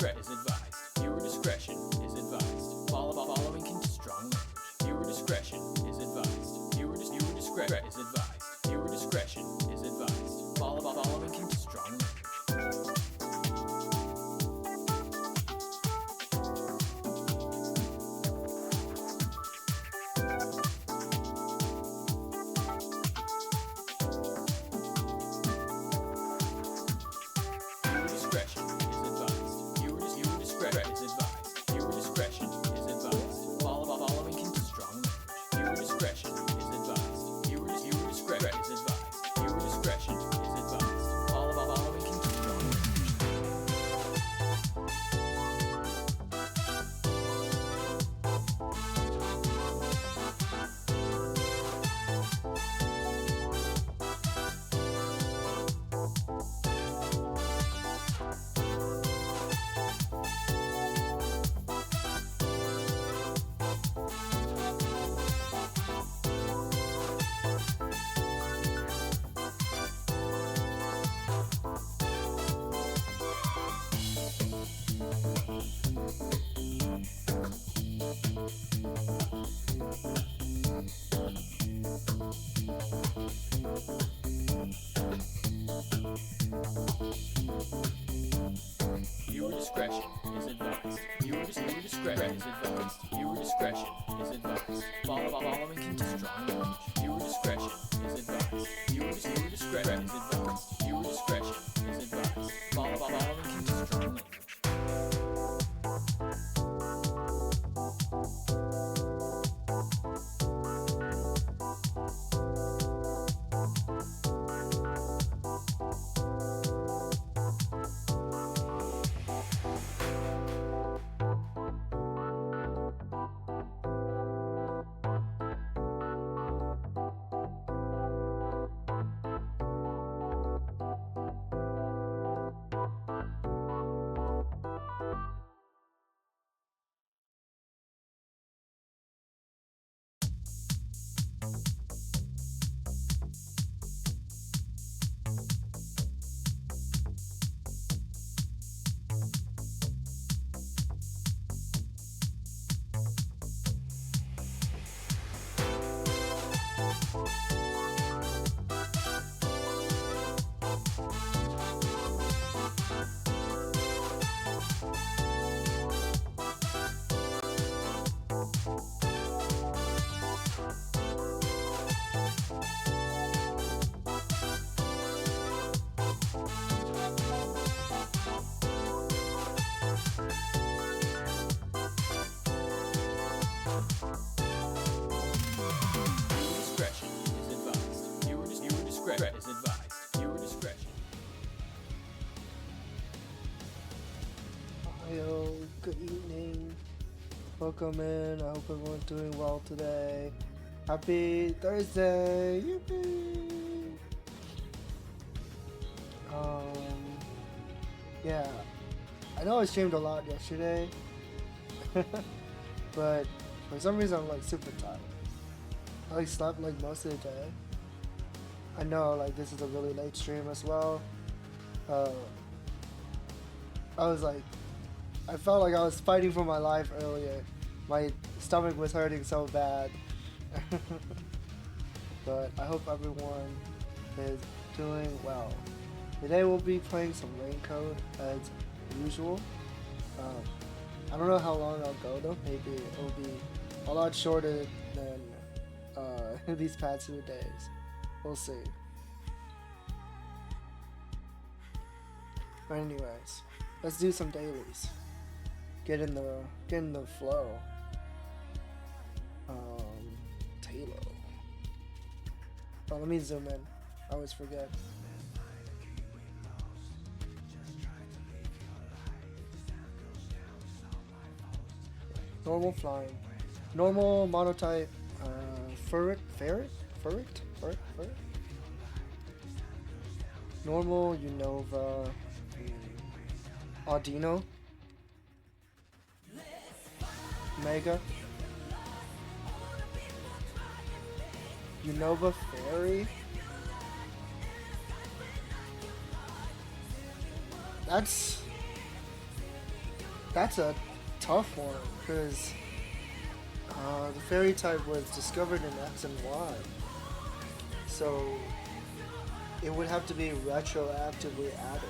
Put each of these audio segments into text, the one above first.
is advised. Viewer discretion is advised. Following contains strong language. Viewer discretion is advised. Viewer discretion is advised. Viewer discretion is advised. Following contains strong language. Viewer discretion is advised. Viewer discretion is advised. Viewer discretion is advised. Following contains strong language. Viewer discretion is advised. Viewer discretion is advised. Viewer discretion is advised. Following contains strong language. Is advised. Viewer discretion. Hello, good evening. Welcome in. I hope everyone's doing well today. Happy Thursday! Yippee! Yeah. I know I streamed a lot yesterday, but for some reason I'm like super tired. I like slept like most of the day. I know like this is a really late stream as well. I was like, I felt like I was fighting for my life earlier. My stomach was hurting so bad. But I hope everyone is doing well. Today we'll be playing some Raincoat as usual. I don't know how long I'll go though. Maybe it'll be a lot shorter than these past 2 days. We'll see. But anyways, let's do some dailies. Get in the flow. Taylor. Oh, let me zoom in. I always forget. Normal flying. Normal monotype. Ferret. Normal Unova. Audino. Mega. Unova Fairy. That's a tough one because the fairy type was discovered in X and Y, so it would have to be retroactively added.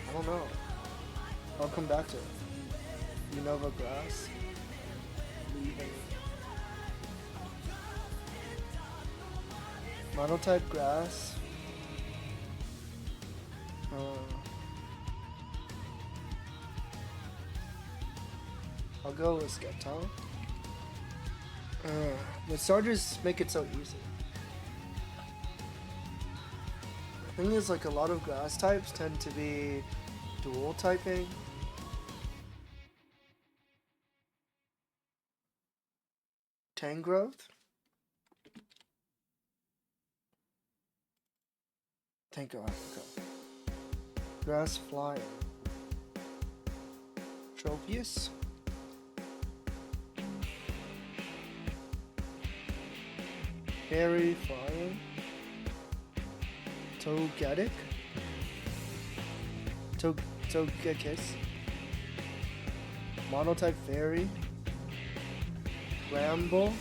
I don't know. I'll come back to it. Unova grass. Leaving. Monotype grass. I'll go with Skeptile. The starters make it so easy. The thing is, like, a lot of grass types tend to be dual typing. Tangrowth. Tango. Grass flyer. Tropius. Fairy flyer. Togetic. Togekiss. Monotype fairy. Ramble.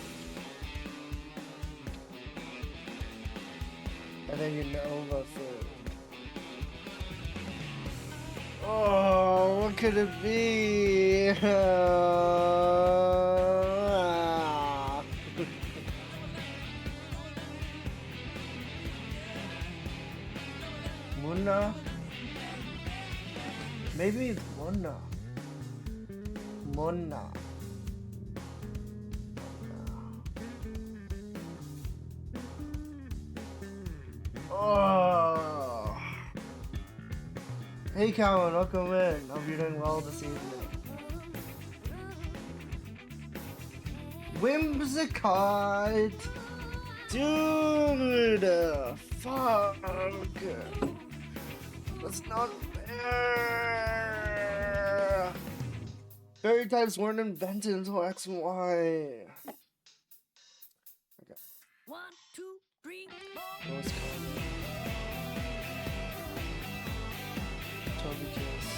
And then Unova Fairy. Oh, what could it be? Munna? Maybe it's Munna. Munna. Oh. Hey Colin, welcome in. Hope you're doing well this evening. Whimsicott! Dude! Fuck! That's not fair! Fairy types weren't invented until X and Y. Okay. 1, 2, 3, 4. What's coming? Togekiss.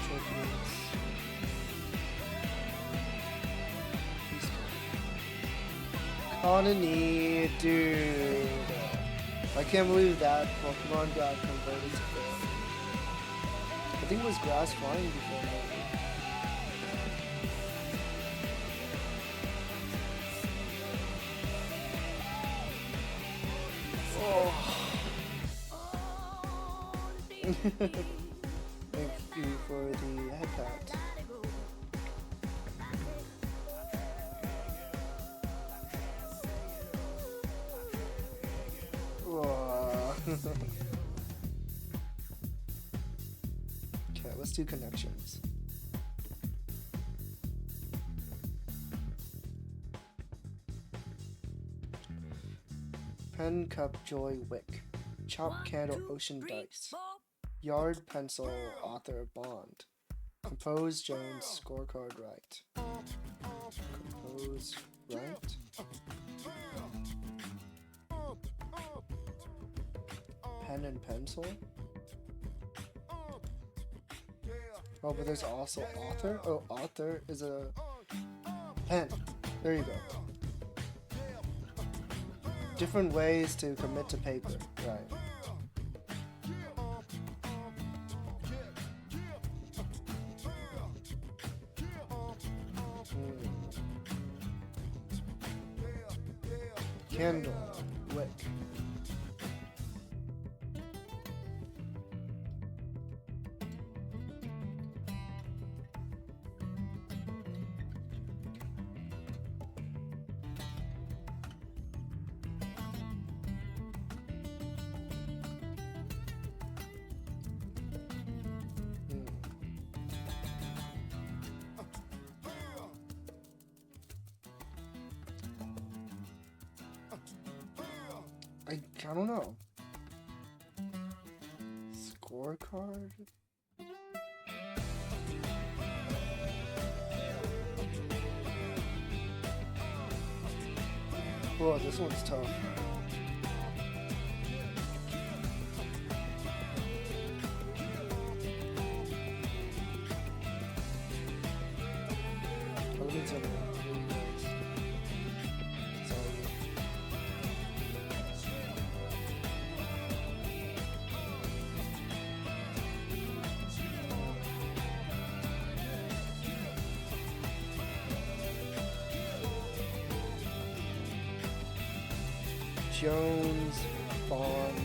Tropius. Conony, dude. I can't believe that Pokemon got converted to Fairy. I think it was grass flying before maybe. Oh. Thank you for the head pat. Okay, let's do connections. Pen, cup, joy, wick. Chop, candle, ocean, dice. Yard, pencil, author, bond. Compose, Jones, scorecard, right. Compose, right. Pen and pencil. Oh, but there's also author. Oh, author is a pen. There you go. Different ways to commit to paper. Right. Candle. Wick. I don't know. Scorecard? Whoa, this one's tough. Jones Bond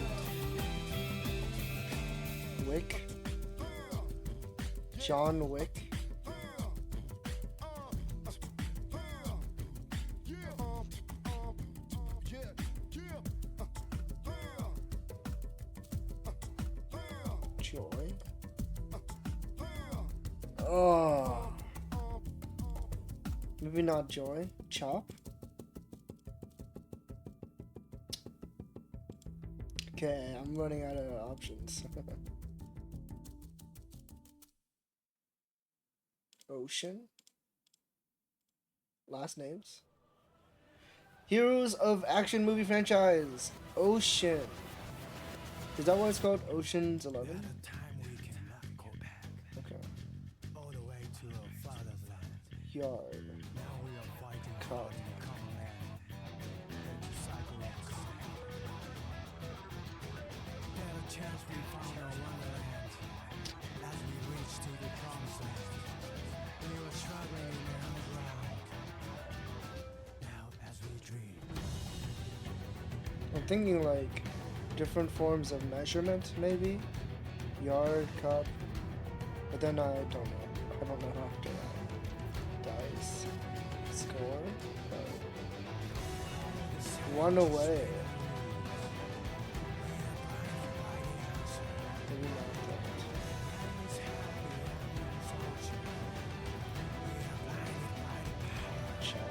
Wick. John Wick. Joy. Oh. Maybe not Joy. Chop. Okay, I'm running out of options. Ocean. Last names. Heroes of Action Movie Franchise. Ocean. Is that why it's called Ocean's 11? Okay. Yard. Cup. I'm thinking like different forms of measurement, maybe yard, cup, but then I don't know. I don't know after that. Dice, score, one away. Maybe not that. Check.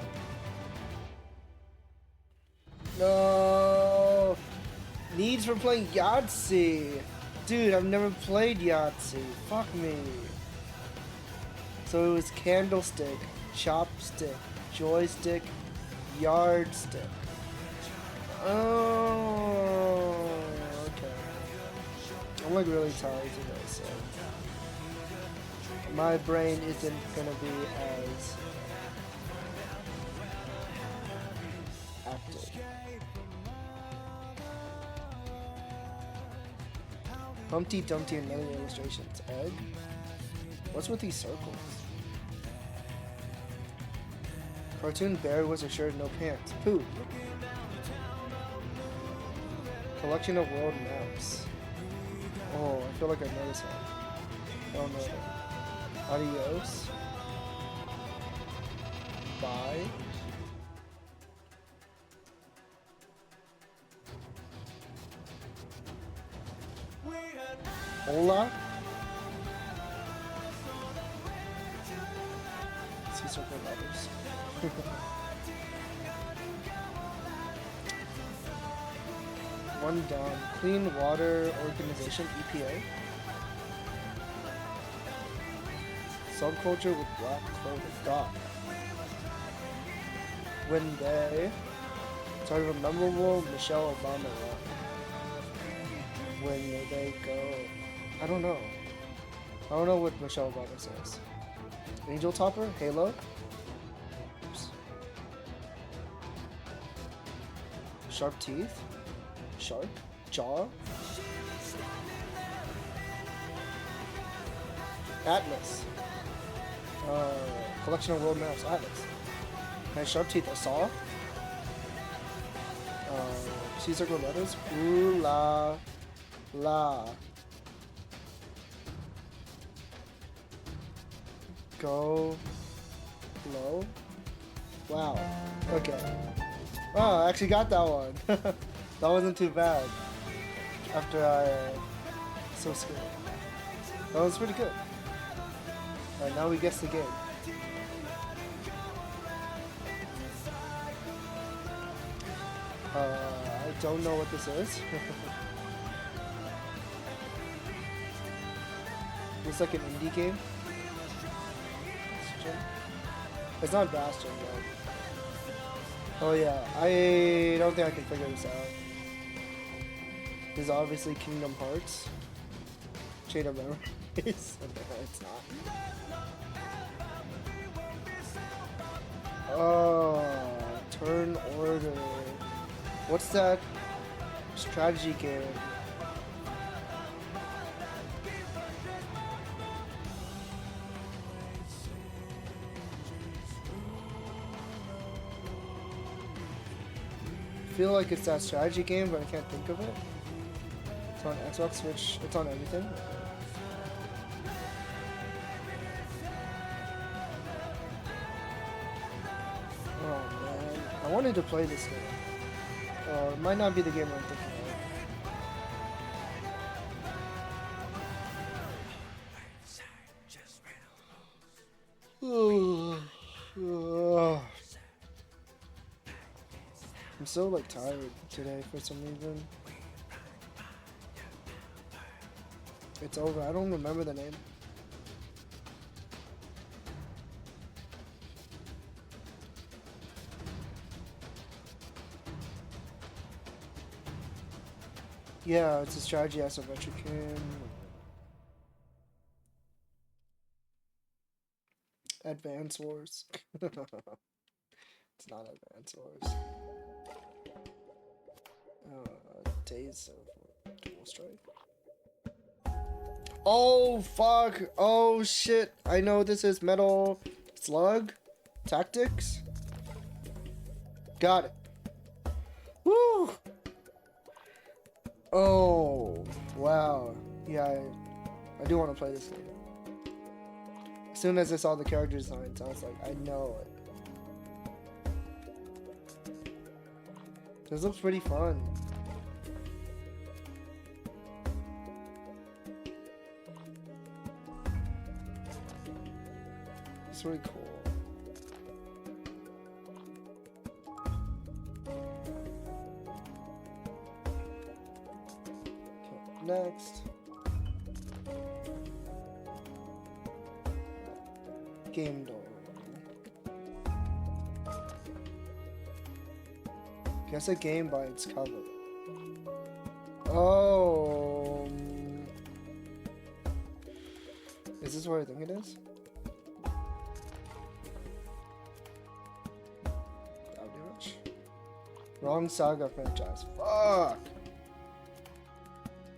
No. Needs for playing Yahtzee. Dude, I've never played Yahtzee. Fuck me. So it was candlestick, chopstick, joystick, yardstick. Oh, okay. I'm like really tired today, so my brain isn't gonna be as active. Humpty Dumpty and many illustrations. Egg? What's with these circles? Cartoon bear was a shirt, no pants. Pooh. Collection of world maps. Oh, I feel like I know this one. I don't know that. Adios. Bye. Hola. See circle letters. One down. Clean Water Organization, EPA. Subculture with black clothing. Dot. When they started a memorable Michelle Obama run. When they go. I don't know. I don't know what Michelle Obama says. Angel Topper? Halo? Oops. Sharp teeth? Shark? Jaw? Atlas. Collection of world maps. Atlas. And sharp teeth. A saw? C circle letters? Ooh la la. Go low. Wow. Okay. Oh, I actually got that one. That wasn't too bad. After so scared. That was pretty good. Alright, now we guess the game. I don't know what this is. Looks like an indie game. It's not Bastion, though. Oh yeah, I don't think I can figure this out. This is obviously Kingdom Hearts. Chain of Memories. It's not. Oh, turn order. What's that strategy game? feel like it's that strategy game, but I can't think of it. It's on Xbox, Switch, it's on everything. Oh man, I wanted to play this game. It might not be the game I'm thinking of. I'm so like tired today for some reason. It's over. I don't remember the name. Yeah, it's a strategy isometric game. Advance Wars. It's not Advance Wars. Days of Dual Strike. Oh fuck! Oh shit! I know this is Metal Slug Tactics. Got it. Woo! Oh wow! Yeah, I do want to play this game. As soon as I saw the character designs, I was like, I know it. This looks pretty fun. It's really cool. Okay, next. Game door. Guess a game by its cover. Oh. Is this what I think it is? Wrong Saga franchise. Fuck!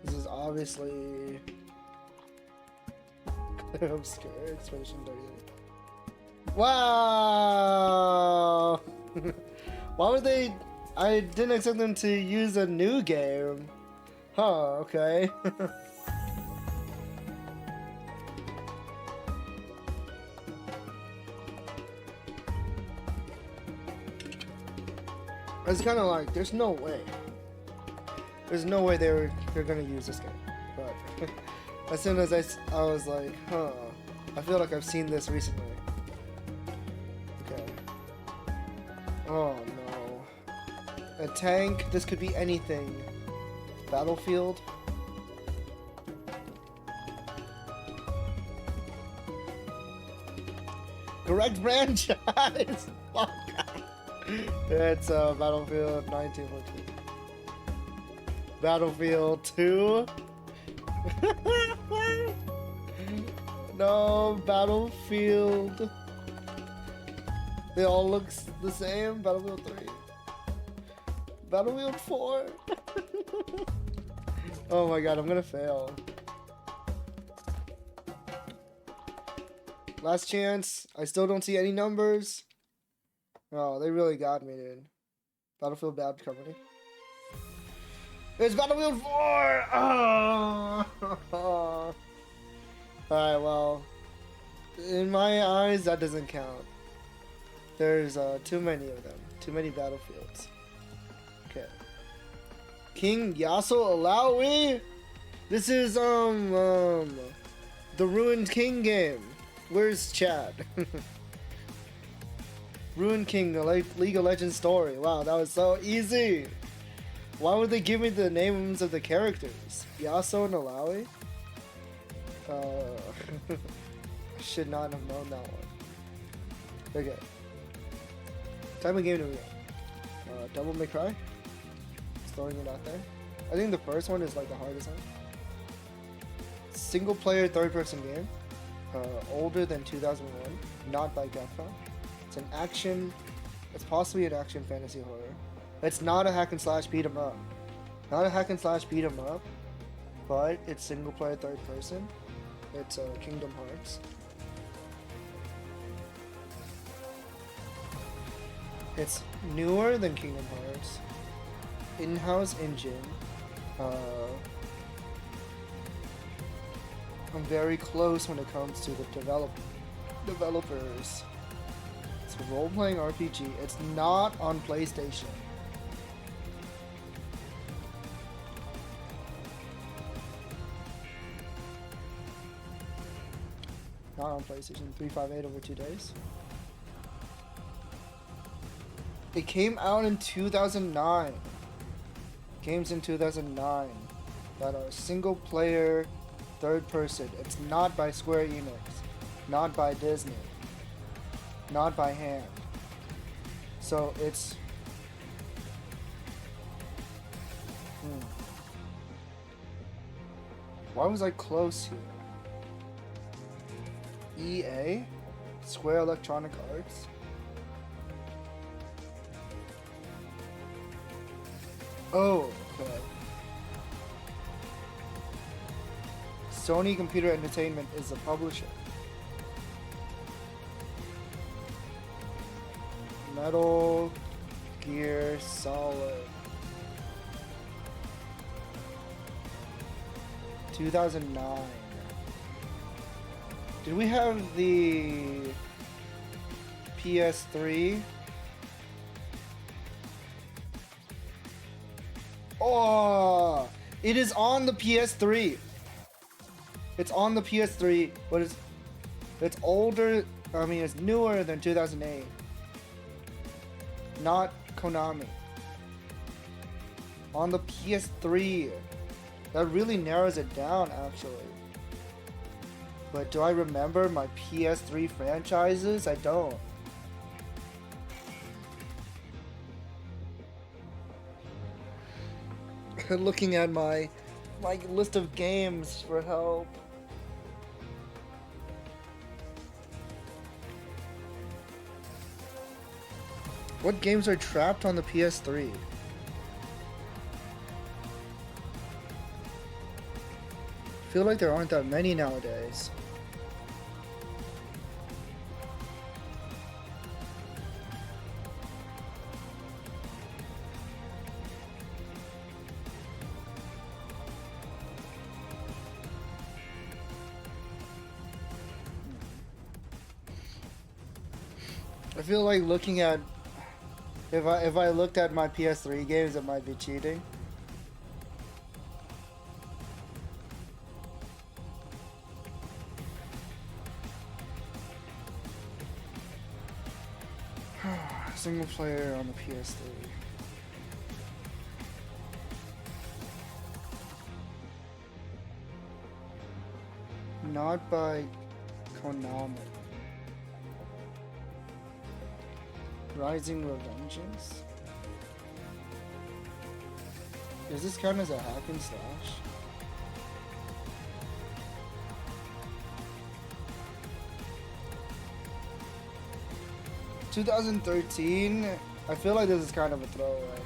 This is obviously obscure Expedition 38. Wow! Why would they? I didn't expect them to use a new game. Huh, okay. It's kind of like, there's no way. There's no way they're gonna use this game. But as soon as I was like, huh, I feel like I've seen this recently. Okay. Oh no. A tank. This could be anything. Battlefield. Correct franchise. Oh, God. It's Battlefield 1914. Battlefield 2. No, Battlefield. They all look the same. Battlefield 3. Battlefield 4. Oh my god, I'm gonna fail. Last chance. I still don't see any numbers. Oh, they really got me, dude. Battlefield Bad Company. It's Battlefield 4! Oh! Alright, well. In my eyes, that doesn't count. There's too many of them. Too many Battlefields. Okay. King Yasuo Alawi? This is, the Ruined King game. Where's Chad? Ruined King, a League of Legends story. Wow, that was so easy. Why would they give me the names of the characters? Yasuo and Alawi? I should not have known that one. Okay. Type of game do we get? Devil May Cry? Just throwing it out there. I think the first one is like the hardest one. Single player third person game. Older than 2001. Not by Capcom. It's an action. It's possibly an action fantasy horror. It's not a hack and slash beat 'em up. Not a hack and slash beat 'em up. But it's single player third person. It's Kingdom Hearts. It's newer than Kingdom Hearts. in-house engine. I'm very close when it comes to the developers. It's a role-playing RPG. It's not on PlayStation. Not on PlayStation. 358 over 2 days. It came out in 2009. Games in 2009 that are single player, third person. It's not by Square Enix, not by Disney, not by hand. So it's why was I close here? EA? Square Electronic Arts? Oh, okay. Sony Computer Entertainment is the publisher. Metal Gear Solid. 2009. Did we have the PS3? Oh, it is on the PS3. It's on the PS3, but it's older. I mean, it's newer than 2008. Not Konami. On the PS3. That really narrows it down, actually. But do I remember my PS3 franchises? I don't. Looking at my list of games for help. What games are trapped on the PS3? I feel like there aren't that many nowadays. I feel like looking at if I looked at my PS3 games, it might be cheating. Single player on the PS3. Not by Konami. Rising Revengeance? Does this count as a hack and slash? (2013). I feel like this is kind of a throwaway.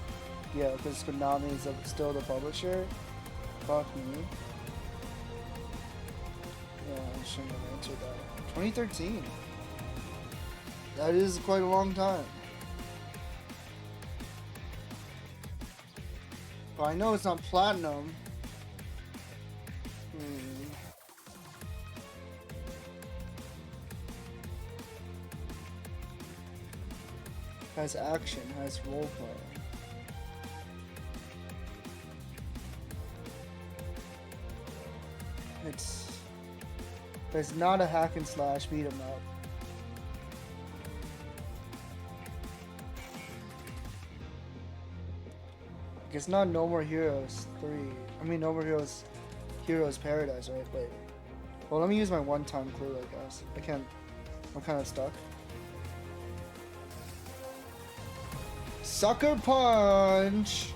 Yeah, because Konami is still the publisher. Fuck me. Yeah, I shouldn't have answered that. 2013. That is quite a long time. But I know it's not platinum. Has action, has roleplay. It's not a hack and slash beat 'em up. It's not No More Heroes 3. I mean No More Heroes Paradise, right? Wait. Well, let me use my one-time clue, I guess. I'm kind of stuck. Sucker Punch!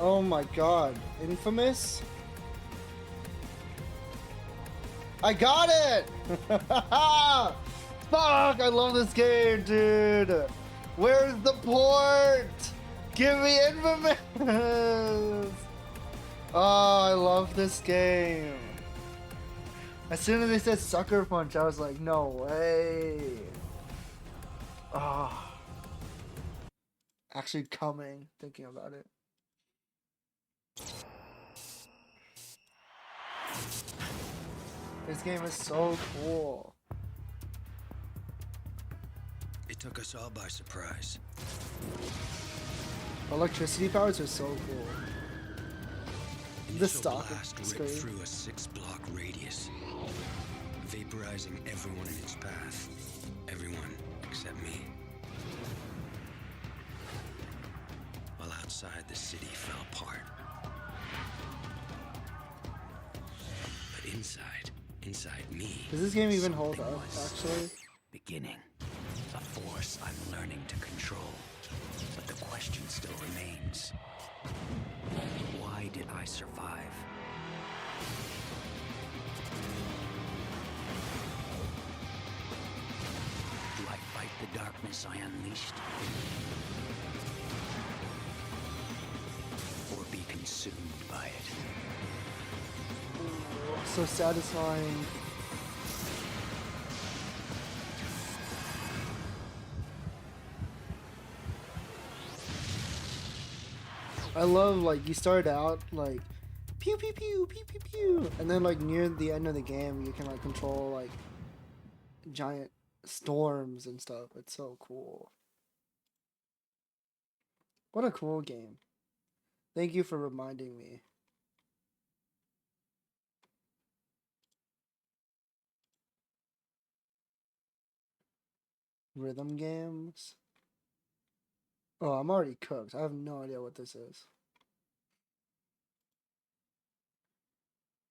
Oh my god. Infamous? I got it! Fuck! I love this game, dude! Where's the port? Give me Infamous! Oh, I love this game. As soon as they said Sucker Punch, I was like, no way. Oh. actually coming, thinking about it. This game is so cool. It took us all by surprise. Electricity powers are so cool. The Initial stock blast ripped screen. through a 6-block radius, vaporizing everyone in its path. Everyone except me. While outside, the city fell apart. But inside me. Does this game even hold something up, was actually? Beginning. A force I'm learning to control. But the question still remains. Why did I survive? Do I fight the darkness I unleashed? Or be consumed by it? So satisfying. I love, like, you start out like pew pew pew pew pew pew, and then like near the end of the game you can like control like giant storms and stuff. It's so cool. What a cool game. Thank you for reminding me. Rhythm games. Oh, I'm already cooked. I have no idea what this is.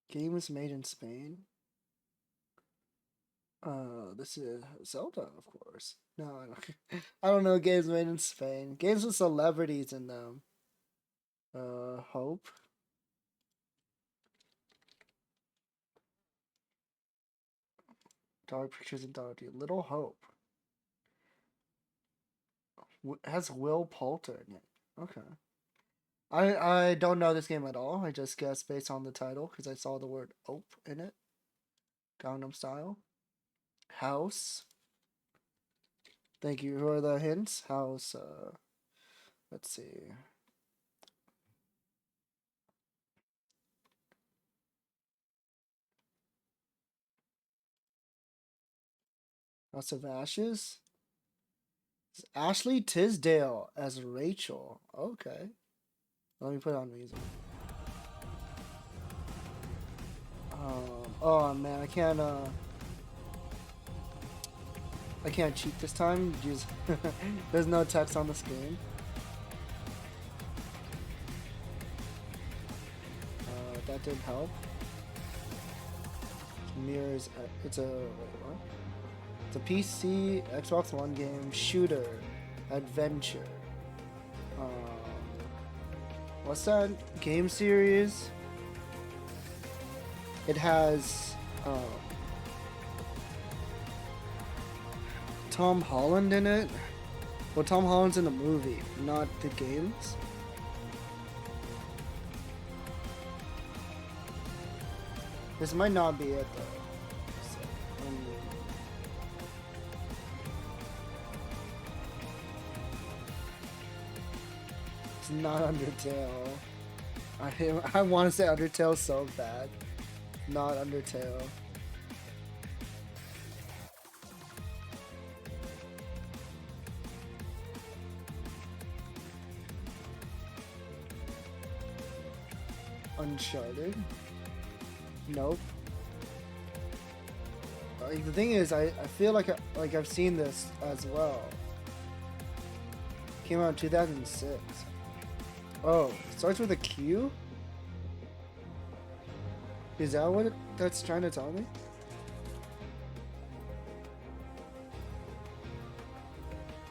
Games made in Spain. This is Zelda, of course. No, I don't. I don't know games made in Spain. Games with celebrities in them. Hope. Dark Pictures and Dark Little Hope. Has Will Poulter in it. Okay. I don't know this game at all. I just guessed based on the title because I saw the word "ope" in it. Gangnam Style. House. Thank you. Who are the hints? House. Let's see. House of Ashes. It's Ashley Tisdale as Rachel. Okay. Let me put on music. Oh man, I can't cheat this time. Just there's no text on the screen. That didn't help. Mirrors. It's a wait, what? It's a PC, Xbox One game, shooter, adventure. What's that game series? It has Tom Holland in it. Well, Tom Holland's in the movie, not the games. This might not be it though. It's not Undertale. I want to say Undertale so bad. Not Undertale. Uncharted? Nope. Like, the thing is, I feel like I've seen this as well. Came out in 2006. Oh, it starts with a Q? Is that what that's trying to tell me?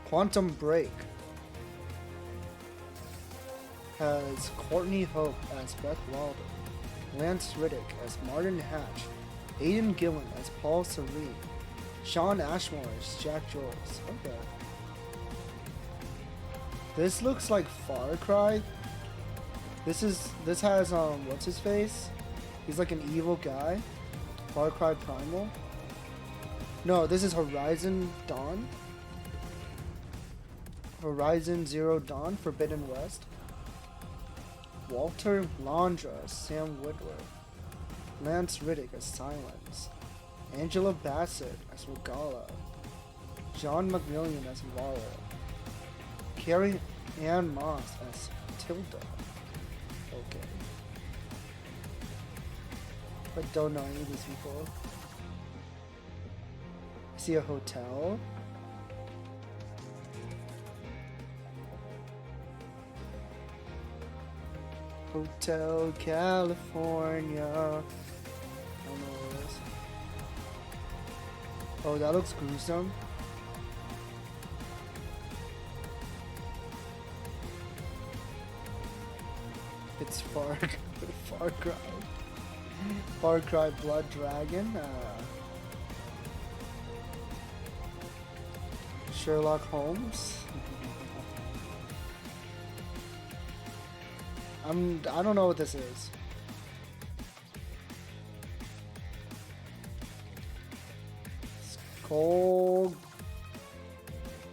Quantum Break has Courtney Hope as Beth Wilder, Lance Riddick as Martin Hatch, Aidan Gillen as Paul Serene, Sean Ashmore as Jack Joyce. Okay. This looks like Far Cry. This has what's his face? He's like an evil guy. Far Cry Primal. No, this is Horizon Dawn. Horizon Zero Dawn, Forbidden West. Walter Londra as Sam Woodward. Lance Riddick as Silence. Angela Bassett as Regala. John McMillian as Waller. Carrie Ann Moss as Tilda. Okay. I don't know any of these people. I see a hotel. Hotel California. I don't know what it is. Oh, that looks gruesome. It's Far Cry. Far Cry Blood Dragon. Sherlock Holmes. I don't know what this is. Skull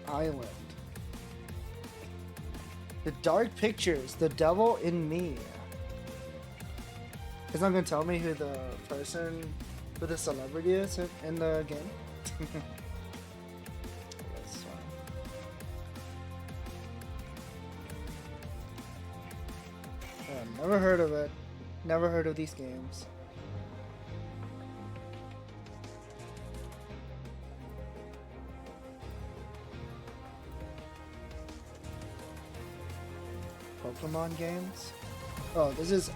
Island. The Dark Pictures, The Devil in Me. It's not gonna tell me who the person, who the celebrity is in the game. That's fine. Never heard of it. Never heard of these games. Pokemon games. Oh, this is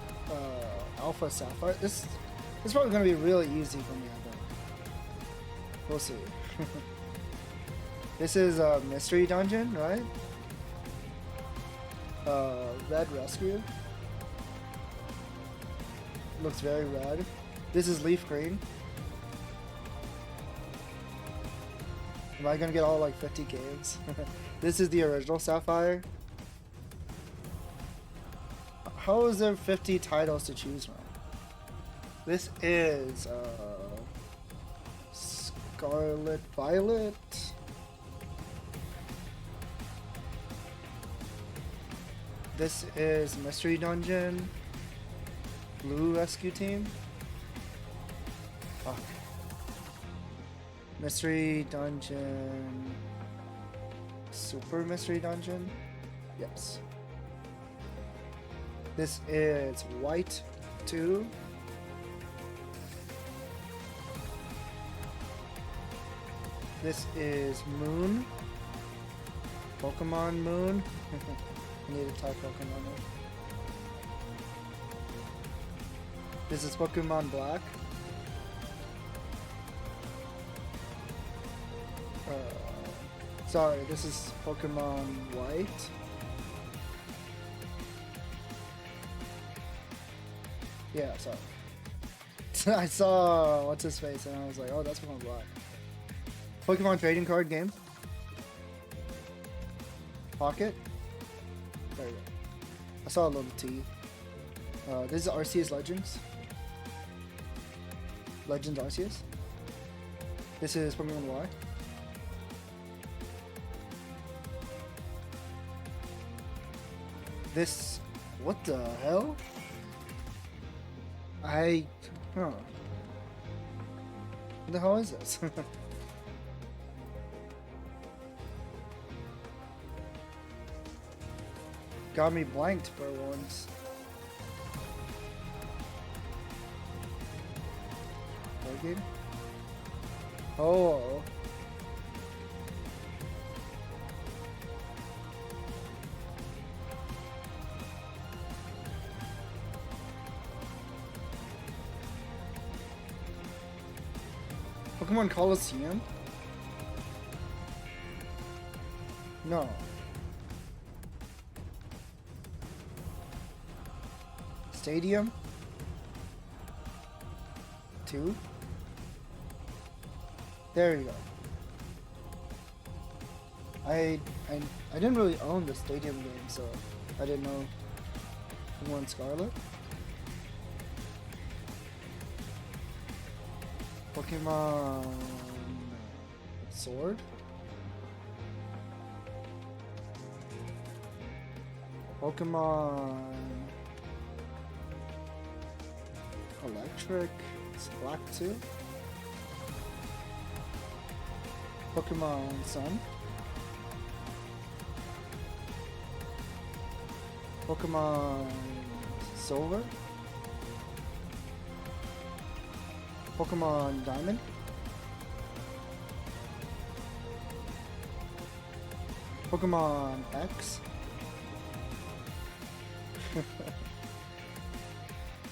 Alpha Sapphire. This is probably gonna be really easy for me, I think. We'll see. This is a mystery dungeon, right? Red Rescue. Looks very red. This is Leaf Green. Am I gonna get all like 50 games? This is the original Sapphire. How is there 50 titles to choose from? This is Scarlet Violet. This is Mystery Dungeon. Blue Rescue Team. Fuck. Mystery Dungeon. Super Mystery Dungeon. Yes. This is White 2. This is Moon. Pokemon Moon. I need to type Pokemon in. This is Pokemon Black. Sorry, this is Pokemon White. Yeah, sorry. I saw what's his face and I was like, oh, that's Pokemon Black. Pokemon trading card game. Pocket. There you go. I saw a little T. This is Arceus Legends. Legends Arceus. This is Pokemon Y. This, what the hell? What the hell is this? Got me blanked for once. Okay. Oh. Pokemon Coliseum? No. Stadium? 2? There you go. I didn't really own the Stadium game, so I didn't know Pokemon Scarlet. Pokemon Sword? Pokemon Electric, it's black too. Pokemon Sun. Pokemon Silver. Pokemon Diamond. Pokemon X.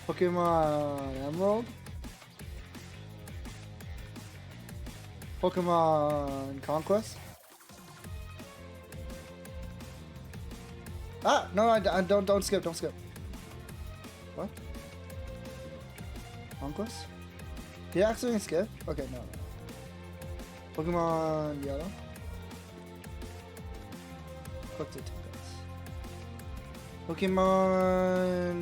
Pokemon Emerald. Pokemon Conquest. Ah, no, I don't skip, don't skip. What? Conquest? Did you accidentally skip? Okay, no. Pokemon Yellow. Clicked it. Pokemon.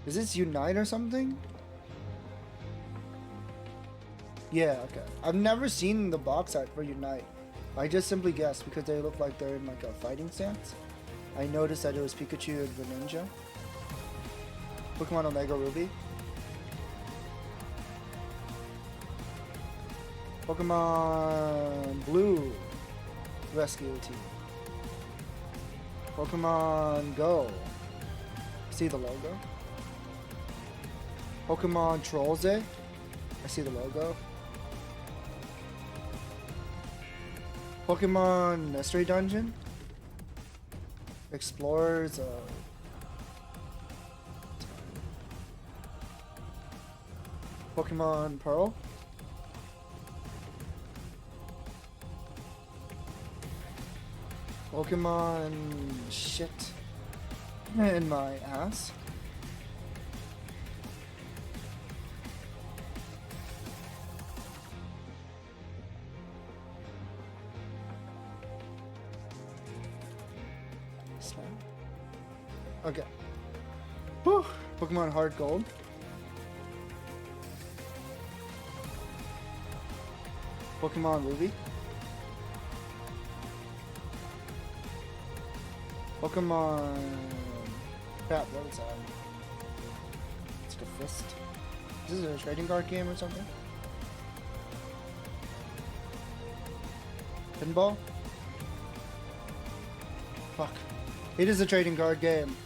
Is this Unite or something? Yeah, okay. I've never seen the box art for Unite. I just simply guessed because they look like they're in like a fighting stance. I noticed that it was Pikachu and Greninja. Pokemon Omega Ruby. Pokemon Blue Rescue Team. Pokemon Go. See the logo. Pokemon Trollsy. I see the logo. Pokemon Mystery Dungeon. Explorers. Pokemon Pearl. Pokemon shit in my ass. Okay. Whew. Pokemon Heart Gold. Pokemon Ruby. Pokemon. Crap, what is that? It's like a fist. Is this a trading card game or something? Pinball? Fuck. It is a trading card game.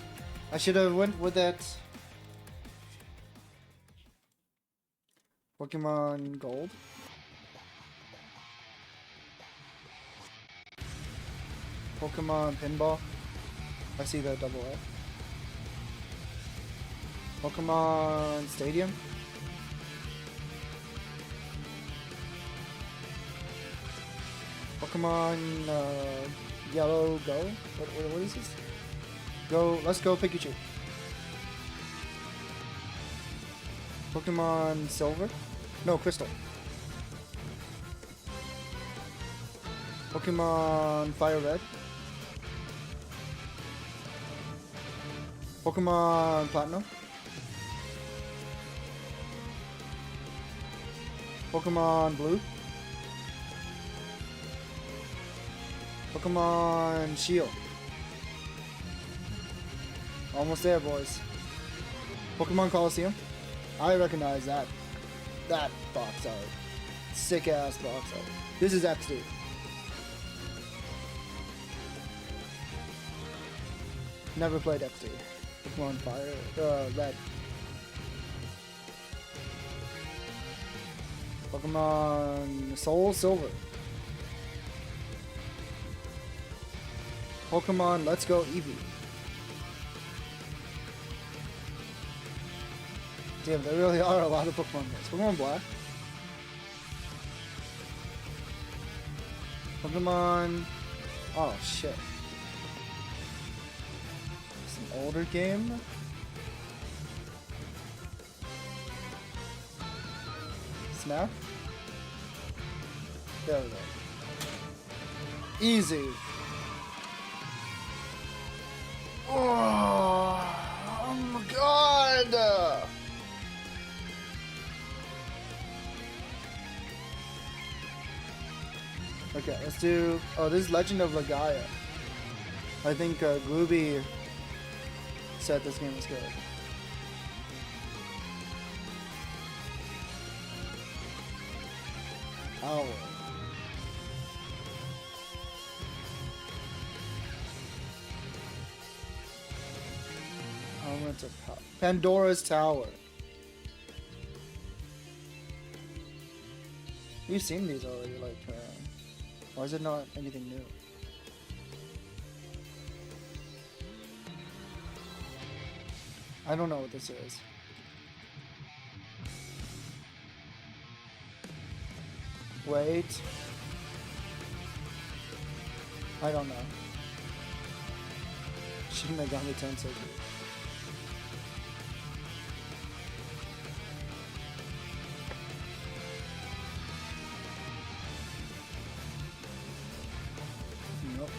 I should have went with that. Pokemon Gold. Pokemon Pinball. I see the double A. Pokemon Stadium. Pokemon Yellow Go. What is this? Go. Let's go Pikachu. Pokemon Silver. No, Crystal. Pokemon Fire Red. Pokemon Platinum. Pokemon Blue. Pokemon Shield. Almost there, boys. Pokemon Coliseum. I recognize that box art. Sick ass box art. This is XD. Never played XD. Pokemon Fire, Red. Pokemon Soul Silver. Pokemon Let's Go Eevee. Damn, there really are a lot of Pokemon games. Pokemon Black. Pokemon. Oh shit. It's an older game. Snap. There we go. Easy. Oh my god! Okay, let's do. Oh, this is Legend of Legaia. I think Glooby said this game was good. Owl. Elements of power. Pandora's Tower. We've seen these already, like, why is it not anything new? I don't know what this is. Wait. I don't know. Shin Megami Tensei. Nope.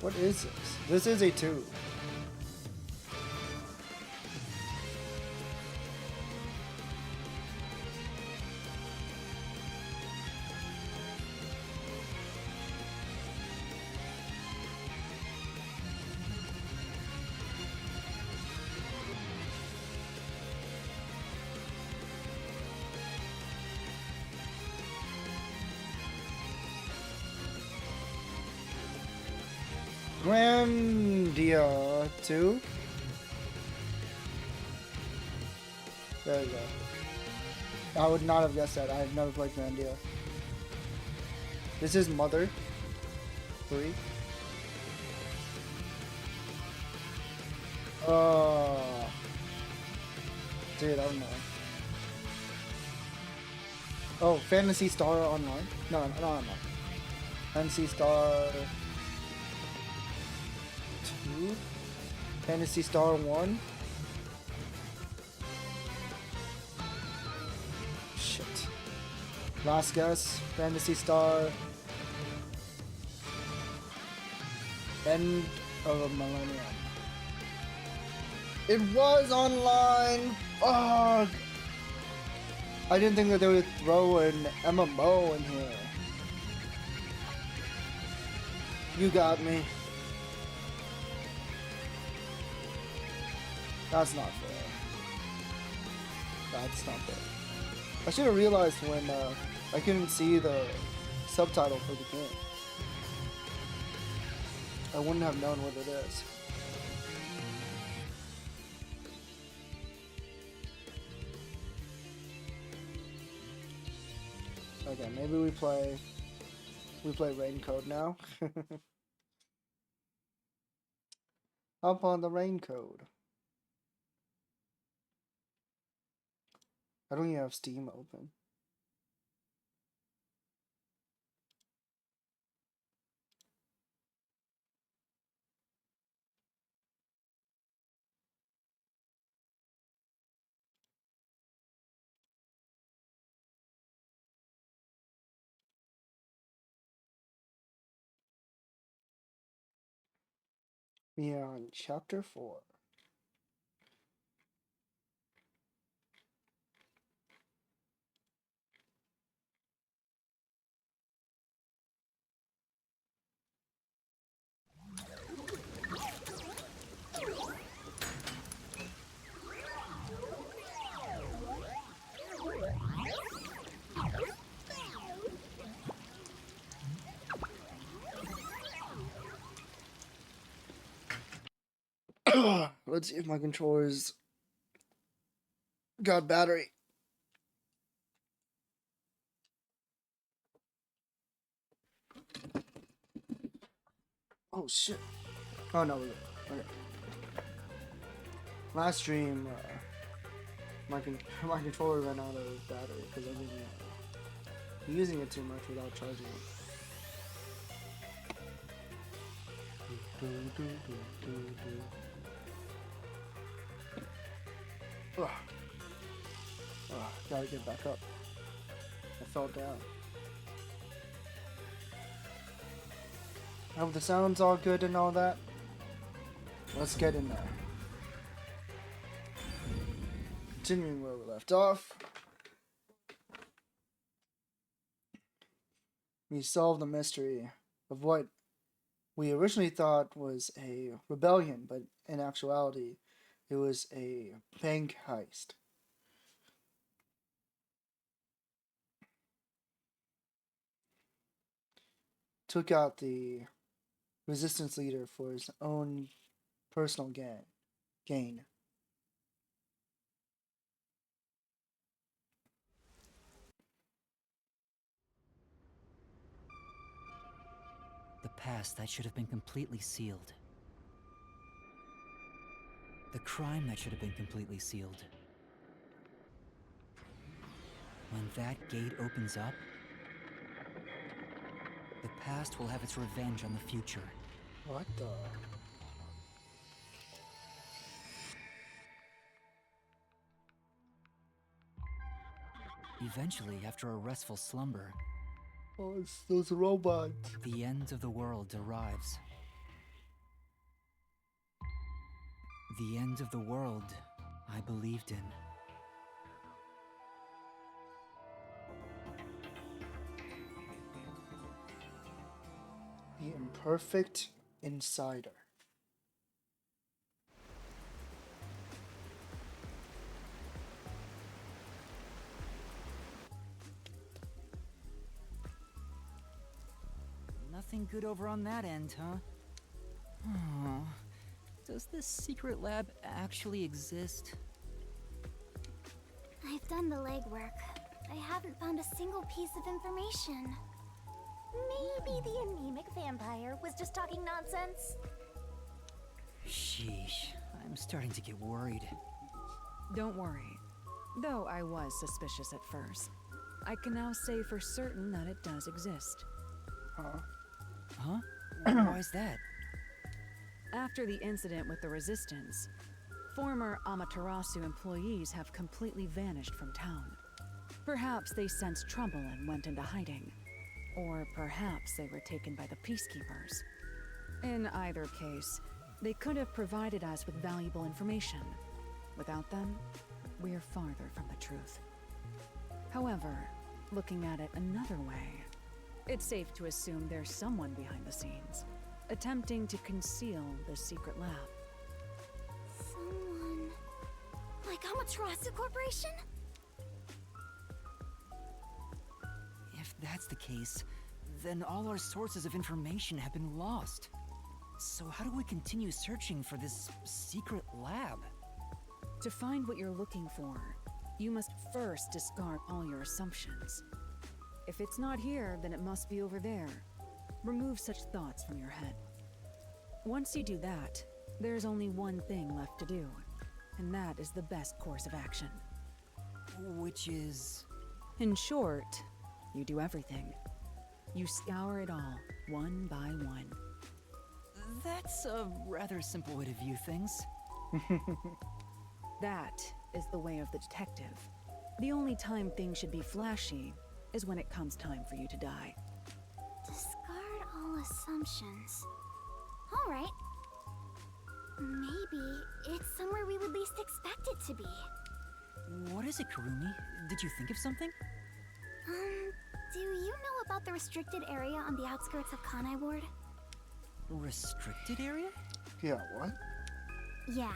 What is this? This is a 2. Grandia 2. There you go. I would not have guessed that. I have never played Grandia. This is Mother 3. Dude, I don't know. Oh, Fantasy Star Online? No, online. Fantasy Star 2? Fantasy Star 1? Shit. Last guess. Fantasy Star. End of a Millennium. It was online! Fuck! I didn't think that they would throw an MMO in here. You got me. That's not fair. That's not fair. I should have realized when I couldn't see the subtitle for the game. I wouldn't have known what it is. Okay, maybe we play Rain Code now. Up on the Rain Code. I don't even have Steam open. We are on chapter 4. Let's see if my controller's got battery. Oh shit. Oh no, we're good. Okay. Last stream, my controller ran out of battery because I've been using it too much without charging it. Ugh. Gotta get back up. I fell down. I hope the sound's all good and all that. Let's get in there. Continuing where we left off. we solve the mystery of what we originally thought was a rebellion, but in actuality, it was a bank heist. Took out the resistance leader for his own personal gain. The past that should have been completely sealed. The crime that should have been completely sealed. When that gate opens up, the past will have its revenge on the future. What the? Eventually, after a restful slumber, Oh, it's those robots. the end of the world arrives. The end of the world I believed in. The imperfect insider. Nothing good over on that end, huh? Oh, does this secret lab actually exist? I've done the legwork. I haven't found a single piece of information. Maybe the anemic vampire was just talking nonsense. Sheesh, I'm starting to get worried. Don't worry. Though I was suspicious at first, I can now say for certain that it does exist. Huh? Why is that? After the incident with the Resistance, former Amaterasu employees have completely vanished from town. Perhaps they sensed trouble and went into hiding. Or perhaps they were taken by the peacekeepers. In either case, they could have provided us with valuable information. Without them, we're farther from the truth. However, looking at it another way, it's safe to assume there's someone behind the scenes, attempting to conceal the secret lab. Someone... like Amaterasu Corporation? If that's the case, then all our sources of information have been lost. So how do we continue searching for this secret lab? To find what you're looking for, you must first discard all your assumptions. If it's not here, then it must be over there. Remove such thoughts from your head. Once you do that, there's only one thing left to do, and that is the best course of action. Which is... In short, you do everything. You scour it all, one by one. That's a rather simple way to view things. That is the way of the detective. The only time things should be flashy is when it comes time for you to die. Discard all assumptions. Alright. Maybe it's somewhere we would least expect it to be. What is it, Karumi? Did you think of something? Do you know about the restricted area on the outskirts of Kanai Ward? Restricted area? Yeah, what? Yeah,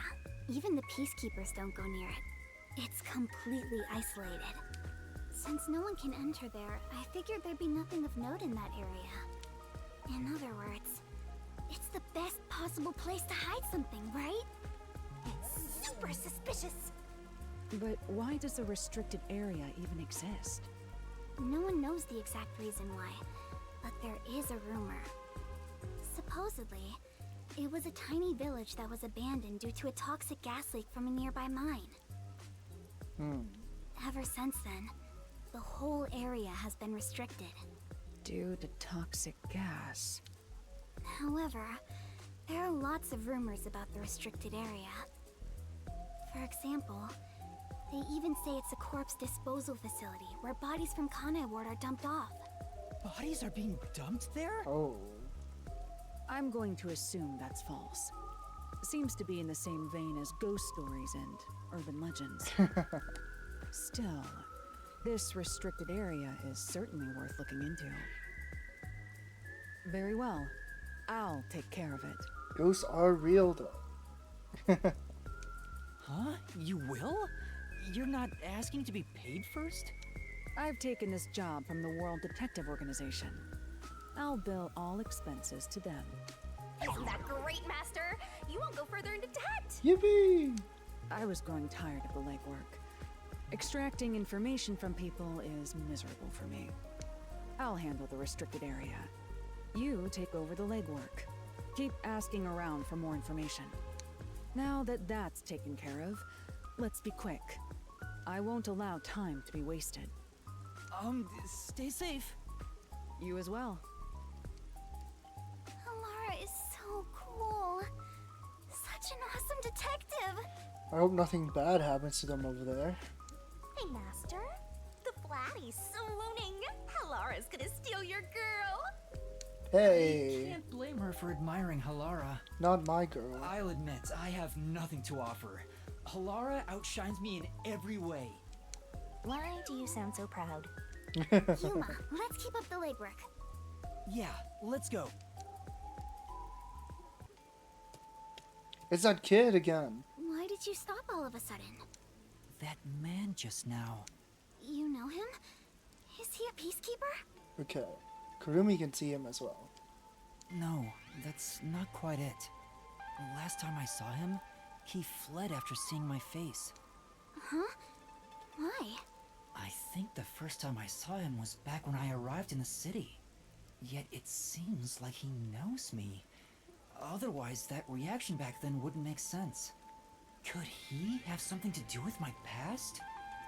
even the peacekeepers don't go near it. It's completely isolated. Since no one can enter there, I figured there'd be nothing of note in that area. In other words, it's the best possible place to hide something, right? It's super suspicious. But why does a restricted area even exist? No one knows the exact reason why, but there is a rumor. Supposedly, it was a tiny village that was abandoned due to a toxic gas leak from a nearby mine. Ever since then, the whole area has been restricted. Due to toxic gas. However, there are lots of rumors about the restricted area. For example, they even say it's a corpse disposal facility where bodies from Kanai Ward are dumped off. Bodies are being dumped there? Oh. I'm going to assume that's false. Seems to be in the same vein as ghost stories and urban legends. Still, this restricted area is certainly worth looking into. Very well. I'll take care of it. Ghosts are real though. Huh? You will? You're not asking to be paid first? I've taken this job from the World Detective Organization. I'll bill all expenses to them. Isn't that great, Master? You won't go further into debt. Yippee! I was growing tired of the legwork. Extracting information from people is miserable for me. I'll handle the restricted area. You take over the legwork. Keep asking around for more information. Now that that's taken care of, let's be quick. I won't allow time to be wasted. Stay safe. You as well. Alara is so cool. Such an awesome detective. I hope nothing bad happens to them over there. Hey, Master. The Flatty's swooning. Halara's gonna steal your girl. Hey, Can't blame her for admiring Halara. not my girl. I'll admit, I have nothing to offer. Halara outshines me in every way. Why do you sound so proud? Yuma, let's keep up the legwork. Yeah, let's go. It's that kid again. Why did you stop all of a sudden? That man just now. You know him? Is he a peacekeeper? Okay, Kurumi can see him as well. No, that's not quite it. Last time I saw him, he fled after seeing my face. Huh? Why? I think the first time I saw him was back when I arrived in the city. Yet it seems like he knows me. Otherwise, that reaction back then wouldn't make sense. Could he have something to do with my past?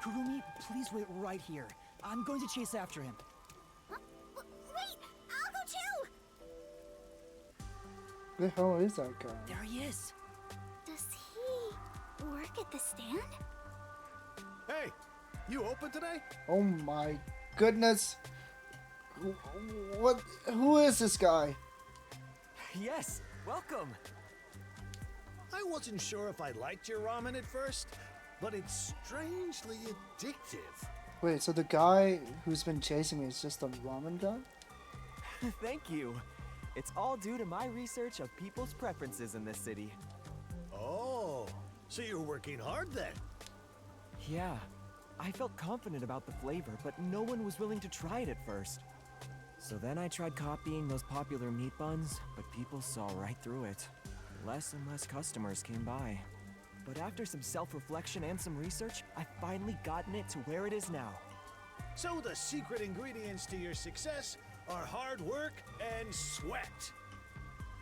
Kurumi, please wait right here. I'm going to chase after him. Wait! I'll go too! Who the hell is that guy? There he is. Does he work at the stand? Hey, you open today? Oh my goodness. What? Who is this guy? Yes, welcome. I wasn't sure if I liked your ramen at first, but it's strangely addictive. Wait, so the guy who's been chasing me is just the ramen guy? Thank you. It's all due to my research of people's preferences in this city. Oh, so you're working hard then? Yeah, I felt confident about the flavor, but no one was willing to try it at first. So then I tried copying those popular meat buns, but people saw right through it. Less and less customers came by. But after some self-reflection and some research, I've finally gotten it to where it is now. So the secret ingredients to your success are hard work and sweat.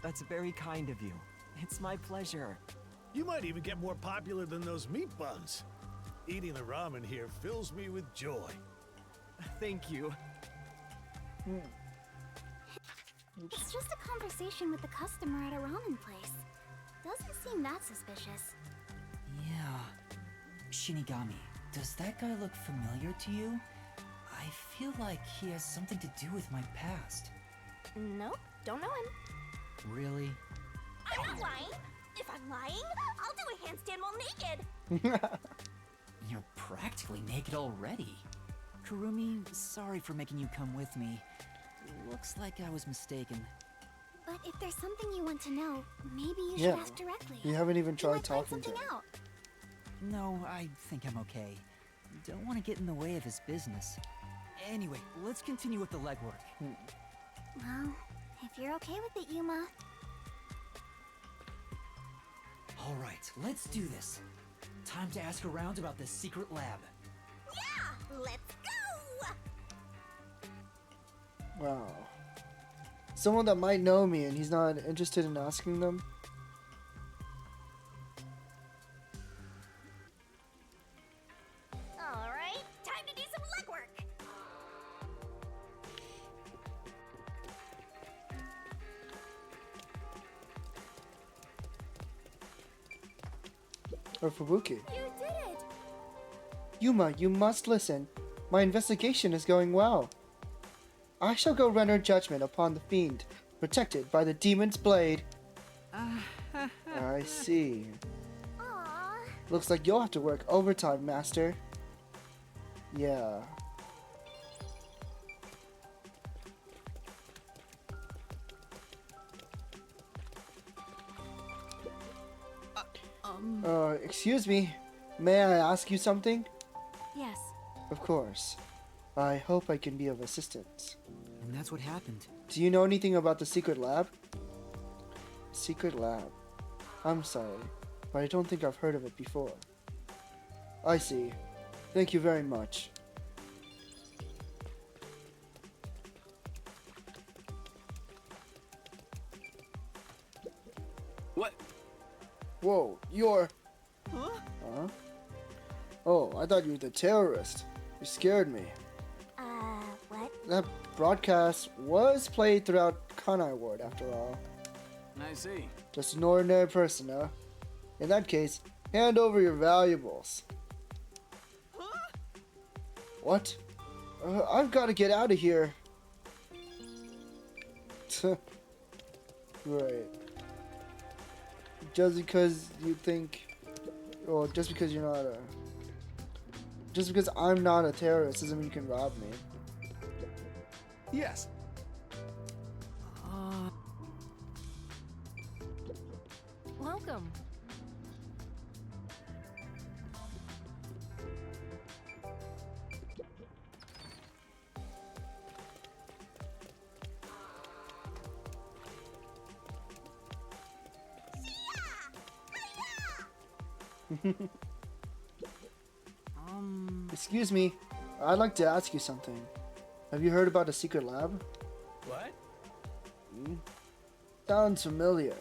That's very kind of you. It's my pleasure. You might even get more popular than those meat buns. Eating the ramen here fills me with joy. Thank you. It's just a conversation with the customer at a ramen place. Doesn't seem that suspicious. Yeah. Shinigami, does that guy look familiar to you? I feel like he has something to do with my past. Nope, don't know him. Really? I'm not lying. If I'm lying, I'll do a handstand while naked. You're practically naked already. Kurumi, sorry for making you come with me. Looks like I was mistaken. But if there's something you want to know, maybe you should Yeah. ask directly. You haven't even You tried might find talking to something him. out. No, I think I'm okay. Don't want to get in the way of his business. Anyway, let's continue with the legwork. Well, if you're okay with it, Yuma. Alright, let's do this. Time to ask around about the secret lab. Yeah, let's go! Wow. Someone that might know me and he's not interested in asking them. All right, time to do some legwork. Or Fubuki. You did it! Yuma, you must listen. My investigation is going well. I shall go render judgment upon the fiend, protected by the demon's blade. I see. Aww. Looks like you'll have to work overtime, Master. Yeah. Excuse me. May I ask you something? Yes. Of course. I hope I can be of assistance. And that's what happened. Do you know anything about the secret lab? Secret lab. I'm sorry, but I don't think I've heard of it before. I see. Thank you very much. What? Whoa, you're... Huh? Huh? Oh, I thought you were the terrorist. You scared me. What? That broadcast was played throughout Kanai Ward, after all. I see. Just an ordinary person, huh? In that case, hand over your valuables. Huh? What? I've got to get out of here. Right. Just because you think... Well, just because you're not a... Just because I'm not a terrorist doesn't mean you can rob me. Yes. Welcome. Excuse me, I'd like to ask you something. Have you heard about a secret lab? What? Sounds familiar.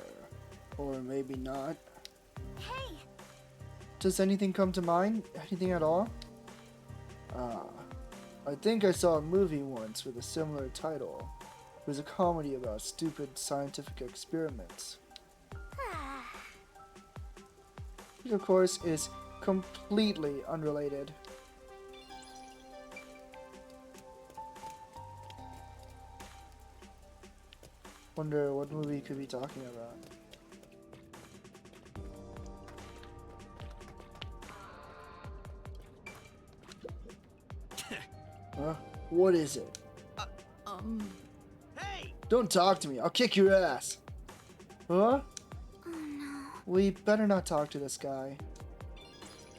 Or maybe not. Hey! Does anything come to mind? Anything at all? I think I saw a movie once with a similar title. It was a comedy about stupid scientific experiments. Which of course is completely unrelated. Wonder what movie he could be talking about. Huh? What is it? Hey! Don't talk to me. I'll kick your ass. Huh? Oh no. We better not talk to this guy.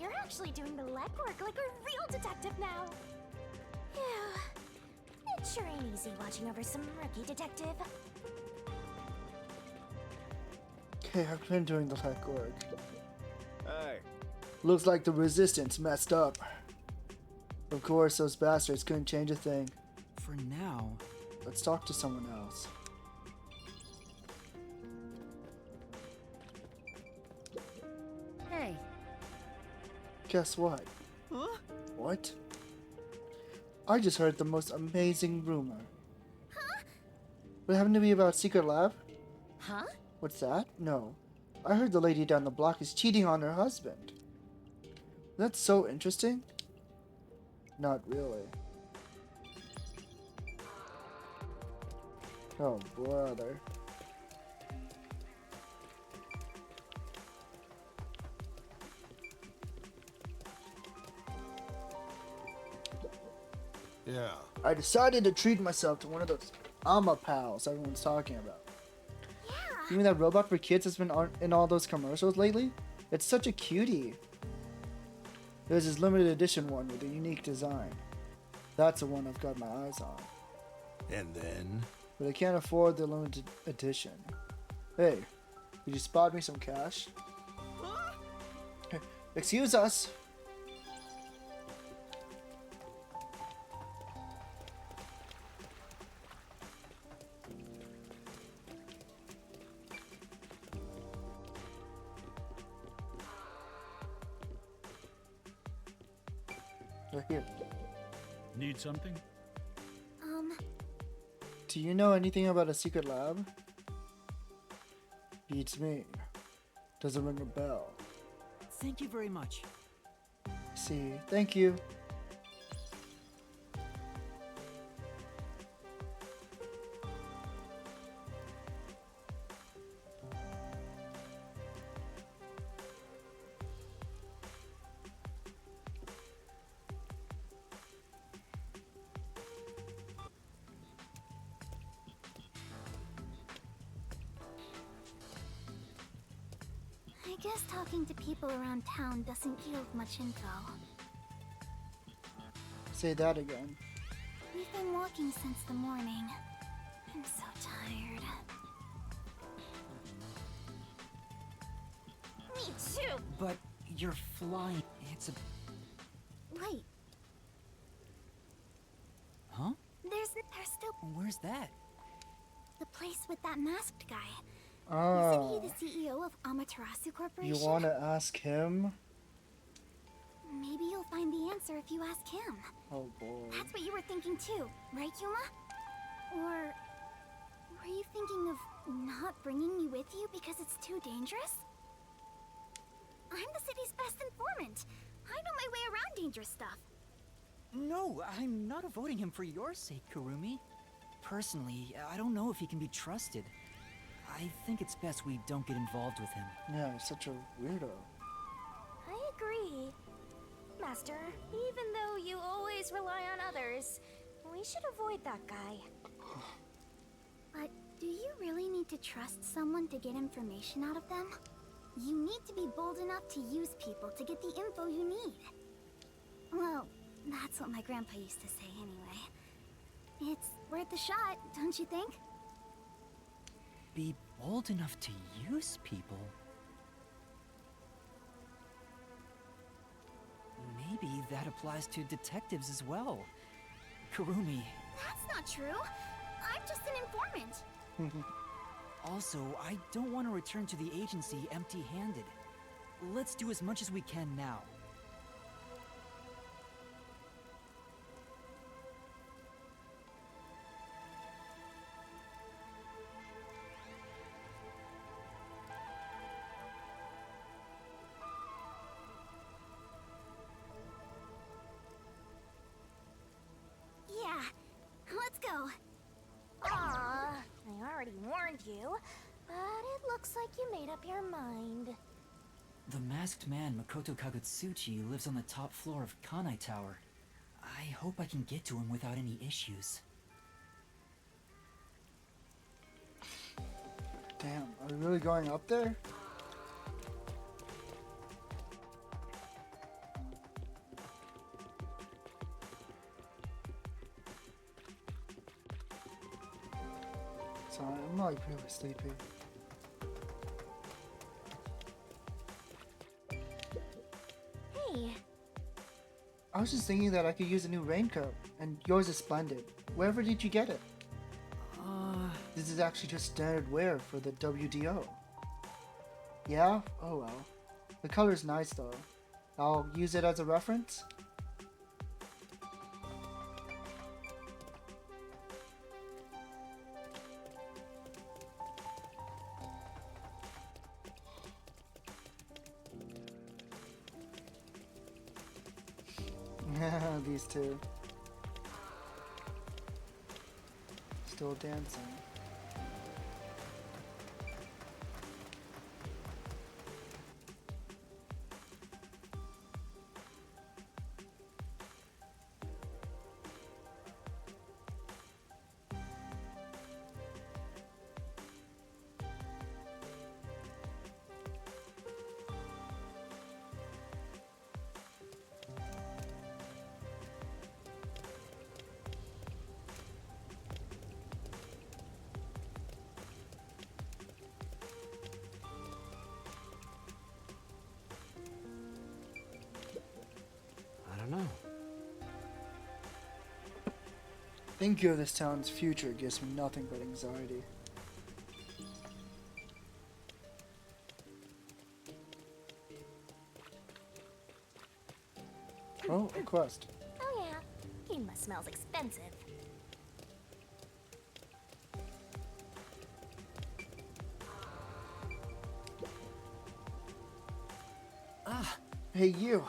You're actually doing the legwork like a real detective now. Phew. It sure ain't easy watching over some rookie detective. Okay, I've been doing the legwork. Hey. Looks like the resistance messed up. Of course, those bastards couldn't change a thing. For now. Let's talk to someone else. Hey. Guess what? Huh? What? I just heard the most amazing rumor. Huh? Would it happen to be about Secret Lab? Huh? What's that? No. I heard the lady down the block is cheating on her husband. That's so interesting. Not really. Oh, brother. Yeah. I decided to treat myself to one of those Ama pals everyone's talking about. Yeah. You mean that robot for kids has been in all those commercials lately? It's such a cutie. There's this limited edition one with a unique design. That's the one I've got my eyes on. And then? But I can't afford the limited edition. Hey, could you spot me some cash? Hey, excuse us. Right here. Need something? Do you know anything about a secret lab? Beats me. Doesn't ring a bell. Thank you very much. See, thank you. I guess talking to people around town doesn't yield much info. Say that again. We've been walking since the morning. I'm so tired. Me too. But you're flying. It's a... Wait, Huh? there's still Where's that? the place with that masked guy. Ah, Isn't he the CEO of Amaterasu Corporation? you want to ask him? Maybe you'll find the answer if you ask him. Oh boy. That's what you were thinking too, right, Yuma? Or were you thinking of not bringing me with you because it's too dangerous? I'm the city's best informant. I know my way around dangerous stuff. No, I'm not avoiding him for your sake, Kurumi. Personally, I don't know if he can be trusted. I think it's best we don't get involved with him. Yeah, he's such a weirdo. I agree. Master, even though you always rely on others, we should avoid that guy. But do you really need to trust someone to get information out of them? You need to be bold enough to use people to get the info you need. Well, that's what my grandpa used to say anyway. It's worth a shot, don't you think? Be bold enough to use people? Maybe that applies to detectives as well. Kurumi. That's not true. I'm just an informant. Also, I don't want to return to the agency empty-handed. Let's do as much as we can now. Yeah, let's go. Aw, I already warned you, but it looks like you made up your mind. The masked man Makoto Kagutsuchi lives on the top floor of Kanai Tower. I hope I can get to him without any issues. Damn, are we really going up there? Sorry, I'm like really sleepy. Hey, I was just thinking that I could use a new raincoat, and yours is splendid. Wherever did you get it? This is actually just standard wear for the WDO. Yeah? Oh well. The color's nice though. I'll use it as a reference. These two. Still dancing. I don't know. Thinking of this town's future gives me nothing but anxiety. Oh, a quest. oh yeah, Yuma smells expensive. Ah, Hey, you.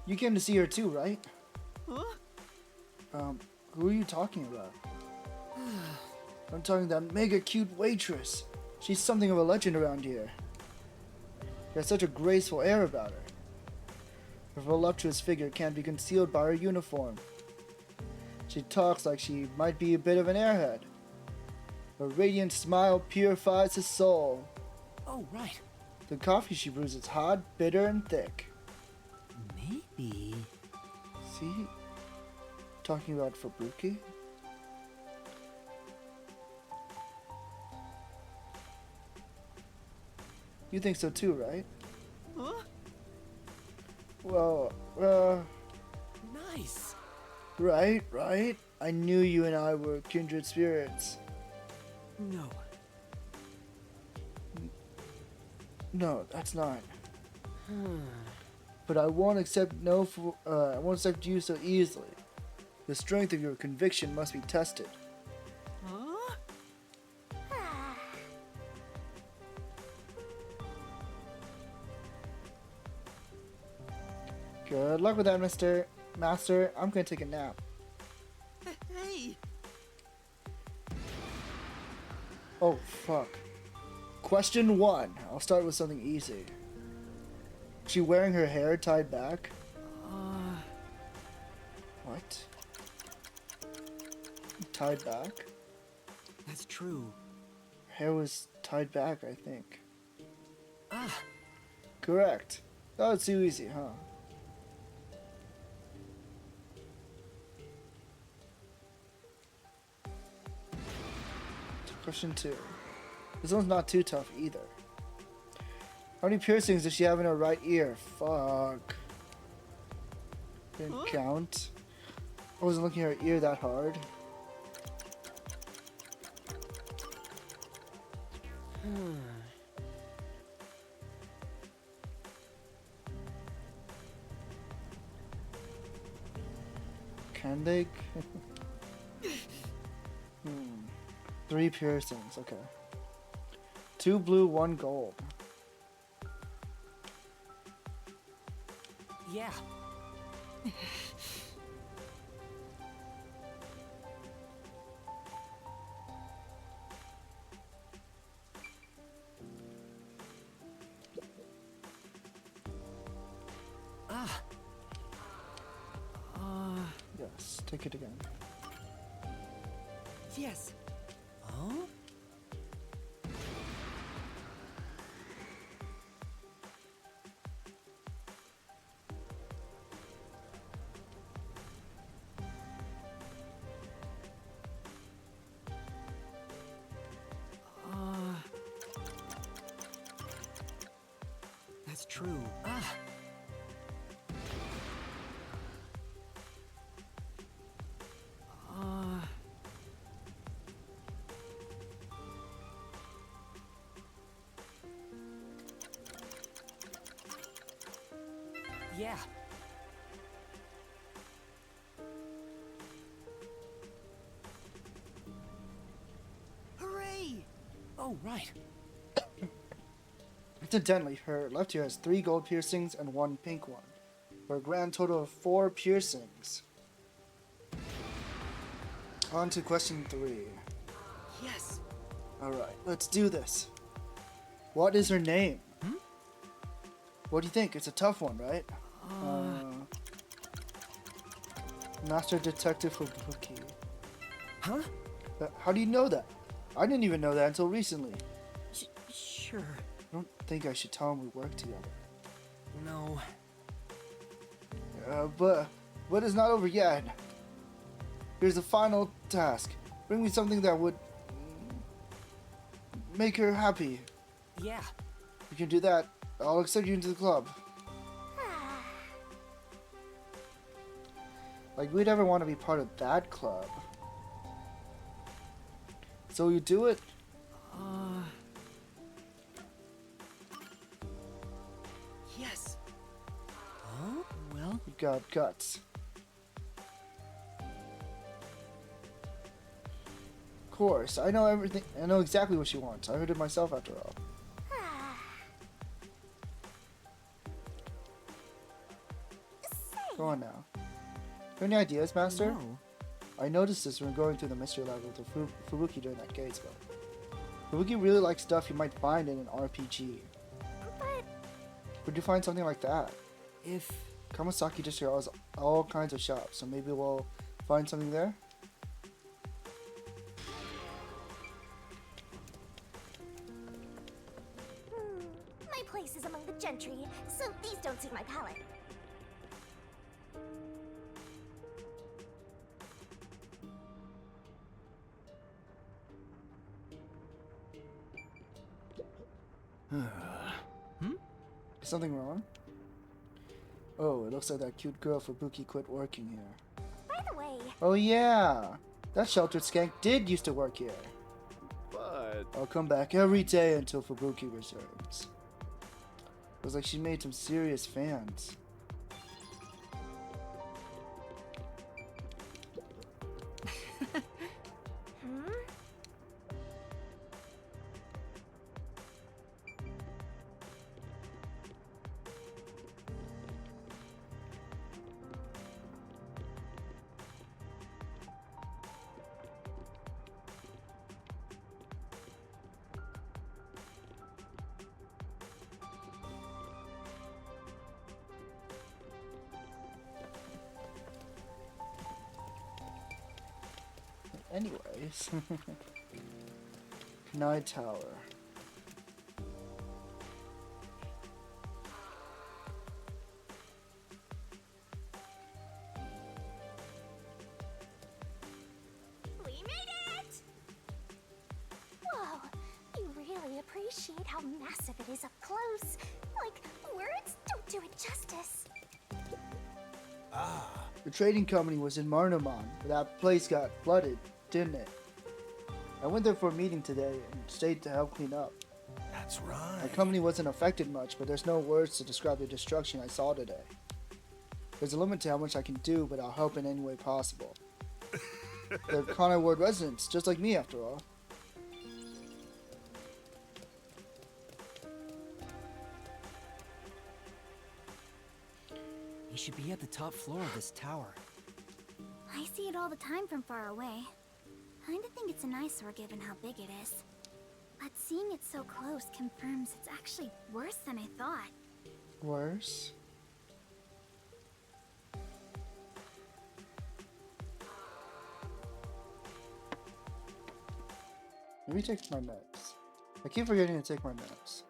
You came to see her too, right? huh? Who are you talking about? I'm talking that mega cute waitress. She's something of a legend around here. She has such a graceful air about her. Her voluptuous figure can't be concealed by her uniform. She talks like she might be a bit of an airhead. Her radiant smile purifies his soul. Oh, right. The coffee she brews is hot, bitter, and thick. Maybe. See? Talking about Fubuki? You think so too, right? Huh? Well, Nice. right. I knew you and I were kindred spirits. No. No, that's not. But I won't accept I won't accept you so easily. The strength of your conviction must be tested. Huh? Good luck with that, Master. I'm gonna take a nap. Hey. Oh, fuck. Question 1. I'll start with something easy. Is she wearing her hair tied back? What? Tied back? That's true. Her hair was tied back, I think. Ah. Correct. That was too easy, huh? Question 2. This one's not too tough either. How many piercings does she have in her right ear? Fuck. Didn't count. I wasn't looking at her ear that hard. Can they? 3 piercings, okay. 2 blue, 1 gold. Yeah. Yes, take it again. Yes. Huh? That's true. Yeah. Hooray! Oh, right. Incidentally, her left ear has 3 gold piercings and 1 pink one, for a grand total of 4 piercings. On to question 3. Yes. Alright, let's do this. What is her name? What do you think? It's a tough one, right? Master Detective Fubuki. Huh? How do you know that? I didn't even know that until recently. Sure. I don't think I should tell him we work together. No. But it's not over yet. Here's the final task. Bring me something that would make her happy. Yeah. If you can do that, I'll accept you into the club. Like, we'd ever want to be part of that club. So you do it? Yes. Huh? Well, You got guts. Of course, I know everything. I know exactly what she wants. I heard it myself after all. Go on now. Any ideas, Master? no. I noticed this when going through the mystery lab with the Fubuki during that gate spell. Fubuki really likes stuff you might find in an RPG. But Would you find something like that? If... Kamasaki District has all kinds of shops, so maybe we'll find something there? my places among the gentry, so these don't suit my palate. Is something wrong? Oh, it looks like that cute girl Fubuki quit working here. By the way, Oh yeah! That sheltered skank did used to work here. But I'll come back every day until Fubuki returns. Looks like she made some serious fans. Anyways, Night Tower. we made it! Whoa, you really appreciate how massive it is up close. Like, words don't do it justice. The trading company was in Marnomon, but that place got flooded, didn't it? I went there for a meeting today and stayed to help clean up. That's My right. company wasn't affected much, but there's no words to describe the destruction I saw today. There's a limit to how much I can do, but I'll help in any way possible. They're Connor Ward residents, just like me after all. He should be at the top floor of this tower. I see it all the time from far away. Kinda think it's an eyesore given how big it is. But seeing it so close confirms it's actually worse than I thought. Worse? Let me take my meds. I keep forgetting to take my meds.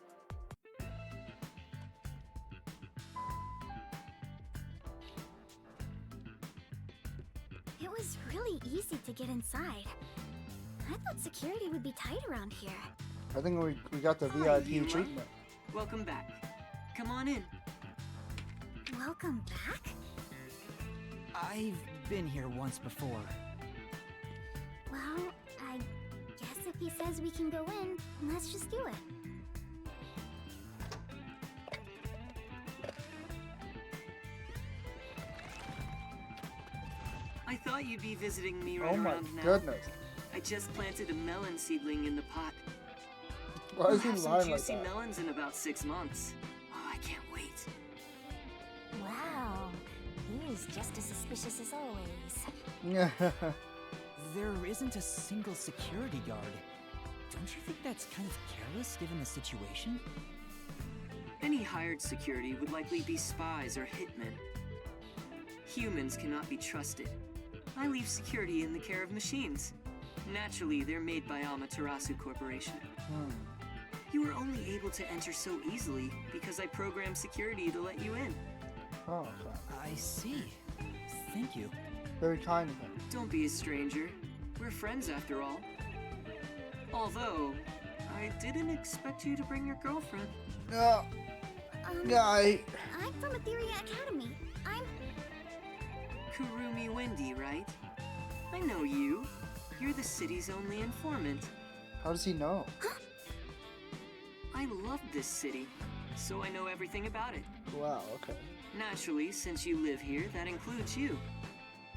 It was really easy to get inside. I thought security would be tight around here. I think we got the Hi, VIP Yuma. treatment. Welcome back. Come on in. Welcome back? I've been here once before. Well, I guess if he says we can go in, let's just do it. I thought you'd be visiting me right Oh my around now. goodness. I just planted a melon seedling in the pot. Why We'll is he have some lying like juicy that? melons in about 6 months. Oh, I can't wait. Wow, he's just as suspicious as always. There isn't a single security guard. Don't you think that's kind of careless given the situation? Any hired security would likely be spies or hitmen. Humans cannot be trusted. I leave security in the care of machines. Naturally, they're made by Amaterasu Corporation. You were only able to enter so easily because I programmed security to let you in. Oh, okay. I see. Thank you. Very kind of him. Don't be a stranger. We're friends after all. Although, I didn't expect you to bring your girlfriend. No. No, I'm from Etheria Academy. I'm... Kurumi Wendy, right? I know you. You're the city's only informant. How does he know? I love this city, so I know everything about it. Wow, okay. Naturally, since you live here, that includes you.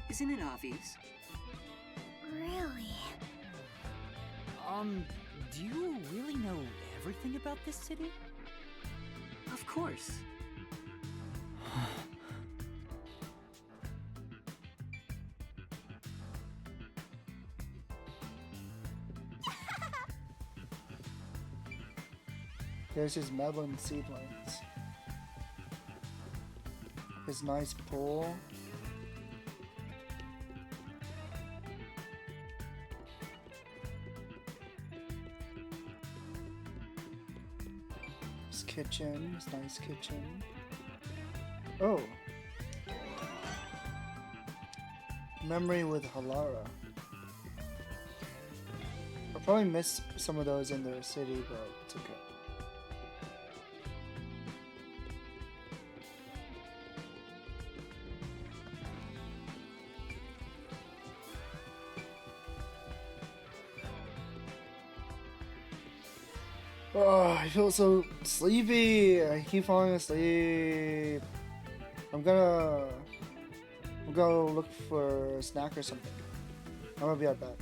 Isn't it obvious? Really? Do you really know everything about this city? Of course. There's his melon seedlings. His nice pool. His kitchen. It's a nice kitchen. Oh. Memory with Halara. I'll probably miss some of those in the city, but it's okay. Oh, I feel so sleepy. I keep falling asleep. I'm gonna go look for a snack or something. I'm gonna be right back.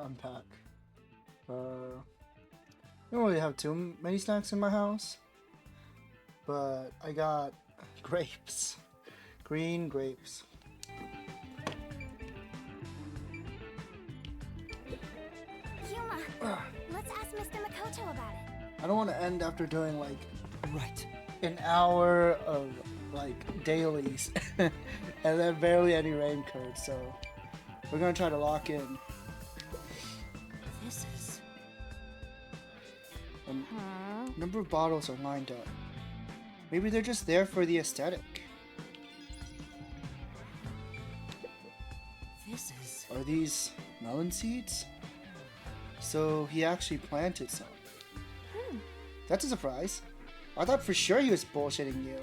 unpack. I don't really have too many snacks in my house, but I got grapes, green grapes. Yuma, let's ask Mr. Makoto about it. I don't want to end after doing like Right. an hour of like dailies and then barely any rain code, so we're gonna try to lock in. This is... Number of bottles are lined up. Maybe they're just there for the aesthetic. This is... Are these melon seeds? So he actually planted some. That's a surprise. I thought for sure he was bullshitting you.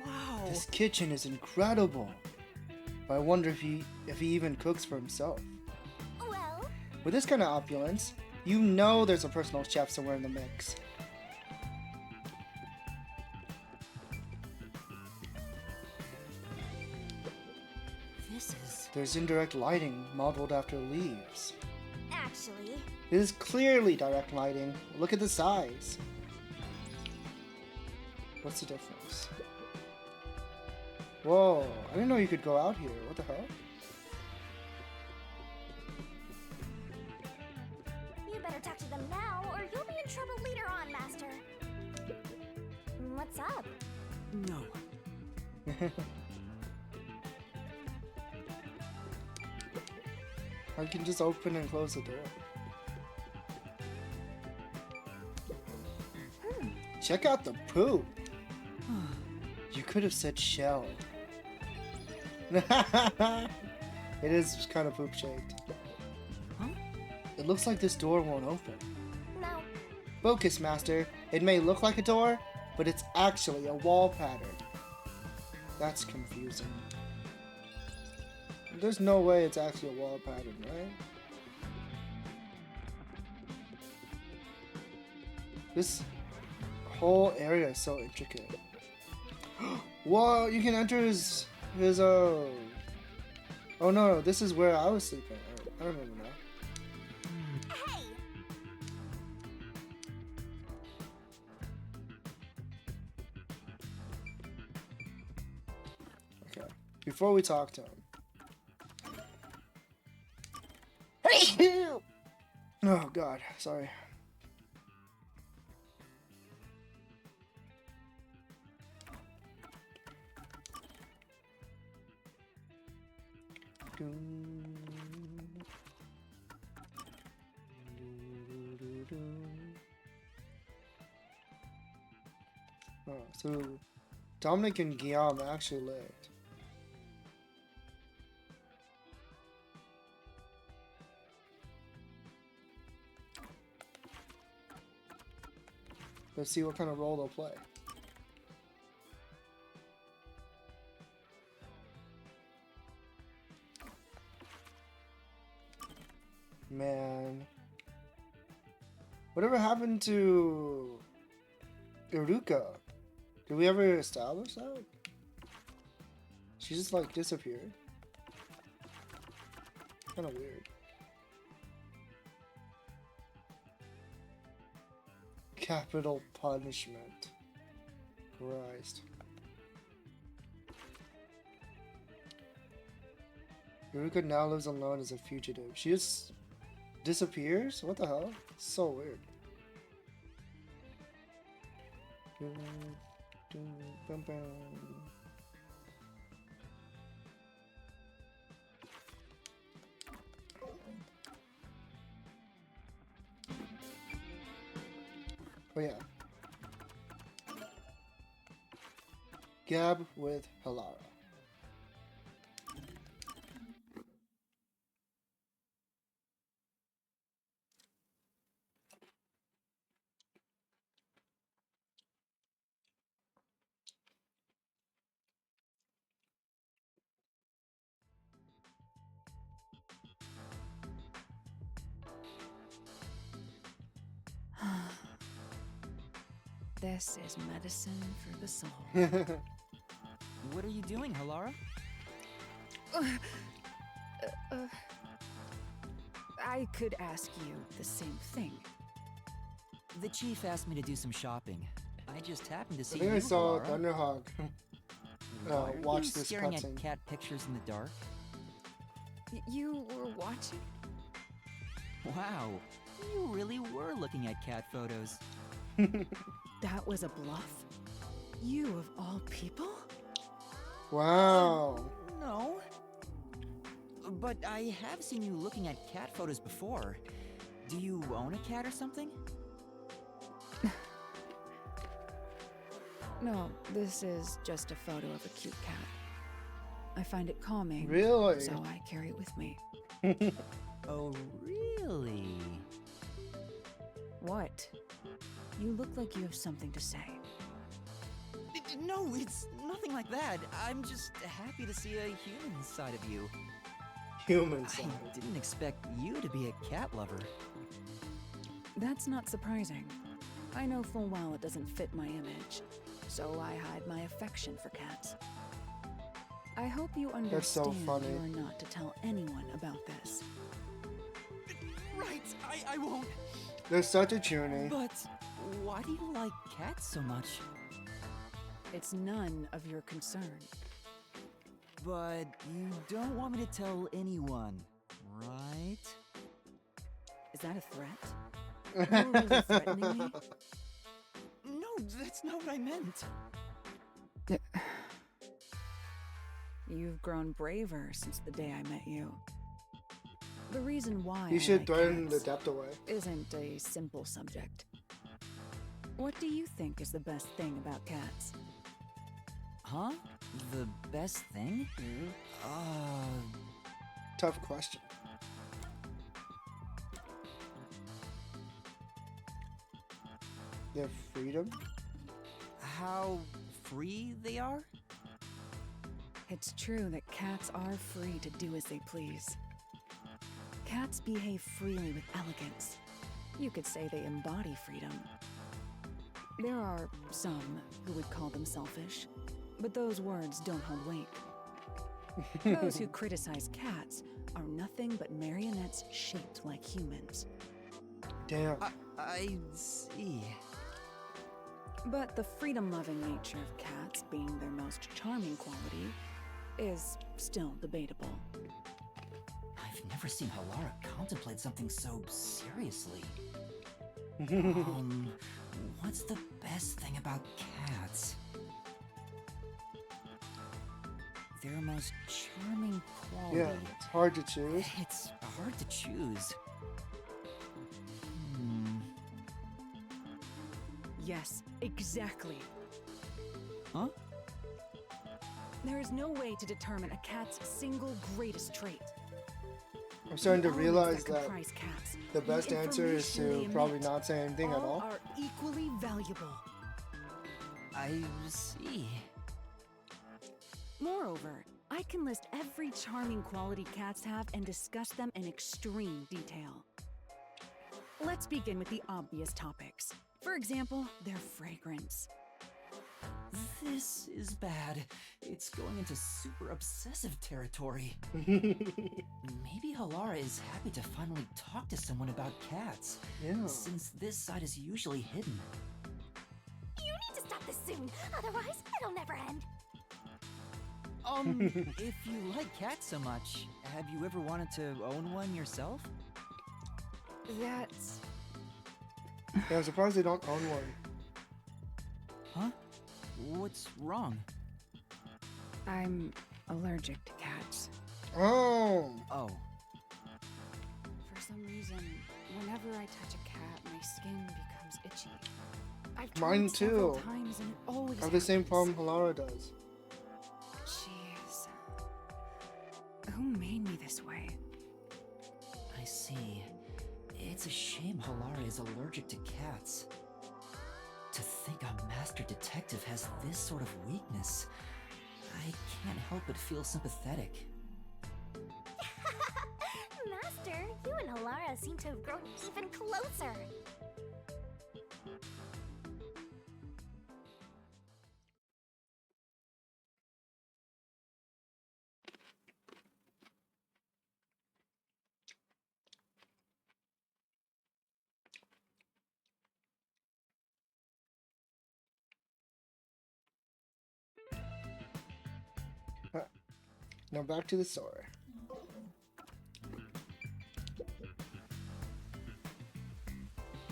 Wow. This kitchen is incredible. But I wonder if he even cooks for himself. Well, With this kind of opulence, you know there's a personal chef somewhere in the mix. This is... There's indirect lighting modeled after leaves. actually, It is clearly direct lighting. Look at the size. What's the difference? Whoa, I didn't know you could go out here. What the hell? you better talk to them now or you'll be in trouble later on, Master. What's up? No. I can just open and close the door. Check out the poop. You could have said shell. It is kind of poop shaped. Huh? It looks like this door won't open. No. Focus, Master. It may look like a door, but it's actually a wall pattern. That's confusing. There's no way it's actually a wall pattern, right? This whole area is so intricate. Whoa, you can enter his oh no, this is where I was sleeping. I remember now. Hey! Okay. Before we talk to him. Hey! Oh god, sorry. Oh, so Dominic and Guillaume actually lived. Let's see what kind of role they'll play. Man. Whatever happened to Iruka? Did we ever establish that? She just like disappeared. Kind of weird. Capital punishment. Christ. Iruka now lives alone as a fugitive. She just disappears? What the hell? So weird. Oh yeah. Gab with Halara. This is medicine for the soul. What are you doing, Halara? I could ask you the same thing. The chief asked me to do some shopping. I just happened to I see think you, I saw Halara. Thunderhog Why are watch you this staring cutscene. at cat pictures in the dark? You were watching? Wow, you really were looking at cat photos. That was a bluff? You of all people? Wow. No. But I have seen you looking at cat photos before. Do you own a cat or something? No, this is just a photo of a cute cat. I find it calming. Really? So I carry it with me. Oh, really? What? You look like you have something to say. No, it's nothing like that. I'm just happy to see a human side of you. Human side. I didn't expect you to be a cat lover. That's not surprising. I know full well it doesn't fit my image, so I hide my affection for cats. I hope you understand That's so funny. you are not to tell anyone about this. Right, I won't. They're such a tuny. But why do you like cats so much? It's none of your concern. But you don't want me to tell anyone, right? Is that a threat? You're really threatening me? No, that's not what I meant. You've grown braver since the day I met you. The reason why You I should like threaten the cats depth away. isn't a simple subject. What do you think is the best thing about cats? Huh? The best thing? Tough question. Their freedom? How free they are? It's true that cats are free to do as they please. Cats behave freely with elegance. You could say they embody freedom. There are some who would call them selfish, but those words don't hold weight. Those who criticize cats are nothing but marionettes shaped like humans. Damn. I see. But the freedom-loving nature of cats being their most charming quality is still debatable. I've never seen Halara contemplate something so seriously. What's the best thing about cats? Their most charming quality. Yeah, it's hard to choose. It's hard to choose. Yes, exactly. Huh? There is no way to determine a cat's single greatest trait. I'm starting to The realize elements that comprise cats, the best answer is information to they probably emit, not say anything at all. are equally valuable. I see. Moreover, I can list every charming quality cats have and discuss them in extreme detail. Let's begin with the obvious topics. For example, their fragrance. This is bad. It's going into super obsessive territory. Maybe Halara is happy to finally talk to someone about cats. Yeah. Since this side is usually hidden. You need to stop this soon, otherwise it'll never end. If you like cats so much, have you ever wanted to own one yourself? That's... Yeah, I'm surprised they don't own one. Huh? What's wrong? I'm allergic to cats. Oh. Oh. For some reason, whenever I touch a cat, my skin becomes itchy. I've Mine tried several too. times and it always I have the same happens. problem Halara does. Jeez. Who made me this way? I see. It's a shame Halara is allergic to cats. To think a master detective has this sort of weakness, I can't help but feel sympathetic. Master, you and Halara seem to have grown even closer. Now back to the story.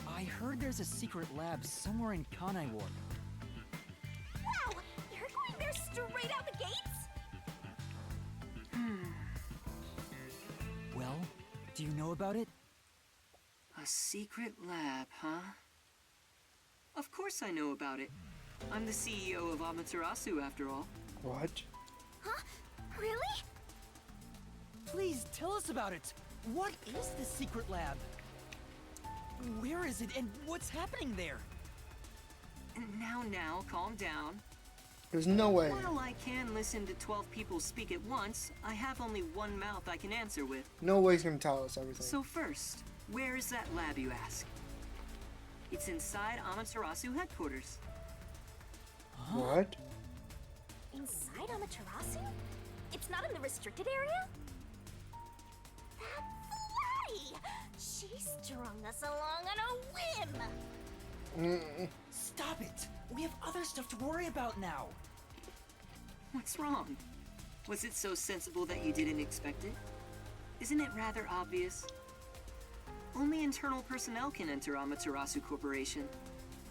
I heard there's a secret lab somewhere in Kanai Ward. Wow! You're going there straight out the gates? Well, do you know about it? A secret lab, huh? Of course I know about it. I'm the CEO of Amaterasu, after all. What? Huh? Really? Please tell us about it. What is this secret lab? Where is it and what's happening there? Now, calm down. There's no way. While I can listen to 12 people speak at once, I have only one mouth I can answer with. No way he's gonna tell us everything. So first, where is that lab, you ask? It's inside Amaterasu headquarters. Huh? What? Inside Amaterasu? It's not in the restricted area? That's Lottie! She strung us along on a whim! Stop it! We have other stuff to worry about now. What's wrong? Was it so sensible that you didn't expect it? Isn't it rather obvious? Only internal personnel can enter Amaterasu Corporation.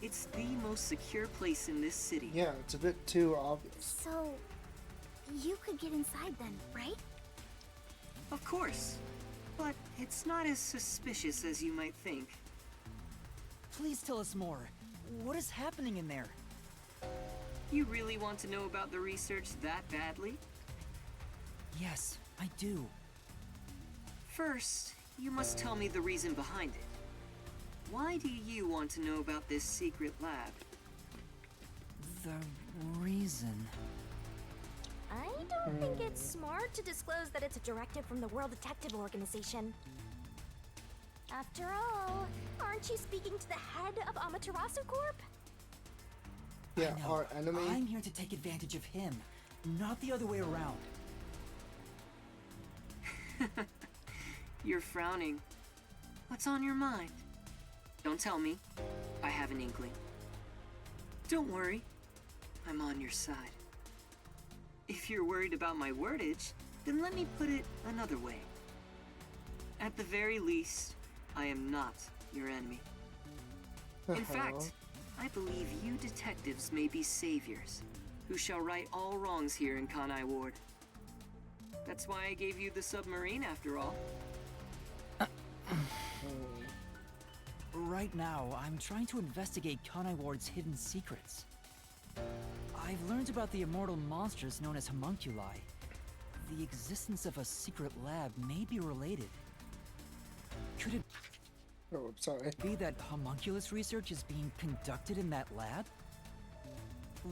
It's the most secure place in this city. Yeah, it's a bit too obvious. So, you could get inside then, right? Of course. But it's not as suspicious as you might think. Please tell us more. What is happening in there? You really want to know about the research that badly? Yes, I do. First, you must tell me the reason behind it. Why do you want to know about this secret lab? The reason... I don't think it's smart to disclose that it's a directive from the World Detective Organization. After all, aren't you speaking to the head of Amaterasu Corp? Yeah, I know. our enemy. I'm here to take advantage of him, not the other way around. You're frowning. What's on your mind? Don't tell me. I have an inkling. Don't worry. I'm on your side. If you're worried about my wordage, then let me put it another way. At the very least, I am not your enemy. In fact, I believe you detectives may be saviors, who shall right all wrongs here in Kanai Ward. That's why I gave you the submarine, after all. Right now, I'm trying to investigate Kanai Ward's hidden secrets. I've learned about the immortal monsters known as homunculi. The existence of a secret lab may be related. Could it Oh, sorry. be that homunculus research is being conducted in that lab?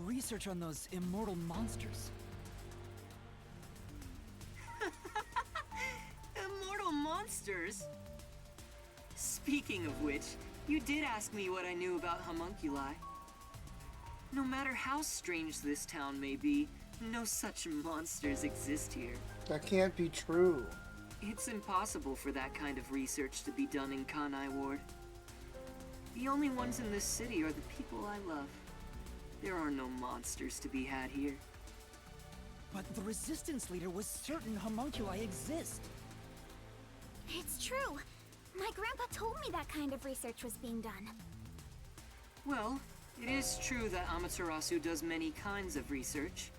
Research on those immortal monsters. Immortal monsters? Speaking of which, you did ask me what I knew about homunculi. No matter how strange this town may be, no such monsters exist here. That can't be true. It's impossible for that kind of research to be done in Kanai Ward. The only ones in this city are the people I love. There are no monsters to be had here. But the resistance leader was certain homunculi exist. It's true. My grandpa told me that kind of research was being done. Well, it is true that Amaterasu does many kinds of research.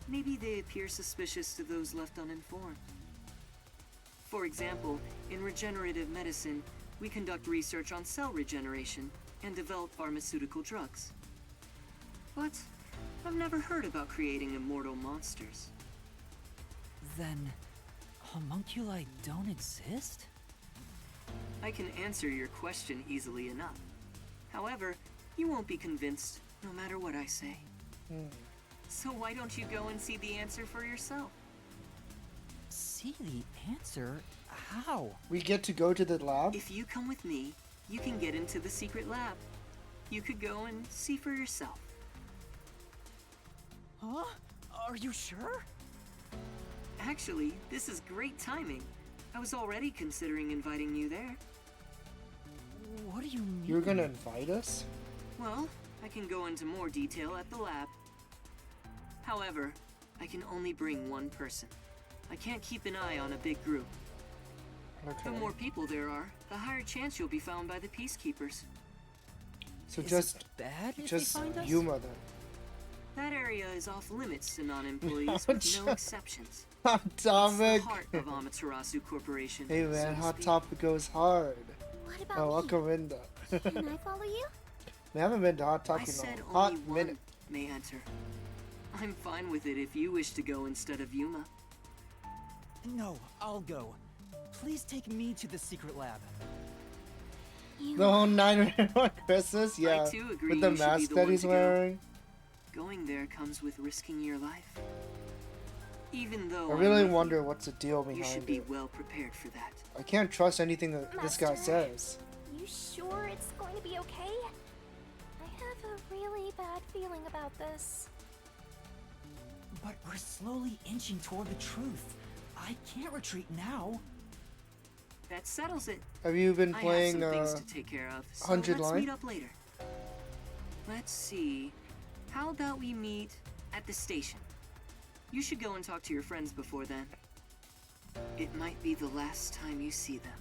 Maybe they appear suspicious to those left uninformed. For example, in regenerative medicine, we conduct research on cell regeneration and develop pharmaceutical drugs. But I've never heard about creating immortal monsters. Then, homunculi don't exist? I can answer your question easily enough. However, you won't be convinced, no matter what I say. So why don't you go and see the answer for yourself? See the answer? How? We get to go to the lab? If you come with me, you can get into the secret lab. You could go and see for yourself. Huh? Are you sure? Actually, this is great timing. I was already considering inviting you there. What do you mean? You're gonna invite us? Well, I can go into more detail at the lab. However, I can only bring one person. I can't keep an eye on a big group. The Okay. more people there are, the higher chance you'll be found by the peacekeepers. So Is just it bad if just they find us? Yuma then. That area is off limits to non-employees with no exceptions. Hot It's the topic. heart of Amaterasu Corporation. Hey so man, to Hot speak. Topic goes hard. What about Oh, me? welcome Linda. Can I follow you? I haven't been to Hot I Topic in said a hot only one minute. may enter. I'm fine with it if you wish to go instead of Yuma. No, I'll go. Please take me to the secret lab. You. The whole 9 Christmas, yeah. too agree With the you should be mask the that one he's to go. wearing. Going there comes with risking your life. Even though I I'm really with wonder what's the deal you, you should behind be it. well prepared for that. I can't trust anything that this guy Master. says. You sure it's going to be okay? I have a really bad feeling about this. But we're slowly inching toward the truth. I can't retreat now. That settles it. Have you been I playing have some things to take care of, so 100 let's line? meet up later. Let's see. How about we meet at the station? You should go and talk to your friends before then. It might be the last time you see them.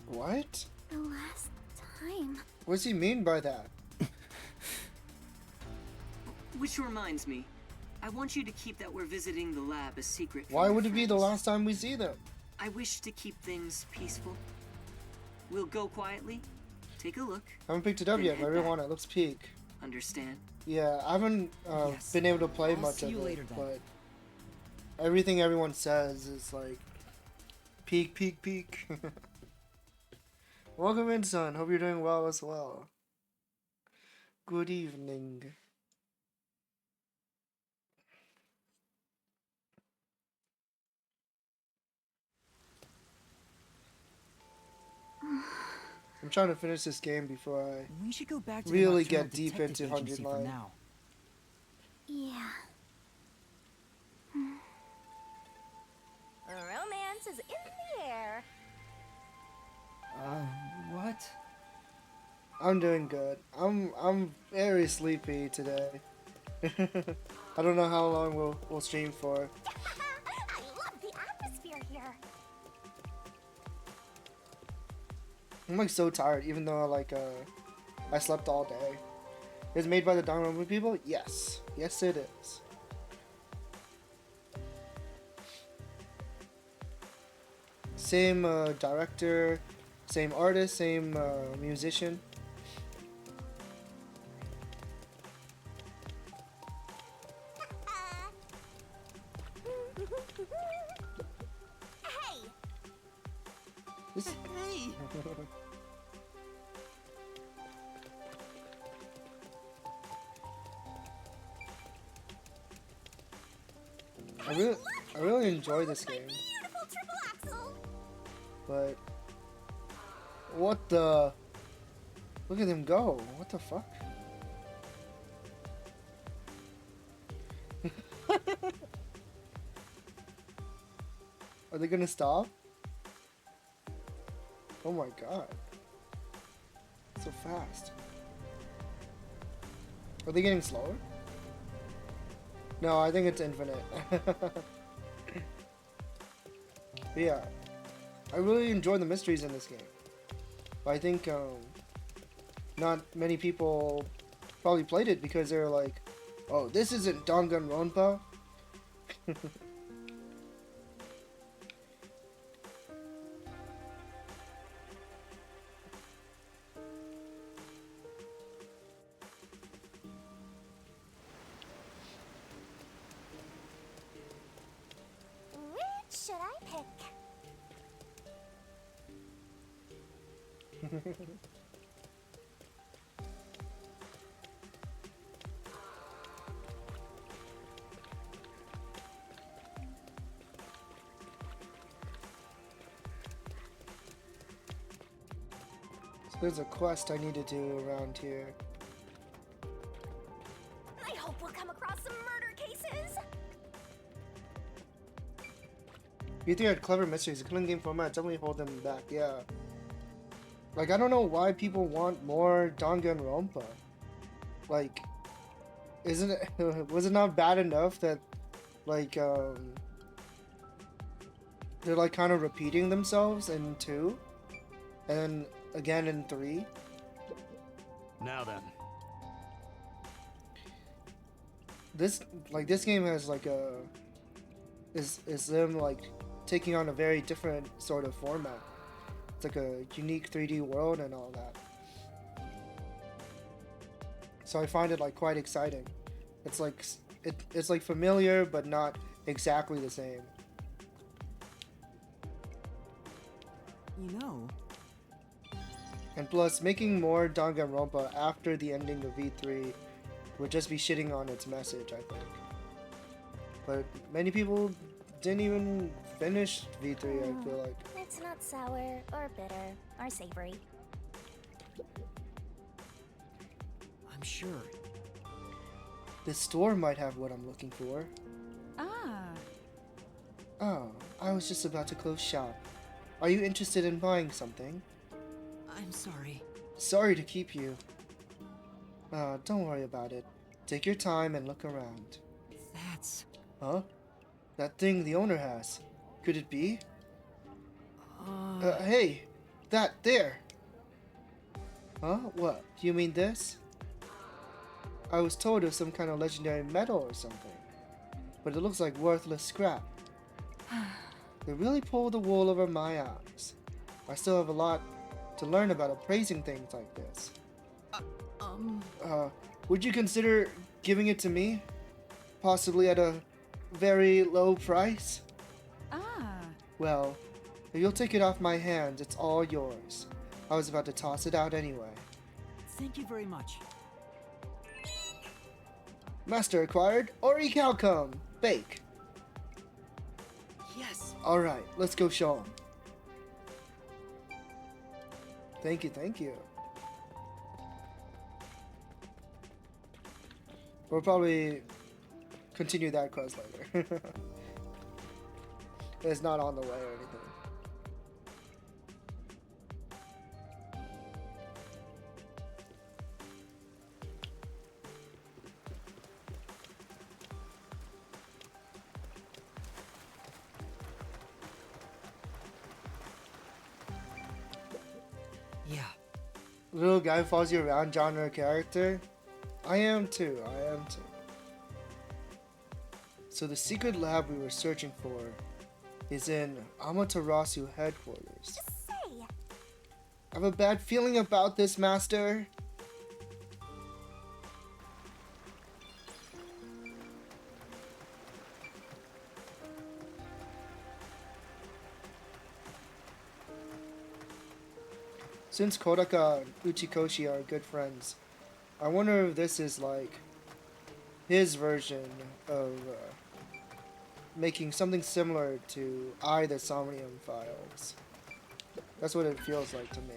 What? The last time. What does he mean by that? Which reminds me, I want you to keep that we're visiting the lab a secret from Why your would it be the friends. last time we see them? I wish to keep things peaceful. We'll go quietly, take a look, I haven't picked it up Then yet, but I head really back. want it. It looks peak. understand? Yeah, I haven't Yes. been able to play I'll much see of you it, later then. but everything everyone says is like peak, peak, peak. Welcome in, son. Hope you're doing well as well. Good evening. I'm trying to finish this game before I We should go back to really the get Nocturnal deep Detective into 100 Agency for line. now. Yeah. Romance is in the air. What? I'm doing good. I'm very sleepy today. I don't know how long we'll stream for. I love the atmosphere here. I'm like so tired, even though like I slept all day. It's made by the Danganronpa people? Yes. Yes it is. Same director, same artist, same musician. Hey, This Hey! I really enjoy this game, beautiful triple axel. but what the? Look at him go! What the fuck? Are they gonna stop? Oh my god. So fast. Are they getting slower? No, I think it's infinite. But yeah. I really enjoy the mysteries in this game. But I think not many people probably played it because they're like, oh, this isn't Danganronpa. Which should I pick? So there's a quest I need to do around here. I hope we'll come across some murder cases. You think had clever mysteries, the killing game format definitely hold them back, yeah. Like, I don't know why people want more Danganronpa. Like, isn't it, was it not bad enough that, like, they're like kind of repeating themselves in 2, and then again in 3. Now then. This game has like a is them like taking on a very different sort of format. It's like a unique 3D world and all that. So I find it like quite exciting. It's like it's like familiar but not exactly the same. You know, And plus, making more Danganronpa after the ending of V3 would just be shitting on its message, I think. But many people didn't even finish V3, I feel like. It's not sour, or bitter, or savory. I'm sure. This store might have what I'm looking for. Ah, Oh, I was just about to close shop. Are you interested in buying something? I'm sorry. Sorry to keep you. Don't worry about it. Take your time and look around. That's... Huh? That thing the owner has. Could it be? Hey! That there! Huh? What? Do you mean this? I was told it was some kind of legendary metal or something. But it looks like worthless scrap. They really pull the wool over my eyes. I still have a lot to learn about appraising things like this. Would you consider giving it to me? Possibly at a very low price? ah. Well, if you'll take it off my hands, it's all yours. I was about to toss it out anyway. Thank you very much. Master acquired, Ori Calcum! Bake! Yes! Alright, let's go show him. Thank you, thank you. We'll probably continue that quest later. It's not on the way or anything. Yeah. Little guy follows you around genre character? I am too, I am too. So the secret lab we were searching for is in Amaterasu headquarters. Just say! I have a bad feeling about this, Master. Since Kodaka and Uchikoshi are good friends, I wonder if this is like his version of making something similar to the Somnium Files. That's what it feels like to me.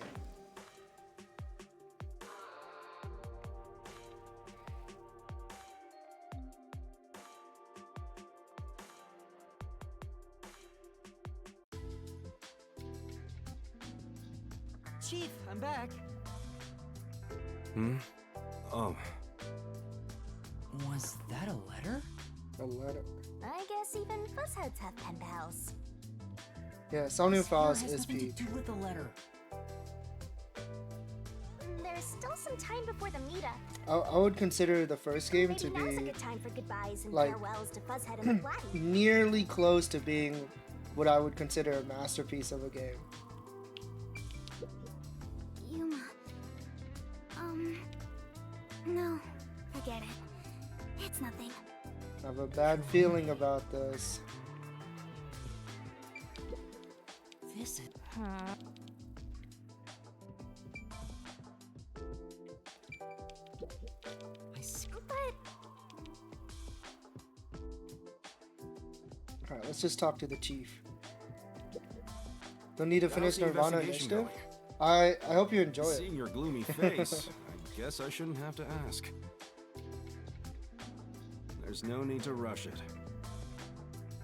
Chief, I'm back. Hmm? Oh. Was that a letter? A letter. I guess even fuzzheads have pen pals. Yeah, Somnium This Files has is nothing peak. to do with the letter. There's still some time before the meetup. I would consider the first game Maybe to now's a be good time for goodbyes and like, farewells to Fuzzhead and the Platy. nearly close to being what I would consider a masterpiece of a game. Yuma. No, forget it. It's nothing. I have a bad feeling about this. This is... I see. But Alright, let's just talk to the chief. Don't need to How's finish the Nirvana investigation Initiative? I hope you enjoy it. Seeing your gloomy face, I guess I shouldn't have to ask. There's no need to rush it.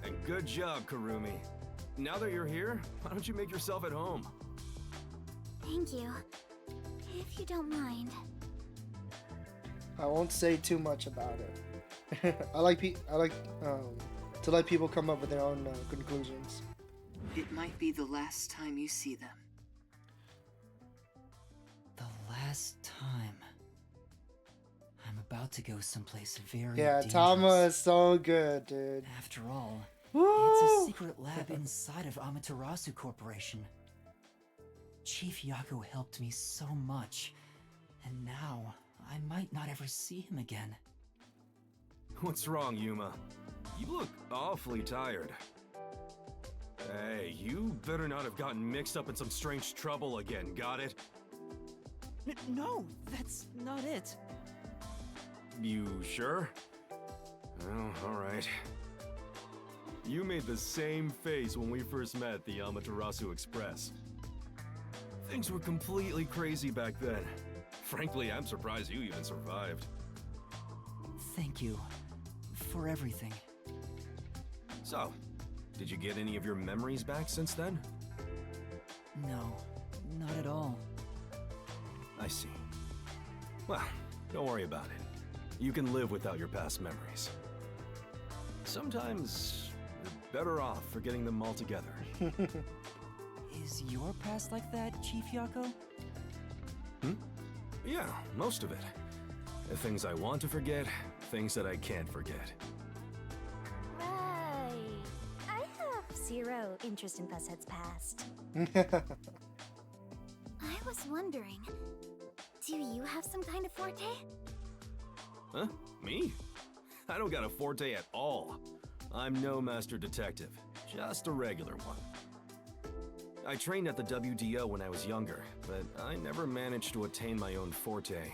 And good job, Kurumi. Now that you're here, why don't you make yourself at home? Thank you. If you don't mind. I won't say too much about it. I like to let people come up with their own conclusions. It might be the last time you see them. The last time. I'm about to go someplace very Yeah, dangerous. Tama is so good, dude. After all, Woo! it's a secret lab inside of Amaterasu Corporation. Chief Yaku helped me so much, and now I might not ever see him again. What's wrong, Yuma? You look awfully tired. Hey, you better not have gotten mixed up in some strange trouble again, got it? No, that's not it. You sure? Oh, alright. You made the same face when we first met at the Amaterasu Express. Things were completely crazy back then. Frankly, I'm surprised you even survived. Thank you for everything. So, did you get any of your memories back since then? No, not at all. I see. Well, don't worry about it. You can live without your past memories. Sometimes you're better off forgetting them altogether. Is your past like that, Chief Yako? Yeah, most of it. The things I want to forget, things that I can't forget. Right. I have zero interest in Fusshead's past. I was wondering, do you have some kind of forte? Huh? Me? I don't got a forte at all. I'm no master detective, just a regular one. I trained at the WDO when I was younger, but I never managed to attain my own forte.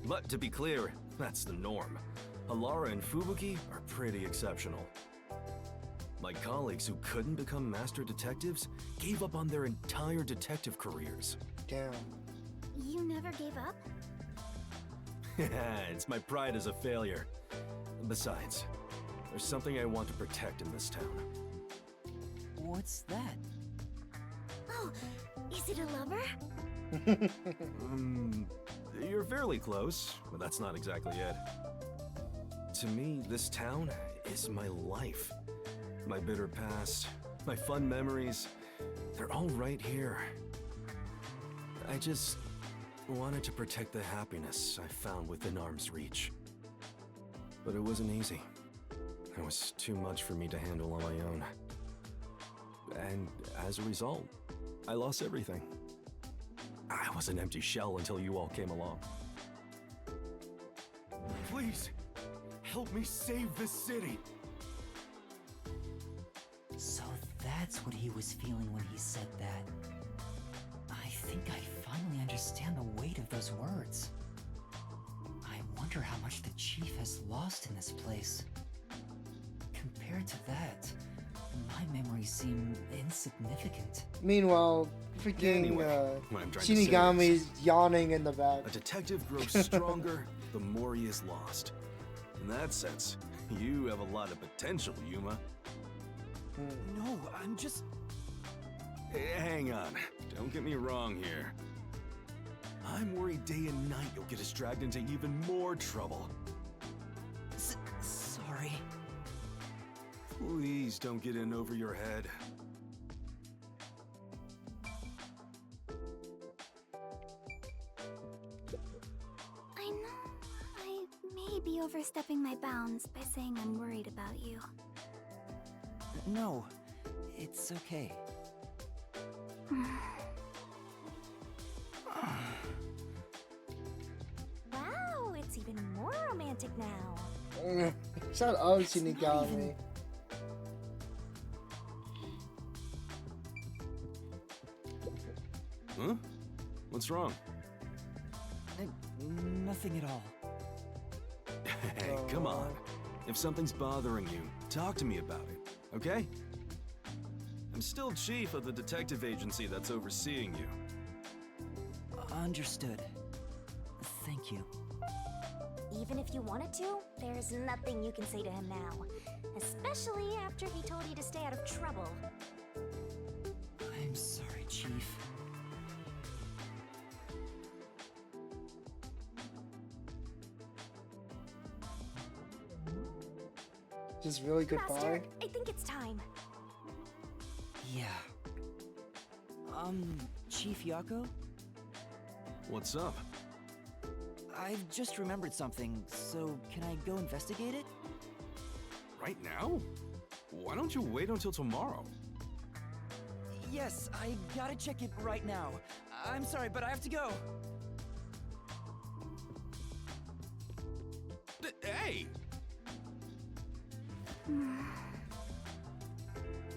But to be clear, that's the norm. Halara and Fubuki are pretty exceptional. My colleagues who couldn't become master detectives gave up on their entire detective careers. Damn. You never gave up? It's my pride as a failure. Besides, there's something I want to protect in this town. What's that? Oh, is it a lover? You're fairly close, but that's not exactly it. To me, this town is my life. My bitter past, my fun memories, they're all right here. I just wanted to protect the happiness I found within arm's reach. But it wasn't easy. It was too much for me to handle on my own. And as a result, I lost everything. I was an empty shell until you all came along. Please, help me save this city! So that's what he was feeling when he said that. I think I finally understand the weight of those words. I wonder how much the chief has lost in this place. Compared to that, my memories seem insignificant. Meanwhile, freaking Anyway, what I'm trying to say is, Shinigami's yawning in the back. a detective grows stronger the more he is lost. In that sense, you have a lot of potential, Yuma. No, I'm just... Hang on, don't get me wrong here. I'm worried day and night you'll get us dragged into even more trouble. Sorry. Please don't get in over your head. I know I may be overstepping my bounds by saying I'm worried about you. No, it's okay. Wow, it's even more romantic now. Shut up, Shinigami. Huh? What's wrong? Nothing at all. Hey, come on. If something's bothering you, talk to me about it, okay? I'm still chief of the detective agency that's overseeing you. Understood. Thank you. Even if you wanted to, there's nothing you can say to him now. Especially after he told you to stay out of trouble. I'm sorry, Chief. Just really goodbye. Master, I think it's time. Chief Yako? What's up? I've just remembered something, so can I go investigate it? Right now? Why don't you wait until tomorrow? Yes, I gotta check it right now. I'm sorry, but I have to go. Hey!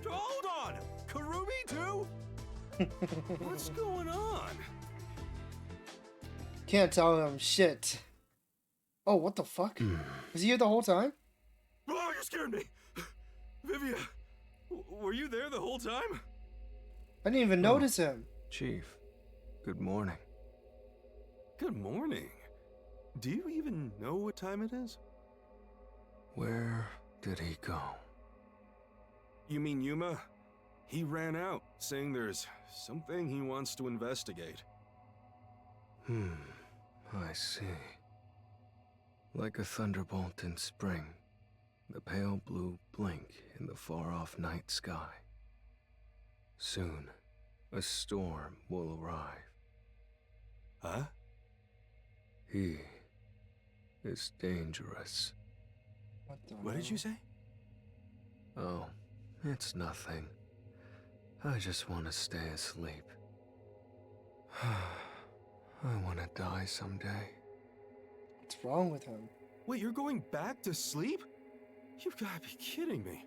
Hold on! Karumi too? What's going on? Can't tell him shit. Oh, what the fuck? Was he here the whole time? Oh, you scared me! Vivia, were you there the whole time? I didn't even notice him. Chief, good morning. Good morning. Do you even know what time it is? Where did he go? You mean Yuma? He ran out, saying there's something he wants to investigate. I see. Like a thunderbolt in spring, the pale blue blink in the far-off night sky. Soon, a storm will arrive. Huh? He is dangerous. What did you say? Oh, it's nothing. I just want to stay asleep. I want to die someday. What's wrong with him? Wait, you're going back to sleep? You've got to be kidding me.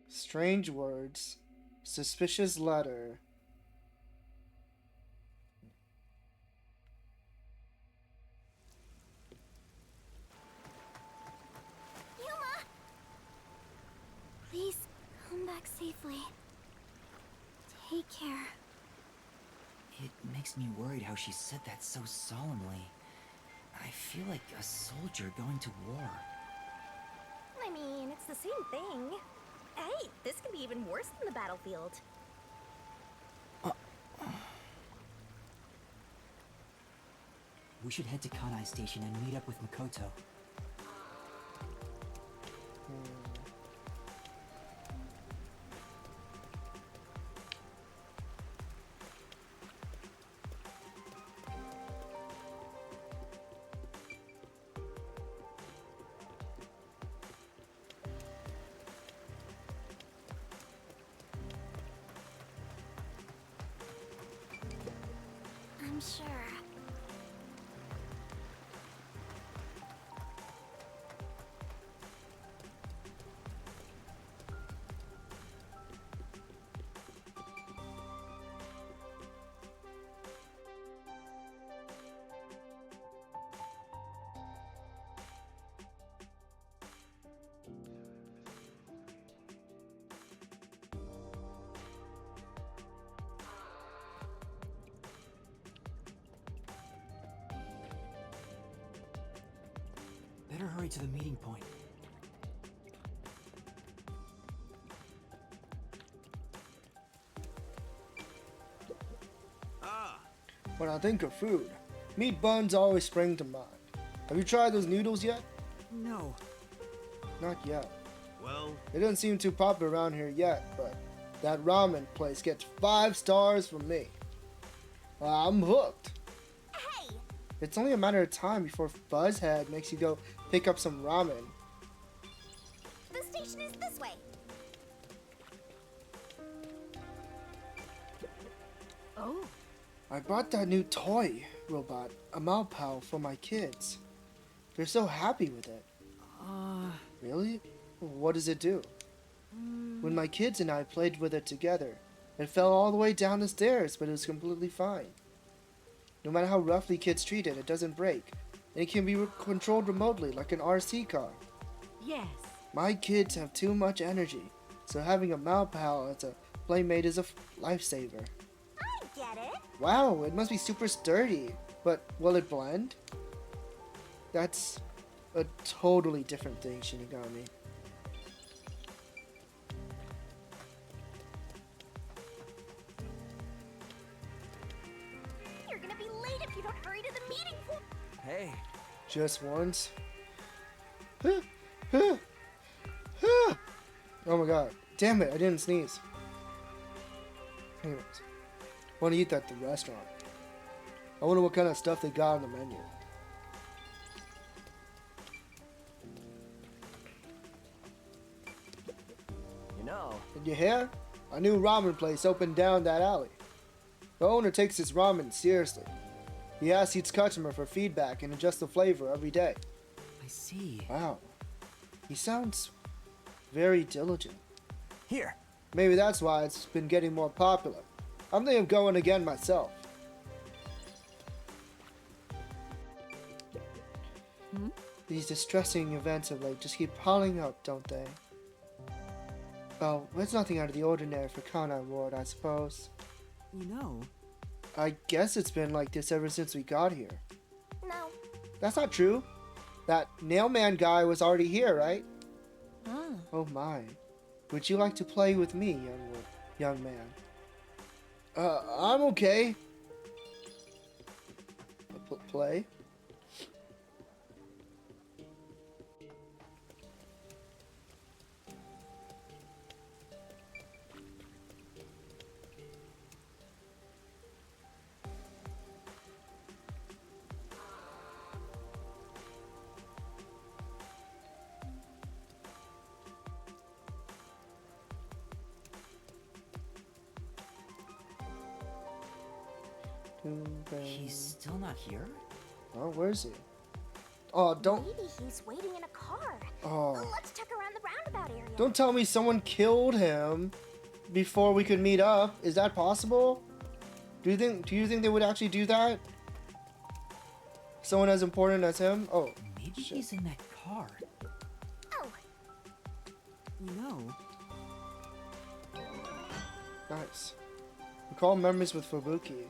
Strange words. Suspicious letter. Yuma! Please come back safely. Take care. It makes me worried how she said that so solemnly. I feel like a soldier going to war. I mean, it's the same thing. Hey, this can be even worse than the battlefield. We should head to Kanai Station and meet up with Makoto. I'm sure. Better hurry to the meeting point. When I think of food, meat buns always spring to mind. Have you tried those noodles yet? No. Not yet. Well, It doesn't seem too popular around here yet, but that ramen place gets 5 stars from me. I'm hooked. Hey! It's only a matter of time before Buzzhead makes you go pick up some ramen. The station is this way. Oh. I bought that new toy robot, a Malpal, for my kids. They're so happy with it. Really? What does it do? When my kids and I played with it together, it fell all the way down the stairs, but it was completely fine. No matter how roughly kids treat it, it doesn't break. And it can be controlled remotely like an RC car. Yes. My kids have too much energy, so having a Malpal as a playmate is a lifesaver. I get it. Wow, it must be super sturdy. But will it blend? That's a totally different thing, Shinigami. You're gonna be late if you don't hurry to the meeting point. Hey, Just once. Oh my god. Damn it, I didn't sneeze. Anyways. I want to eat at the restaurant. I wonder what kind of stuff they got on the menu. You know, Did you hear? A new ramen place opened down that alley. The owner takes his ramen seriously. He asks each customer for feedback and adjusts the flavor every day. I see. Wow. He sounds very diligent. here. Maybe that's why it's been getting more popular. I'm thinking of going again myself. These distressing events of late just keep piling up, don't they? Well, it's nothing out of the ordinary for Kanai Ward, I suppose. You know, I guess it's been like this ever since we got here. No. That's not true. That Nailman guy was already here, right? Hmm. Oh my. Would you like to play with me, young man? I'm okay. Play? he's still not here? Oh, where is he? Oh, don't. Maybe he's waiting in a car. Oh. Let's check around the roundabout area. Don't tell me someone killed him before we could meet up. Is that possible? Do you think they would actually do that? Someone as important as him? Oh. Maybe shit. he's in that car. Oh, You know, Nice. Recall memories with Fubuki.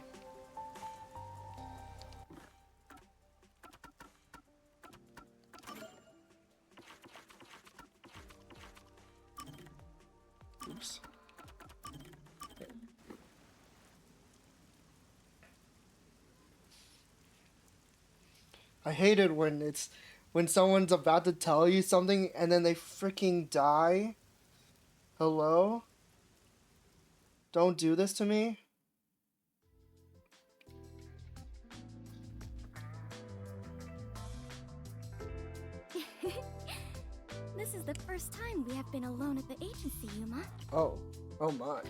Oops. I hate it when someone's about to tell you something and then they freaking die. Hello? Don't do this to me. This is the first time we have been alone at the agency, Yuma. Oh my. oh,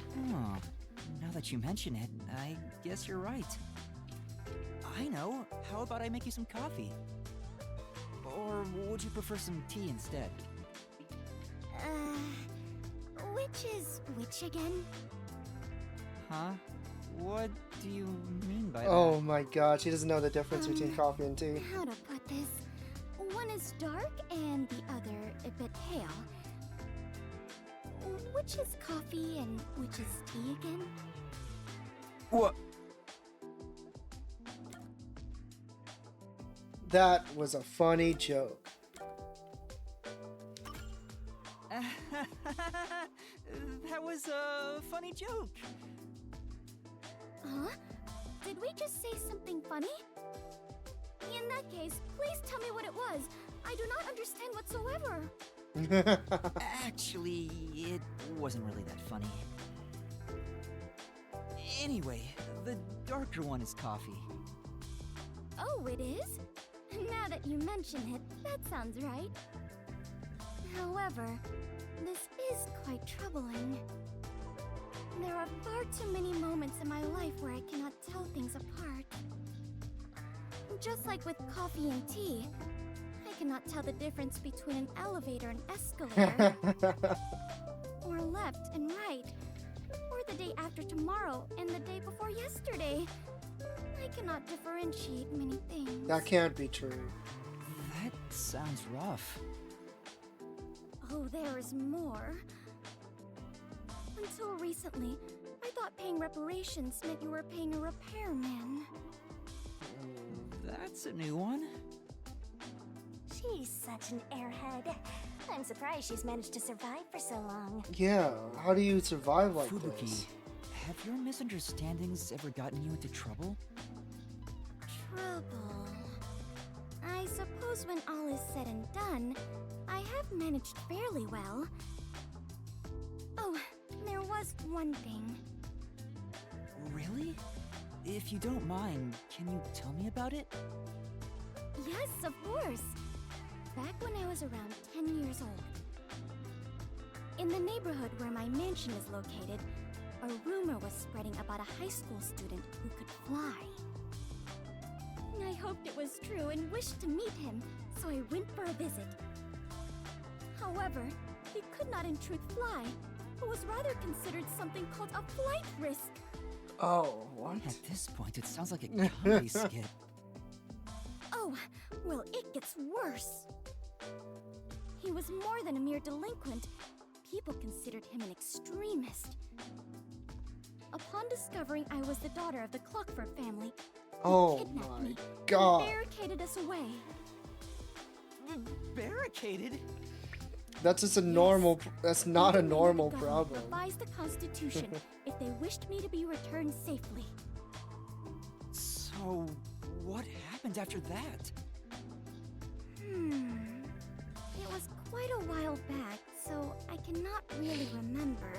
now that you mention it, I guess you're right. I know. How about I make you some coffee? Or would you prefer some tea instead? Which is which again? Huh? What do you mean by Oh that? my god, she doesn't know the difference between coffee and tea. How to put this? One is dark and the other a bit pale. Which is coffee and which is tea again? What? That was a funny joke. That was a funny joke. Huh? Did we just say something funny? In that case, please tell me what it was. I do not understand whatsoever. Actually, it wasn't really that funny. Anyway, the darker one is coffee. Oh, it is? Now that you mention it, that sounds right. However, this is quite troubling. There are far too many moments in my life where I cannot tell things apart. Just like with coffee and tea, I cannot tell the difference between an elevator and escalator, or left and right, or the day after tomorrow and the day before yesterday. I cannot differentiate many things. That can't be true. That sounds rough. Oh, there is more. Until recently, I thought paying reparations meant you were paying a repairman. That's a new one. she's such an airhead. I'm surprised she's managed to survive for so long. Yeah, how do you survive like Fubuki, this? have your misunderstandings ever gotten you into trouble? Trouble. I suppose when all is said and done, I have managed fairly well. Oh, there was one thing. Really? If you don't mind, can you tell me about it? Yes, of course. Back when I was around 10 years old. In the neighborhood where my mansion is located, a rumor was spreading about a high school student who could fly. I hoped it was true and wished to meet him, so I went for a visit. However, he could not in truth fly, but was rather considered something called a flight risk. Oh, what? At this point, it sounds like a comedy skit. Oh, well, it gets worse. He was more than a mere delinquent. People considered him an extremist. Upon discovering I was the daughter of the Clockford family, he kidnapped my me God. and barricaded us away. Barricaded? That's just a normal. That's not a Even made normal the government problem. revise the Constitution if they wished me to be returned safely. So, what happened after that? It was quite a while back, so I cannot really remember.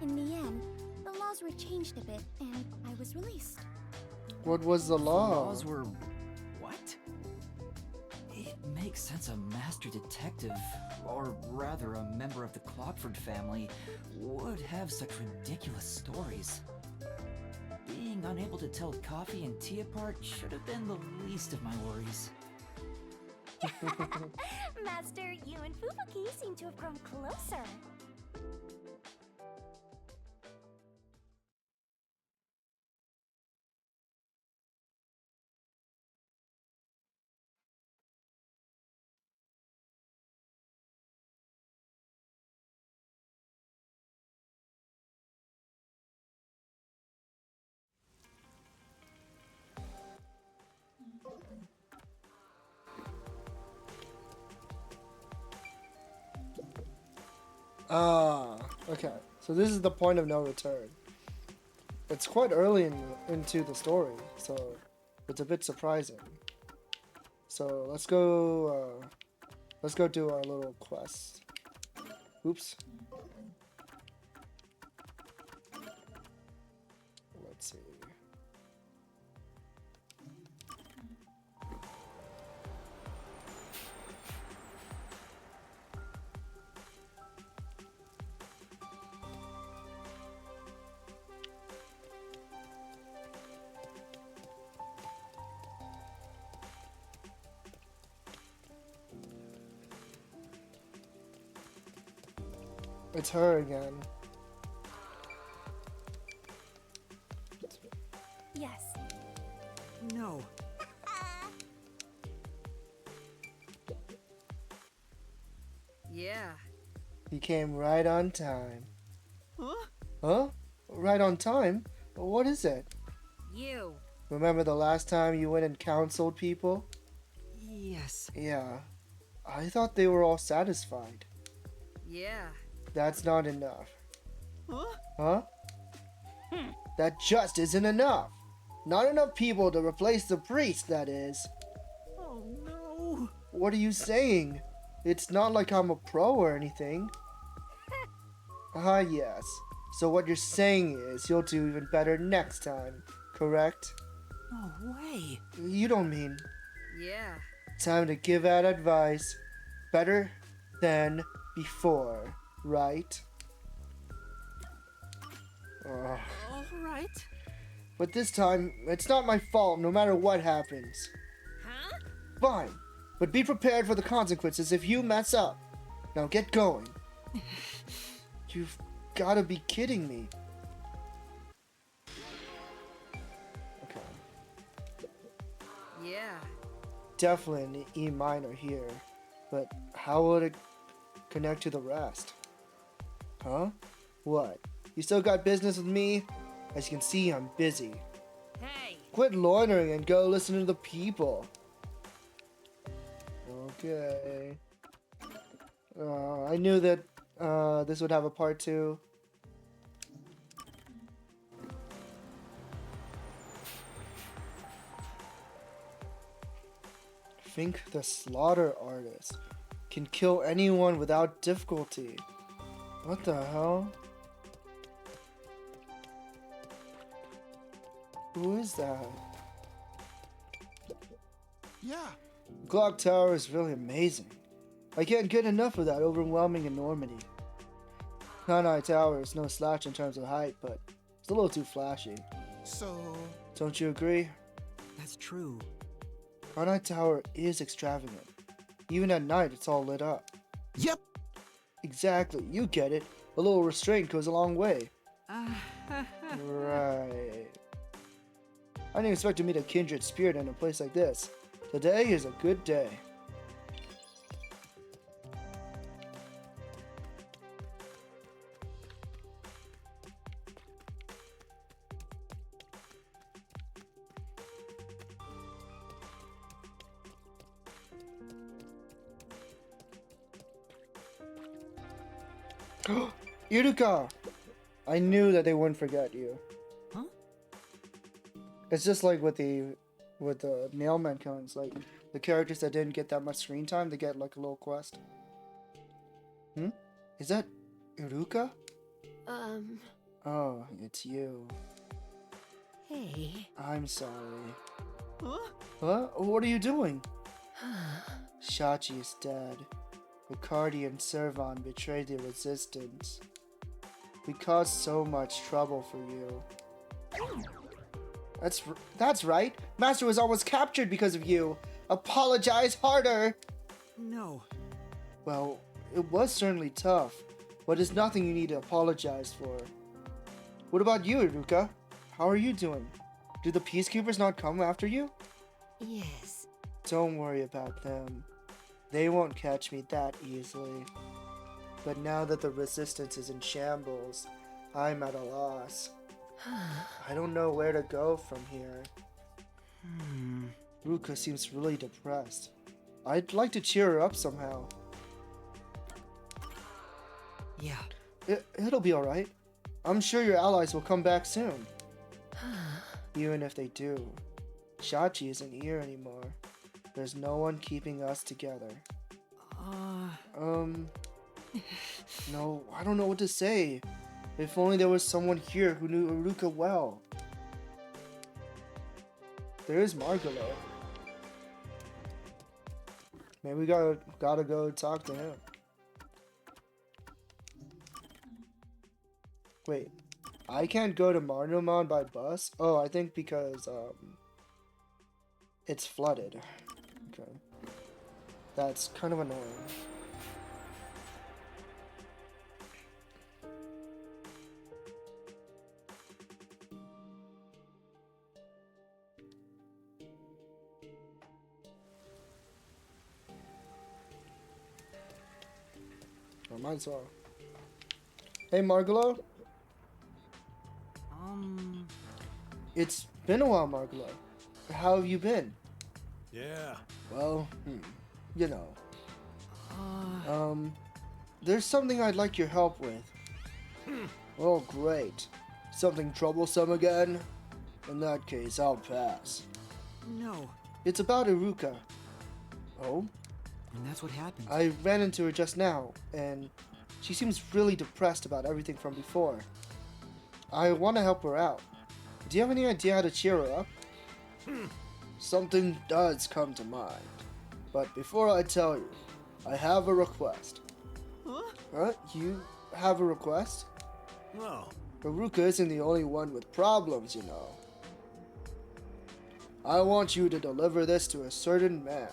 In the end, the laws were changed a bit, and I was released. What was the law? Laws were... what? It makes sense a master detective, or rather a member of the Clockford family, would have such ridiculous stories. Being unable to tell coffee and tea apart should have been the least of my worries. Master, you and Fubuki seem to have grown closer. Ah, okay. So this is the point of no return. It's quite early into the story, so it's a bit surprising. So let's go do our little quest. Oops. Let's see. It's her again. Yes. No. Yeah. He came right on time. Huh? Huh? Right on time? What is it? You. Remember the last time you went and counseled people? Yes. Yeah. I thought they were all satisfied. Yeah. That's not enough. Huh? Huh? That just isn't enough. Not enough people to replace the priest, that is. Oh no. What are you saying? It's not like I'm a pro or anything. Ah, yes. So what you're saying is you'll do even better next time, correct? No way. You don't mean... Yeah. Time to give out advice. Better than before, right? Ugh. All right. But this time, it's not my fault no matter what happens. Huh? Fine. But be prepared for the consequences if you mess up. Now get going. You've gotta be kidding me. Okay. Yeah. Definitely an E minor here. But how would it connect to the rest? Huh? What? You still got business with me? As you can see, I'm busy. Hey. Quit loitering and go listen to the people. Okay. I knew that this would have a part 2. think the slaughter artist can kill anyone without difficulty. What the hell? Who is that? Yeah. Clock Tower is really amazing. I can't get enough of that overwhelming enormity. Kanai Tower is no slouch in terms of height, but it's a little too flashy. So... Don't you agree? That's true. Kanai Tower is extravagant. Even at night, it's all lit up. Yep. Exactly, you get it. A little restraint goes a long way. Right. I didn't expect to meet a kindred spirit in a place like this. Today is a good day. Iruka! I knew that they wouldn't forget you. Huh? It's just like with the mailman cones, like the characters that didn't get that much screen time, they get like a little quest. Is that Iruka? Oh, it's you. Hey. I'm sorry. Huh? What are you doing? Shachi is dead. Ricardi and Servan betrayed the resistance. We caused so much trouble for you. That's right. Master was almost captured because of you. Apologize harder. No. Well, it was certainly tough, but it's nothing you need to apologize for. What about you, Iruka? How are you doing? Do the peacekeepers not come after you? Yes. Don't worry about them. They won't catch me that easily. But now that the resistance is in shambles, I'm at a loss. I don't know where to go from here. Ruka seems really depressed. I'd like to cheer her up somehow. Yeah. It'll be alright. I'm sure your allies will come back soon. Even if they do, Shachi isn't here anymore. There's no one keeping us together. No, I don't know what to say. If only there was someone here who knew Iruka well. There is Margalo. Maybe we gotta go talk to him. Wait, I can't go to Marnomon by bus? Oh, I think because it's flooded. Okay. That's kind of annoying. Oh, might as well. Hey, Margalo? It's been a while, Margalo. How have you been? Yeah. Well, you know. There's something I'd like your help with. Oh, great. Something troublesome again? In that case, I'll pass. No. It's about Iruka. Oh? And that's what happened. I ran into her just now, and she seems really depressed about everything from before. I want to help her out. Do you have any idea how to cheer her up? Something does come to mind. But before I tell you, I have a request. Huh? You have a request? No. Iruka isn't the only one with problems, you know. I want you to deliver this to a certain man.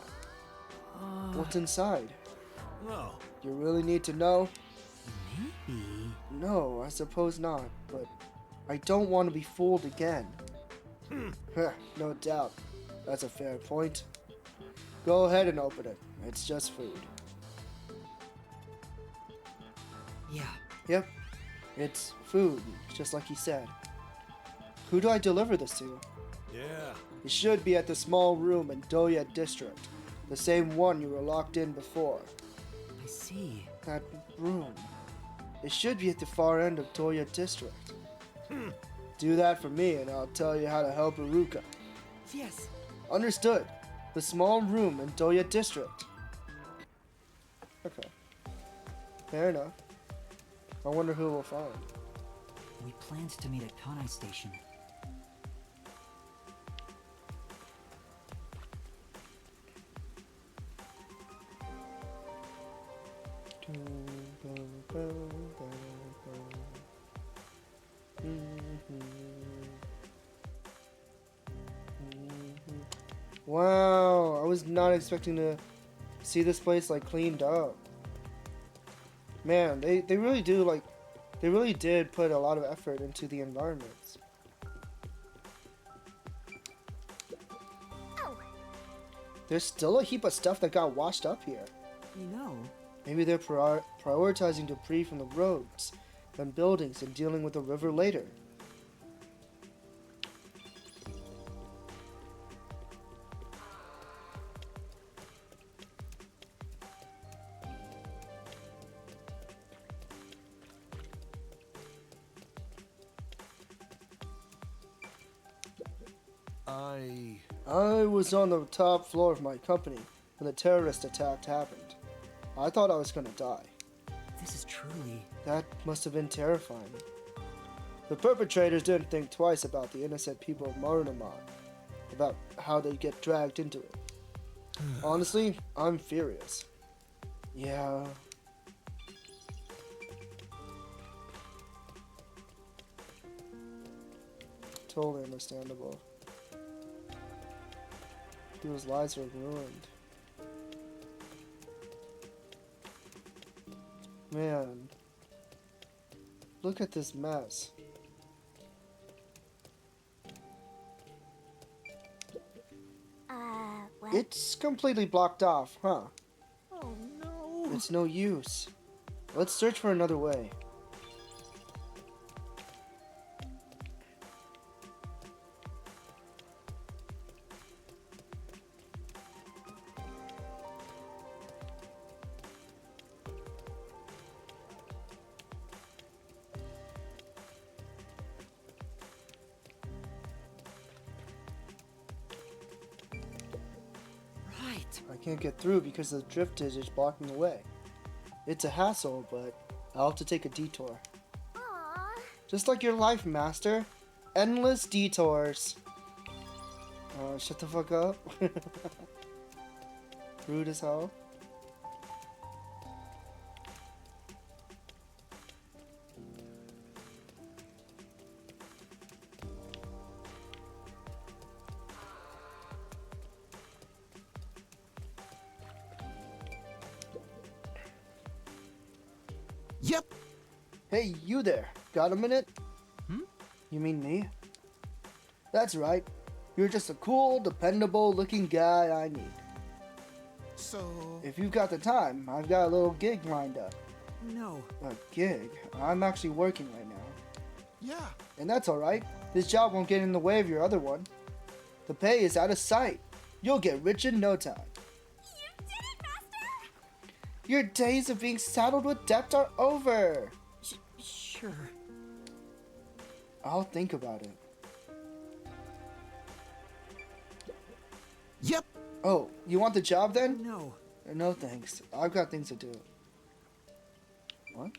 What's inside? No. You really need to know? Maybe. No, I suppose not, but I don't want to be fooled again. No doubt. That's a fair point. Go ahead and open it. It's just food. Yeah. Yep. It's food, just like he said. Who do I deliver this to? Yeah. It should be at the small room in Doya District. The same one you were locked in before. I see. That room. It should be at the far end of Doya District. Do that for me and I'll tell you how to help Iruka. Yes. Understood. The small room in Doya district. Okay. Fair enough. I wonder who we'll find. We planned to meet at Kanai Station. Wow, I was not expecting to see this place like cleaned up. Man, they really do like, they really did put a lot of effort into the environments. Oh. There's still a heap of stuff that got washed up here. You know, Maybe they're prioritizing debris from the roads and buildings and dealing with the river later. I was on the top floor of my company when the terrorist attack happened. I thought I was gonna die. This is truly... That must have been terrifying. The perpetrators didn't think twice about the innocent people of Marunama, about how they get dragged into it. Honestly, I'm furious. Yeah. Totally understandable. People's lives are ruined. Man. Look at this mess. What? It's completely blocked off, huh? oh no. It's no use. Let's search for another way. I can't get through because the driftage is blocking the way. It's a hassle, but I'll have to take a detour. Aww. Just like your life, Master. Endless detours. Shut the fuck up. Rude as hell. Yep. Hey, you there. Got a minute? Hmm? You mean me? That's right. You're just a cool, dependable looking guy I need. So... If you've got the time, I've got a little gig lined up. No. A gig? I'm actually working right now. Yeah. And that's alright. This job won't get in the way of your other one. The pay is out of sight. You'll get rich in no time. You did it, Master! Your days of being saddled with debt are over. Sure. I'll think about it. Yep. Oh, you want the job then? No. No thanks. I've got things to do. What?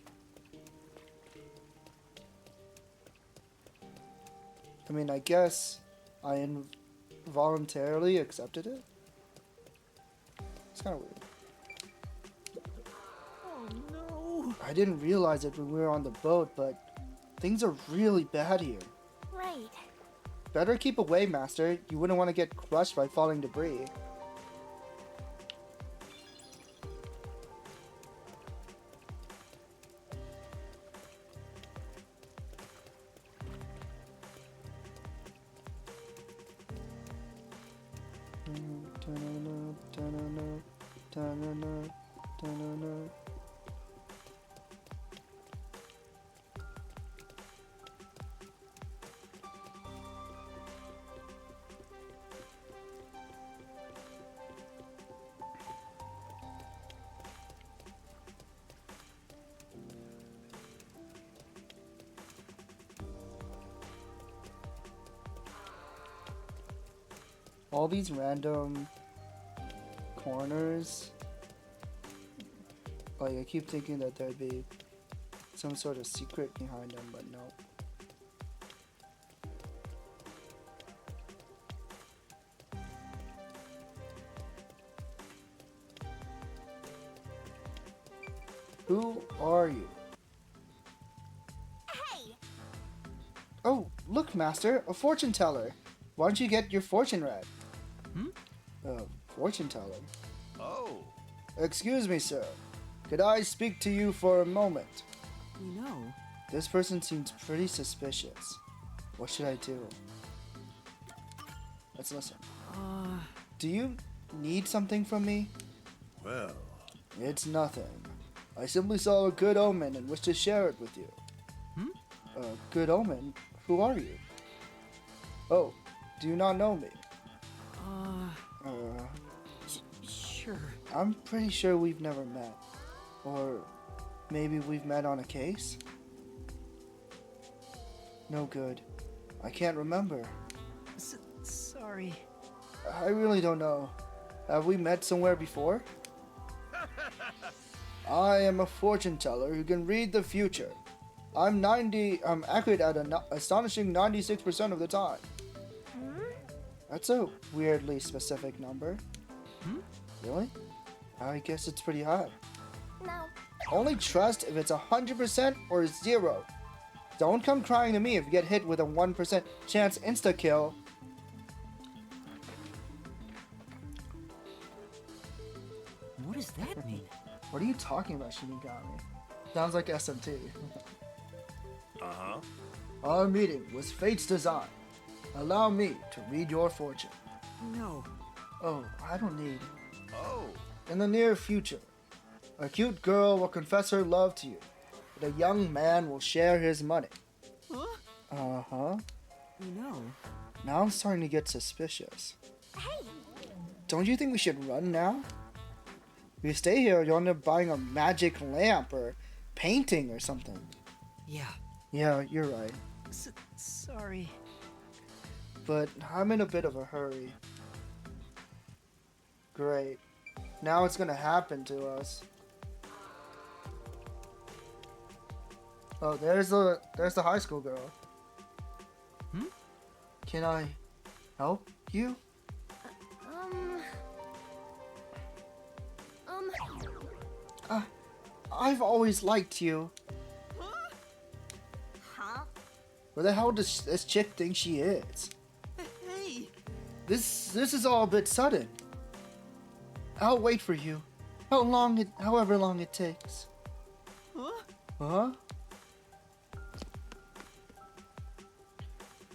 I mean, I guess I involuntarily accepted it. It's kind of weird. Oh no. I didn't realize it when we were on the boat, but things are really bad here. Right. Better keep away, Master. You wouldn't want to get crushed by falling debris. All these random corners. Like, I keep thinking that there'd be some sort of secret behind them, but no. Who are you? Hey! Oh, look, Master, a fortune teller. Why don't you get your fortune read? Fortune teller. Oh. Excuse me, sir. Could I speak to you for a moment? You know, This person seems pretty suspicious. What should I do? Let's listen. Do you need something from me? Well, It's nothing. I simply saw a good omen and wish to share it with you. A good omen? Who are you? Oh, do you not know me? Sure. I'm pretty sure we've never met. Or maybe we've met on a case? No good. I can't remember. Sorry. I really don't know. Have we met somewhere before? I am a fortune teller who can read the future. I'm accurate at an astonishing 96% of the time. That's a weirdly specific number. Really? I guess it's pretty high. No. Only trust if it's 100% or 0. Don't come crying to me if you get hit with a 1% chance insta-kill. What does that mean? What are you talking about, Shinigami? Sounds like SMT. uh-huh. Our meeting was fate's design. Allow me to read your fortune. No. Oh, I don't need. Oh. In the near future, a cute girl will confess her love to you, but a young man will share his money. Huh? Uh-huh. You know. Now I'm starting to get suspicious. Hey! Don't you think we should run now? If we stay here, you'll end up buying a magic lamp or painting or something. Yeah. Yeah, you're right. Sorry. But I'm in a bit of a hurry. Great. Now it's gonna happen to us. Oh, there's the high school girl. Can I help you? I've always liked you. Huh? Where the hell does this chick think she is? Hey! This is all a bit sudden. I'll wait for you. However long it takes. Huh? Huh?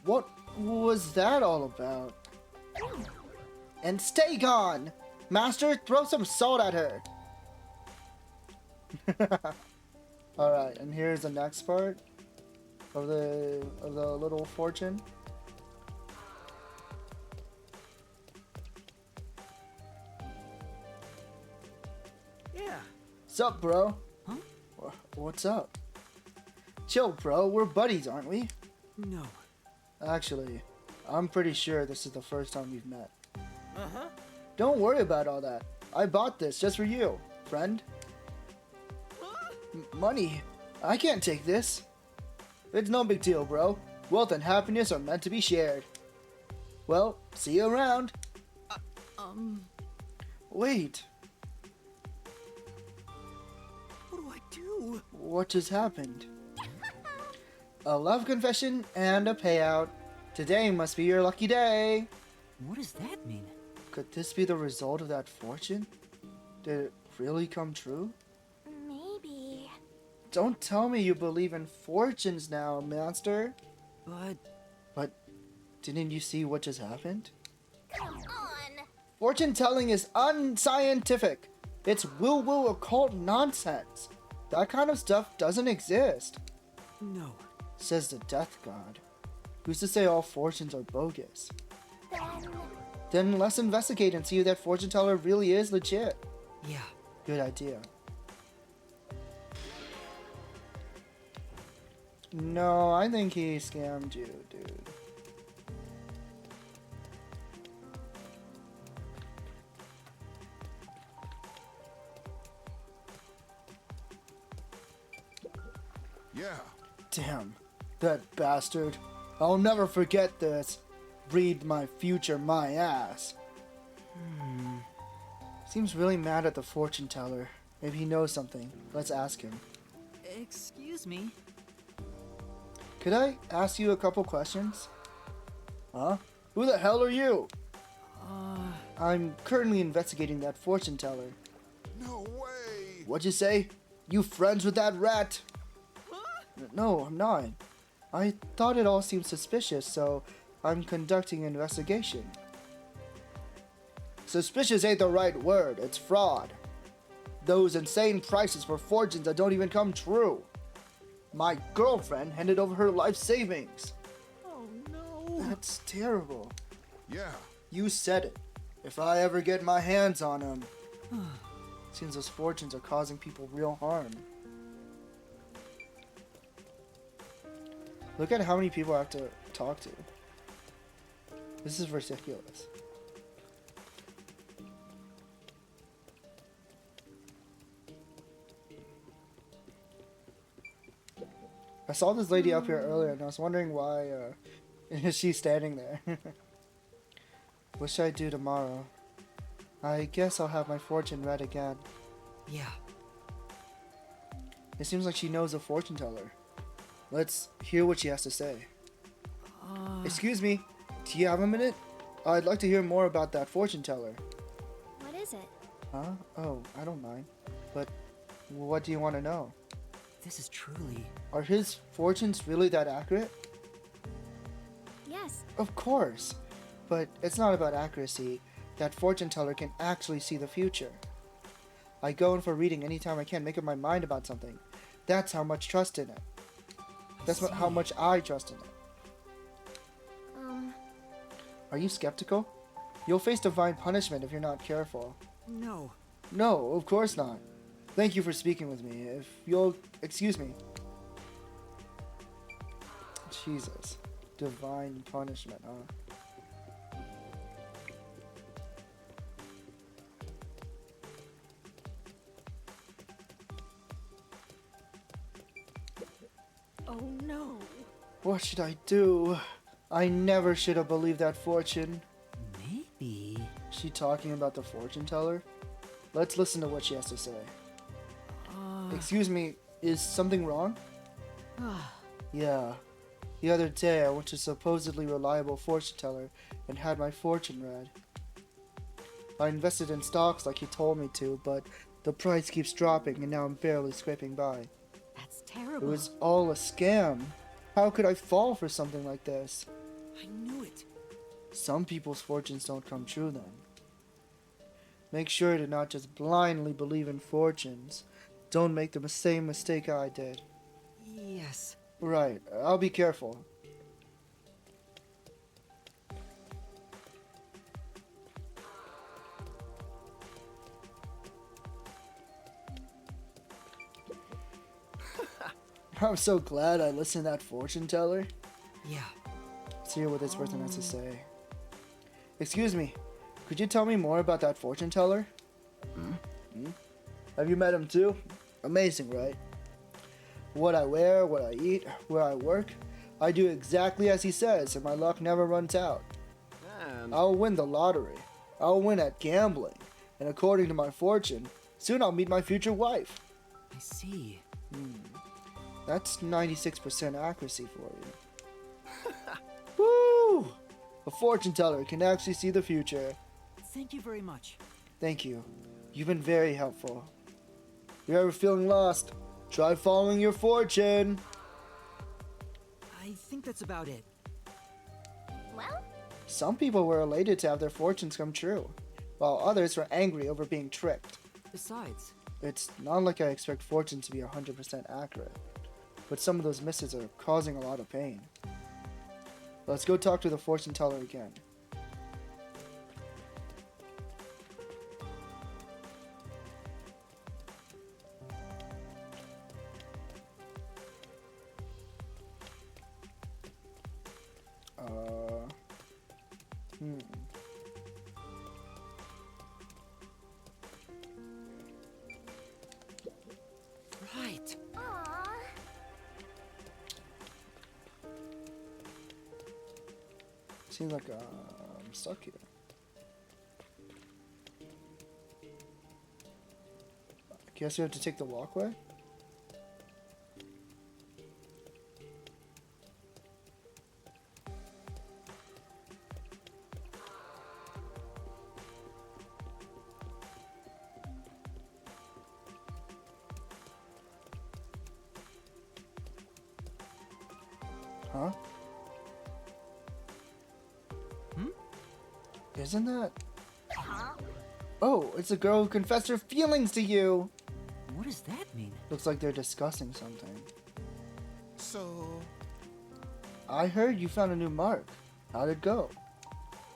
What was that all about? And stay gone! Master, throw some salt at her! Alright, and here's the next part of the little fortune. Yeah. Sup, bro? Huh? What's up? Chill, bro. We're buddies, aren't we? No. Actually, I'm pretty sure this is the first time we've met. Uh-huh. Don't worry about all that. I bought this just for you, friend. Money? I can't take this. It's no big deal, bro. Wealth and happiness are meant to be shared. Well, see you around. Wait. What do I do? What just happened? A love confession and a payout. Today must be your lucky day. What does that mean? Could this be the result of that fortune? Did it really come true? Maybe. Don't tell me you believe in fortunes now, Master. But didn't you see what just happened? Come on! Fortune telling is unscientific. It's woo-woo occult nonsense. That kind of stuff doesn't exist, No. says the death god. Who's to say all fortunes are bogus? Then let's investigate and see if that fortune teller really is legit. Yeah. Good idea. No, I think he scammed you, dude. Yeah. Damn, that bastard. I'll never forget this. Read my future my ass. Seems really mad at the fortune teller. Maybe he knows something. Let's ask him. Excuse me. Could I ask you a couple questions? Huh? Who the hell are you? I'm currently investigating that fortune teller. No way. What'd you say? You friends with that rat? No, I'm not. I thought it all seemed suspicious, so I'm conducting an investigation. Suspicious ain't the right word, it's fraud. Those insane prices for fortunes that don't even come true. My girlfriend handed over her life savings. Oh no. That's terrible. Yeah. You said it. If I ever get my hands on him. Seems those fortunes are causing people real harm. Look at how many people I have to talk to. This is ridiculous. I saw this lady up here earlier and I was wondering why she's standing there. What should I do tomorrow? I guess I'll have my fortune read again. Yeah. It seems like she knows a fortune teller. Let's hear what she has to say. Excuse me, do you have a minute? I'd like to hear more about that fortune teller. What is it? Huh? Oh, I don't mind. But what do you want to know? This is truly... Are his fortunes really that accurate? Yes. Of course. But it's not about accuracy. That fortune teller can actually see the future. I go in for reading anytime I can make up my mind about something. That's how much trust in it. That's how much I trust in it. Are you skeptical? You'll face divine punishment if you're not careful. No. No, of course not. Thank you for speaking with me. If you'll excuse me. Jesus. Divine punishment, huh? Oh no. What should I do? I never should have believed that fortune. Maybe. She talking about the fortune teller? Let's listen to what she has to say. Excuse me, is something wrong? Yeah. The other day I went to a supposedly reliable fortune teller and had my fortune read. I invested in stocks like he told me to, but the price keeps dropping and now I'm barely scraping by. That's It terrible. was all a scam. How could I fall for something like this? I knew it. Some people's fortunes don't come true then. Make sure to not just blindly believe in fortunes. Don't make the same mistake I did. Yes. Right, I'll be careful. I'm so glad I listened to that fortune teller. Yeah. Let's hear what this person has to say. Excuse me, could you tell me more about that fortune teller? Have you met him too? Amazing, right? What I wear, what I eat, where I work, I do exactly as he says and my luck never runs out. I'll win the lottery. I'll win at gambling. And according to my fortune, soon I'll meet my future wife. I see. That's 96% accuracy for you. Woo! A fortune teller can actually see the future. Thank you very much. Thank you. You've been very helpful. If you're ever feeling lost, try following your fortune. I think that's about it. Well, Some people were elated to have their fortunes come true, while others were angry over being tricked. Besides, It's not like I expect fortunes to be 100% accurate, but some of those misses are causing a lot of pain. Let's go talk to the fortune teller again. right. aww. Seems like I'm stuck here. Guess you have to take the walkway? Huh? Isn't that? Oh, it's a girl who confessed her feelings to you! What does that mean? Looks like they're discussing something. So... I heard you found a new mark. How'd it go?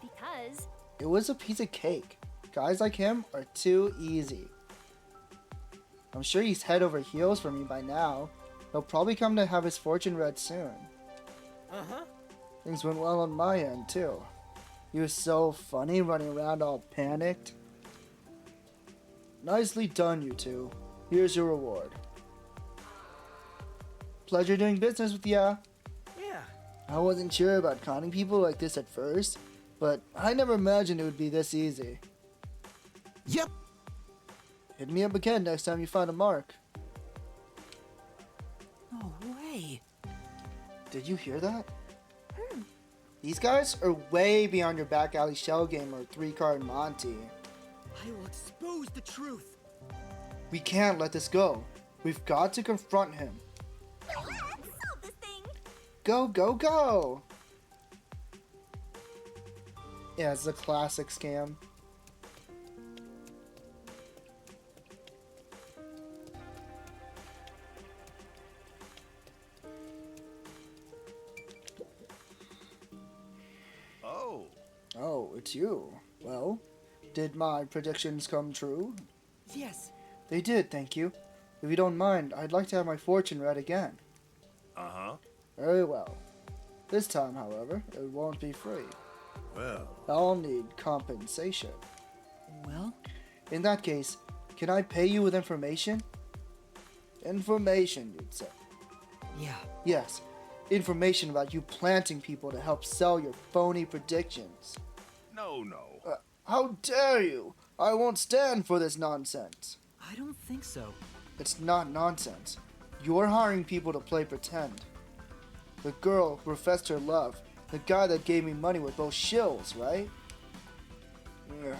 Because It was a piece of cake. Guys like him are too easy. I'm sure he's head over heels for me by now. He'll probably come to have his fortune read soon. Uh-huh. Things went well on my end, too. He was so funny running around all panicked. Nicely done, you two. Here's your reward. Pleasure doing business with ya. Yeah. I wasn't sure about conning people like this at first, but I never imagined it would be this easy. Yep. Hit me up again next time you find a mark. No way. Did you hear that? These guys are way beyond your back alley shell game or 3-card Monty. I will expose the truth. We can't let this go. We've got to confront him. solve this thing. Go, go, go! Yeah, it's a classic scam. Oh. Oh, it's you. Well, did my predictions come true? Yes. They did, thank you. If you don't mind, I'd like to have my fortune read again. Uh-huh. Very well. This time, however, it won't be free. Well. I'll need compensation. Well? In that case, can I pay you with information? Information, you'd say. Yeah. Yes, information about you planting people to help sell your phony predictions. No. How dare you! I won't stand for this nonsense. I don't think so. It's not nonsense. You're hiring people to play pretend. The girl who professed her love, the guy that gave me money were both shills, right? Ugh.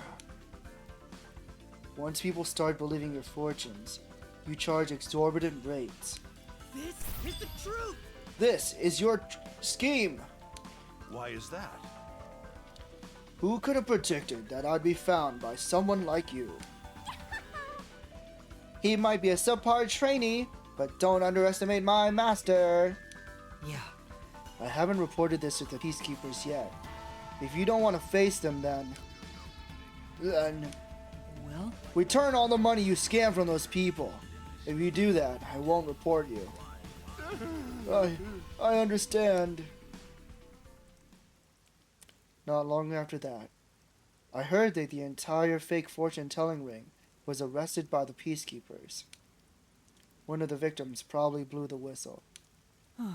Once people start believing your fortunes, you charge exorbitant rates. This is the truth. This is your scheme! Why is that? Who could have predicted that I'd be found by someone like you? He might be a subpar trainee, but don't underestimate my master. Yeah. I haven't reported this to the peacekeepers yet. If you don't want to face them, then Well? return all the money you scam from those people. If you do that, I won't report you. I understand. Not long after that, I heard that the entire fake fortune-telling ring was arrested by the peacekeepers. One of the victims probably blew the whistle. It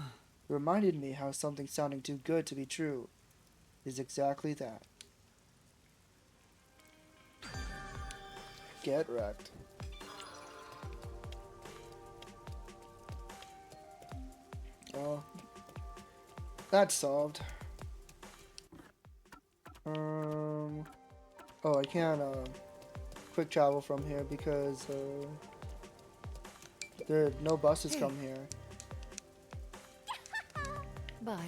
reminded me how something sounding too good to be true is exactly that. Get wrecked. Oh, that's solved. Oh, I can't quick travel from here because there are no buses come here. But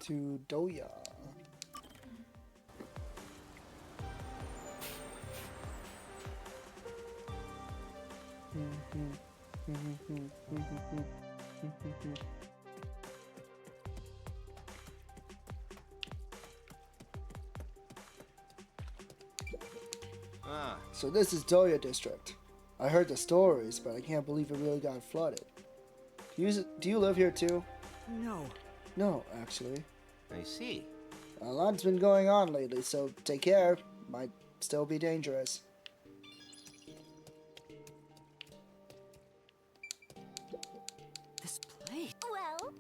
to Doya. So this is Doya District. I heard the stories, but I can't believe it really got flooded. Do you live here too? No. No, actually. I see. A lot's been going on lately, so take care. Might still be dangerous. This place. Well,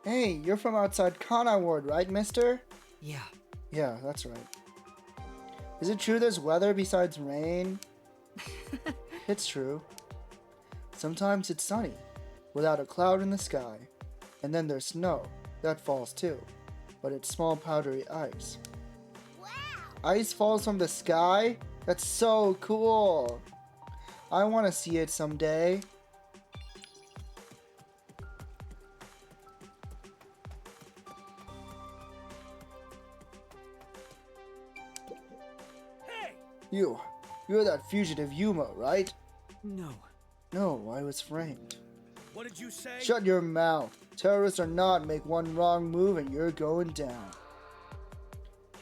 Hey, you're from outside Kana Ward, right, mister? Yeah. Yeah, that's right. Is it true there's weather besides rain? It's true. Sometimes it's sunny, without a cloud in the sky. And then there's snow, that falls too. But it's small powdery ice. Wow! Ice falls from the sky? That's so cool! I want to see it someday. You're that fugitive Yuma, right? No. No, I was framed. What did you say? Shut your mouth. Terrorists are not. Make one wrong move and you're going down.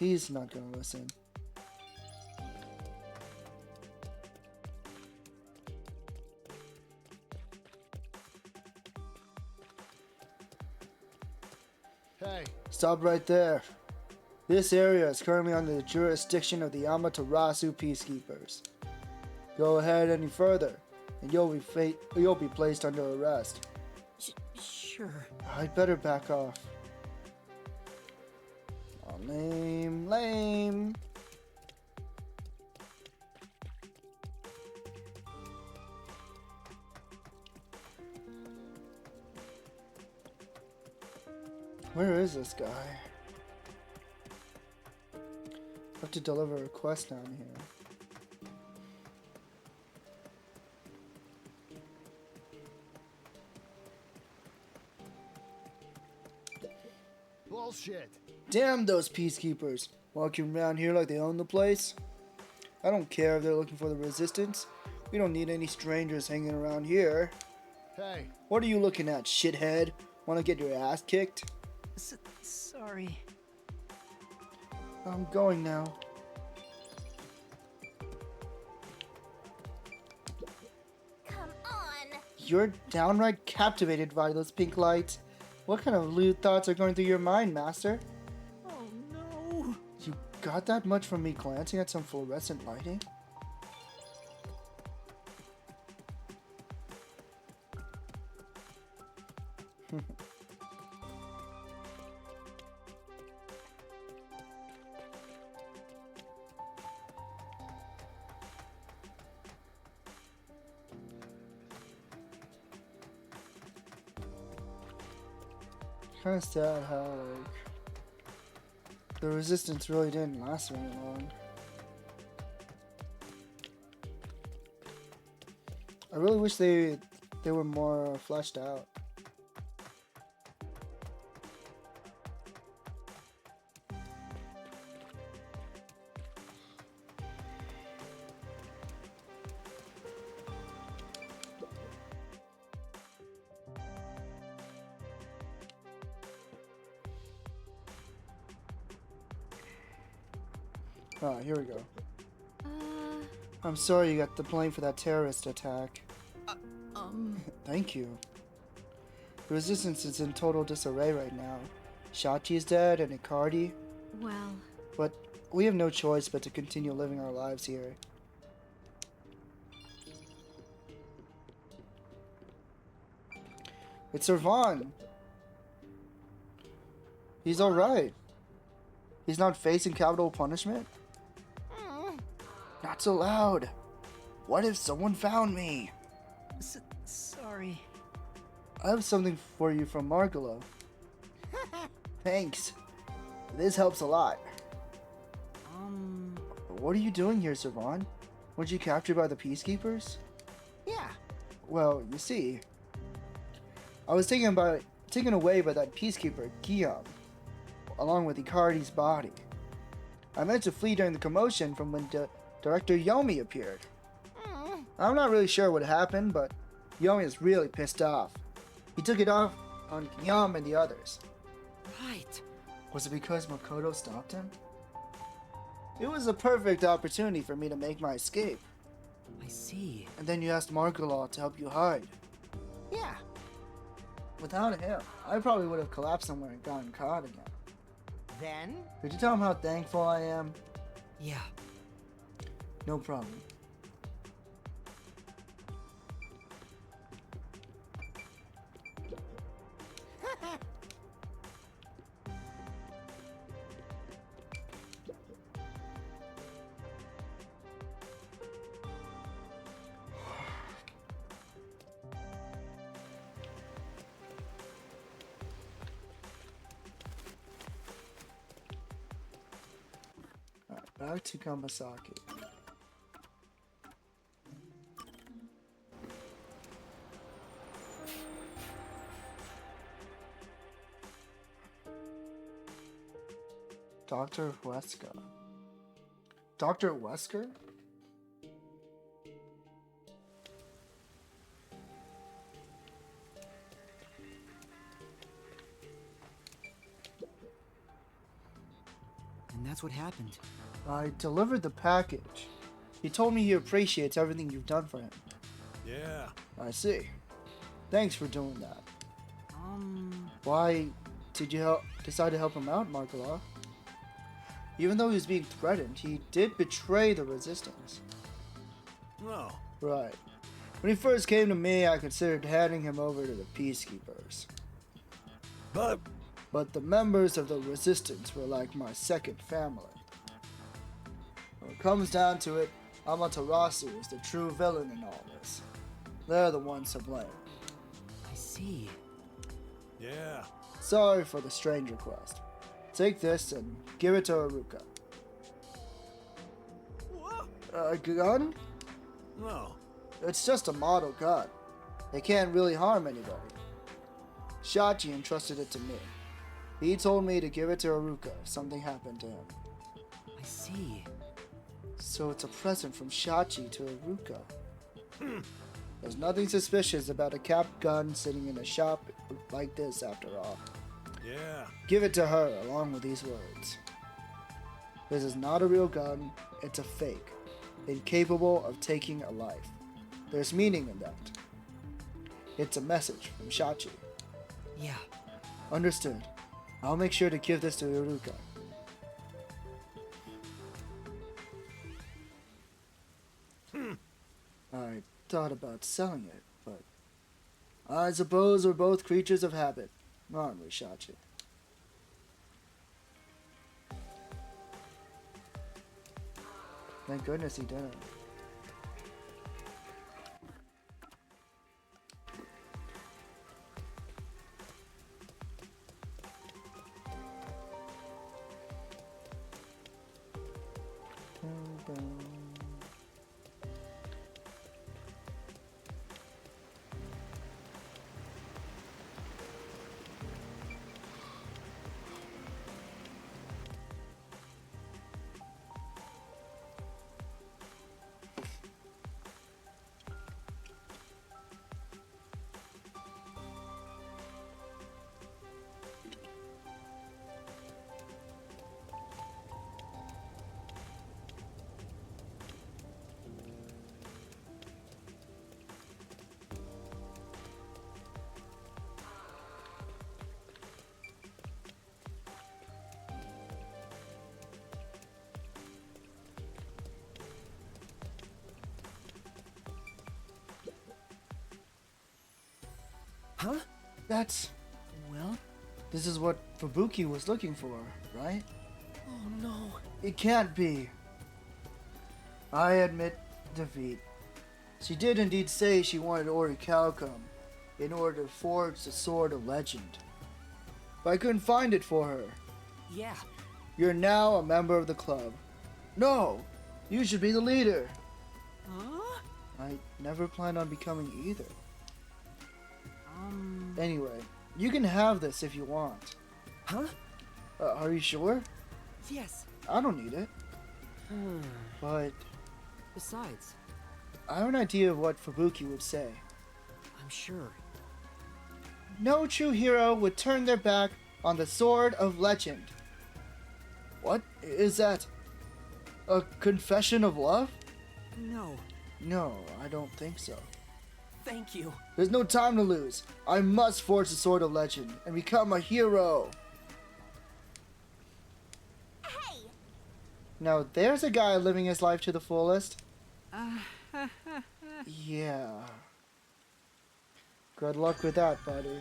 He's not gonna listen. Hey. Stop right there. This area is currently under the jurisdiction of the Amaterasu Peacekeepers. Go ahead any further, and you'll be placed under arrest. Sure. I'd better back off. Oh, lame. Where is this guy? I have to deliver a quest down here. Bullshit. Damn those peacekeepers! Walking around here like they own the place. I don't care if they're looking for the resistance. We don't need any strangers hanging around here. Hey. What are you looking at, shithead? Want to get your ass kicked? Sorry. I'm going now. come on. You're downright captivated by those pink lights. What kind of lewd thoughts are going through your mind, Master? Oh no. You got that much from me glancing at some fluorescent lighting? Kind of sad how, like, the resistance really didn't last very long. I really wish they were more fleshed out. Ah, here we go. I'm sorry you got the blame for that terrorist attack. Thank you. The resistance is in total disarray right now. Shachi is dead and Icardi. Well, But we have no choice but to continue living our lives here. It's Irvan. He's alright. He's not facing capital punishment? Not so loud. What if someone found me? Sorry. I have something for you from Margolo. Thanks. This helps a lot. what are you doing here, Servan? Weren't you captured by the Peacekeepers? Yeah. Well, you see, I was taken away by that Peacekeeper, Guillaume, along with Icardi's body. I meant to flee during the commotion from when Director Yomi appeared. I'm not really sure what happened, but Yomi is really pissed off. He took it off on Guillaume and the others. Right. Was it because Makoto stopped him? It was a perfect opportunity for me to make my escape. I see. And then you asked Margalaw to help you hide. Yeah. Without him, I probably would have collapsed somewhere and gotten caught again. Then? Could you tell him how thankful I am? Yeah. No problem. Back to Masaki. Dr. Wesker. Dr. Wesker? And that's what happened. I delivered the package. He told me he appreciates everything you've done for him. Yeah. I see. Thanks for doing that. Why did you decide to help him out, Margalaw? Even though he was being threatened, he did betray the resistance. No. Right. When he first came to me, I considered handing him over to the Peacekeepers. But the members of the resistance were like my second family. When it comes down to it, Amaterasu is the true villain in all this. They're the ones to blame. I see. Yeah. Sorry for the strange request. Take this and give it to Haruka. A gun? No. It's just a model gun. It can't really harm anybody. Shachi entrusted it to me. He told me to give it to Haruka if something happened to him. I see. So it's a present from Shachi to Haruka. There's nothing suspicious about a capped gun sitting in a shop like this after all. Yeah. Give it to her along with these words. This is not a real gun, it's a fake, incapable of taking a life. There's meaning in that. It's a message from Shachi. Yeah. Understood. I'll make sure to give this to Haruka. I thought about selling it, but I suppose we're both creatures of habit, aren't we, Shachi? Thank goodness he didn't. Huh? That's... Well? This is what Fubuki was looking for, right? Oh no. It can't be. I admit defeat. She did indeed say she wanted Orichalcum in order to forge the Sword of Legend. But I couldn't find it for her. Yeah. You're now a member of the club. No! You should be the leader. Huh? I never planned on becoming either. Anyway, you can have this if you want. Huh? Are you sure? Yes. I don't need it. But Besides, I have an idea of what Fubuki would say. I'm sure. No true hero would turn their back on the sword of legend. What is that? A confession of love? No. No, I don't think so. Thank you. There's no time to lose. I must forge the sword of legend and become a hero. Hey! Now there's a guy living his life to the fullest. Yeah. Good luck with that, buddy.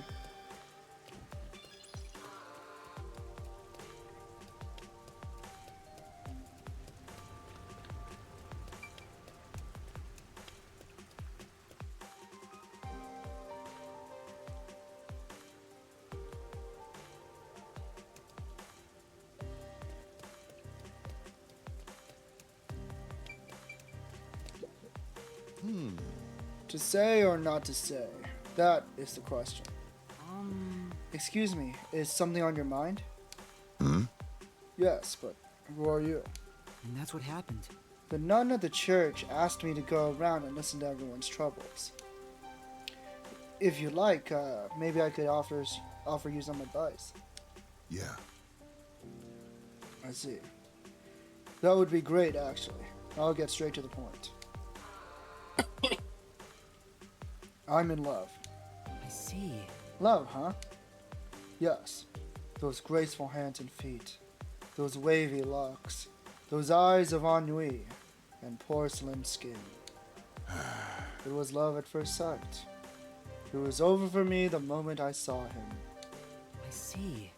To say or not to say? That is the question. Excuse me, is something on your mind? Yes, but who are you? And that's what happened. The nun at the church asked me to go around and listen to everyone's troubles. If you like, maybe I could offer you some advice. Yeah. I see. That would be great, actually. I'll get straight to the point. I'm in love. I see. Love, huh? Yes. Those graceful hands and feet. Those wavy locks. Those eyes of ennui. And porcelain skin. It was love at first sight. It was over for me the moment I saw him. I see.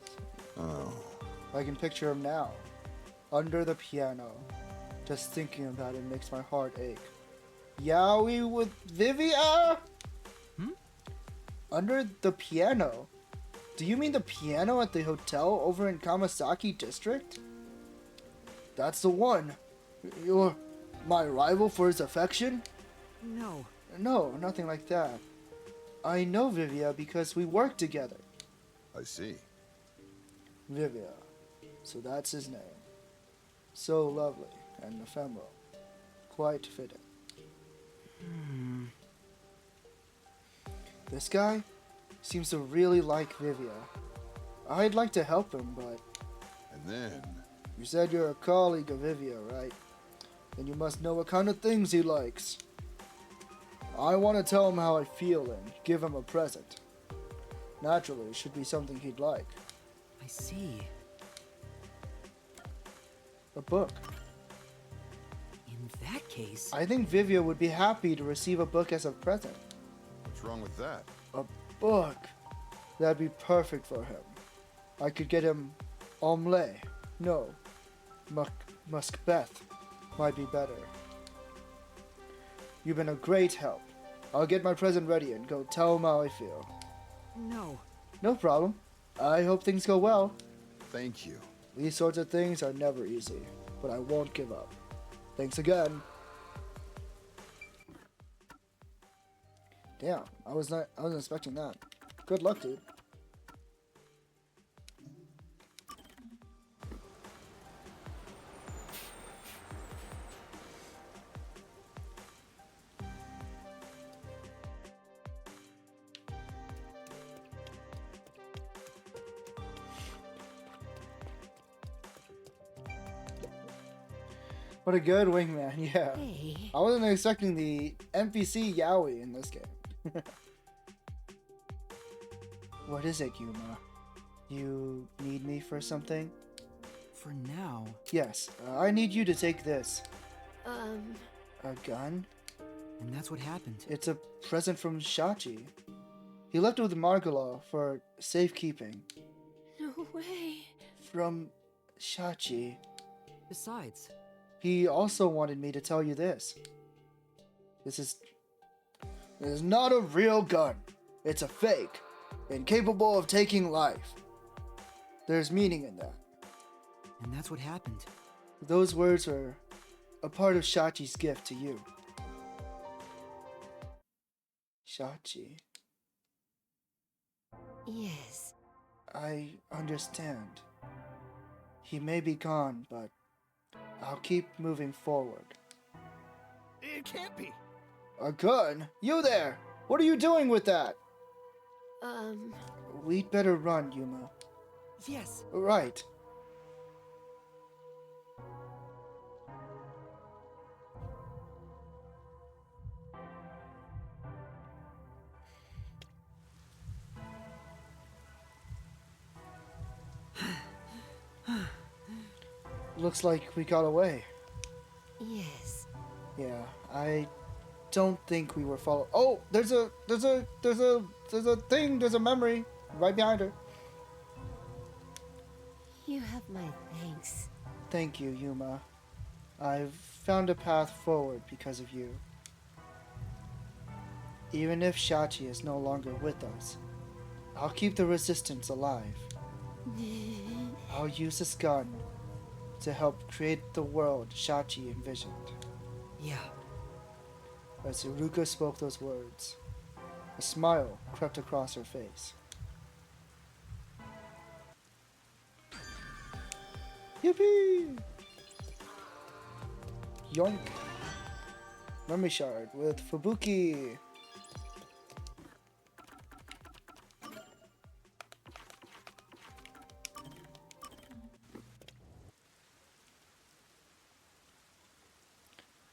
Oh. I can picture him now. Under the piano. Just thinking about it makes my heart ache. Yaoi with Vivia? Under the piano? Do you mean the piano at the hotel over in Kamasaki district? That's the one. You're my rival for his affection? No. No, nothing like that. I know Vivia because we work together. I see. Vivia. So that's his name. So lovely and ephemeral. Quite fitting. This guy seems to really like Vivia. I'd like to help him, but... And then... You said you're a colleague of Vivia, right? Then you must know what kind of things he likes. I want to tell him how I feel and give him a present. Naturally, it should be something he'd like. I see. A book. In that case... I think Vivia would be happy to receive a book as a present. What's wrong with that? A book. That'd be perfect for him. I could get him omelette. No. Muskbeth might be better. You've been a great help. I'll get my present ready and go tell him how I feel. No. No problem. I hope things go well. Thank you. These sorts of things are never easy, but I won't give up. Thanks again. Damn, I wasn't expecting that. Good luck, dude. What a good wingman, yeah. Hey. I wasn't expecting the NPC Yaoi in this game. What is it, Yuma? You need me for something? For now... Yes, I need you to take this. A gun? And that's what happened. It's a present from Shachi. He left it with Margolo for safekeeping. No way. From Shachi. Besides... He also wanted me to tell you this. This is not a real gun. It's a fake, incapable of taking life. There's meaning in that. And that's what happened. Those words are a part of Shachi's gift to you. Shachi. Yes. I understand. He may be gone, but I'll keep moving forward. It can't be. A gun? You there! What are you doing with that? We'd better run, Yuma. Yes. Right. Looks like we got away. Yes. Yeah, I don't think we were followed. Oh, there's a thing, there's a memory right behind her. You have my thanks. Thank you, Yuma. I've found a path forward because of you. Even if Shachi is no longer with us, I'll keep the resistance alive. I'll use this gun to help create the world Shachi envisioned. Yeah. As Iruka spoke those words, a smile crept across her face. Yippee! Yoink! Memory shard with Fubuki!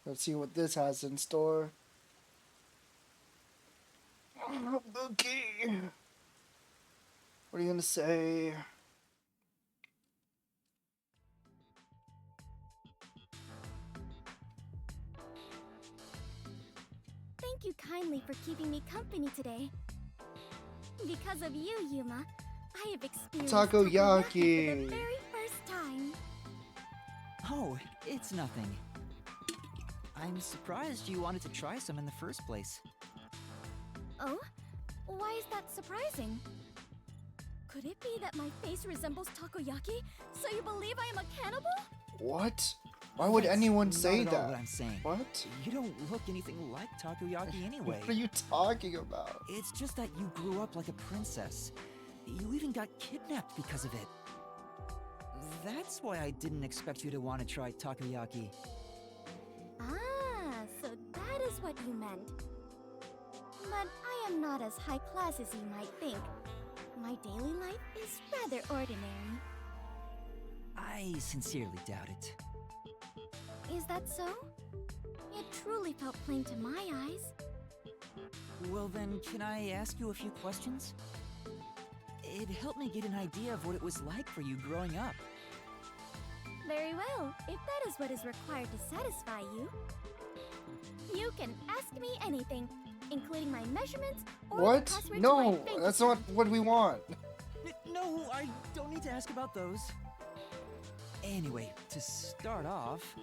Let's see what this has in store. Fubuki! What are you gonna say? Thank you kindly for keeping me company today. Because of you, Yuma, I have experienced Takoyaki for the very first time. Oh, it's nothing. I'm surprised you wanted to try some in the first place. Oh? Why is that surprising? Could it be that my face resembles takoyaki, so you believe I am a cannibal? What? Why would That's anyone not say at all that? what I'm saying. What? You don't look anything like takoyaki anyway. What are you talking about? It's just that you grew up like a princess. You even got kidnapped because of it. That's why I didn't expect you to want to try takoyaki. Ah, so that is what you meant. But I am not as high class as you might think. My daily life is rather ordinary. I sincerely doubt it. Is that so? It truly felt plain to my eyes. Well then, can I ask you a few questions? It helped me get an idea of what it was like for you growing up. Very well, if that is what is required to satisfy you. You can ask me anything, including my measurements or What? the password to No, my bank that's not account. what we want. No, I don't need to ask about those. Anyway, to start off,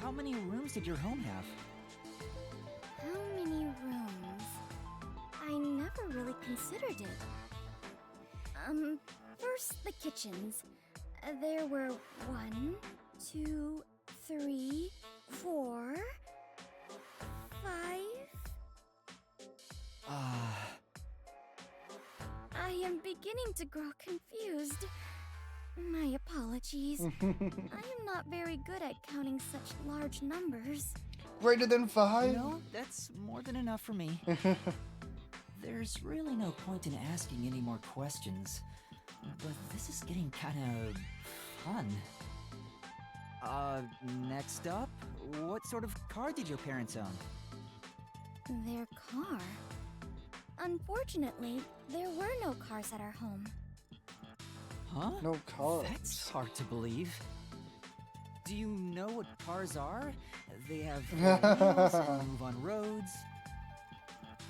how many rooms did your home have? How many rooms? I never really considered it. First the kitchens. There were 1, 2, 3, 4, 5. I am beginning to grow confused. My apologies. I am not very good at counting such large numbers. Greater than 5? No, that's more than enough for me. There's really no point in asking any more questions, but this is getting kinda fun. Next up, what sort of car did your parents own? Their car? Unfortunately, there were no cars at our home. Huh? No cars. That's hard to believe. Do you know what cars are? They have wheels and move on roads.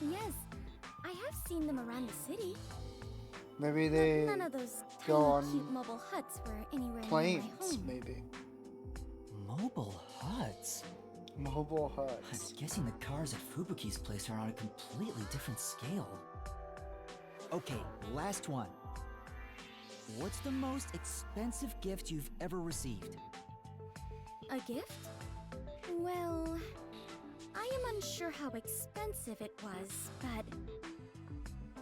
Yes, I have seen them around the city. Maybe But they none of those go tiny, cute on mobile huts were anywhere near my planes, home. maybe. Mobile huts? Mobile huts. I'm guessing the cars at Fubuki's place are on a completely different scale. Okay, last one. What's the most expensive gift you've ever received? A gift? Well, I am unsure how expensive it was, but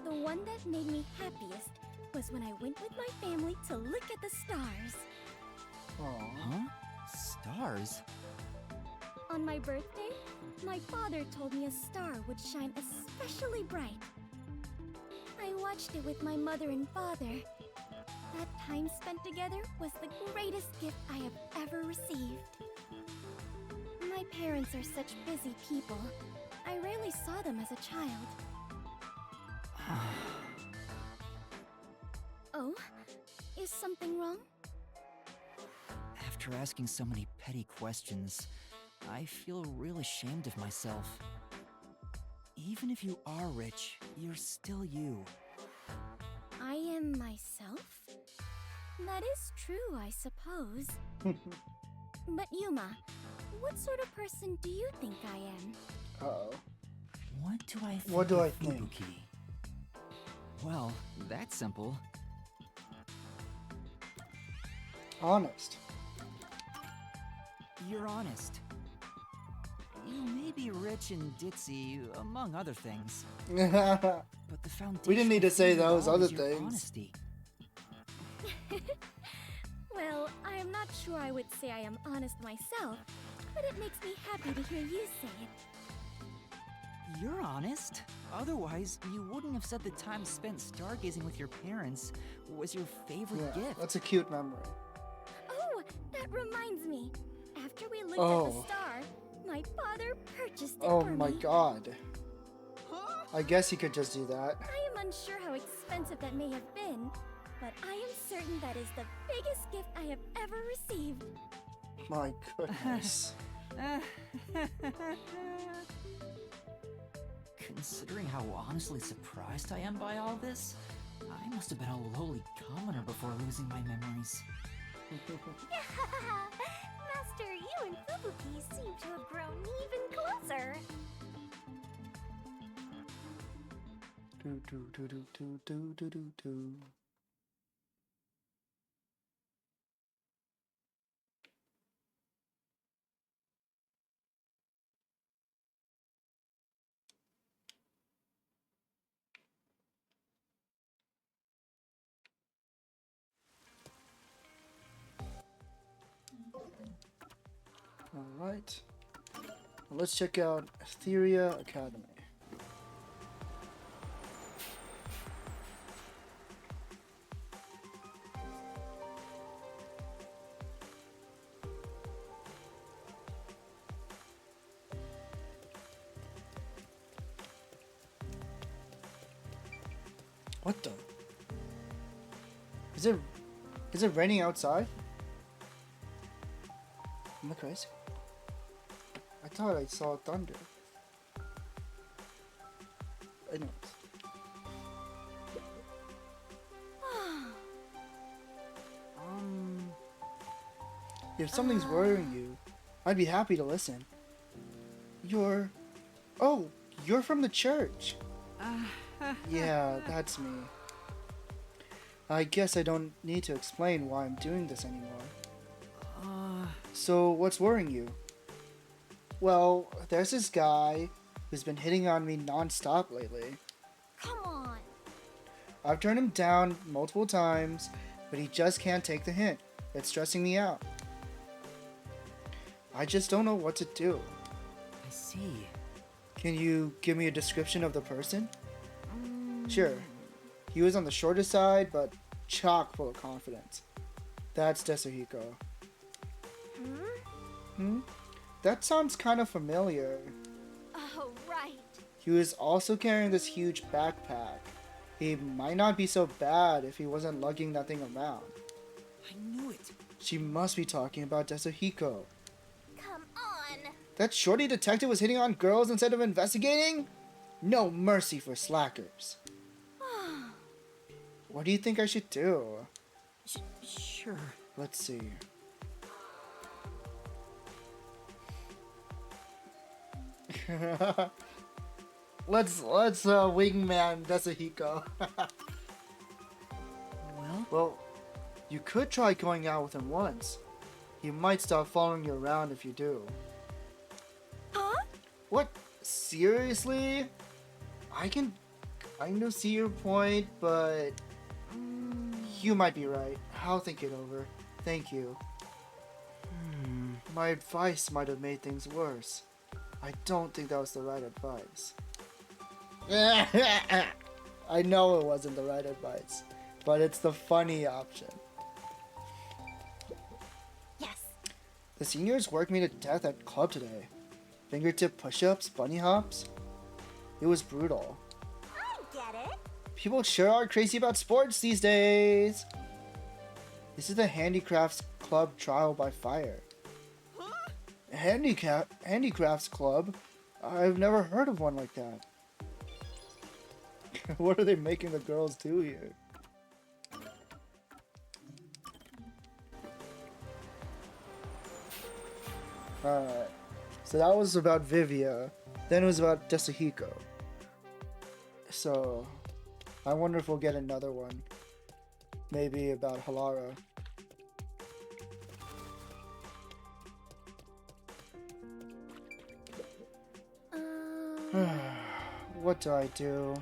the one that made me happiest was when I went with my family to look at the stars. Huh? Stars? On my birthday, my father told me a star would shine especially bright. I watched it with my mother and father. That time spent together was the greatest gift I have ever received. My parents are such busy people. I rarely saw them as a child. Oh? Is something wrong? After asking so many petty questions, I feel real ashamed of myself. Even if you are rich, you're still you. I am myself? That is true, I suppose. But Yuma, what sort of person do you think I am? Uh-oh. What do I think? What do I of think? Fubuki? Well, that's simple. Honest. You're honest. You may be rich and ditzy, among other things. But the foundation We didn't need to say of those all other is your things. Honesty. Well, I am not sure I would say I am honest myself, but it makes me happy to hear you say it. You're honest. Otherwise, you wouldn't have said the time spent stargazing with your parents was your favorite Yeah, gift. that's a cute memory. Oh, that reminds me. After we looked Oh. at the star, my father purchased it Oh for my me. god. I guess you could just do that. I am unsure how expensive that may have been, but I am certain that is the biggest gift I have ever received. My goodness. Considering how honestly surprised I am by all this, I must have been a lowly commoner before losing my memories. Master, you and Fubuki seem to have grown even closer. Do do do do do do do do do. Alright. Let's check out Etheria Academy. What the? Is it raining outside? Am I crazy? I thought I saw thunder. Anyways. If something's worrying you, I'd be happy to listen. Oh, you're from the church. Yeah, that's me. I guess I don't need to explain why I'm doing this anymore. So, what's worrying you? Well, there's this guy who's been hitting on me non-stop lately. Come on. I've turned him down multiple times, but he just can't take the hint. It's stressing me out. I just don't know what to do. I see. Can you give me a description of the person? Sure. He was on the shorter side, but chock full of confidence. That's Desuhiko. That sounds kind of familiar. Oh, right. He was also carrying this huge backpack. He might not be so bad if he wasn't lugging that thing around. I knew it. She must be talking about Desuhiko. Come on. That shorty detective was hitting on girls instead of investigating? No mercy for slackers. What do you think I should do? Sure. Let's see. let's wingman Desuhiko. Well, you could try going out with him once. He might stop following you around if you do. What? Seriously? I can kind of see your point, but you might be right. I'll think it over. Thank you. My advice might have made things worse. I don't think that was the right advice. I know it wasn't the right advice, but it's the funny option. Yes. The seniors worked me to death at club today. Fingertip push-ups, bunny hops. It was brutal. I get it. People sure are crazy about sports these days. This is the Handicrafts Club trial by fire. Handicrafts Club? I've never heard of one like that. What are they making the girls do here? Alright. So that was about Vivia. Then it was about Desahiko. So I wonder if we'll get another one. Maybe about Halara. What do I do?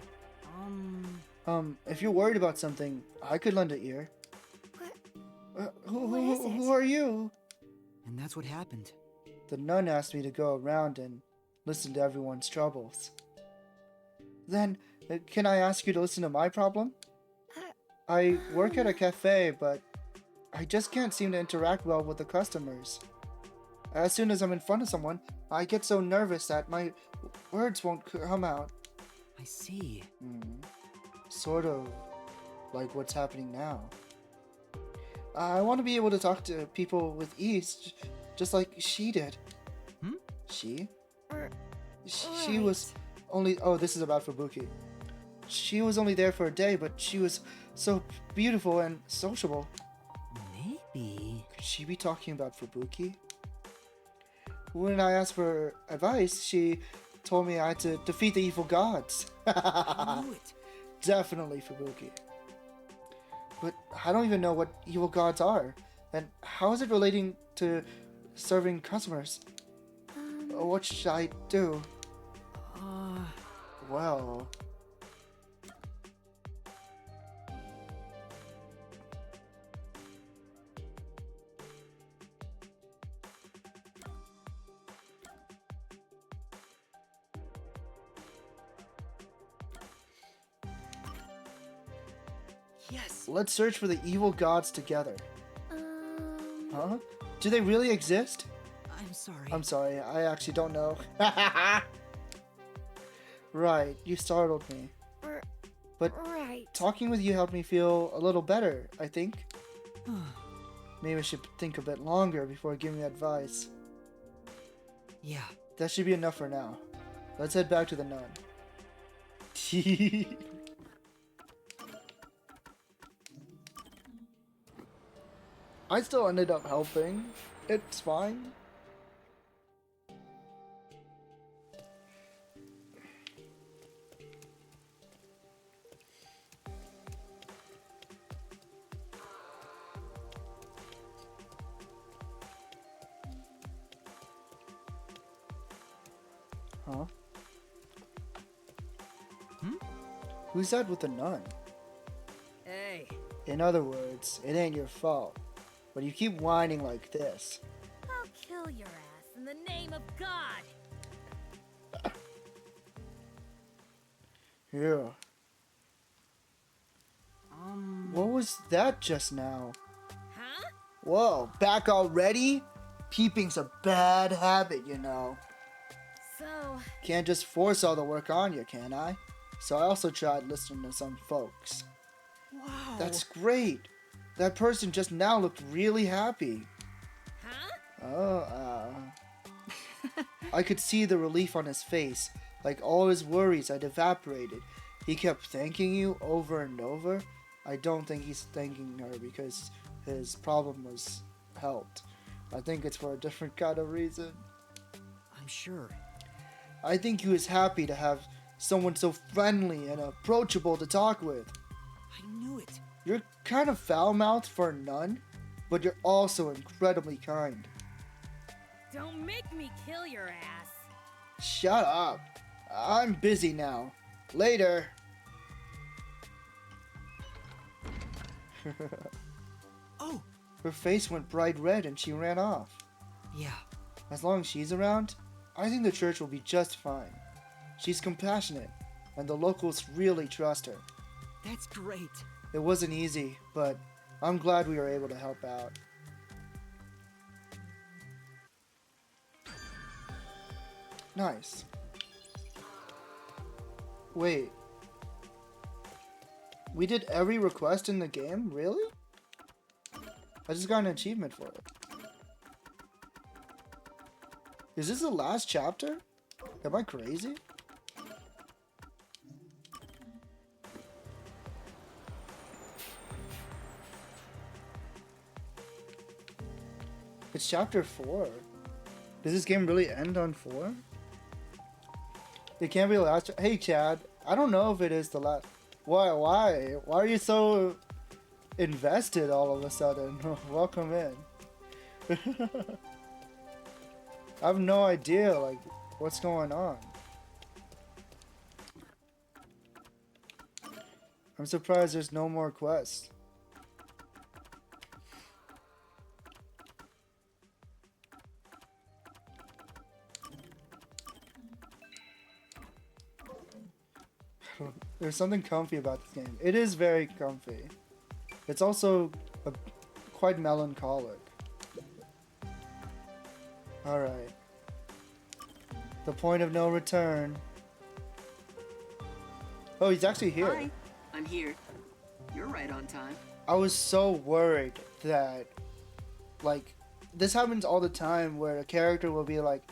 If you're worried about something, I could lend an ear. Who are you? And that's what happened. The nun asked me to go around and listen to everyone's troubles. Then, can I ask you to listen to my problem? I work at a cafe, but I just can't seem to interact well with the customers. As soon as I'm in front of someone, I get so nervous that my words won't come out. I see. Sort of like what's happening now. I want to be able to talk to people with ease, just like she did. She? She was only... Oh, this is about Fubuki. She was only there for a day, but she was so beautiful and sociable. Maybe. Could she be talking about Fubuki? When I asked for advice, she told me I had to defeat the evil gods. I knew it. Definitely Fubuki. But I don't even know what evil gods are. And how is it relating to serving customers? What should I do? Well... Yes. Let's search for the evil gods together. Huh? Do they really exist? I'm sorry, I actually don't know. Right, you startled me. But talking with you helped me feel a little better, I think. Maybe I should think a bit longer before giving advice. Yeah. That should be enough for now. Let's head back to the nun. I still ended up helping. It's fine. Huh? Who's that with the nun? Hey. In other words, it ain't your fault. But you keep whining like this. I'll kill your ass in the name of God. Yeah. What was that just now? Huh? Whoa, back already? Peeping's a bad habit, you know. So... Can't just force all the work on you, can I? So I also tried listening to some folks. Wow. That's great. That person just now looked really happy. Huh? I could see the relief on his face, like all his worries had evaporated. He kept thanking you over and over. I don't think he's thanking her because his problem was helped. I think it's for a different kind of reason. I'm sure. I think he was happy to have someone so friendly and approachable to talk with. I knew it. You're kind of foul-mouthed for a nun, but you're also incredibly kind. Don't make me kill your ass. Shut up. I'm busy now. Later. Oh! Her face went bright red and she ran off. Yeah. As long as she's around, I think the church will be just fine. She's compassionate, and the locals really trust her. That's great. It wasn't easy, but I'm glad we were able to help out. Nice. Wait. We did every request in the game? Really? I just got an achievement for it. Is this the last chapter? Am I crazy? It's chapter 4. Does this game really end on 4? It can't be the last. Hey Chad, I don't know if it is the last. Why are you so invested all of a sudden? Welcome in. I have no idea, like, what's going on. I'm surprised there's no more quests. There's something comfy about this game. It is very comfy. It's also quite melancholic. Alright. The point of no return. Oh, he's actually here. Hi, I'm here. You're right on time. I was so worried that, like, this happens all the time where a character will be like,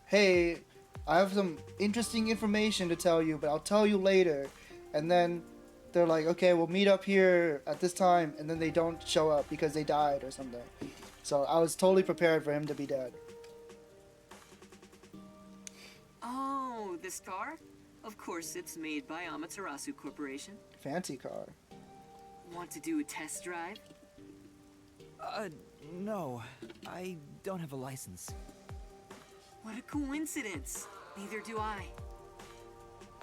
hey, I have some interesting information to tell you, but I'll tell you later. And then they're like, okay, we'll meet up here at this time, and then they don't show up because they died or something. So I was totally prepared for him to be dead. Oh, this car? Of course, it's made by Amaterasu Corporation. Fancy car. Want to do a test drive? No. I don't have a license. What a coincidence. Neither do I.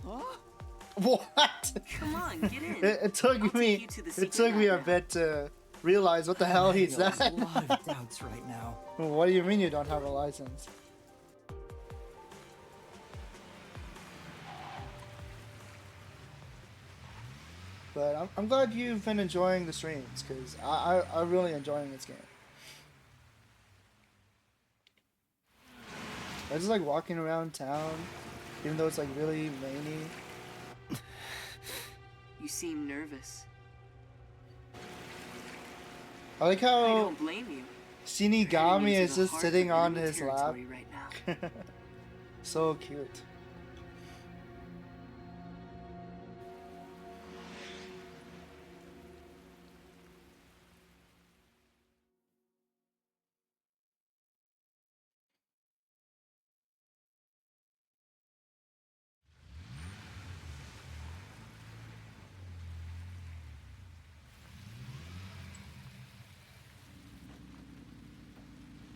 Huh? What? Come on, get in. It took me a bit to realize what the hell he said. A lot of doubts right now. What do you mean you don't have a license? But I'm glad you've been enjoying the streams, because I'm really enjoying this game. I just like walking around town, even though it's like really rainy. You seem nervous. I like I how don't blame you. Shinigami You're is heading into the just heart sitting of on enemy his lap. territory right now. So cute.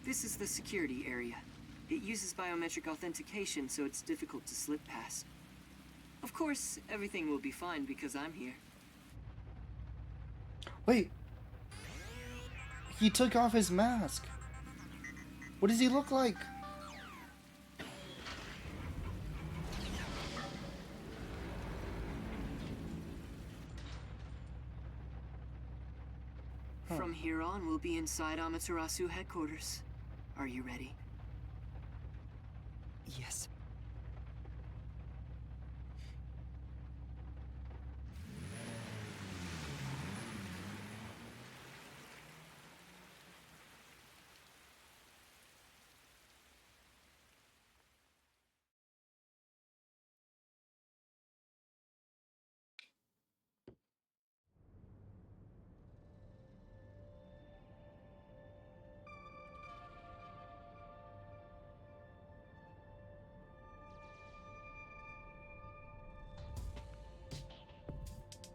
This is the security area. It uses biometric authentication, so it's difficult to slip past. Of course, everything will be fine because I'm here. Wait. He took off his mask. What does he look like? From here on, we'll be inside Amaterasu headquarters. Are you ready? Yes.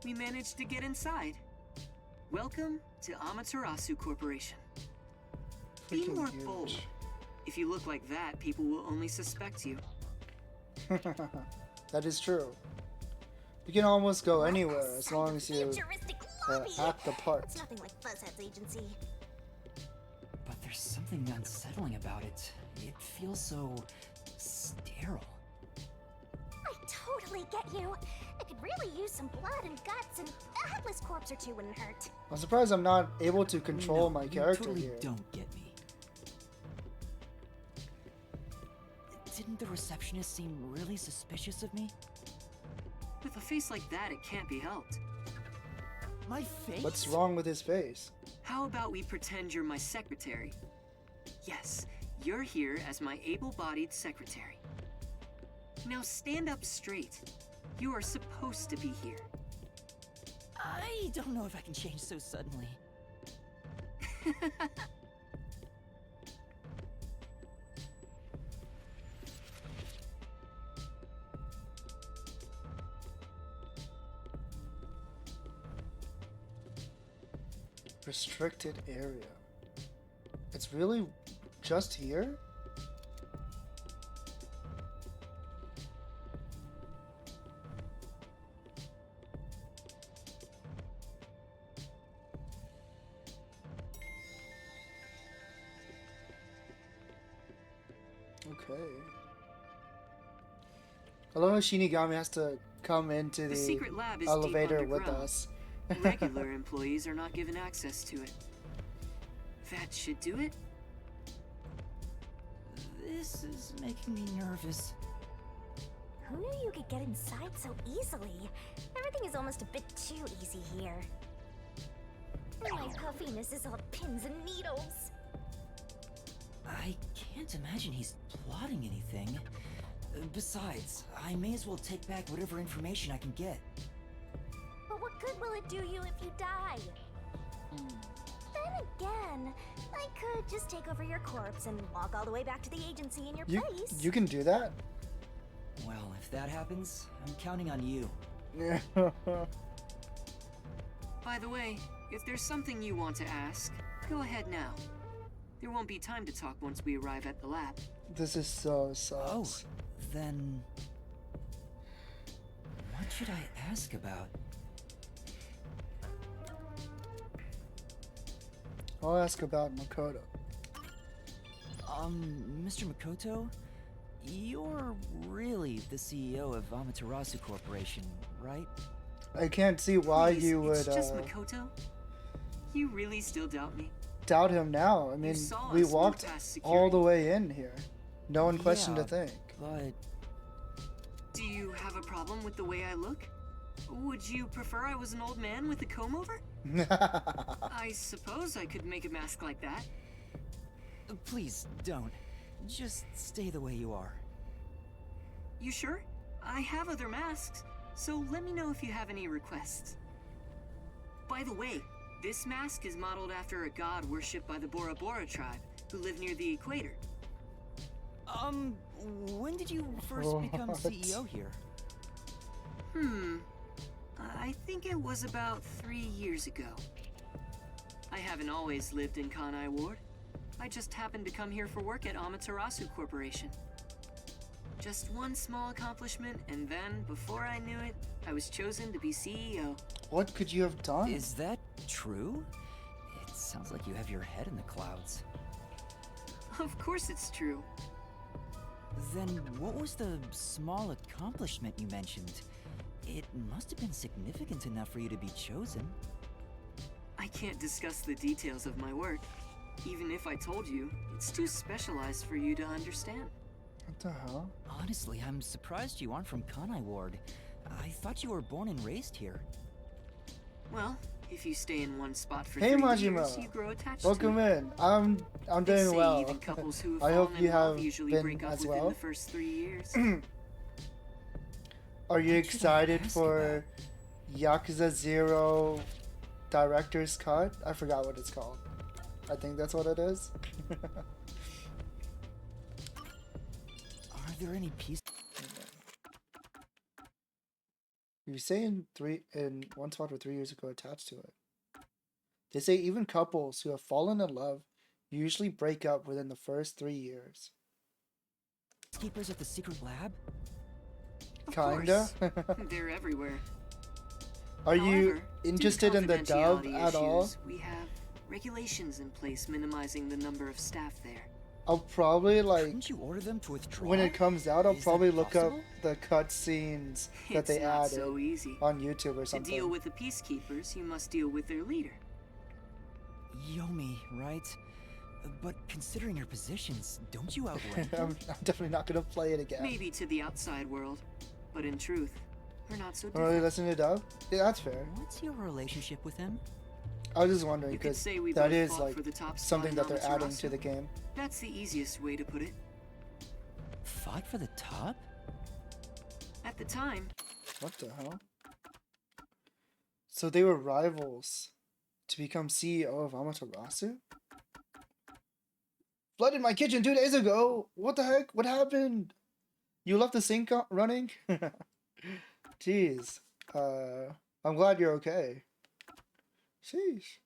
We managed to get inside. Welcome to Amaterasu Corporation. Be Freaking more huge. bold. If you look like that, people will only suspect you. That is true. You can almost go anywhere as long as you act the part. It's nothing like Fuzzhead's agency. But there's something unsettling about it. It feels so sterile. I totally get you. I could really use some blood and guts, and a headless corpse or two wouldn't hurt. I'm surprised I'm not able to control No, my character you totally here. don't get me. Didn't the receptionist seem really suspicious of me? With a face like that, it can't be helped. My face? What's wrong with his face? How about we pretend you're my secretary? Yes, you're here as my able-bodied secretary. Now stand up straight. You are supposed to be here. I don't know if I can change so suddenly. Restricted area. It's really just here? Okay. I love how Shinigami has to come into The secret lab is elevator deep with underground. us. Regular employees are not given access to it. That should do it. This is making me nervous. Who knew you could get inside so easily? Everything is almost a bit too easy here. My puffiness is all pins and needles. I can't imagine he's plotting anything. Besides, I may as well take back whatever information I can get. But what good will it do you if you die? Then again, I could just take over your corpse and walk all the way back to the agency in your place. You can do that? Well, if that happens, I'm counting on you. By the way, if there's something you want to ask, go ahead now. There won't be time to talk once we arrive at the lab. This is so sus. Oh, then... what should I ask about? I'll ask about Makoto. Mr. Makoto? You're really the CEO of Amaterasu Corporation, right? I can't see why Please, you would it's just Makoto. You really still doubt me? doubt him now. I mean, saw we us move walked past all the security. way in here. No one questioned a Yeah, thing. But Do you have a problem with the way I look? Would you prefer I was an old man with a comb over? I suppose I could make a mask like that. please don't. Just stay the way you are. You sure? I have other masks, so let me know if you have any requests. By the way, this mask is modeled after a god worshipped by the Bora Bora tribe, who live near the equator. When did you first become What? CEO here? I think it was about 3 years ago. I haven't always lived in Kanai Ward. I just happened to come here for work at Amaterasu Corporation. Just one small accomplishment, and then, before I knew it, I was chosen to be CEO. What could you have done? Is that true? It sounds like you have your head in the clouds. Of course it's true. Then what was the small accomplishment you mentioned? It must have been significant enough for you to be chosen. I can't discuss the details of my work. Even if I told you, it's too specialized for you to understand. What the hell? Honestly, I'm surprised you aren't from Kanai Ward. I thought you were born and raised here. Well, if you stay in one spot for Hey 3 Majima, years, you grow attached welcome to it. in. I'm They doing say well. even couples who have I hope fallen you in love have usually been break up as within well. the first 3 years. Are you What should I excited ask for Yakuza 0 Director's Cut? I forgot what it's called. I think that's what it is. Are there any pieces? You say in one spot for 3 years ago attached to it. They say even couples who have fallen in love usually break up within the first 3 years. Keepers at the secret lab? Of Kinda. course. They're everywhere. Are you However, due to interested in the dub confidentiality at all? issues, we have regulations in place minimizing the number of staff there. I'll probably like Couldn't you order them to withdraw? when it comes out. I'll Is that probably look up possible? the cutscenes that It's they not added so easy. on YouTube or To deal something. with the peacekeepers, you must deal with their leader. Yomi, right? But considering your positions, don't you outrank I'm them? definitely not gonna play it again. Maybe to the outside world, but in truth, we're not so Oh, really different. listen to dub? Yeah, that's fair. What's your relationship with him? I was just wondering You could because say we that both is fought like for the top spot something in that they're adding to Amaterasu. the game. That's the easiest way to put it. Fought for the top? At the time, What the hell? So they were rivals to become CEO of Amaterasu? Flooded my kitchen 2 days ago! What the heck? What happened? You left the sink running? Jeez. I'm glad you're okay. Sheesh.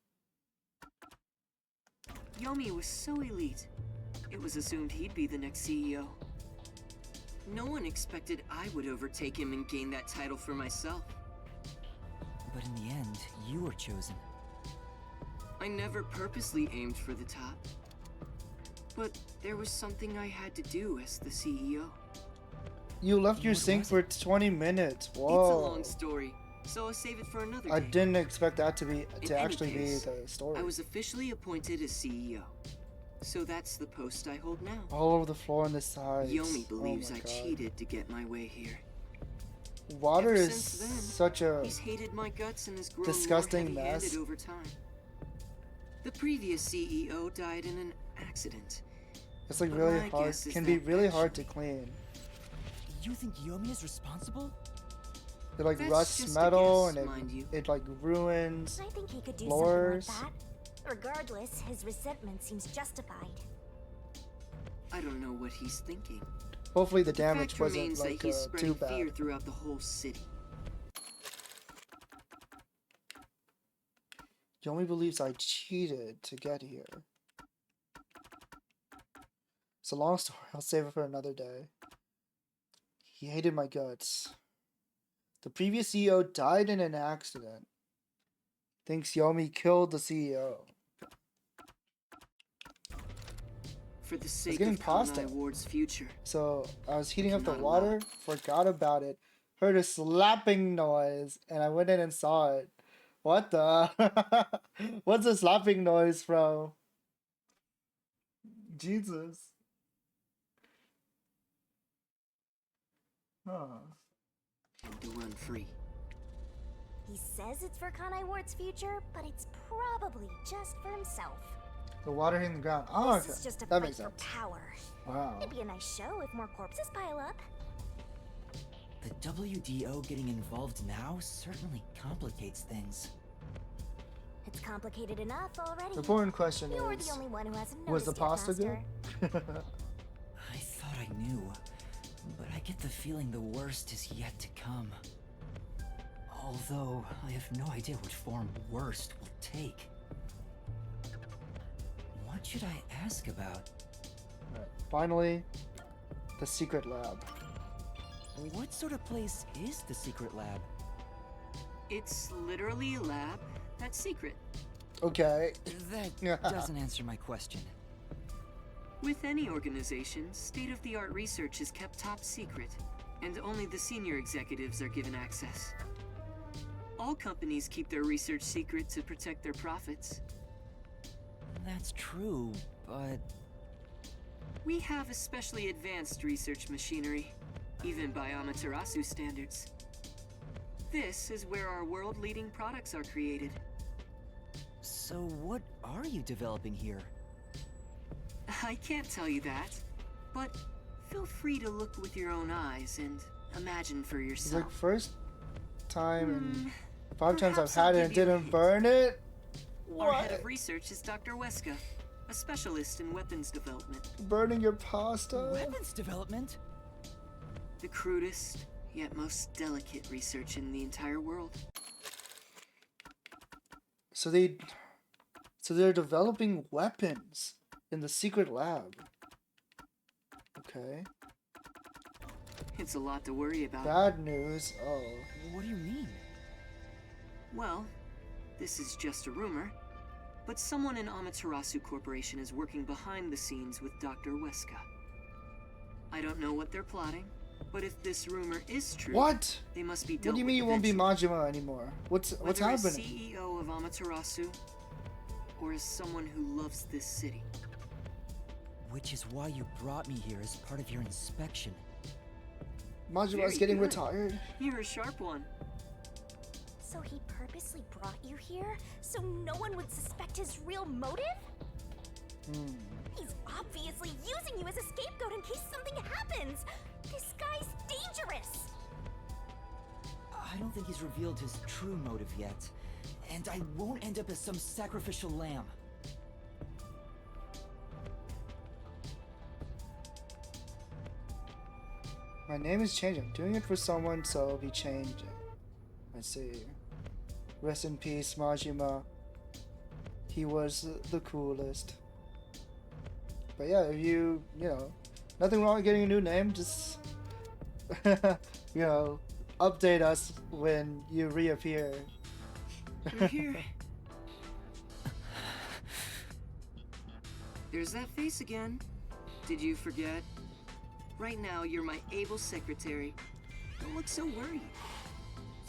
Yomi was so elite, it was assumed he'd be the next CEO. No one expected I would overtake him and gain that title for myself. But in the end, you were chosen. I never purposely aimed for the top. But there was something I had to do as the CEO. You left your What sink was for 20 minutes. It's a Whoa. long story, so I'll save it for another I day. didn't expect that to be In to any actually case, be the story. I was officially appointed as CEO. So that's the post I hold now. All over the floor on the sides. Yomi believes oh my I God. cheated to get my way here. Water Ever is since then, such a He's hated my guts and has grown disgusting more heavy-handed mess. over time. The previous CEO died in an accident. It's like But really my hard. guess is Can be that really hard to clean. You think Yomi is responsible? It like That's rusts just a metal guess, and mind you. it like ruins I think he could do floors. something like that. Regardless, his resentment seems justified. I don't know what he's thinking. Hopefully the The damage fact wasn't remains like that he's too spreading bad. fear throughout the whole city. Yomi believes I cheated to get here. It's a long story. I'll save it for another day. He hated my guts. The previous CEO died in an accident. Thinks Yomi killed the CEO. For the sake getting of pasta. Kanai Ward's future. So I was heating up the cannot water, forgot about it, heard a slapping noise, and I went in and saw it. What the? What's the slapping noise from? Jesus. Huh. And to run free. He says it's for Kanai Ward's future, but it's probably just for himself. The water hitting the ground. Oh, This okay. is just a That fight makes for sense. power. Wow. It'd be a nice show if more corpses pile up. The WDO getting involved now certainly complicates things. It's complicated enough already. The important question You're is, the only one who hasn't was noticed the pasta yet, good? Master. I thought I knew, but I get the feeling the worst is yet to come. Although, I have no idea what form worst will take. What should I ask about? Alright, finally, the secret lab. What sort of place is the secret lab? It's literally a lab that's secret. Okay. That doesn't answer my question. With any organization, state-of-the-art research is kept top secret, and only the senior executives are given access. All companies keep their research secret to protect their profits. That's true, but... We have especially advanced research machinery, even by Amaterasu standards. This is where our world-leading products are created. So what are you developing here? I can't tell you that, but feel free to look with your own eyes and imagine for It's yourself. like first time in 5 times I've perhaps had I'll it and give you a didn't hint. burn it. Our head What? of research is Dr. Weska, a specialist in weapons development. Burning your pasta? Weapons development? The crudest, yet most delicate research in the entire world. So they're developing weapons in the secret lab. Okay. It's a lot to worry about. Bad news. Oh. What do you mean? Well, this is just a rumor, but someone in Amaterasu Corporation is working behind the scenes with Dr. Weska. I don't know what they're plotting, but if this rumor is true, What? they must be What dealt do you with mean you won't be eventually. Majima anymore? What's Whether happening? as CEO of Amaterasu, or as someone who loves this city. Which is why you brought me here as part of your inspection. Majima's Very getting good. retired. You're a sharp one. So he purposely brought you here so no one would suspect his real motive? He's obviously using you as a scapegoat in case something happens. This guy's dangerous. I don't think he's revealed his true motive yet. And I won't end up as some sacrificial lamb. My name is changing. I'm doing it for someone, so it'll be changing. Let's see. Rest in peace, Majima. He was the coolest. But yeah, if you know, nothing wrong with getting a new name. Just, update us when you reappear. You're here. There's that face again. Did you forget? Right now, you're my able secretary. Don't look so worried.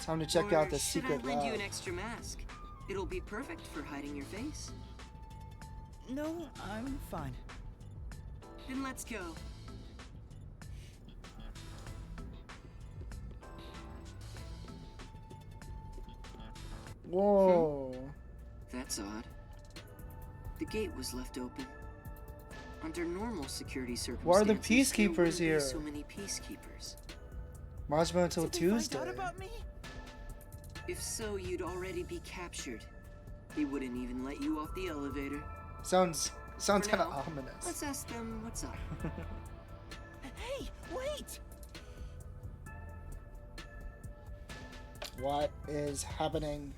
Time to check Or out the should secret I lend you lab. an extra mask? It'll be perfect for hiding your face. No, I'm fine. Then let's go. Whoa. That's odd. The gate was left open. Under normal security circumstances, Why are the there peacekeepers wouldn't be here? so many peacekeepers. Majima until Did they find Tuesday. out about me? If so, you'd already be captured. They wouldn't even let you off the elevator. Sounds For kind of now, ominous. Let's ask them what's up. Hey, wait! What is happening?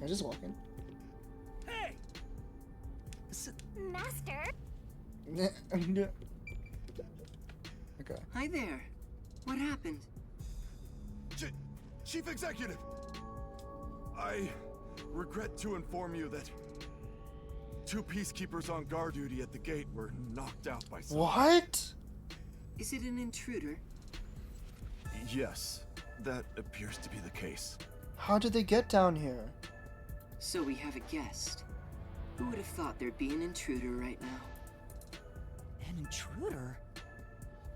I'm just walking. Hey! Master? Okay. Hi there. What happened? Chief Executive! I regret to inform you that 2 peacekeepers on guard duty at the gate were knocked out by someone. What? Is it an intruder? Yes, that appears to be the case. How did they get down here? So we have a guest. Who would have thought there'd be an intruder right now? An intruder?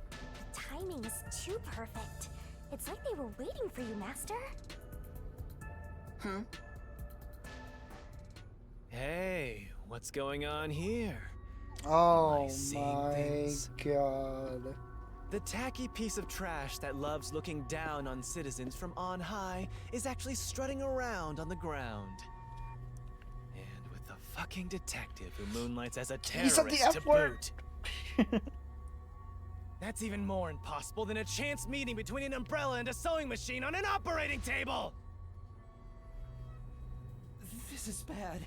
The timing is too perfect. It's like they were waiting for you, Master. Huh? Hey, what's going on here? Oh seeing my things? god. The tacky piece of trash that loves looking down on citizens from on high is actually strutting around on the ground. And with the fucking detective who moonlights as a He said the terrorist to F word. boot. That's even more impossible than a chance meeting between an umbrella and a sewing machine on an operating table! This is bad.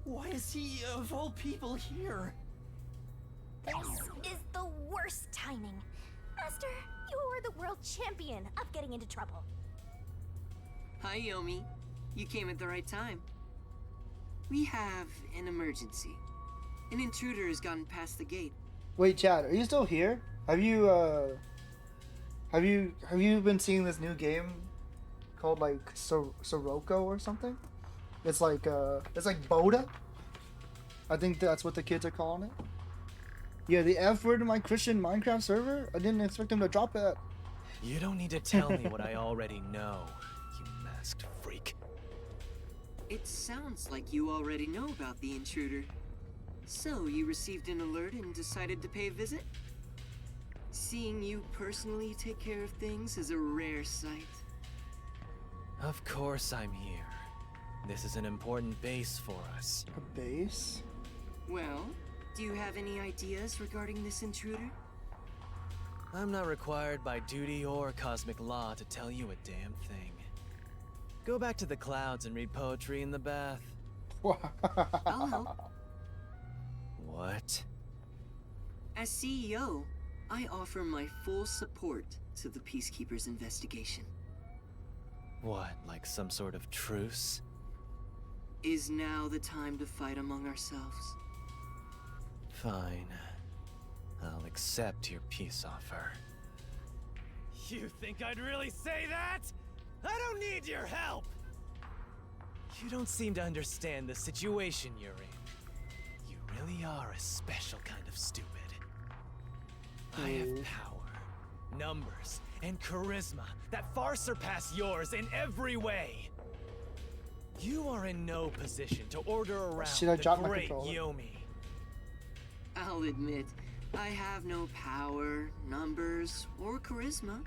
Why is he, of all people, here? This is the worst timing. Master, you are the world champion of getting into trouble. Hi, Yomi. You came at the right time. We have an emergency. An intruder has gotten past the gate. Wait, Chad, are you still here? Have you been seeing this new game called like Sirocco or something? It's like Boda. I think that's what the kids are calling it. Yeah, the F word in my Christian Minecraft server? I didn't expect them to drop that. You don't need to tell me what I already know, you masked freak. It sounds like you already know about the intruder. So, you received an alert and decided to pay a visit? Seeing you personally take care of things is a rare sight. Of course I'm here. This is an important base for us. A base? Well, do you have any ideas regarding this intruder? I'm not required by duty or cosmic law to tell you a damn thing. Go back to the clouds and read poetry in the bath. I'll help. What? As CEO, I offer my full support to the Peacekeepers' investigation. What, like some sort of truce? Is now the time to fight among ourselves? Fine. I'll accept your peace offer. You think I'd really say that? I don't need your help! You don't seem to understand the situation you're in. You really are a special kind of stupid. I have power, numbers, and charisma that far surpass yours in every way. You are in no position to order around the great Yomi. I'll admit, I have no power, numbers, or charisma.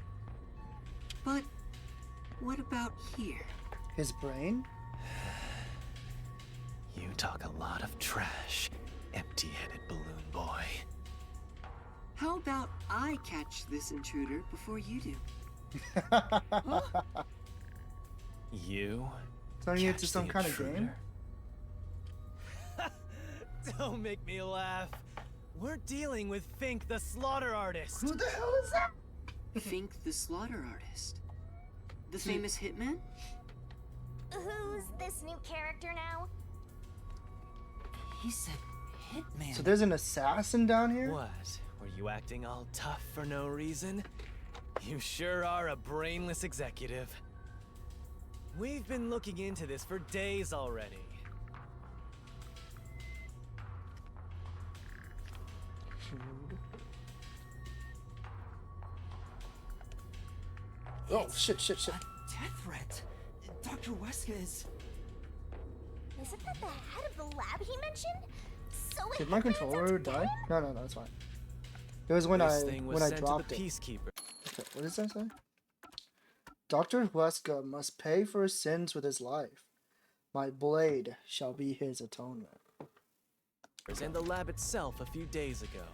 But what about here? His brain? You talk a lot of trash, empty-headed balloon boy. How about I catch this intruder before you do? You? Turning it into some kind of game? Don't make me laugh. We're dealing with Fink the Slaughter Artist. Who the hell is that? Fink the Slaughter Artist? The famous hitman? Who's this new character now? He said hitman. So there's an assassin down here? What? Were you acting all tough for no reason? You sure are a brainless executive. We've been looking into this for days already. Oh, shit. A death threat. Dr. Wesker is... Isn't that the head of the lab he mentioned? So Did my controller die? No, it's fine. It was when I dropped it. Peacekeeper. Okay, what does that say? Dr. Wesker must pay for his sins with his life. My blade shall be his atonement. And the lab itself a few days ago.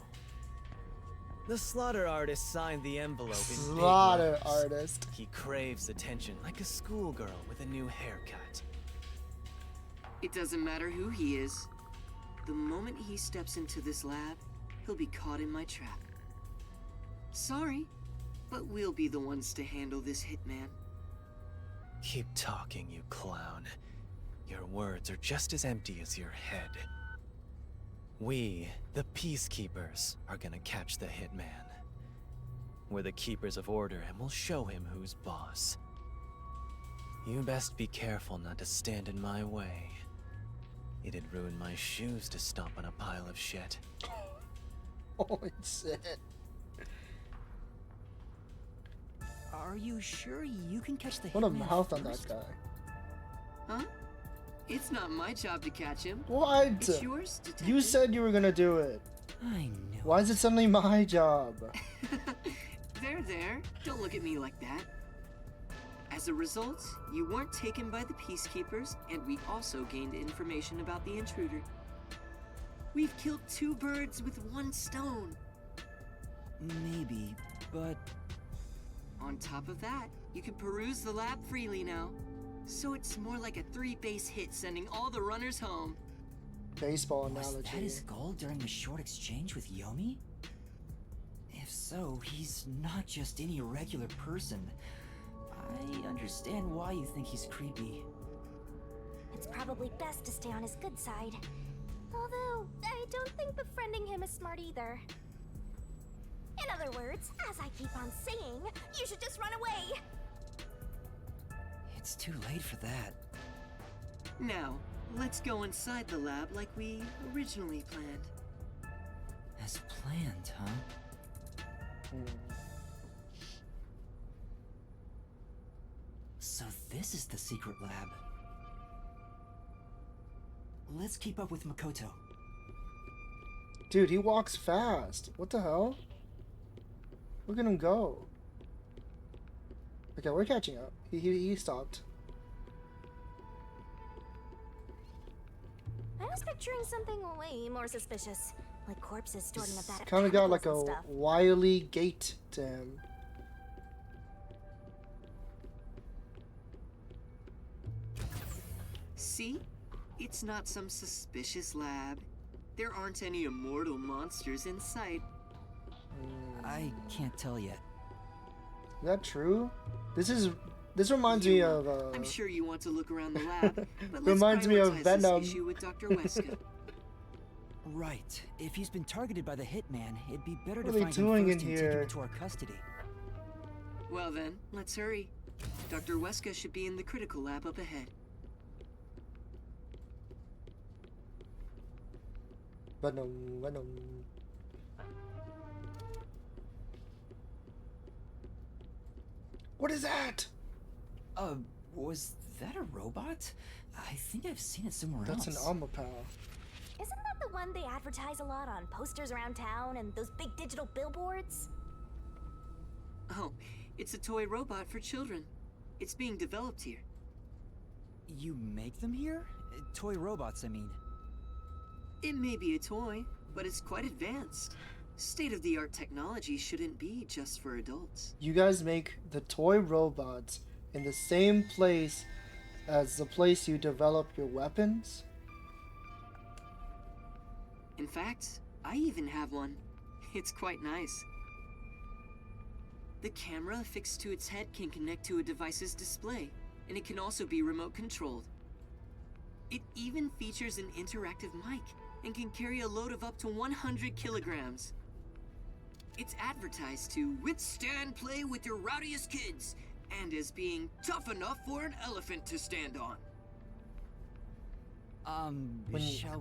The slaughter artist signed the envelope in Slaughter big letters. artist. He craves attention like a schoolgirl with a new haircut. It doesn't matter who he is. The moment he steps into this lab, he'll be caught in my trap. Sorry, but we'll be the ones to handle this hitman. Keep talking, you clown. Your words are just as empty as your head. We, the Peacekeepers, are gonna catch the hitman. We're the keepers of order and we'll show him who's boss. You best be careful not to stand in my way. It'd ruin my shoes to stomp on a pile of shit. Holy shit. Are you sure you can catch the What a hitman mouth on that first? guy. Huh? It's not my job to catch him. What? It's yours, detective. You said you were gonna do it. I know. Why is it suddenly my job? There. Don't look at me like that. As a result, you weren't taken by the Peacekeepers, and we also gained information about the intruder. We've killed 2 birds with 1 stone. Maybe, but... On top of that, you can peruse the lab freely now. So it's more like a 3-base hit sending all the runners home. Baseball Was analogy. that his goal during the short exchange with Yomi? If so, he's not just any regular person. I understand why you think he's creepy. It's probably best to stay on his good side. Although, I don't think befriending him is smart either. In other words, as I keep on saying, you should just run away! It's too late for that. Now, let's go inside the lab like we originally planned. As planned, huh? So this is the secret lab. Let's keep up with Makoto. Dude, he walks fast. What the hell? Look at him go. Okay, we're catching up. He stopped. I was picturing something way more suspicious, like corpses stored in a vat of Kind of got chemicals like a and stuff. wily gait to him. See? It's not some suspicious lab. There aren't any immortal monsters in sight. I can't tell yet. Is that true? This reminds me of I'm sure you want to look around the lab, but let's reminds me of prioritize Venom. this issue with Dr. Weska. Right. If he's been targeted by the hitman, it'd be better What to are they find him doing first in and take him here? into our custody. Well then, let's hurry. Dr. Weska should be in the critical lab up ahead. Venom. What is that? Was that a robot? I think I've seen it somewhere That's else. an Amapao. Isn't that the one they advertise a lot on posters around town and those big digital billboards? Oh, it's a toy robot for children. It's being developed here. You make them here? Toy robots, I mean. It may be a toy, but it's quite advanced. State-of-the-art technology shouldn't be just for adults. You guys make the toy robots in the same place as the place you develop your weapons? In fact, I even have one. It's quite nice. The camera affixed to its head can connect to a device's display, and it can also be remote controlled. It even features an interactive mic and can carry a load of up to 100 kilograms. It's advertised to withstand play with your rowdiest kids, and as being tough enough for an elephant to stand on.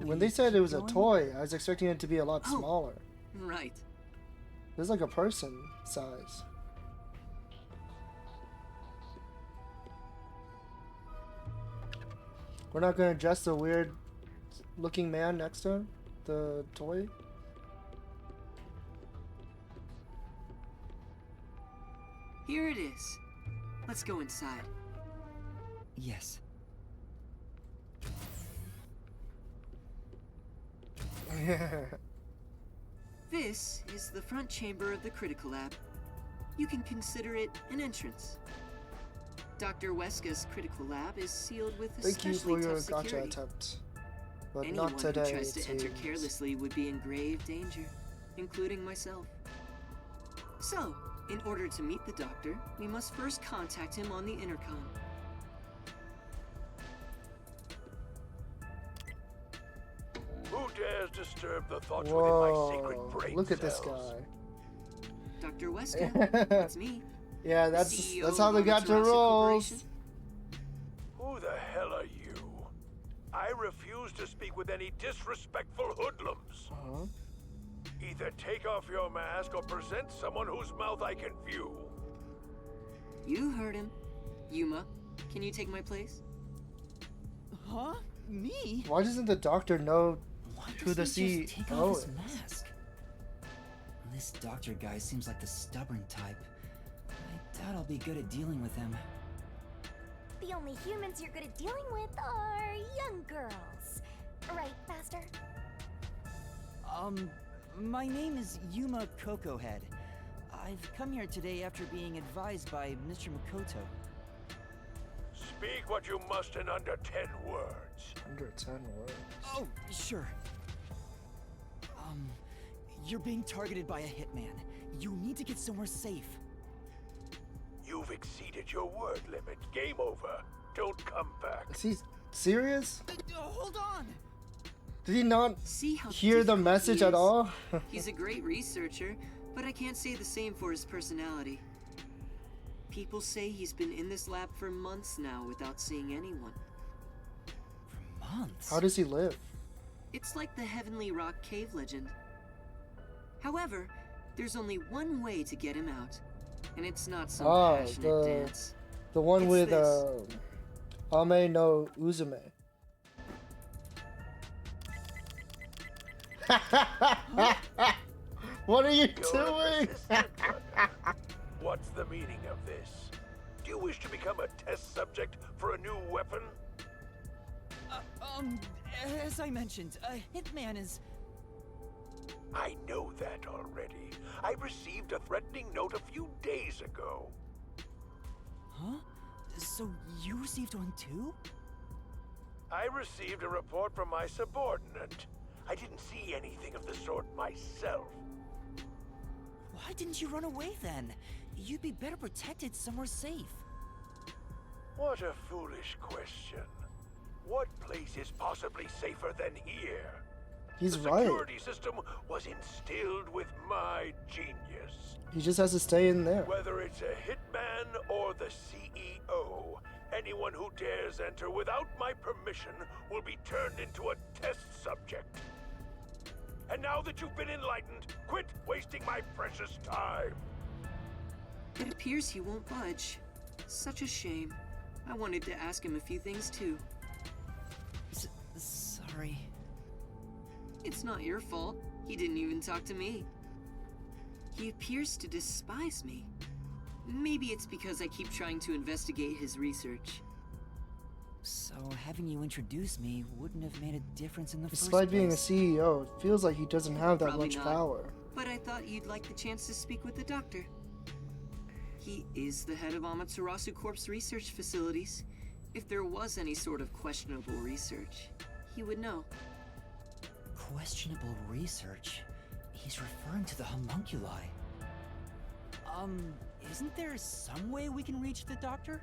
When they said it was a toy, I was expecting it to be a lot smaller. Right. It's like a person size. We're not gonna address the weird looking man next to him? The toy? Here it is. Let's go inside. Yes. This is the front chamber of the critical lab. You can consider it an entrance. Dr. Weska's critical lab is sealed with Thank you especially for your tough gotcha security. attempt. But Anyone not today, who tries to it enter seems. carelessly would be in grave danger, including myself. So, in order to meet the doctor, we must first contact him on the intercom. Who dares disturb the thoughts within Whoa, my sacred brain look at this cells? guy. Dr. Weska, that's me. Yeah, the that's CEO how the of gotcha Amaterasu rolls. Corporation. Who the hell are you? I refuse to speak with any disrespectful hoodlums. Either take off your mask or present someone whose mouth I can view. You heard him. Yuma, can you take my place? Huh? Me? Why doesn't the doctor know who the Doesn't he just take CEO off is? his mask? This doctor guy seems like the stubborn type. I doubt I'll be good at dealing with him. The only humans you're good at dealing with are young girls. Right, Master? My name is Yuma Cocohead. I've come here today after being advised by Mr. Makoto. Speak what you must in under 10 words. Under 10 words. Oh, sure. You're being targeted by a hitman. You need to get somewhere safe. You've exceeded your word limit. Game over. Don't come back. Is he serious? Hold on! Did he not See how hear the difficult message he at is? all? He's a great researcher, but I can't say the same for his personality. People say he's been in this lab for months now without seeing anyone. For months? How does he live? It's like the Heavenly Rock cave legend. However, there's only one way to get him out, and it's not some passionate dance. The one It's with this. Ame no Uzume. What are you doing? What's the meaning of this? Do you wish to become a test subject for a new weapon? As I mentioned, a hitman is... I know that already. I received a threatening note a few days ago. Huh? So you received one too? I received a report from my subordinate. I didn't see anything of the sort myself. Why didn't you run away then? You'd be better protected somewhere safe. What a foolish question. What place is possibly safer than here? He's the right. security system was instilled with my genius. He just has to stay in there. Whether it's a hitman or the CEO, anyone who dares enter without my permission will be turned into a test subject. And now that you've been enlightened, quit wasting my precious time. It appears he won't budge. Such a shame. I wanted to ask him a few things too. Sorry. It's not your fault. He didn't even talk to me. He appears to despise me. Maybe it's because I keep trying to investigate his research. So having you introduce me wouldn't have made a difference in the first Despite being a place. CEO, it feels like he doesn't have that Probably much not. power. But I thought you'd like the chance to speak with the doctor. He is the head of Amaterasu Corp's research facilities. If there was any sort of questionable research, he would know. Questionable research? He's referring to the homunculi. Isn't there some way we can reach the doctor?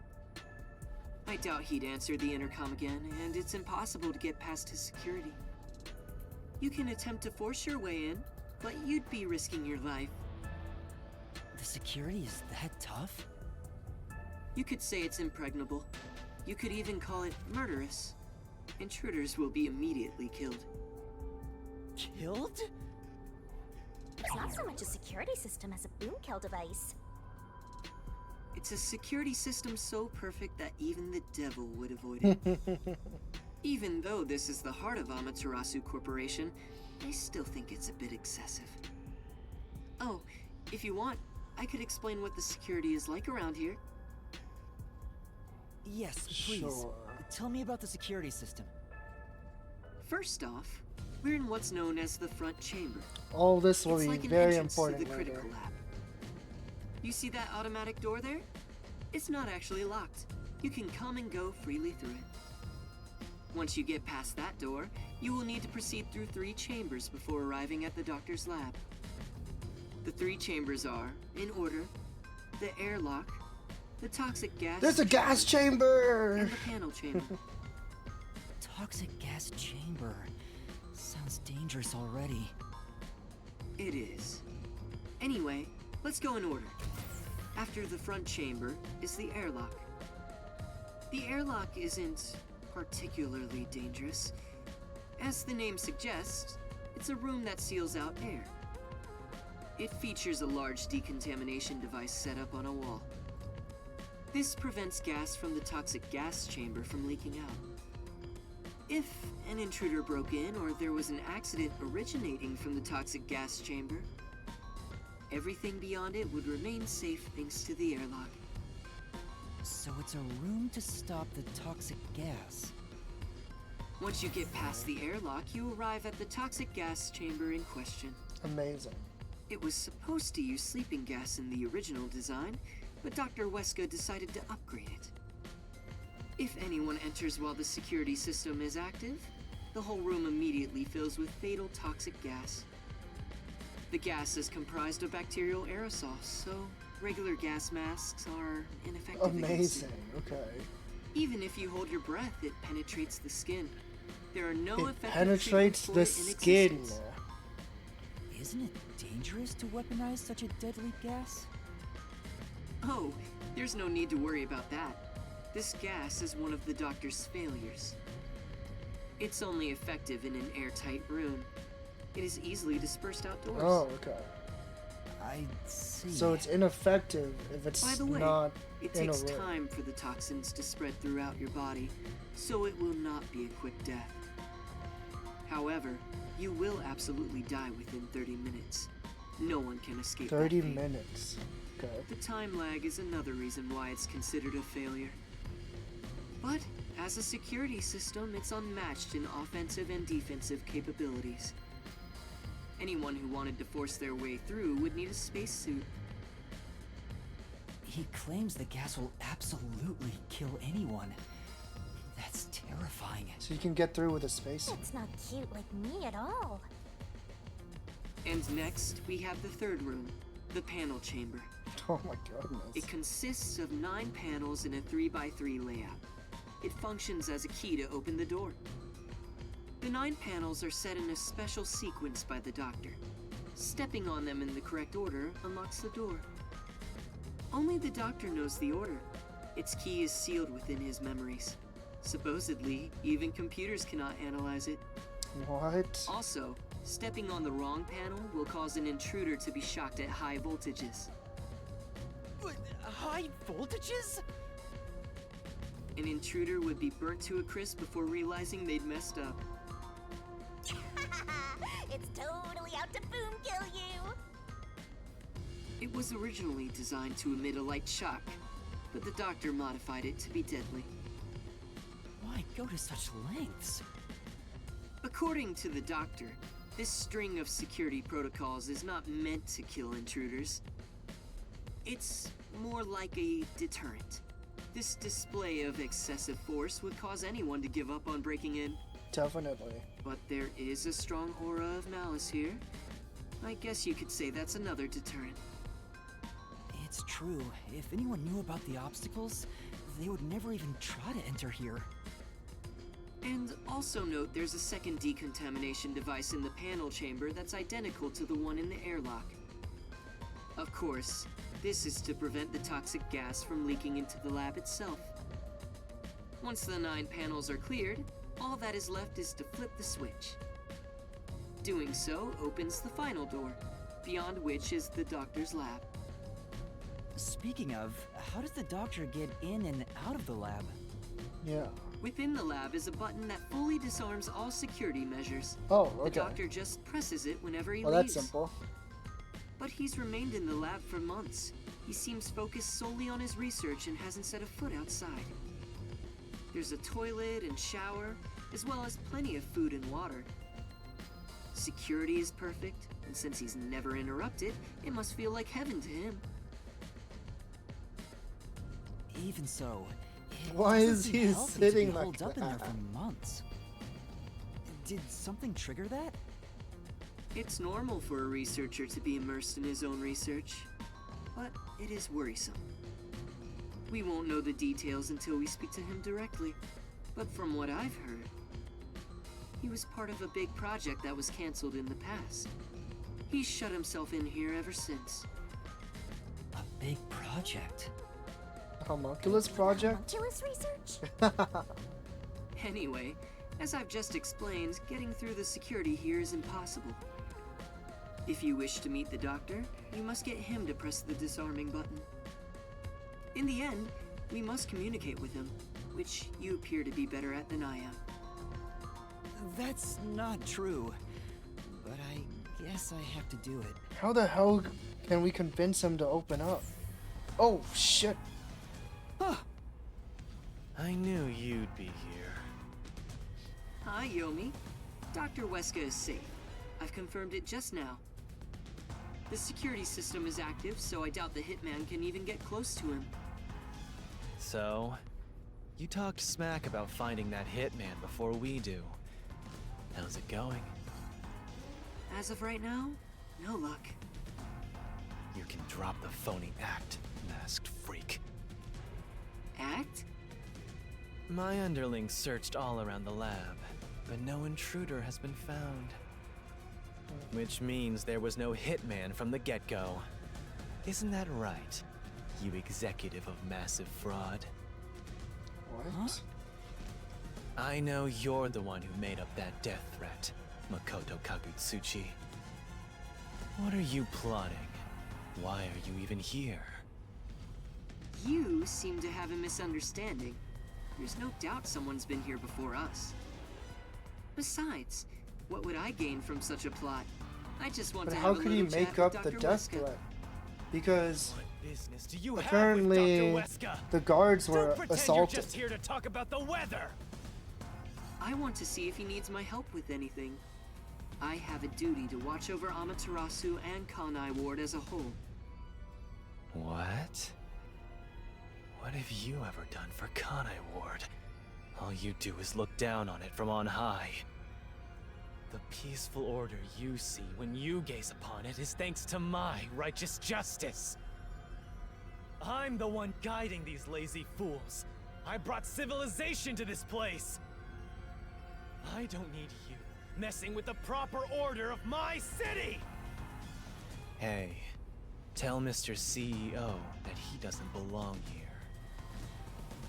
I doubt he'd answer the intercom again, and it's impossible to get past his security. You can attempt to force your way in, but you'd be risking your life. The security is that tough? You could say it's impregnable. You could even call it murderous. Intruders will be immediately killed. Killed? It's not so much a security system as a boom kill device. It's a security system so perfect that even the devil would avoid it. Even though this is the heart of Amaterasu Corporation, I still think it's a bit excessive. Oh, if you want, I could explain what the security is like around here. Yes, please. Sure. Tell me about the security system. First off, we're in what's known as the front chamber. All this will It's be like an very entrance to important the later. critical lab. You see that automatic door there? It's not actually locked. You can come and go freely through it. Once you get past that door, you will need to proceed through 3 chambers before arriving at the doctor's lab. The 3 chambers are, in order, the airlock, the toxic gas There's a gas chamber! and the panel chamber. Toxic gas chamber. Sounds dangerous already. It is. Anyway, let's go in order. After the front chamber is the airlock. The airlock isn't particularly dangerous. As the name suggests, it's a room that seals out air. It features a large decontamination device set up on a wall. This prevents gas from the toxic gas chamber from leaking out. If an intruder broke in or there was an accident originating from the toxic gas chamber, everything beyond it would remain safe thanks to the airlock. So it's a room to stop the toxic gas. Once you get past the airlock, you arrive at the toxic gas chamber in question. Amazing. It was supposed to use sleeping gas in the original design, but Dr. Weska decided to upgrade it. If anyone enters while the security system is active, the whole room immediately fills with fatal toxic gas. The gas is comprised of bacterial aerosols, so regular gas masks are ineffective against it. Amazing, okay. Even if you hold your breath, it penetrates the skin. There are no It effective penetrates treatments the for it in skin. existence. Isn't it dangerous to weaponize such a deadly gas? Oh, there's no need to worry about that. This gas is one of the doctor's failures. It's only effective in an airtight room. It is easily dispersed outdoors. Oh, okay. I see. So it's ineffective if it's By the way, not it in a takes room. time for the toxins to spread throughout your body, so it will not be a quick death. However, you will absolutely die within 30 minutes. No one can escape that 30 fate. minutes. Okay. The time lag is another reason why it's considered a failure. But as a security system, it's unmatched in offensive and defensive capabilities. Anyone who wanted to force their way through would need a spacesuit. He claims the gas will absolutely kill anyone. That's terrifying. So you can get through with a space. That's not cute like me at all. And next, we have the third room, The panel chamber. Oh my goodness. It consists of 9 panels in a 3x3 layout. It functions as a key to open the door. The 9 panels are set in a special sequence by the doctor. Stepping on them in the correct order unlocks the door. Only the doctor knows the order. Its key is sealed within his memories. Supposedly, even computers cannot analyze it. What? Also, stepping on the wrong panel will cause an intruder to be shocked at high voltages. High voltages? An intruder would be burnt to a crisp before realizing they'd messed up. It's totally out to boom kill you! It was originally designed to emit a light shock, but the doctor modified it to be deadly. Why go to such lengths? According to the doctor, this string of security protocols is not meant to kill intruders. It's more like a deterrent. This display of excessive force would cause anyone to give up on breaking in. Definitely. But there is a strong aura of malice here. I guess you could say that's another deterrent. It's true. If anyone knew about the obstacles, they would never even try to enter here. And also note there's a second decontamination device in the panel chamber that's identical to the one in the airlock. Of course, this is to prevent the toxic gas from leaking into the lab itself. Once the 9 panels are cleared, all that is left is to flip the switch. Doing so opens the final door, beyond which is the doctor's lab. Speaking of, how does the doctor get in and out of the lab? Yeah. Within the lab is a button that fully disarms all security measures. Oh, okay. The doctor just presses it whenever he Well, leaves. that's simple. But he's remained in the lab for months. He seems focused solely on his research and hasn't set a foot outside. There's a toilet and shower, as well as plenty of food and water. Security is perfect, and since he's never interrupted, it must feel like heaven to him. Even so, why is he sitting like holed up in there for months? Did something trigger that? It's normal for a researcher to be immersed in his own research, but it is worrisome. We won't know the details until we speak to him directly, but from what I've heard, he was part of a big project that was cancelled in the past. He's shut himself in here ever since. A big project? Homunculus project? Homunculus research? Anyway, as I've just explained, getting through the security here is impossible. If you wish to meet the doctor, you must get him to press the disarming button. In the end, we must communicate with him, which you appear to be better at than I am. That's not true, but I guess I have to do it. How the hell can we convince him to open up? Oh, shit. I knew you'd be here. Hi, Yomi. Dr. Weska is safe. I've confirmed it just now. The security system is active, so I doubt the hitman can even get close to him. So, you talked smack about finding that hitman before we do. How's it going? As of right now, no luck. You can drop the phony act, masked freak. Act? My underlings searched all around the lab, but no intruder has been found. Which means there was no hitman from the get-go. Isn't that right, you executive of massive fraud? What? Huh? I know you're the one who made up that death threat, Makoto Kagutsuchi. What are you plotting? Why are you even here? You seem to have a misunderstanding. There's no doubt someone's been here before us. Besides, what would I gain from such a plot? I just want But to how have a could little he chat make with up Dr. the death Weska. threat? Because What business do you apparently have with Dr. Weska? the guards were Don't pretend assaulted. You're just here to talk about the weather. I want to see if he needs my help with anything. I have a duty to watch over Amaterasu and Kanai Ward as a whole. What? What have you ever done for Kanai Ward? All you do is look down on it from on high. The peaceful order you see when you gaze upon it is thanks to my righteous justice. I'm the one guiding these lazy fools. I brought civilization to this place. I don't need you messing with the proper order of my city! Hey, tell Mr. CEO that he doesn't belong here.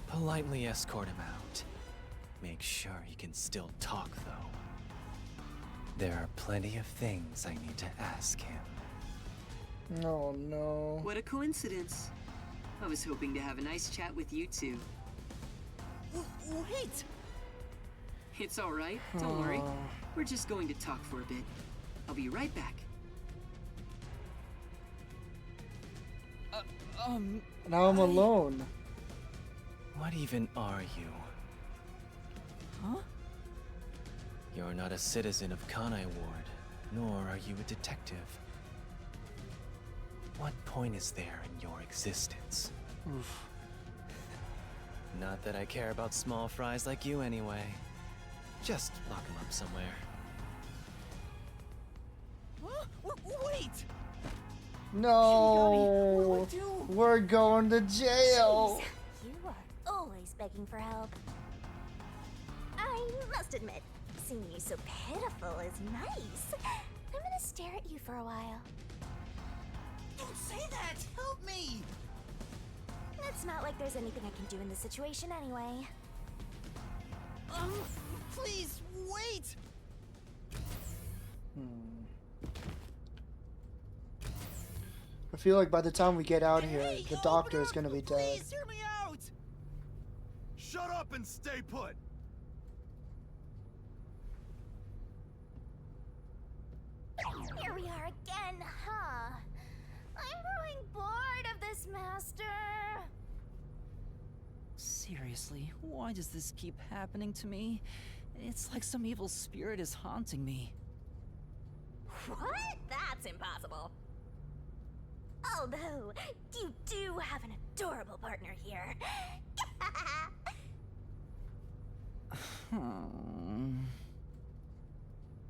Politely escort him out. Make sure he can still talk, though. There are plenty of things I need to ask him. Oh no. What a coincidence. I was hoping to have a nice chat with you two. Wait! It's alright, don't worry. We're just going to talk for a bit. I'll be right back. Now I'm alone. What even are you? Huh? You're not a citizen of Kanai Ward, nor are you a detective. What point is there in your existence? Oof. Not that I care about small fries like you anyway. Just lock him up somewhere. Huh? Wait! No. We're going to jail. Jeez, you are always begging for help. I must admit, seeing you so pitiful is nice. I'm gonna stare at you for a while. Don't say that! Help me! It's not like there's anything I can do in this situation anyway. Please, wait! I feel like by the time we get out here, the doctor is gonna be dead. Please hear me out! Shut up and stay put! Here we are again, huh? I'm growing bored of this, Master. Seriously, why does this keep happening to me? It's like some evil spirit is haunting me. What? That's impossible. Although, you do have an adorable partner here.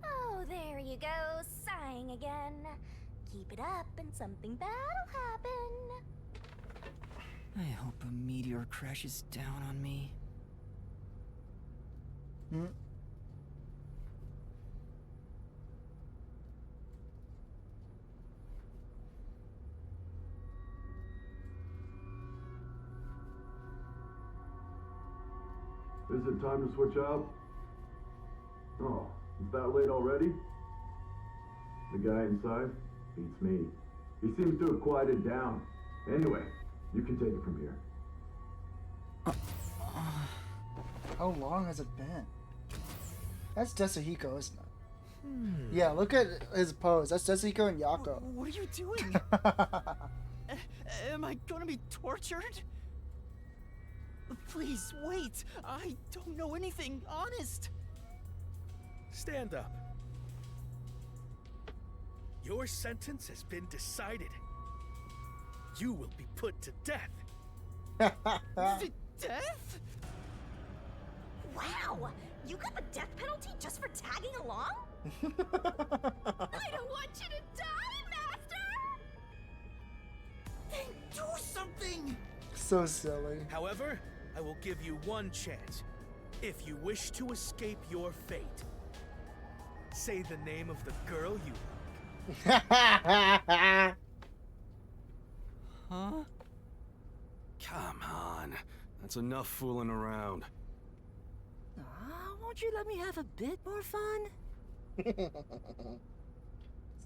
Oh, there you go, sighing again. Keep it up and something bad'll happen. I hope a meteor crashes down on me. Is it time to switch out? Oh, is that late already? The guy inside beats me. He seems to have quieted down. Anyway, you can take it from here. How long has it been? That's Desuhiko, isn't it? Yeah, look at his pose. That's Desuhiko and Yako. What are you doing? Am I gonna be tortured? Please, wait! I don't know anything, honest! Stand up. Your sentence has been decided. You will be put to death. Death? Wow! You got the death penalty just for tagging along? I don't want you to die, Master! Then do something! So silly. However, I will give you one chance. If you wish to escape your fate, say the name of the girl you like. Huh? Come on. That's enough fooling around. Won't you let me have a bit more fun?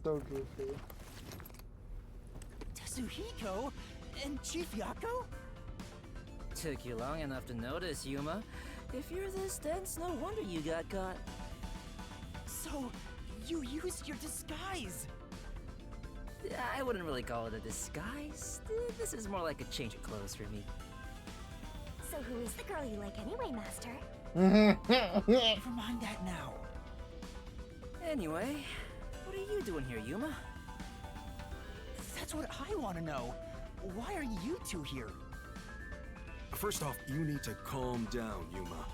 So goofy. Tetsuhiko and Chief Yako? Took you long enough to notice, Yuma. If you're this dense, no wonder you got caught. So, you used your disguise? I wouldn't really call it a disguise. This is more like a change of clothes for me. So who is the girl you like anyway, Master? Never mind that now. Anyway, what are you doing here, Yuma? That's what I want to know. Why are you two here? First off, you need to calm down, Yuma.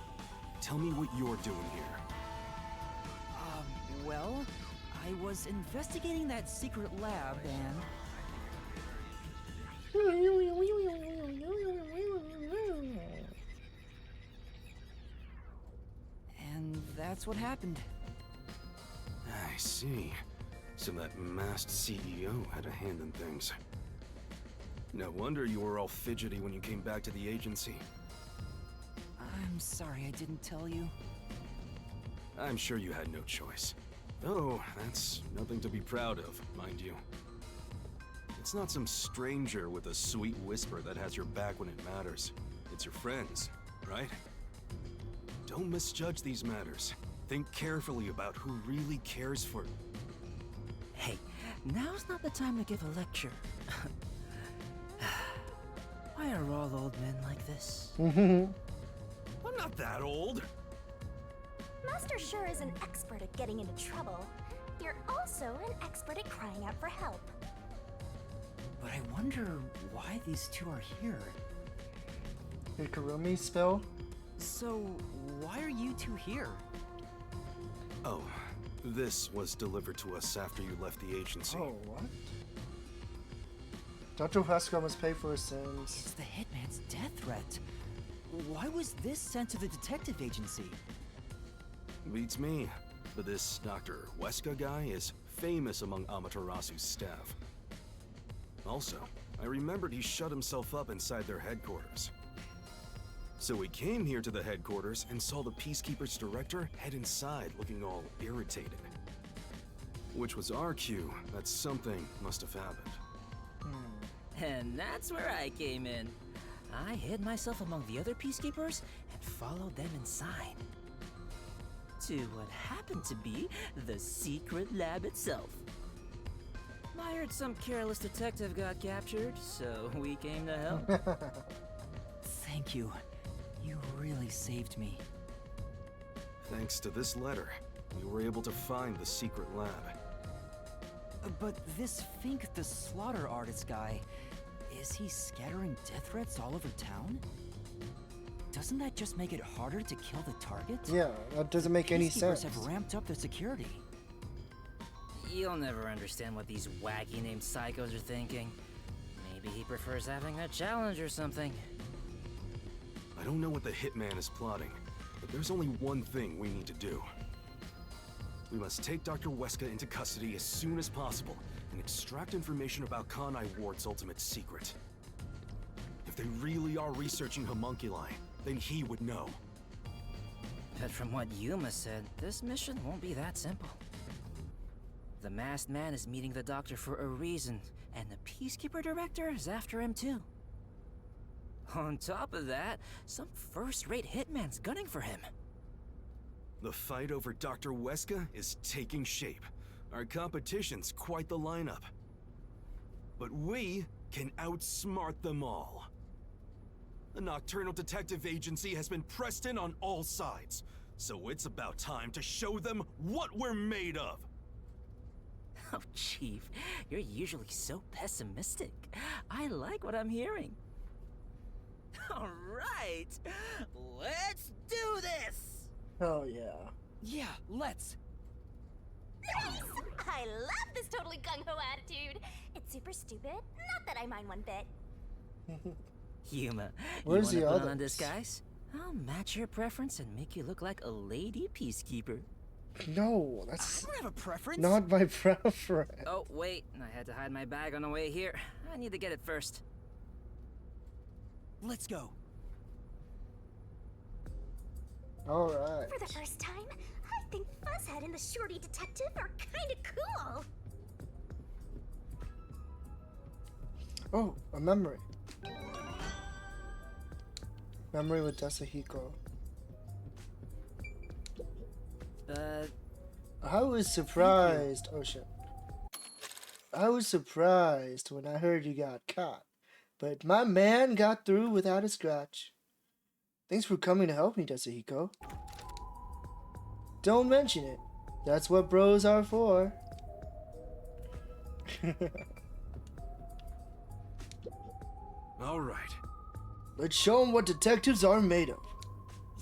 Tell me what you're doing here. well, I was investigating that secret lab and... And that's what happened. I see. So that masked CEO had a hand in things. No wonder you were all fidgety when you came back to the agency. I'm sorry I didn't tell you. I'm sure you had no choice. Though, that's nothing to be proud of, mind you. It's not some stranger with a sweet whisper that has your back when it matters. It's your friends, right? Don't misjudge these matters. Think carefully about who really cares for... Hey, now's not the time to give a lecture. Why are all old men like this? I'm not that old. Master sure is an expert at getting into trouble. You're also an expert at crying out for help. But I wonder why these two are here. Did Kurumi spill? So, why are you two here? Oh, this was delivered to us after you left the agency. Oh, what? Dr. Wesker must pay for his sins. It's the hitman's death threat. Why was this sent to the detective agency? Beats me. But this Dr. Wesker guy is famous among Amaterasu's staff. Also, I remembered he shut himself up inside their headquarters. So we came here to the headquarters and saw the Peacekeeper's director head inside looking all irritated. Which was our cue that something must have happened. And that's where I came in. I hid myself among the other Peacekeepers and followed them inside. To what happened to be the secret lab itself. I heard some careless detective got captured, so we came to help. Thank you. You really saved me. Thanks to this letter, we were able to find the secret lab. But this Fink the slaughter artist guy, is he scattering death threats all over town? Doesn't that just make it harder to kill the target? Yeah, that doesn't make any sense. Peacekeepers have ramped up their security. You'll never understand what these wacky named psychos are thinking. Maybe he prefers having a challenge or something. I don't know what the hitman is plotting, but there's only one thing we need to do. We must take Dr. Wesker into custody as soon as possible and extract information about Kanai Ward's ultimate secret. If they really are researching homunculi, then he would know. But from what Yuma said, this mission won't be that simple. The masked man is meeting the doctor for a reason, and the Peacekeeper director is after him too. On top of that, some first-rate hitman's gunning for him. The fight over Dr. Wesker is taking shape. Our competition's quite the lineup. But we can outsmart them all. The Nocturnal Detective Agency has been pressed in on all sides, so it's about time to show them what we're made of. Oh, Chief, you're usually so pessimistic. I like what I'm hearing. All right, let's do this! Oh, yeah. Yeah, let's. Nice! I love this totally gung-ho attitude. It's super stupid, not that I mind one bit. Yuma, Where's you the wanna put on a others? disguise? I'll match your preference and make you look like a lady peacekeeper. No, that's I don't have a preference. not my preference. Oh, wait, I had to hide my bag on the way here. I need to get it first. Let's go. Alright. For the first time, I think Fuzzhead and the Shorty Detective are kinda cool. Oh, a memory. Memory with Yasuhiko. I was surprised. Oh shit. I was surprised when I heard you got caught. But my man got through without a scratch. Thanks for coming to help me, Yasuhiko. Don't mention it. That's what bros are for. All right. Let's show them what detectives are made of.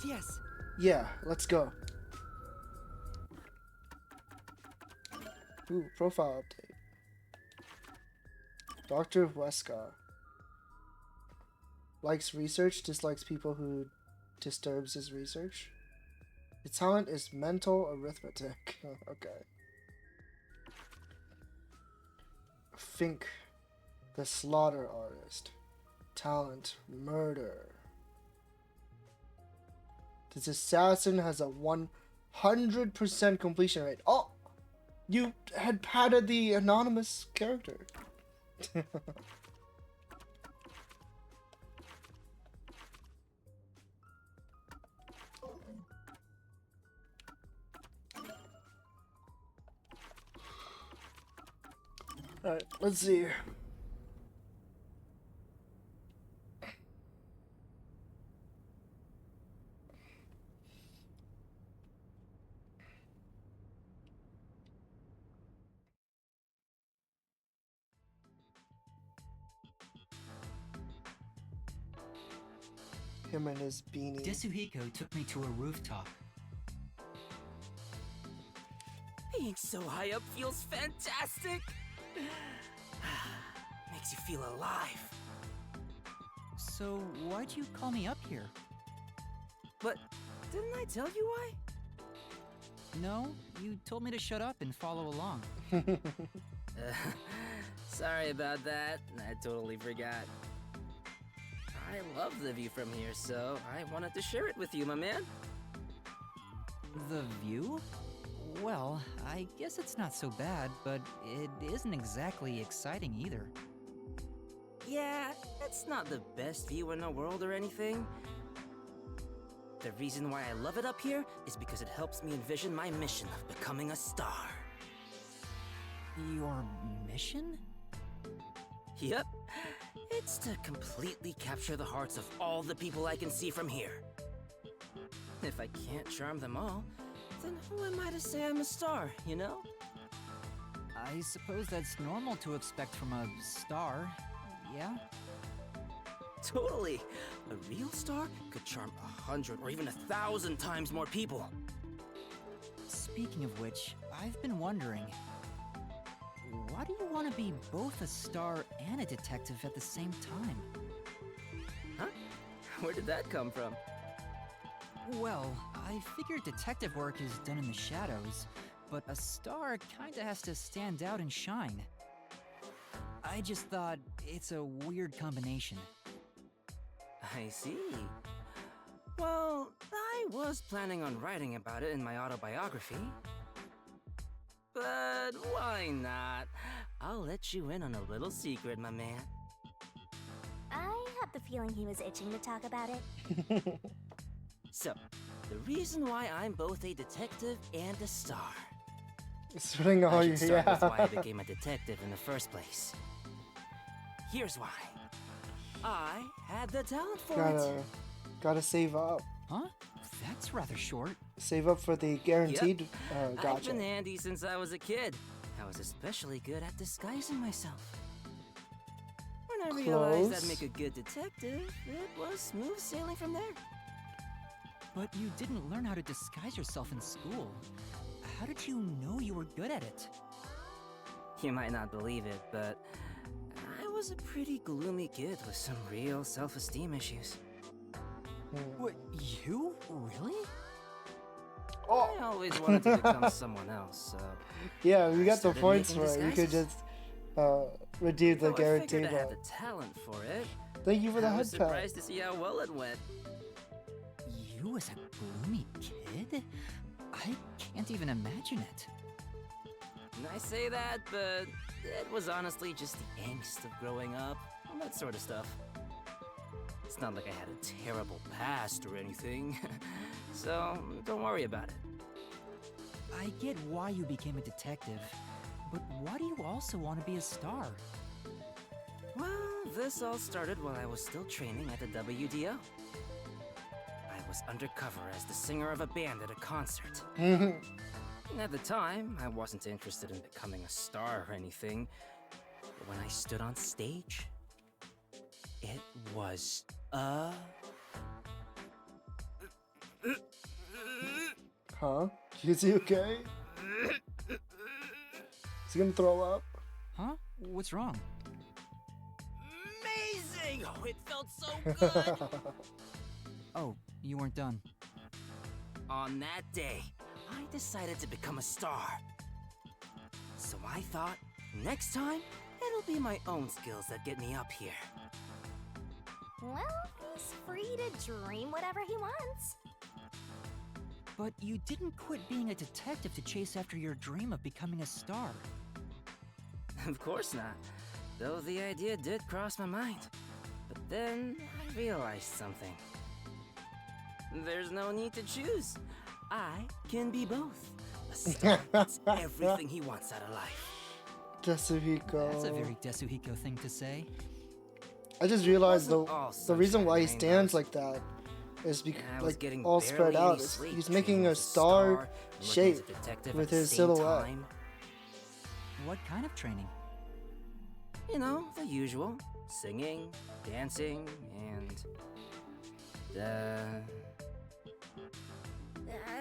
Yes. Yeah, let's go. Ooh, profile update. Dr. Weska. Likes research, dislikes people who disturbs his research. His talent is mental arithmetic. Okay. Fink, the slaughter artist. Talent, murder. This assassin has a 100% completion rate. Oh! You had padded the anonymous character. Alright, let's see. Him and his beanie. Desuhiko took me to a rooftop. Being so high up feels fantastic. Makes you feel alive. So why'd you call me up here? But didn't I tell you why? No, you told me to shut up and follow along. Sorry about that. I totally forgot. I love the view from here, so I wanted to share it with you, my man. The view? Well, I guess it's not so bad, but it isn't exactly exciting either. Yeah, it's not the best view in the world or anything. The reason why I love it up here is because it helps me envision my mission of becoming a star. Your mission? Yep. It's to completely capture the hearts of all the people I can see from here. If I can't charm them all, then who am I to say I'm a star, you know? I suppose that's normal to expect from a star, yeah? Totally! A real star could charm 100 or even 1,000 times more people. Speaking of which, I've been wondering, why do you want to be both a star and a detective at the same time? Huh? Where did that come from? Well, I figured detective work is done in the shadows, but a star kinda has to stand out and shine. I just thought it's a weird combination. I see. Well, I was planning on writing about it in my autobiography. But why not? I'll let you in on a little secret, my man. I have the feeling he was itching to talk about it. So, the reason why I'm both a detective and a star. It's really all I you should start with why I yeah. became a detective in the first place. Here's why. I had the talent for it. Gotta save up. Huh? That's rather short. Save up for the guaranteed I've gotcha. been handy since I was a kid. I was especially good at disguising myself. When I realized I'd make a good detective, it was smooth sailing from there. But you didn't learn how to disguise yourself in school. How did you know you were good at it? You might not believe it, but I was a pretty gloomy kid with some real self-esteem issues. What, you? Really? I always wanted to become someone else, so... Yeah, we got the started points making for it. You could disguises. just redeem the Though I guaranteed figured I had one. the talent for it. Thank you for the I was head pat. surprised to see how well it went. You as a gloomy kid? I can't even imagine it. And I say that, but it was honestly just the angst of growing up, and that sort of stuff. It's not like I had a terrible past or anything, so don't worry about it. I get why you became a detective, but why do you also want to be a star? Well, this all started while I was still training at the WDO. I was undercover as the singer of a band at a concert. At the time, I wasn't interested in becoming a star or anything. But when I stood on stage, it was Huh? Is he okay? He's gonna throw up. Huh? What's wrong? Amazing! Oh, it felt so good! Oh, you weren't done. On that day, I decided to become a star. So I thought, next time, it'll be my own skills that get me up here. Well, he's free to dream whatever he wants. But you didn't quit being a detective to chase after your dream of becoming a star. Of course not. Though the idea did cross my mind. But then I realized something. There's no need to choose. I can be both. A star gets everything he wants out of life. Desuhiko. That's a very Desuhiko thing to say. I just realized the reason why he stands like that is because like all spread out. He's making a star shape with his silhouette. What kind of training? You know, the usual. Singing, dancing, and...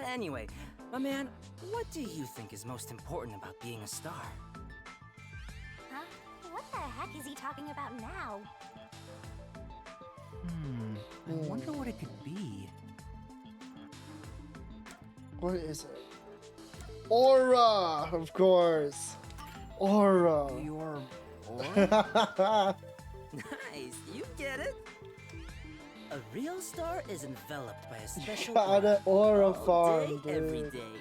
Anyway, my man, what do you think is most important about being a star? Huh? What the heck is he talking about now? I wonder what it could be. What is it? Aura, of course. Aura. Your aura? Nice, you get it. A real star is enveloped by a special Got an aura all farm, day, every dude. day.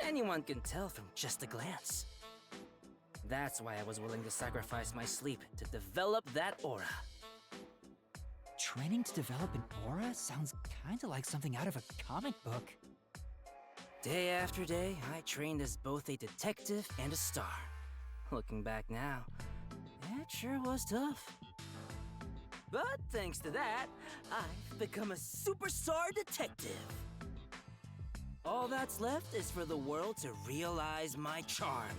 Anyone can tell from just a glance. That's why I was willing to sacrifice my sleep to develop that aura. Training to develop an aura sounds kinda like something out of a comic book. Day after day, I trained as both a detective and a star. Looking back now, it sure was tough. But thanks to that, I've become a superstar detective. All that's left is for the world to realize my charm.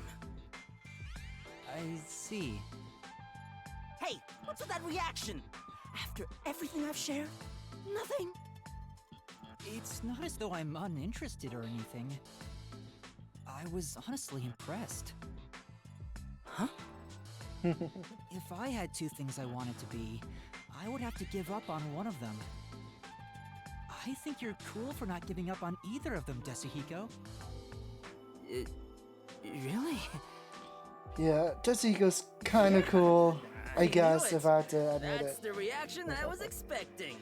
I see. Hey, what's with that reaction? After everything I've shared, nothing? It's not as though I'm uninterested or anything. I was honestly impressed. Huh? If I had two things I wanted to be, I would have to give up on one of them. I think you're cool for not giving up on either of them, Desuhiko. Really? Yeah, Desuhiko's kinda cool, I guess, if I had to admit That's it. the reaction I was expecting.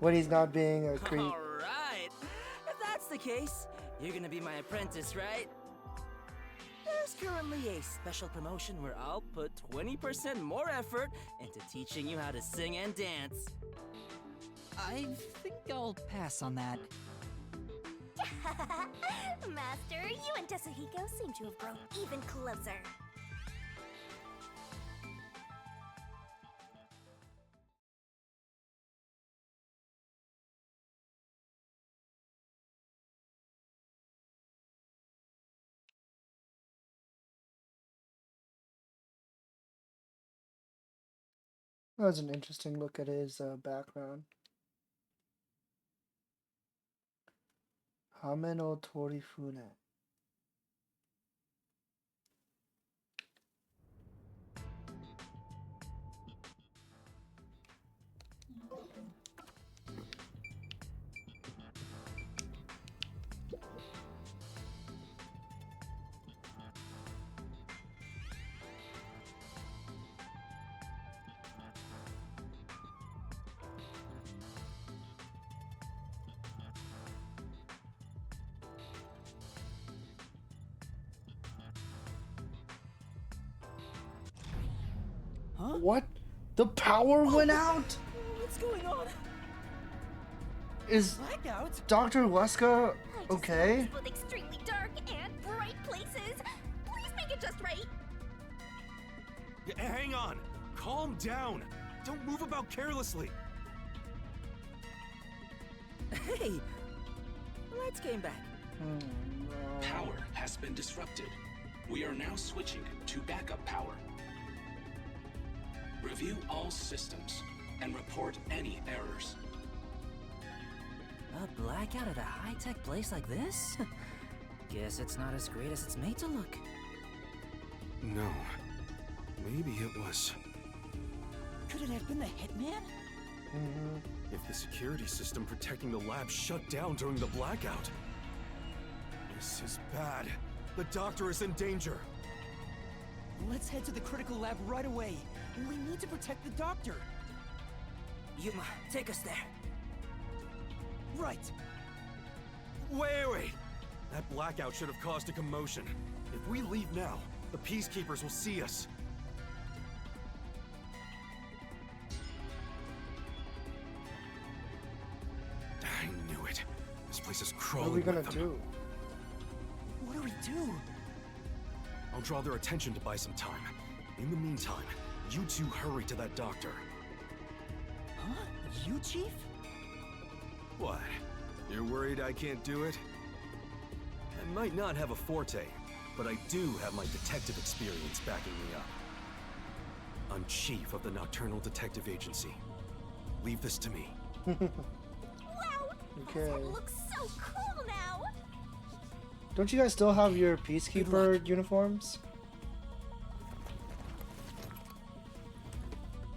When he's not being a creep. Alright. If that's the case, you're gonna be my apprentice, right? There's currently a special promotion where I'll put 20% more effort into teaching you how to sing and dance. I think I'll pass on that. Master, you and Desuhiko seem to have grown even closer. That was an interesting look at his background. Hame no Torifune. Huh? What? The power went out? What's going on? Is Blackout? Dr. Weska okay? Both extremely dark and bright places. Please make it just right. Hang on! Calm down! Don't move about carelessly! Hey! Lights came back. Power has been disrupted. We are now switching to backup power. Review all systems and report any errors. A blackout at a high-tech place like this? Guess it's not as great as it's made to look. No. Maybe it was... Could it have been the hitman? If the security system protecting the lab shut down during the blackout... This is bad. The doctor is in danger. Let's head to the critical lab right away. We need to protect the doctor. Yuma, take us there. Right. Wait! That blackout should have caused a commotion. If we leave now, the Peacekeepers will see us. I knew it. This place is crawling. What are we gonna with them. do? What do we do? I'll draw their attention to buy some time. In the meantime, you two hurry to that doctor. Huh? You, Chief? What? You're worried I can't do it? I might not have a forte, but I do have my detective experience backing me up. I'm chief of the Nocturnal Detective Agency. Leave this to me. Wow! Okay. That looks so cool now! Don't you guys still have your Peacekeeper uniforms?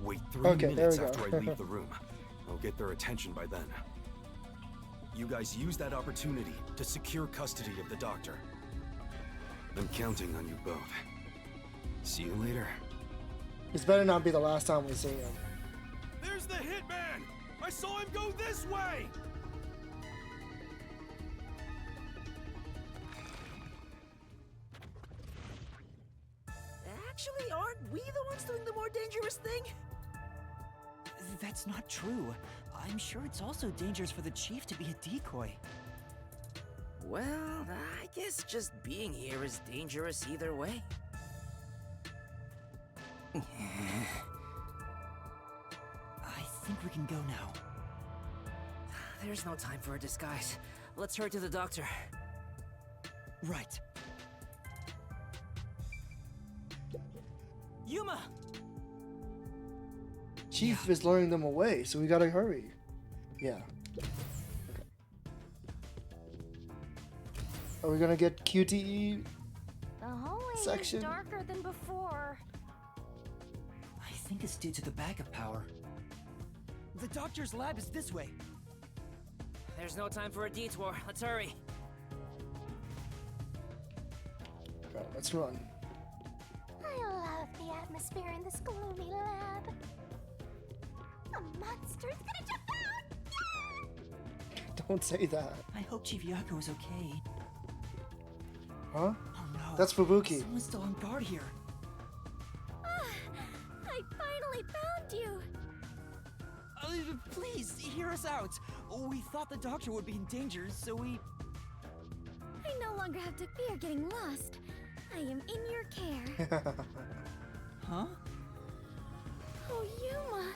Wait 3 Okay, there minutes we go. after I leave the room. I'll get their attention by then. You guys use that opportunity to secure custody of the doctor. I'm counting on you both. See you later. This better not be the last time we see him. There's the hitman! I saw him go this way! Actually, aren't we the ones doing the more dangerous thing? That's not true. I'm sure it's also dangerous for the Chief to be a decoy. Well, I guess just being here is dangerous either way. I think we can go now. There's no time for a disguise. Let's hurry to the doctor. Right. Yuma! Chief is luring them away, so we gotta hurry. Yeah. Okay. Are we gonna get QTE The hallway section? is darker than before. I think it's due to the backup power. The doctor's lab is this way. There's no time for a detour. Let's hurry. Right, let's run. I love the atmosphere in this gloomy lab. A monster's gonna jump out! Don't say that. I hope Chief Yako is okay. Huh? Oh no. That's Fubuki. Someone's still on guard here. I finally found you! Please, hear us out. We thought the doctor would be in danger, so we... I no longer have to fear getting lost. I am in your care. Huh? Oh, Yuma!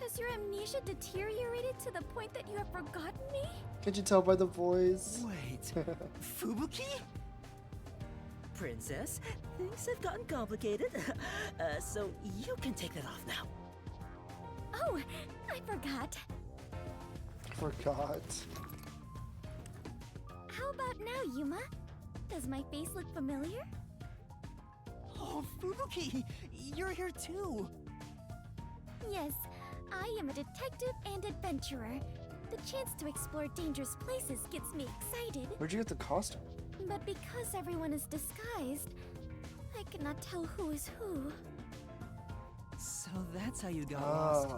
Has your amnesia deteriorated to the point that you have forgotten me? Can't you tell by the voice? Wait, Fubuki? Princess, things have gotten complicated. So you can take that off now. Oh, I forgot. Forgot. How about now, Yuma? Does my face look familiar? Oh, Fubuki! You're here too! Yes, I am a detective and adventurer. The chance to explore dangerous places gets me excited. Where'd you get the costume? But because everyone is disguised, I cannot tell who is who. So that's how you got lost.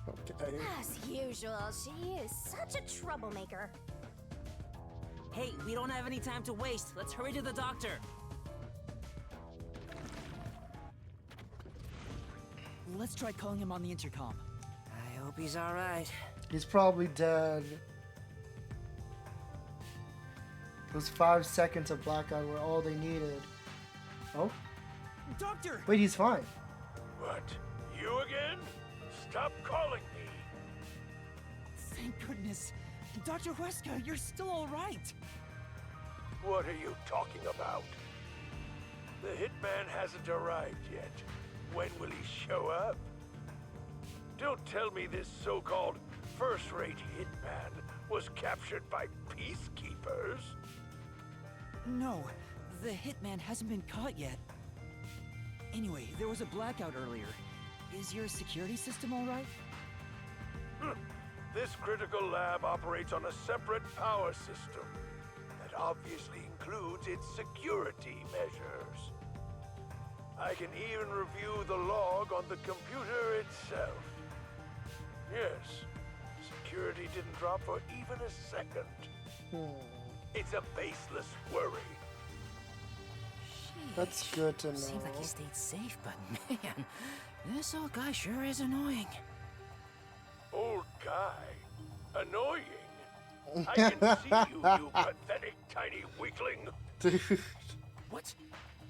Okay. As usual, she is such a troublemaker. Hey, we don't have any time to waste. Let's hurry to the doctor. Let's try calling him on the intercom. I hope he's alright. He's probably dead. Those 5 seconds of blackout were all they needed. Oh? Doctor! Wait, he's fine. What? You again? Stop calling me. Thank goodness. Dr. Huesca, you're still alright. What are you talking about? The hitman hasn't arrived yet. When will he show up? Don't tell me this so-called first-rate hitman was captured by peacekeepers. No, the hitman hasn't been caught yet. Anyway, there was a blackout earlier. Is your security system alright? This critical lab operates on a separate power system that obviously includes its security measures. I can even review the log on the computer itself. Yes, security didn't drop for even a second. It's a baseless worry. That's good to know. Seems like he stayed safe, but man, this old guy sure is annoying. Old guy? Annoying? I can see you, you pathetic tiny weakling. Dude. What?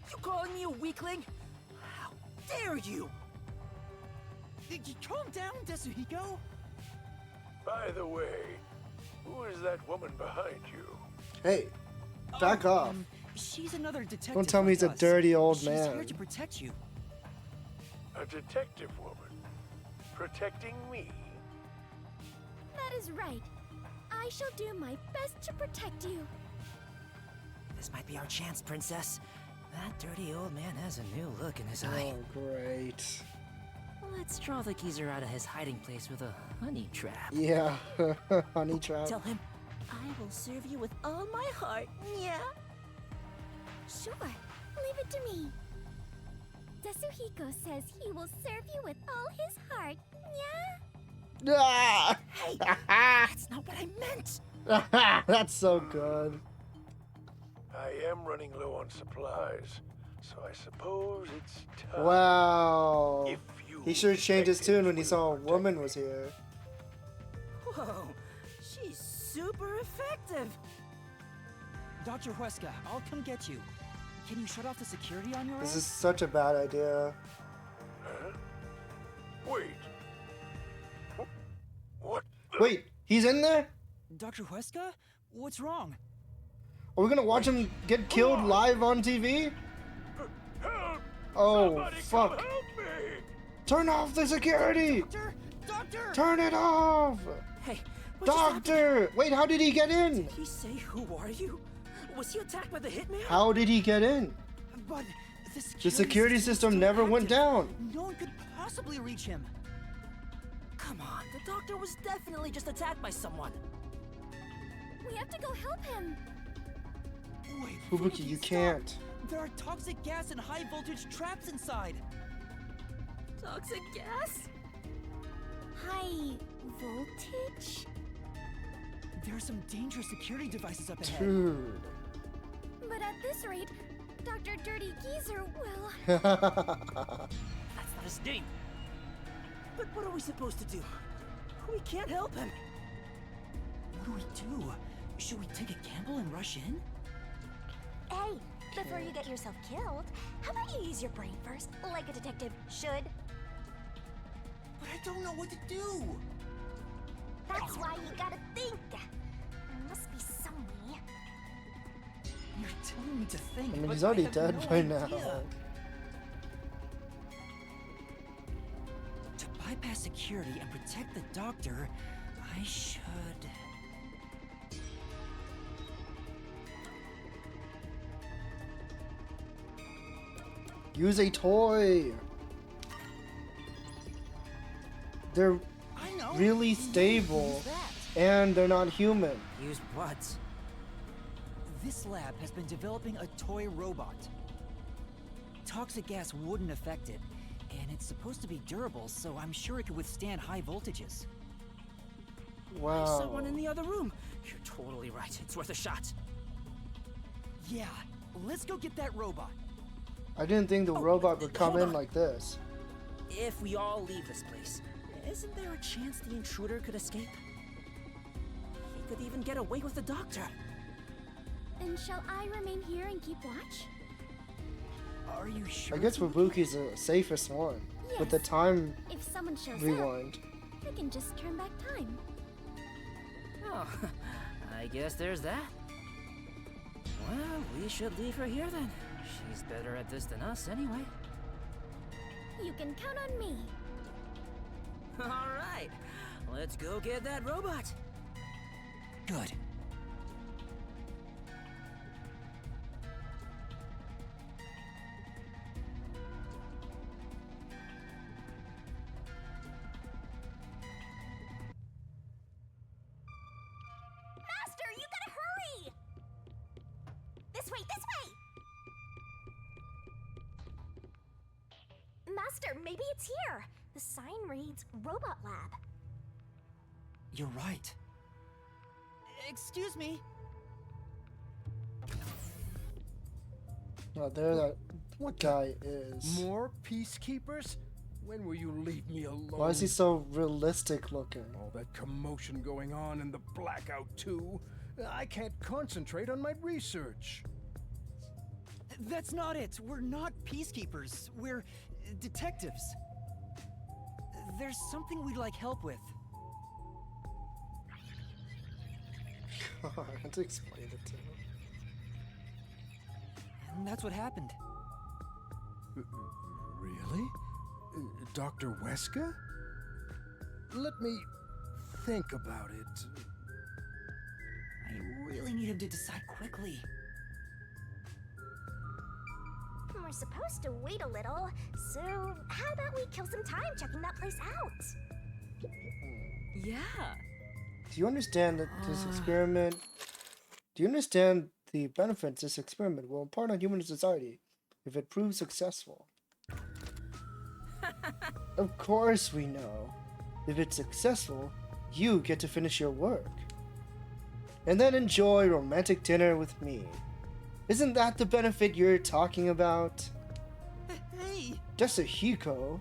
You calling me a weakling? How dare you? Calm down, Tetsuhiko. By the way, who is that woman behind you? Hey, back off. She's another detective. Don't tell me he's a like us. dirty old She's man. here to protect you. A detective woman? Protecting me? That is right. I shall do my best to protect you. This might be our chance, Princess. That dirty old man has a new look in his eye. Oh, great. Let's draw the geezer out of his hiding place with a honey trap. Yeah, honey trap. Tell him, I will serve you with all my heart. Yeah. Sure, leave it to me. Tetsuhiko says he will serve you with all his heart. Yeah? Ah! Hey, that's not what I meant. That's so good. I am running low on supplies, so I suppose it's time. Wow. If you He should have changed his tune when he saw a woman was here. Whoa, she's super effective. Dr. Huesca, I'll come get you. Can you shut off the security on your end? This is such a bad idea. Huh? Wait. What? Wait, he's in there? Dr. Huesca? What's wrong? Are we gonna watch him get killed live on TV? Help! Oh, Somebody fuck. come help me! Turn off the security! Doctor! Turn it off! Hey, what just happened? Doctor! Wait, how did he get in? Did he say, who are you? Was he attacked by the hitman? How did he get in? But The security system never went down. No one could possibly reach him. Come on, the doctor was definitely just attacked by someone. We have to go help him. Wait, Fubuki, you can't. There are toxic gas and high voltage traps inside. Toxic gas? High voltage? There are some dangerous security devices up ahead. Dude. But at this rate, Dr. Dirty Geezer will... That's not his name. But what are we supposed to do? We can't help him. What do we do? Should we take a gamble and rush in? Hey, before you get yourself killed, how about you use your brain first, like a detective should? But I don't know what to do. That's why you gotta think. There must be some way. You're telling me to think. I mean, but he's already have dead no by now. idea. To bypass security and protect the doctor, I should. Use a toy. They're I know. really stable, and they're not human. Use what? This lab has been developing a toy robot. Toxic gas wouldn't affect it, and it's supposed to be durable, so I'm sure it could withstand high voltages. Wow. I saw one in the other room. You're totally right. It's worth a shot. Yeah, let's go get that robot. I didn't think the robot would come hold in on. like this. If we all leave this place, isn't there a chance the intruder could escape? He could even get away with the doctor. Then shall I remain here and keep watch? Are you sure? I guess Fubuki's the safest one. With the Yes. time If someone shows rewind. up, we can just turn back time. Oh, I guess there's that. Well, we should leave her here then. She's better at this than us anyway. You can count on me. All right, let's go get that robot. Good. This way, this way! Master, maybe it's here. The sign reads Robot Lab. You're right. Excuse me. Oh, there that guy is. More peacekeepers? When will you leave me alone? Why is he so realistic looking? All that commotion going on in the blackout too. I can't concentrate on my research. That's not it. We're not peacekeepers. We're detectives. There's something we'd like help with. I had to explain it to him. And that's what happened. Really? Dr. Wesker? Let me think about it. I really need him to decide quickly. We're supposed to wait a little, so how about we kill some time checking that place out? Yeah. Do you understand that this experiment? Do you understand the benefits this experiment will impart on human society if it proves successful? Of course we know. If it's successful, you get to finish your work. And then enjoy romantic dinner with me. Isn't that the benefit you're talking about? Hey! Desahiko,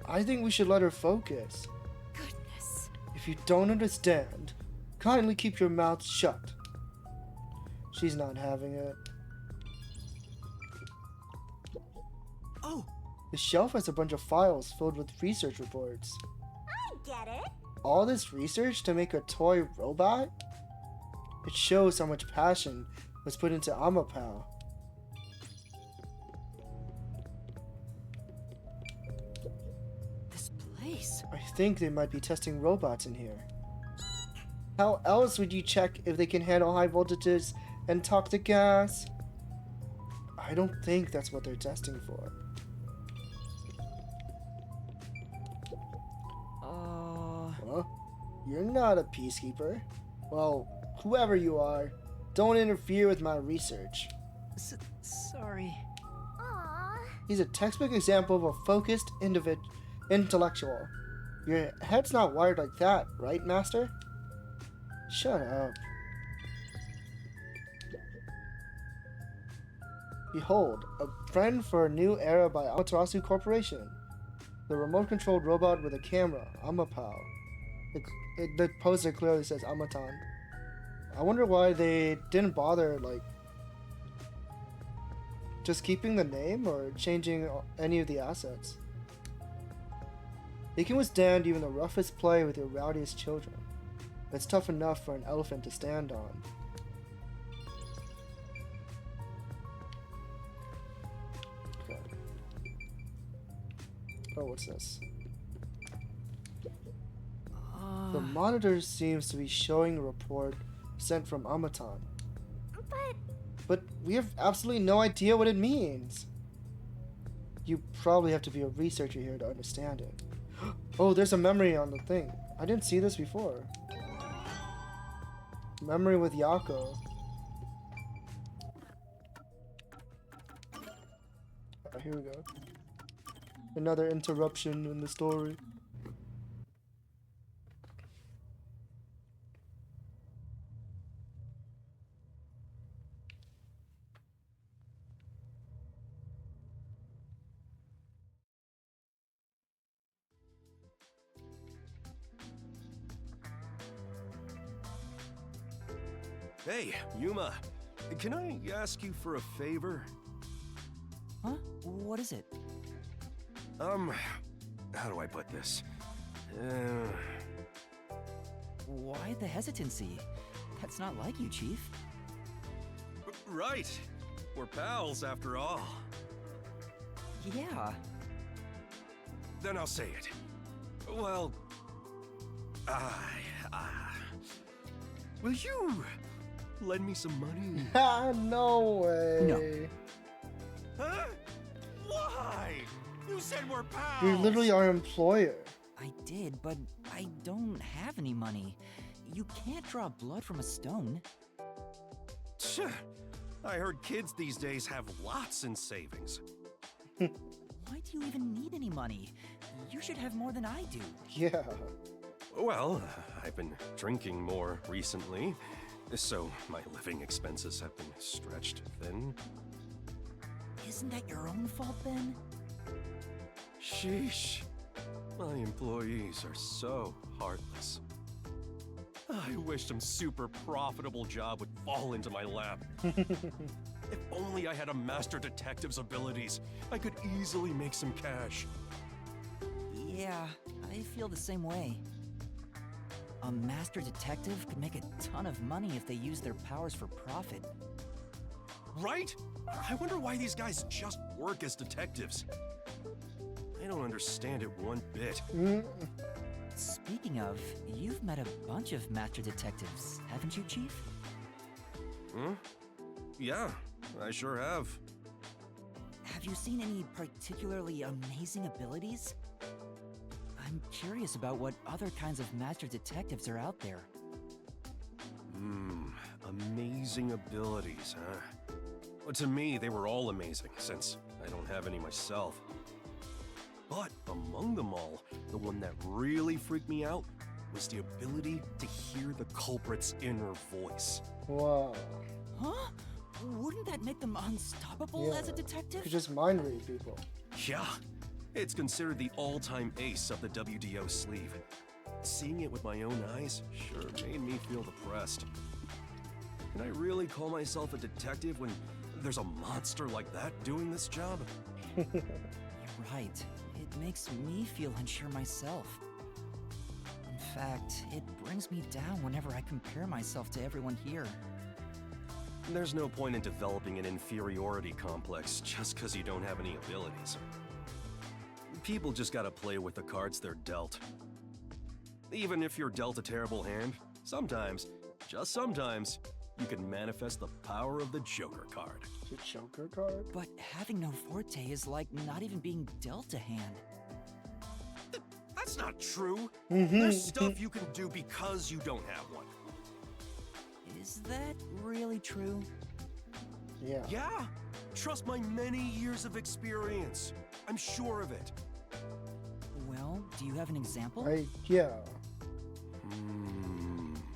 I think we should let her focus. Goodness. If you don't understand, kindly keep your mouth shut. She's not having it. Oh! The shelf has a bunch of files filled with research reports. I get it. All this research to make a toy robot? It shows how much passion was put into Amapao. This place. I think they might be testing robots in here. How else would you check if they can handle high voltages and toxic gas? I don't think that's what they're testing for. Huh? You're not a peacekeeper. Well, whoever you are, don't interfere with my research. Sorry. Aww. He's a textbook example of a focused intellectual. Your head's not wired like that, right, Master? Shut up. Behold, a friend for a new era by Amaterasu Corporation. The remote-controlled robot with a camera, Amapao. The poster clearly says Amatan. I wonder why they didn't bother, like, just keeping the name or changing any of the assets. They can withstand even the roughest play with your rowdiest children. It's tough enough for an elephant to stand on. Okay. Oh, what's this? The monitor seems to be showing a report sent from Amatan. But we have absolutely no idea what it means. You probably have to be a researcher here to understand it. Oh, there's a memory on the thing. I didn't see this before. Memory with Yako. Oh, here we go. Another interruption in the story. Hey, Yuma. Can I ask you for a favor? Huh? What is it? How do I put this? Why the hesitancy? That's not like you, Chief. Right. We're pals after all. Yeah. Then I'll say it. Well, will you lend me some money? No way. No. Huh? Why? You said we're pals. You're literally our employer. I did, but I don't have any money. You can't draw blood from a stone. I heard kids these days have lots in savings. Why do you even need any money? You should have more than I do. Yeah. Well, I've been drinking more recently, so my living expenses have been stretched thin. Isn't that your own fault then? Sheesh. My employees are so heartless. I wish some super profitable job would fall into my lap. If only I had a master detective's abilities, I could easily make some cash. Yeah, I feel the same way. A master detective could make a ton of money if they use their powers for profit. Right? I wonder why these guys just work as detectives. I don't understand it one bit. Speaking of, you've met a bunch of master detectives, haven't you, Chief? Yeah, I sure have. Have you seen any particularly amazing abilities? I'm curious about what other kinds of master detectives are out there. Amazing abilities, huh? Well, to me, they were all amazing, since I don't have any myself. But among them all, the one that really freaked me out was the ability to hear the culprit's inner voice. Wow. Huh? Wouldn't that make them unstoppable as a detective? You could just mind read people. Yeah, it's considered the all-time ace up the WDO sleeve. Seeing it with my own eyes sure made me feel depressed. Can I really call myself a detective when there's a monster like that doing this job? You're right. It makes me feel unsure myself. In fact, it brings me down whenever I compare myself to everyone here. There's no point in developing an inferiority complex just because you don't have any abilities. People just gotta play with the cards they're dealt. Even if you're dealt a terrible hand, sometimes, just sometimes, you can manifest the power of the Joker card. The Joker card? But having no forte is like not even being dealt a hand. That's not true. There's stuff you can do because you don't have one. Is that really true? Yeah. Yeah. Trust my many years of experience. I'm sure of it. Well, do you have an example? Yeah.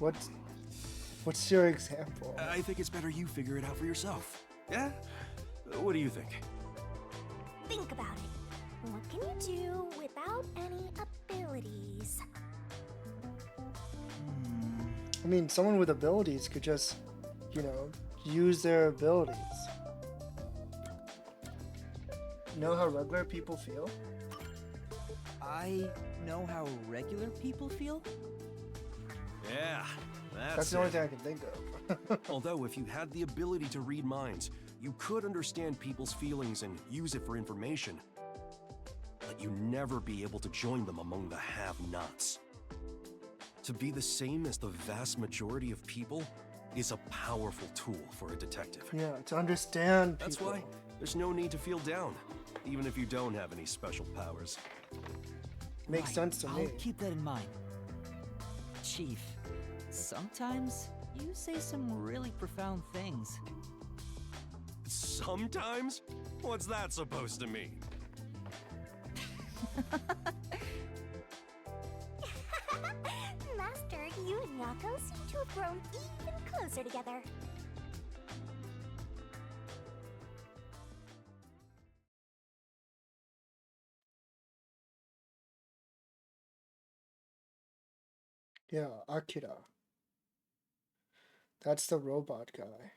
What's your example? I think it's better you figure it out for yourself. Yeah? What do you think? Think about it. What can you do without any abilities? I mean, someone with abilities could just, you know, use their abilities. Know how regular people feel? I know how regular people feel? Yeah, That's the only thing I can think of. Although, if you had the ability to read minds, you could understand people's feelings and use it for information. But you'd never be able to join them among the have-nots. To be the same as the vast majority of people is a powerful tool for a detective. Yeah, to understand people. That's why there's no need to feel down, even if you don't have any special powers. Makes sense to me. I'll keep that in mind. Chief, sometimes you say some really profound things. Sometimes? What's that supposed to mean? Master, you and Yako seem to have grown even closer together. Yeah, Akira. That's the robot guy.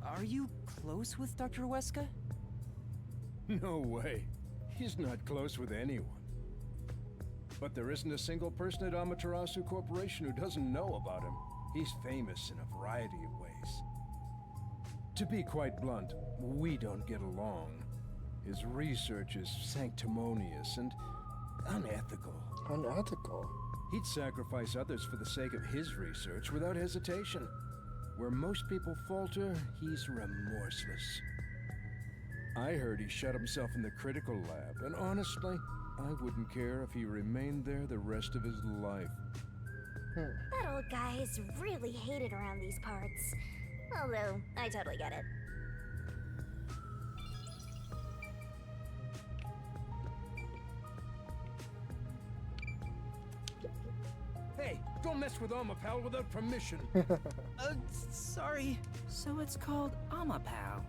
Are you close with Dr. Weska? No way. He's not close with anyone. But there isn't a single person at Amaterasu Corporation who doesn't know about him. He's famous in a variety of ways. To be quite blunt, we don't get along. His research is sanctimonious, and unethical. Unethical? He'd sacrifice others for the sake of his research without hesitation. Where most people falter, he's remorseless. I heard he shut himself in the critical lab, and honestly, I wouldn't care if he remained there the rest of his life. That old guy is really hated around these parts. Although, I totally get it. Hey, don't mess with Amapal without permission. Sorry. So it's called Amapal.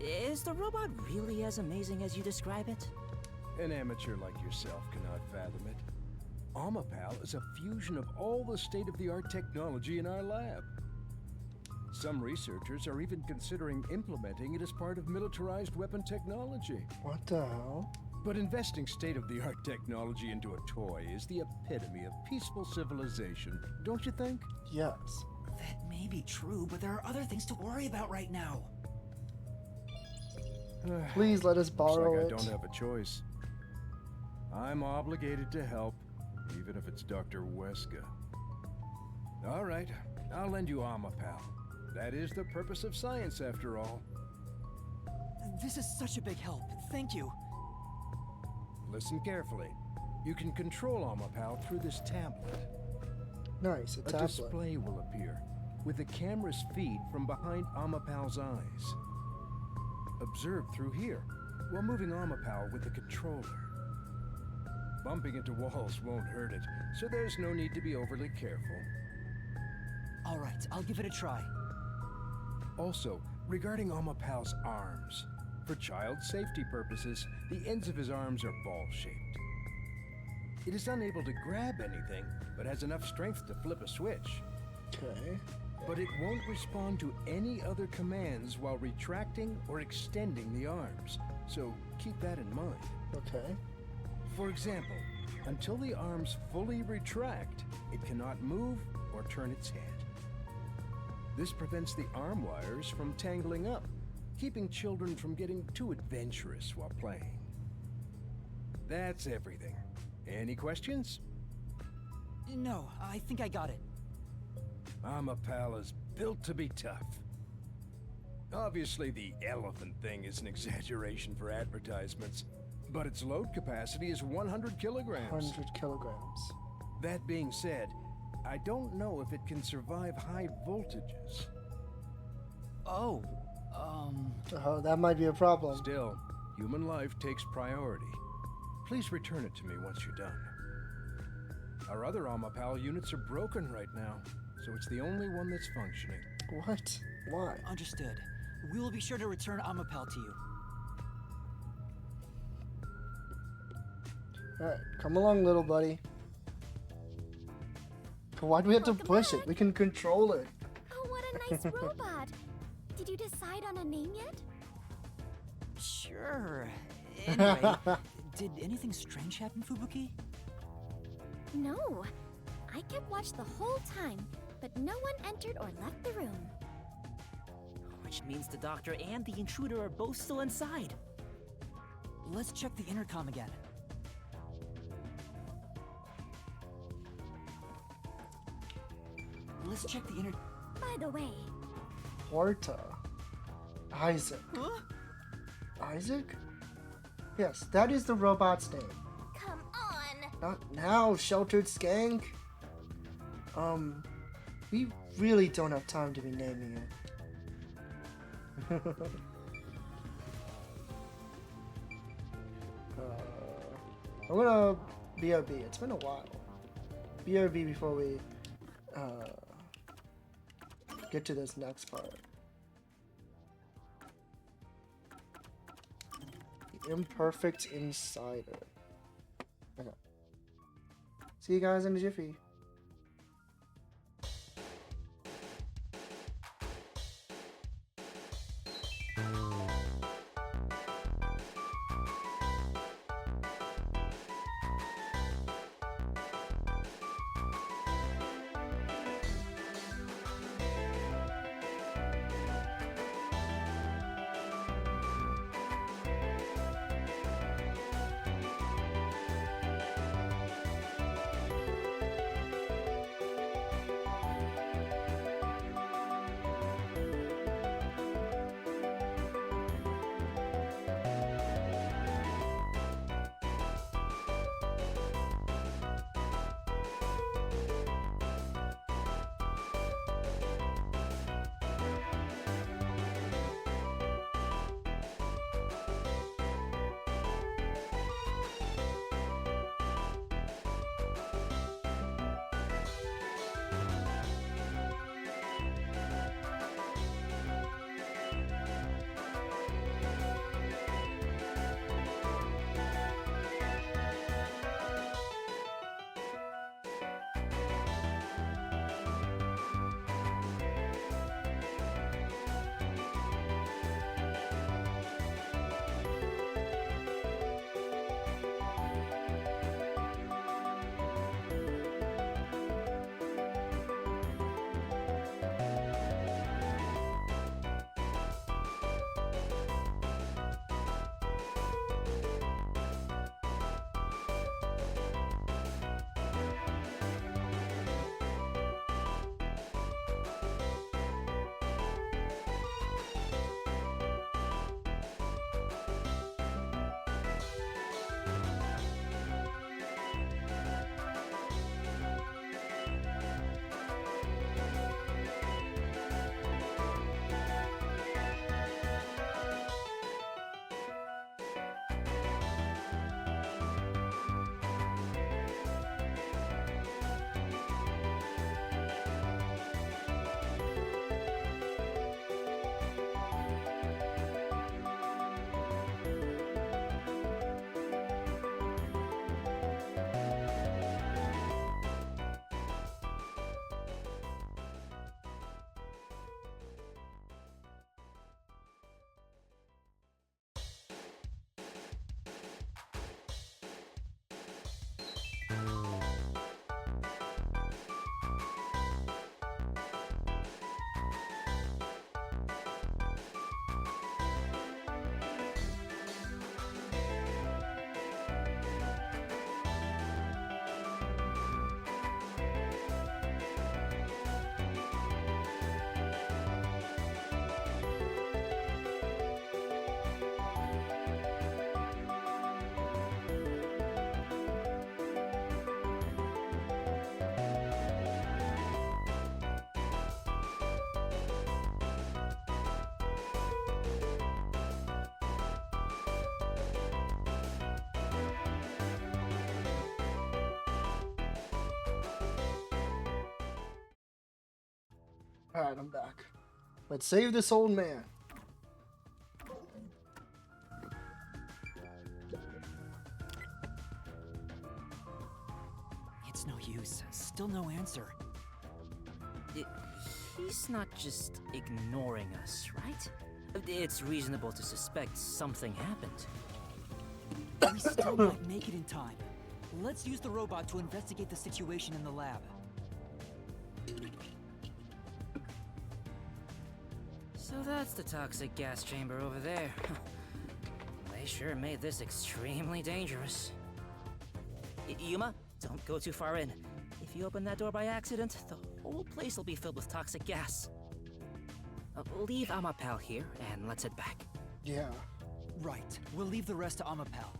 Is the robot really as amazing as you describe it? An amateur like yourself cannot fathom it. Amapal is a fusion of all the state-of-the-art technology in our lab. Some researchers are even considering implementing it as part of militarized weapon technology. What the hell? But investing state-of-the-art technology into a toy is the epitome of peaceful civilization, don't you think? Yes. That may be true, but there are other things to worry about right now. Please let us borrow Looks like it. I don't have a choice. I'm obligated to help, even if it's Dr. Weska. All right, I'll lend you Amapal. That is the purpose of science, after all. This is such a big help. Thank you. Listen carefully. You can control Amapal through this tablet. Nice, a A tablet. display will appear, with the camera's feed from behind Amapal's eyes. Observe through here, while moving Amapal with the controller. Bumping into walls won't hurt it, so there's no need to be overly careful. All right, I'll give it a try. Also, regarding Amapal's arms, for child safety purposes, the ends of his arms are ball-shaped. It is unable to grab anything, but has enough strength to flip a switch. Okay. But it won't respond to any other commands while retracting or extending the arms, so keep that in mind. Okay. For example, until the arms fully retract, it cannot move or turn its head. This prevents the arm wires from tangling up, keeping children from getting too adventurous while playing. That's everything. Any questions? No, I think I got it. Amapal is built to be tough. Obviously, the elephant thing is an exaggeration for advertisements, but its load capacity is 100 kilograms. 100 kilograms. That being said, I don't know if it can survive high voltages. Oh, that might be a problem. Still, human life takes priority. Please return it to me once you're done. Our other Amapal units are broken right now, so it's the only one that's functioning. What? Why? Understood. We will be sure to return Amapal to you. Alright, come along, little buddy. Why do we have to push it? We can control it. Oh, what a nice robot. Did you decide on a name yet? Sure. Anyway, did anything strange happen, Fubuki? No. I kept watch the whole time, but no one entered or left the room. Which means the doctor and the intruder are both still inside. Let's check the intercom again. Let's check the inter... By the way... Porta. Isaac. Huh? Isaac? Yes, that is the robot's name. Come on! Not now, sheltered skank. We really don't have time to be naming it. I'm gonna BRB. It's been a while. BRB before we get to this next part. The Imperfect Insider. Okay. See you guys in a jiffy. Alright, I'm back. Let's save this old man. It's no use. Still no answer. He's not just ignoring us, right? It's reasonable to suspect something happened. We still might make it in time. Let's use the robot to investigate the situation in the lab. So that's the toxic gas chamber over there. They sure made this extremely dangerous. Yuma, don't go too far in. If you open that door by accident, the whole place will be filled with toxic gas. Leave Amapal here, and let's head back. Yeah. Right. We'll leave the rest to Amapal.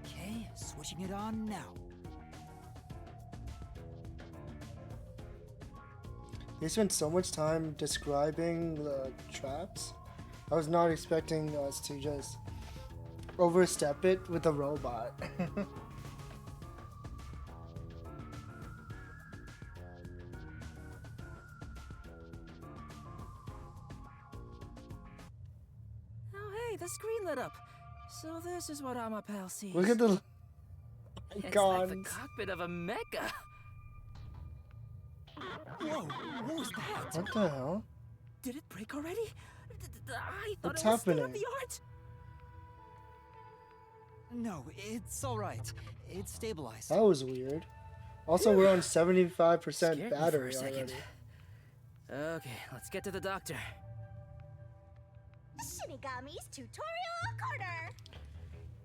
Okay, switching it on now. They spent so much time describing the traps. I was not expecting us to just overstep it with a robot. Oh hey, the screen lit up. So this is what Amapal sees. Look at the It's icons. like the cockpit of a mecha. Whoa, what was that? What the hell? Did it break already? I thought What's it was state of happening? the art. No, it's alright. It's stabilized. That was weird. Also, we're on 75% Scared me for battery a second. already. Okay, let's get to the doctor. Shinigami's tutorial corner.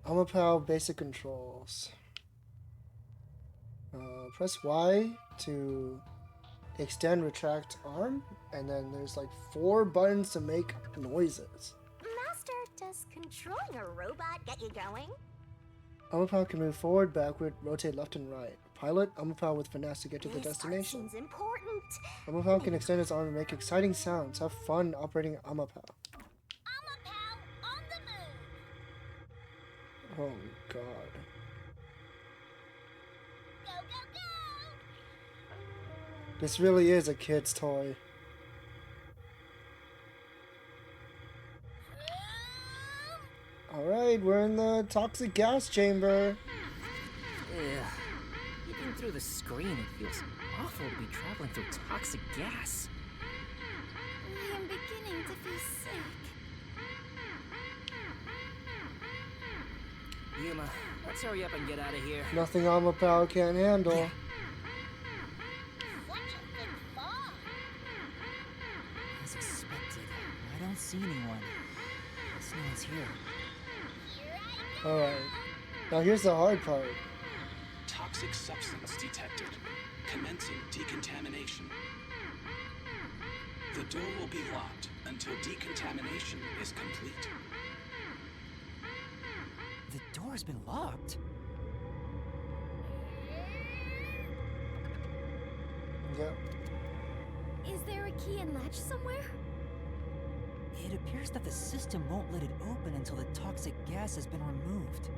Amapal basic controls. Press Y to extend, retract arm, and then there's like 4 buttons to make noises. Master, does controlling a robot get you going? Amapal can move forward, backward, rotate left and right. Pilot Amapal with finesse to get to the This part destination. seems important. Amapal can extend his arm and make exciting sounds. Have fun operating Amapal. Amapal on the move. Oh god. Go, go, go. This really is a kid's toy. Alright, we're in the toxic gas chamber. Ugh. Even through the screen, it feels awful to be traveling through toxic gas. I am beginning to feel sick. Yuma, let's hurry up and get out of here. Nothing Amapal can't handle. As expected, I don't see anyone. Guess no one's here. Alright. Now here's the hard part. Toxic substance detected. Commencing decontamination. The door will be locked until decontamination is complete. The door's been locked. Yep. Is there a key and latch somewhere? It appears that the system won't let it open until the toxic gas has been removed.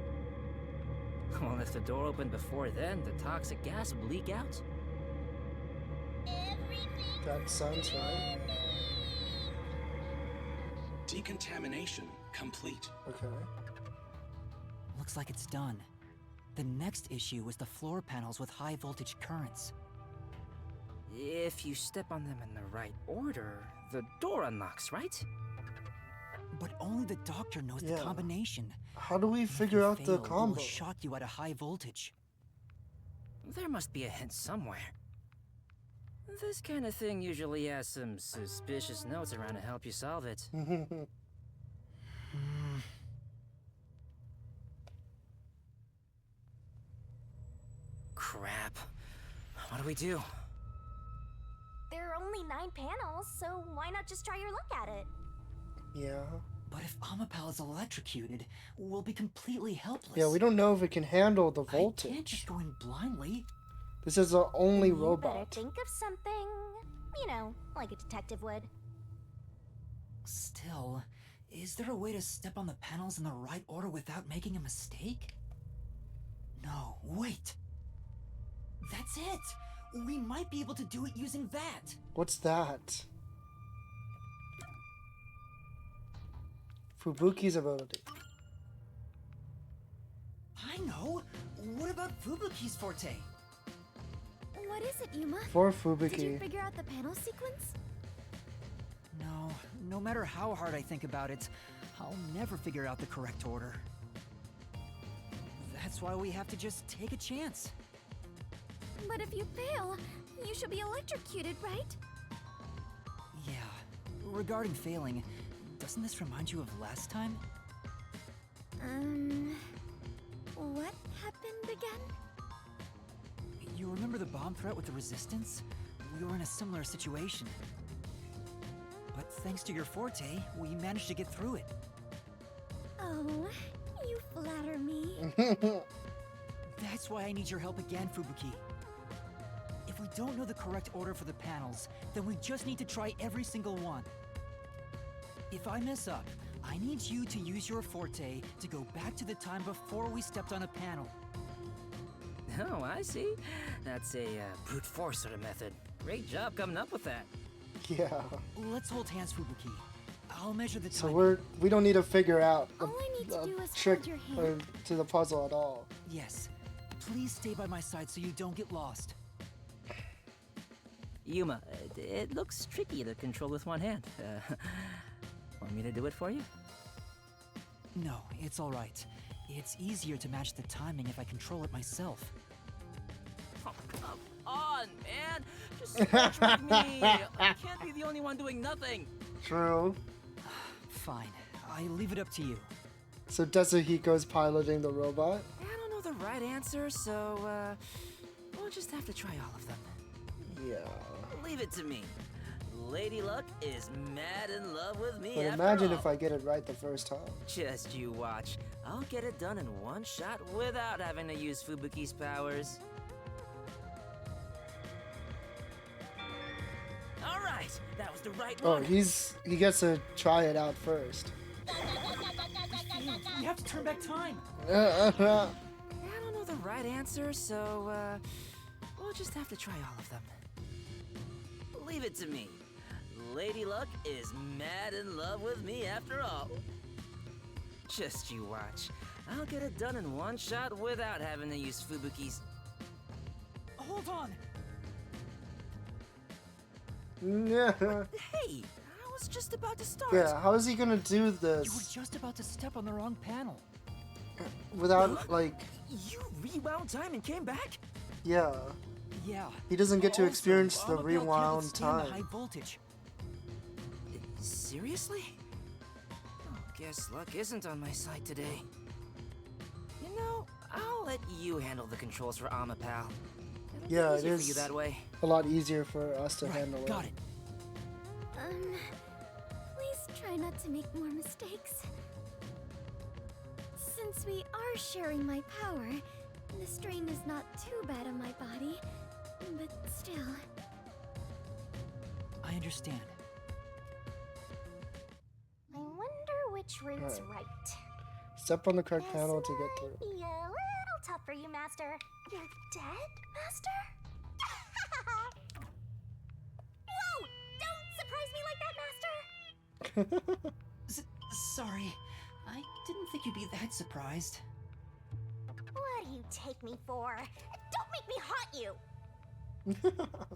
Well, if the door opened before then, the toxic gas would leak out. That sounds right. Decontamination complete. Okay. Looks like it's done. The next issue was the floor panels with high voltage currents. If you step on them in the right order, the door unlocks, right? But only the doctor knows the Yeah. combination. How do we If figure you out the fail, it will combo? shock you at a high voltage. There must be a hint somewhere. This kind of thing usually has some suspicious notes around to help you solve it. Crap. What do we do? There are only 9 panels, so why not just try your luck at it? Yeah. But if Amapal is electrocuted, we'll be completely helpless. Yeah, we don't know if it can handle the I can't voltage. just go in blindly. This is the only You better robot. think of something, you know, like a detective would. Still, is there a way to step on the panels in the right order without making a mistake? No, wait. That's it! We might be able to do it using that! What's that? Fubuki's ability. I know! What about Fubuki's forte? What is it, Yuma? For Did you Fubuki. figure out the panel sequence? No matter how hard I think about it, I'll never figure out the correct order. That's why we have to just take a chance. But if you fail, you should be electrocuted, right? Yeah. Regarding failing, doesn't this remind you of last time? What happened again? You remember the bomb threat with the Resistance? We were in a similar situation. But thanks to your forte, we managed to get through it. Oh, you flatter me. That's why I need your help again, Fubuki. If we don't know the correct order for the panels, then we just need to try every single one. If I mess up, I need you to use your forte to go back to the time before we stepped on a panel. Oh, I see. That's a brute force sort of method. Great job coming up with that. Yeah. Let's hold hands, Fubuki. I'll measure the So time. we don't need to figure out All I need to do is trick hold your hand. to the puzzle at all. Yes. Please stay by my side so you don't get lost. Yuma, it looks tricky to control with one hand. Want me to do it for you? No, it's all right. It's easier to match the timing if I control it myself. Oh, come on, man! Just scratch with me! I can't be the only one doing nothing! True. Fine. I leave it up to you. So Tetsuhiko's piloting the robot? I don't know the right answer, so, we'll just have to try all of them. Yeah. Leave it to me. Lady Luck is mad in love with me But after imagine all. if I get it right the first time. Just you watch. I'll get it done in one shot without having to use Fubuki's powers. All right, that was the right Oh, one. he gets to try it out first. We have to turn back time. I don't know the right answer, so we'll just have to try all of them. Leave it to me. Lady Luck is mad in love with me after all. Just you watch. I'll get it done in one shot without having to use Fubuki's. Hold on. Yeah. Hey, I was just about to start. Yeah, how is he gonna do You were this just about to step on the wrong panel. without, like, You rewound time and came back? yeah. Yeah. He doesn't get to Also, experience the Amapal can't rewound withstand the time. high voltage. Seriously? Oh, guess luck isn't on my side today. You know, I'll let you handle the controls for Amapal. It'll be Yeah, it easier for you is that way. a lot easier for us to handle Got it. it. Please try not to make more mistakes. Since we are sharing my power, the strain is not too bad on my body, but still. I understand. I wonder which route's Alright. right. Step on the correct This panel to get through. might be a little tough for you, Master. You're dead, Master? Whoa! Don't surprise me like that, Master! Sorry. I didn't think you'd be that surprised. What do you take me for? Don't make me haunt you!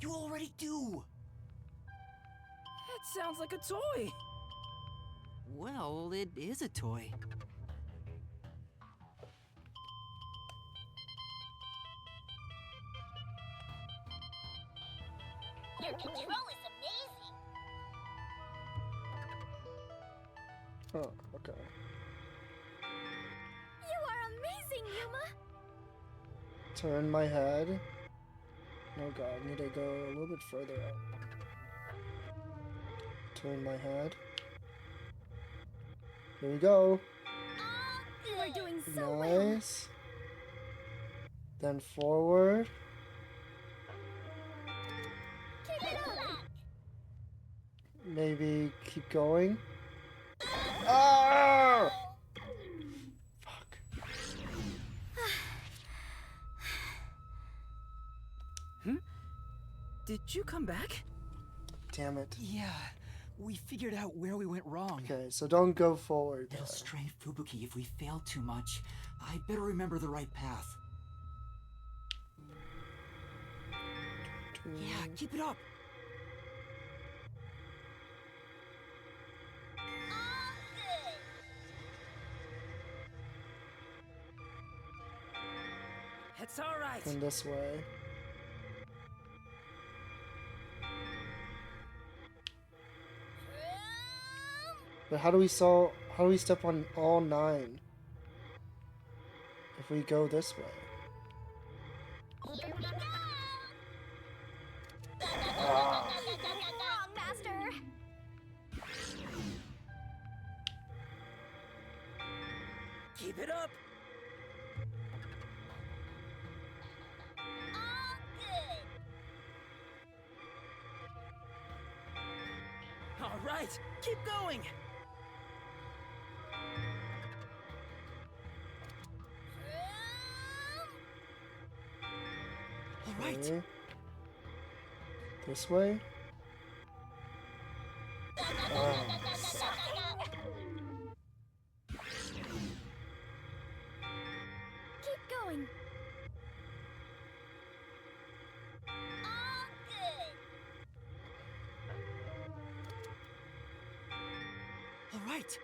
You already do. That sounds like a toy. Well, it is a toy. Your control is amazing. Oh, okay. You are amazing, Yuma! Turn my head. Oh god, I need to go a little bit further out. Turn my head. Here we go. You are doing so well. Nice. Then forward. Keep it up! Maybe keep going. Ah! Fuck. Did you come back? Damn it. Yeah, we figured out where we went wrong. Okay, so don't go forward. It'll strain Fubuki if we fail too much. I better remember the right path. Yeah, keep it up. It's all right. Turn this way. But how do we step on all 9? If we go this way. Ah. Wrong, Master! Keep it up. All right, keep going. All right. Okay. This way. Oh. Keep going. All right.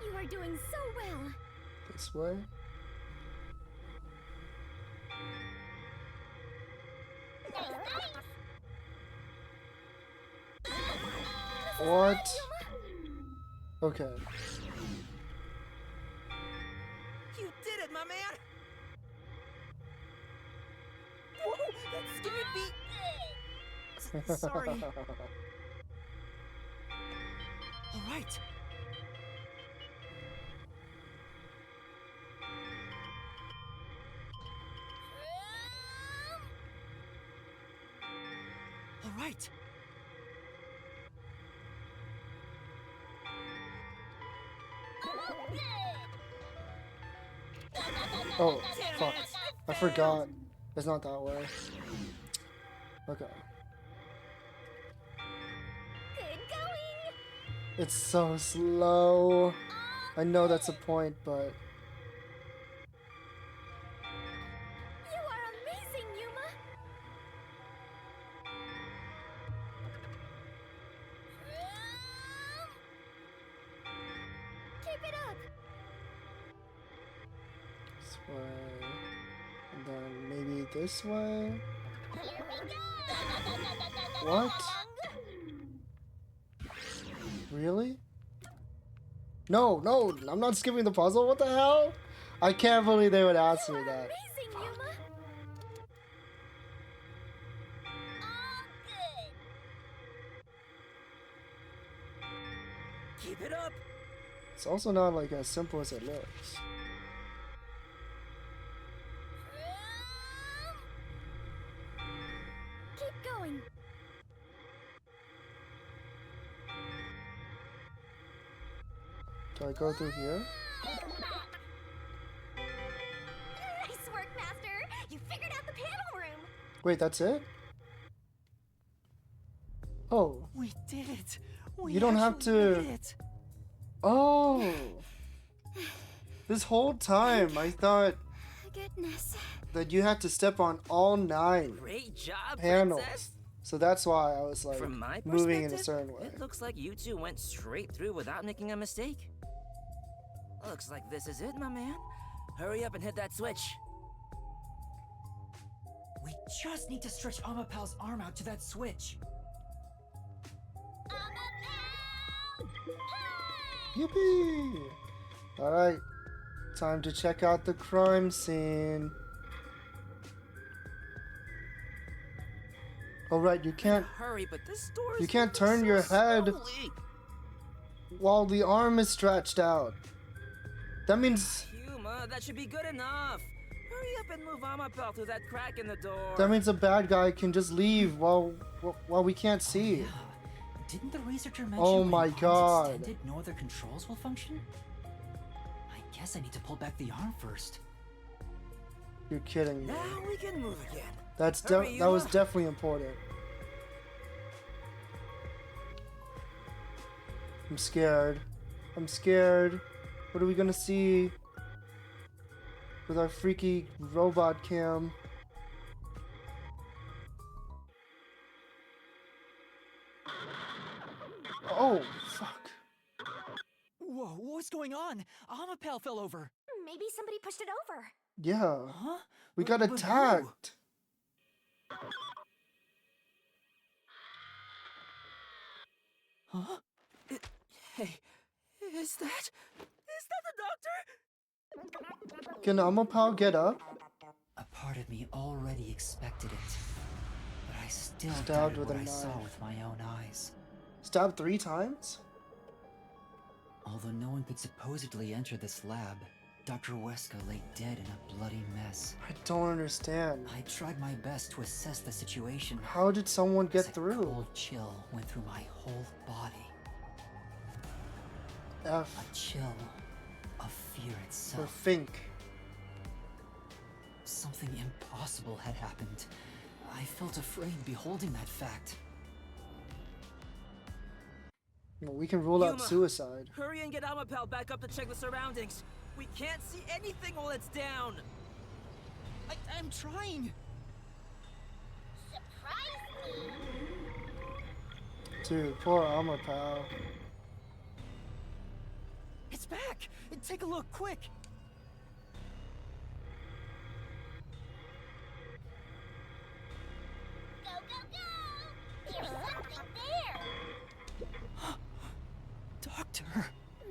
You are doing so well. This way. What? Okay. You did it, my man. Whoa, that scared me. Sorry. All right. All right. Oh, fuck. I forgot. It's not that way. Okay. Good going. It's so slow. I know that's a point, but... You are amazing, Yuma. Keep it up. This way. And then maybe this way? What? Really? No, no, I'm not skipping the puzzle. What the hell? I can't believe they would ask me that. Amazing, Yuma. Keep it up. It's also not like as simple as it looks. Keep going. Do I go through here? Nice work, Master. You figured out the panel room. Wait, that's it? Oh. We did it. We You don't have actually to... did it. Oh. This whole time, I thought... Goodness. that you had to step on all 9 Great job, panels. princess. So that's why I was like From my moving in a perspective, certain way. it looks like you two went straight through without making a mistake. Looks like this is it, my man. Hurry up and hit that switch. We just need to stretch Amapal's arm out to that switch. Yippee! Alright, time to check out the crime scene. Alright, you can't Hurry, but this door is you can't moving turn so your head slowly. while the arm is stretched out. That means Yuma, that should be good enough. Hurry up and move Amapel through that crack in the door. a bad guy can just leave while we can't see. Yeah. Didn't the researcher mention Oh when my arms God. extended, no other controls will function? I guess I need to pull back the arm first. You're kidding me. Now we can move again. That was definitely important. I'm scared. I'm scared. What are we gonna see with our freaky robot cam? Oh, fuck. Whoa, what's going on? Amapel fell over. Maybe somebody pushed it over. Yeah. Huh? We got But who? attacked. Huh? Hey, is that the doctor? Can Amapal get up? A part of me already expected it, but I still Stabbed doubted with what a I saw knife. with my own eyes. Stabbed 3 times? Although no one could supposedly enter this lab, Dr. Weska lay dead in a bloody mess. I don't understand. I tried my best to assess the situation. How did someone get as through? A cold chill went through my whole body. F A chill of fear for itself. Fink. Something impossible had happened. I felt afraid beholding that fact. Well, we can rule out Yuma, suicide. Hurry and get Amapel back up to check the surroundings. We can't see anything while it's down. I'm trying. Dude, poor Amapal. It's back! Take a look, quick! Go, go, go! There's something there! Doctor!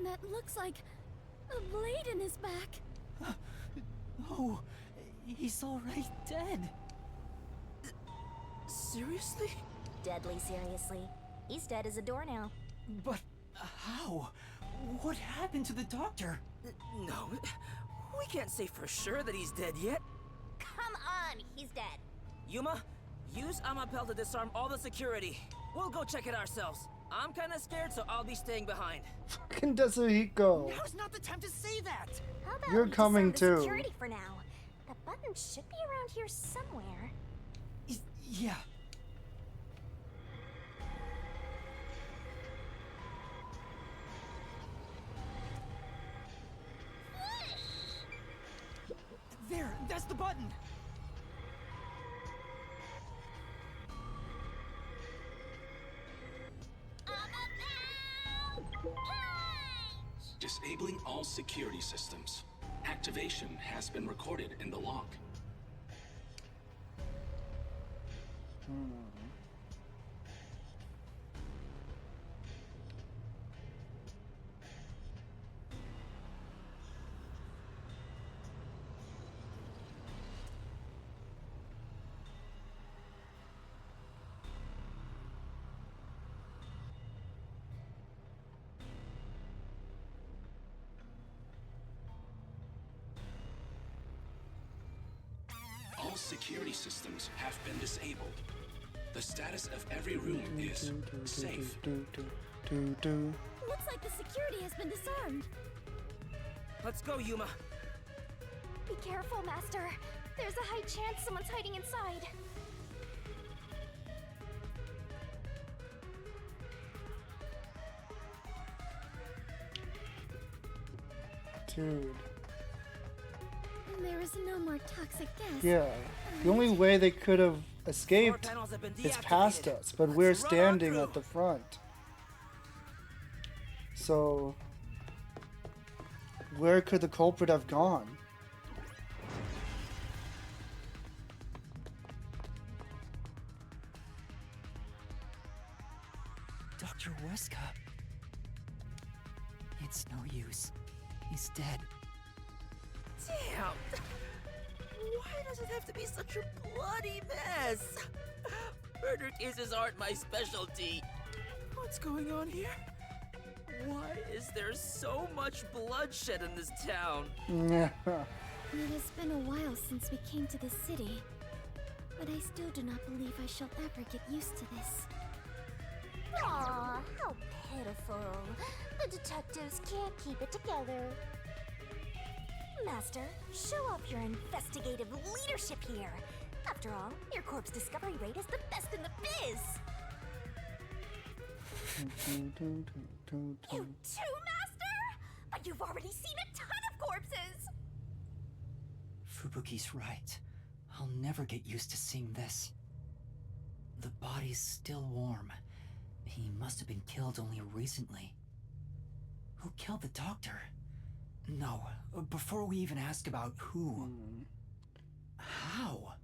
That looks like a blade in his back. Oh, he's already dead. Seriously? Deadly seriously. He's dead as a door now. But how? What happened to the doctor? No, we can't say for sure that he's dead yet. Come on, he's dead. Yuma, use Amapel to disarm all the security. We'll go check it ourselves. I'm kinda scared, so I'll be staying behind. Fucking Desuhiko. Now's not the time to say that! How about You're we coming disarm the too. security for now? The button should be around here somewhere. Yeah. There, that's the button! Disabling all security systems. Activation has been recorded in the log. All security systems have been disabled. The status of every room is safe. Looks like the security has been disarmed. Let's go, Yuma. Be careful, Master. There's a high chance someone's hiding inside. Dude. There is no more toxic gas. Yeah. The only way they could have escaped is past us, but we're standing at the front. So, where could the culprit have gone? Dr. Weska. It's no use. He's dead. Damn! Why does it have to be such a bloody mess? Murder cases aren't my specialty. What's going on here? Why is there so much bloodshed in this town? It has been a while since we came to this city, but I still do not believe I shall ever get used to this. Aw, how pitiful. The detectives can't keep it together. Master, show off your investigative leadership here. After all, your corpse discovery rate is the best in the biz. You too, Master? But you've already seen a ton of corpses! Fubuki's right. I'll never get used to seeing this. The body's still warm. He must have been killed only recently. Who killed the doctor? No, before we even ask about who... How?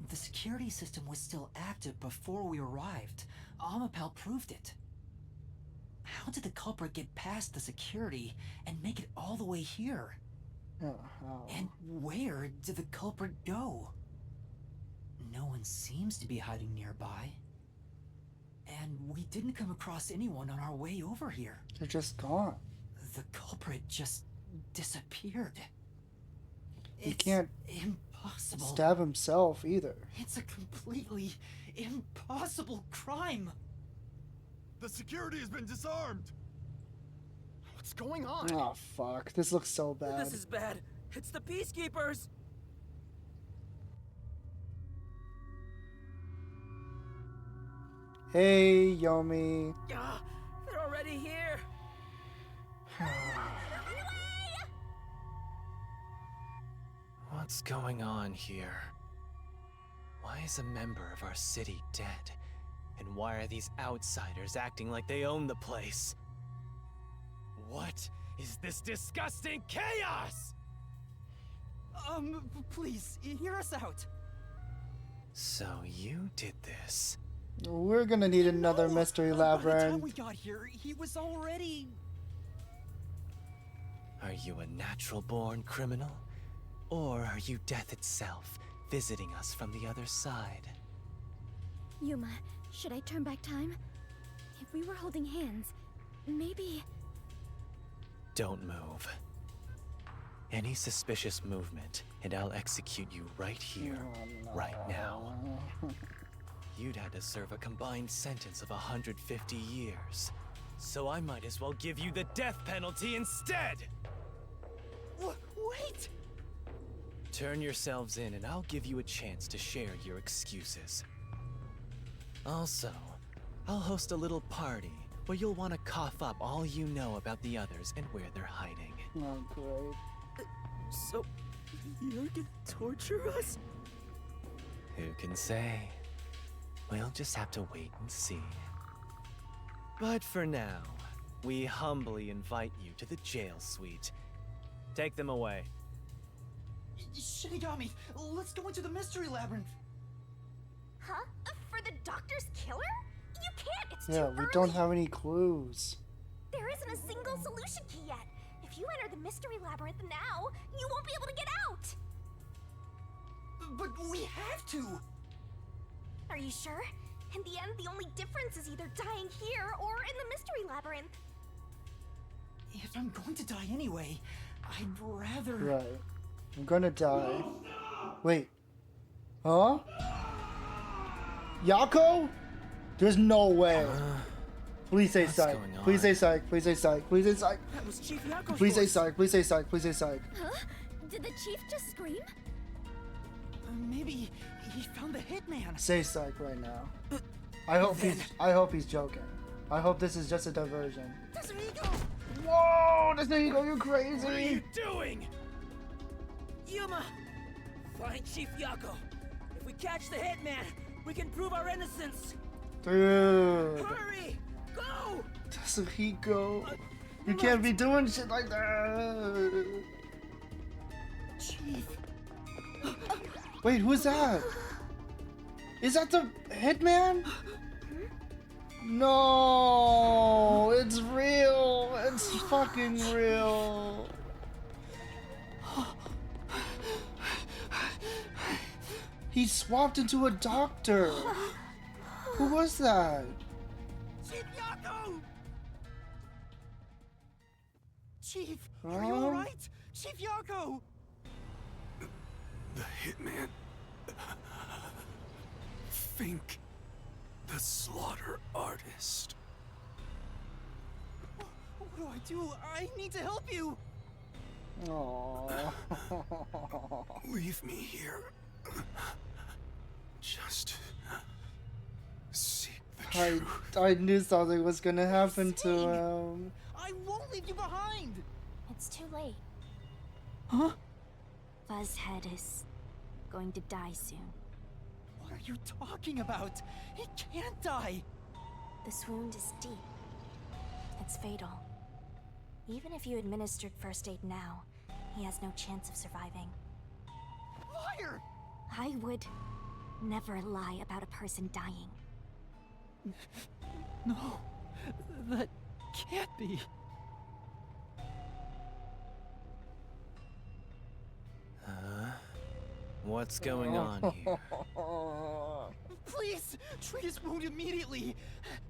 The security system was still active before we arrived. Amapal proved it. How did the culprit get past the security and make it all the way here? And where did the culprit go? No one seems to be hiding nearby. And we didn't come across anyone on our way over here. They're just gone. The culprit just disappeared. He can't impossible. Stab himself either. It's a completely impossible crime. The security has been disarmed. What's going on? Oh fuck, this looks so bad. This is bad. It's the Peacekeepers. Hey, Yomi. They're already here. What's going on here? Why is a member of our city dead? And why are these outsiders acting like they own the place? What is this disgusting chaos? Please, hear us out. So you did this? We're gonna need another mystery By the time labyrinth. we got here, he was already... Are you a natural-born criminal? Or are you death itself, visiting us from the other side? Yuma, should I turn back time? If we were holding hands, maybe... Don't move. Any suspicious movement, and I'll execute you right here, right now. You'd had to serve a combined sentence of 150 years. So I might as well give you the death penalty instead! Wait! Turn yourselves in and I'll give you a chance to share your excuses. Also, I'll host a little party where you'll want to cough up all you know about the others and where they're hiding. Oh, great. So, you're gonna torture us? Who can say? We'll just have to wait and see. But for now, we humbly invite you to the jail suite. Take them away. Shinigami, let's go into the mystery labyrinth. Huh? For the doctor's killer? You can't, it's too Yeah, early. we don't have any clues. There isn't a single solution key yet. If you enter the mystery labyrinth now, you won't be able to get out. But we have to. Are you sure? In the end, the only difference is either dying here or in the mystery labyrinth. If I'm going to die anyway, I'd rather... Right. I'm gonna die. Wait. Huh? Yako? There's no way. Please say psych. Please say psych. Please say psych. Please say psych. That was Chief Yako's Please say voice. psych. Please say psych. Please say psych. Huh? Did the chief just scream? Maybe he found the hitman. Say psych right now. I hope he's joking. I hope this is just a diversion. Whoa, Desnigo, you're crazy. What are you doing? Yuma! Find Chief Yako. If we catch the hitman, we can prove our innocence. Dude. Hurry! Go! Doesn't he go? You can't be doing shit like that. Chief. Wait, who's that? Is that the hitman? No, it's real. It's fucking real. He swapped into a doctor. Who was that? Chief Yako! Chief, are you alright? Chief Yako! The hitman. Fink. The slaughter artist. What do I do? I need to help you! Aww. Leave me here. Just seek the truth. I knew something was gonna happen to him. I won't leave you behind! It's too late. Huh? Buzzhead is going to die soon. What are you talking about? He can't die! This wound is deep. It's fatal. Even if you administered first aid now, he has no chance of surviving. Liar! I would never lie about a person dying. No, that can't be. What's going on here? Please, treat his wound immediately.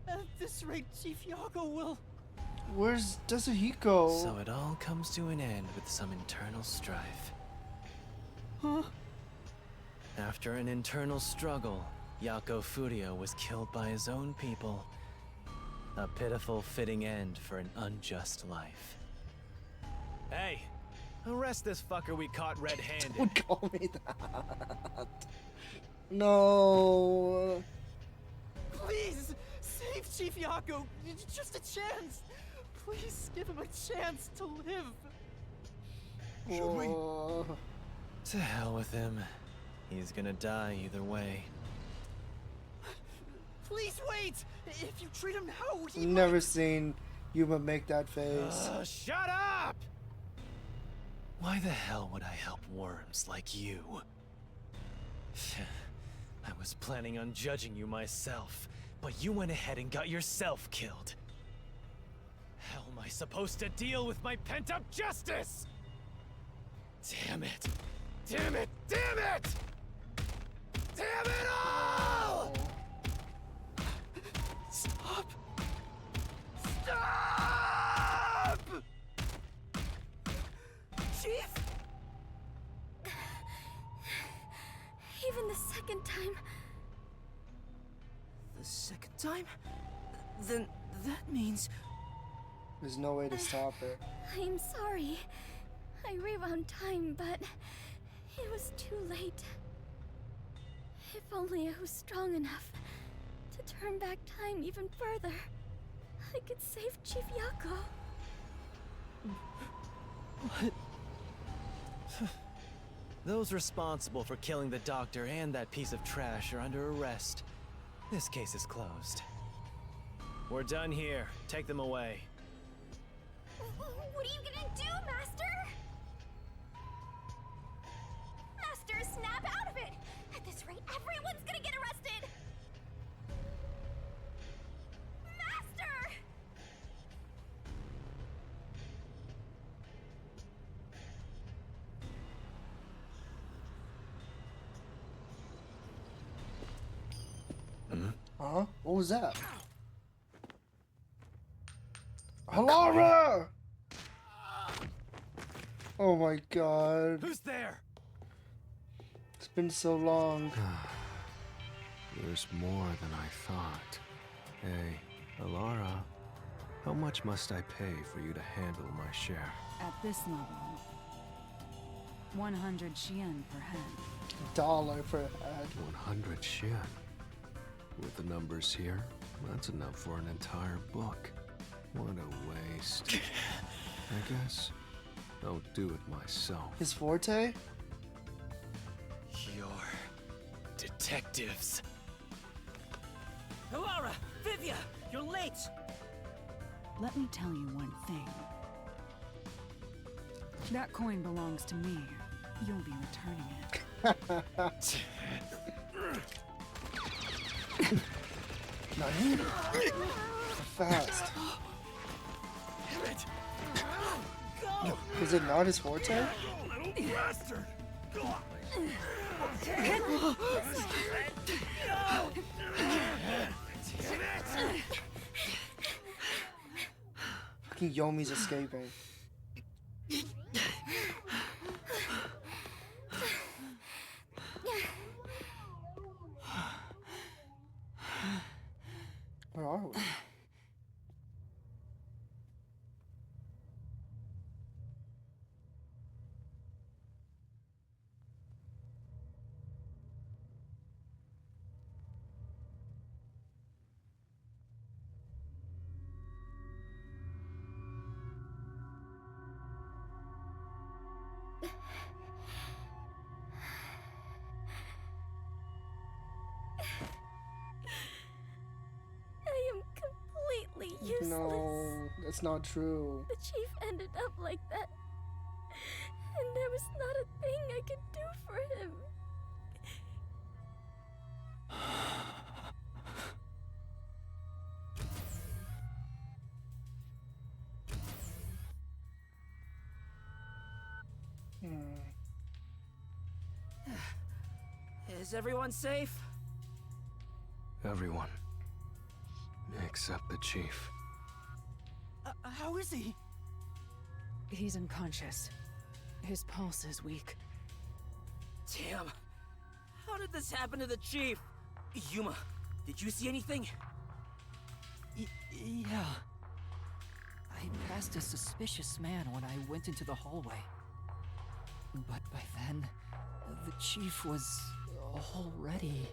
At this rate, Chief Yako will... Where's Yasuhiko? So it all comes to an end with some internal strife. Huh? After an internal struggle, Yako Furio was killed by his own people. A pitiful, fitting end for an unjust life. Hey! Arrest this fucker we caught red-handed. Don't call me that. No. Please, save Chief Yako. Just a chance. Please give him a chance to live. Should we? To hell with him. He's gonna die either way. Please wait. If you treat him now, he Never seen Yuma make that face. Shut up! Why the hell would I help worms like you? I was planning on judging you myself, but you went ahead and got yourself killed. How am I supposed to deal with my pent-up justice? Damn it! Damn it! Damn it! Damn it all! Stop! Stop! Chief? Even the second time. The second time? Then that means... There's no way to stop it. I'm sorry. I rewound time, but it was too late. If only I was strong enough to turn back time even further, I could save Chief Yako. What? Those responsible for killing the doctor and that piece of trash are under arrest. This case is closed. We're done here. Take them away. What are you gonna do, Master? Master, snap out of it! At this rate, everyone's gonna get arrested! Master! Huh? What was that? Halara! Oh my god. Who's there? It's been so long. There's more than I thought. Hey, Alara, how much must I pay for you to handle my share? At this level, 100 Xian per head. $1 per head. 100 Xian. With the numbers here, that's enough for an entire book. What a waste. I guess I'll do it myself. His forte? detectives. Alara! Vivia! You're late! Let me tell you one thing. That coin belongs to me. You'll be returning it. Nani? Fast. Damn it! Is it not his forte? Go, little bastard! Go! Fucking Yomi's escaping. Where are we? I am completely useless. No, that's not true. The chief ended up like that. And there was not a thing I could do for him. Is everyone safe? Everyone. Except the chief. How is he? He's unconscious. His pulse is weak. Damn. How did this happen to the chief? Yuma, did you see anything? Yeah. I passed a suspicious man when I went into the hallway. But by then, the chief was already...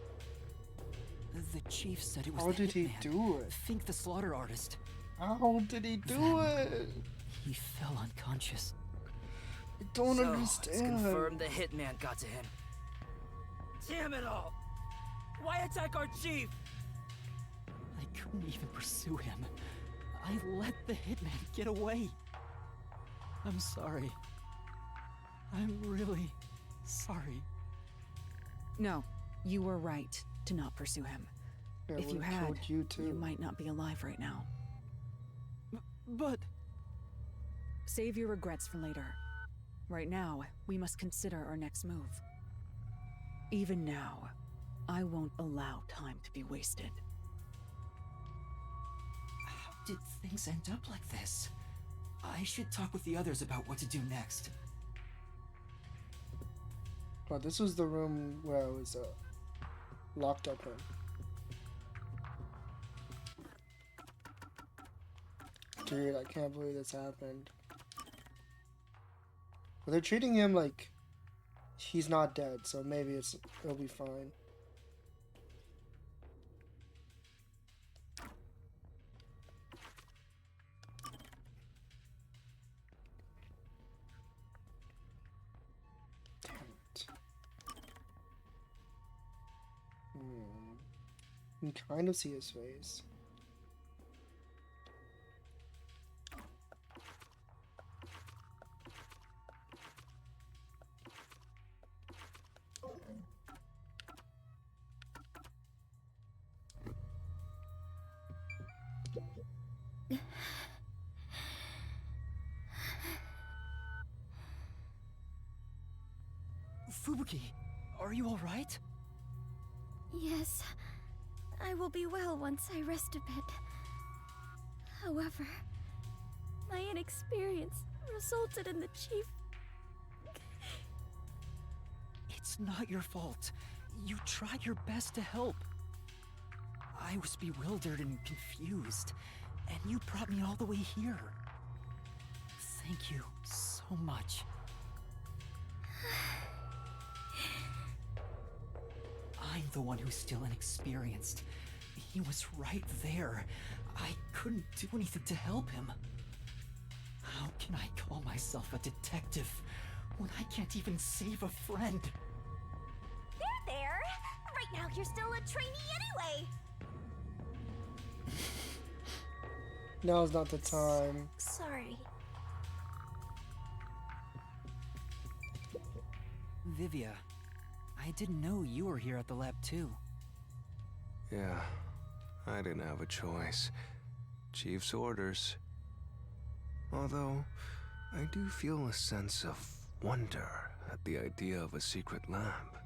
The chief said it was How the did he hitman. do it? Think the slaughter artist. How did he do it? He fell unconscious. I don't So, understand. It's confirmed the hitman got to him. Damn it all! Why attack our chief? I couldn't even pursue him. I let the hitman get away. I'm sorry. I'm really sorry. No, you were right to not pursue him. Yeah, If you would've had, killed you too. might not be alive right now. But... Save your regrets for later. Right now, we must consider our next move. Even now, I won't allow time to be wasted. How did things end up like this? I should talk with the others about what to do next. Oh, this was the room where I was locked up in. Dude, I can't believe this happened. But they're treating him like he's not dead, so maybe it'll be fine. Damn it. You can kind of see his face. Fubuki, are you alright? Yes, I will be well once I rest a bit. However, my inexperience resulted in the chief. It's not your fault. You tried your best to help. I was bewildered and confused, and you brought me all the way here. Thank you so much. I'm the one who's still inexperienced. He was right there. I couldn't do anything to help him. How can I call myself a detective when I can't even save a friend? There! Right Now you're still a trainee anyway. Now's not the time. Sorry. Vivia, I didn't know you were here at the lab too. Yeah, I didn't have a choice. Chief's orders. Although, I do feel a sense of wonder at the idea of a secret lab.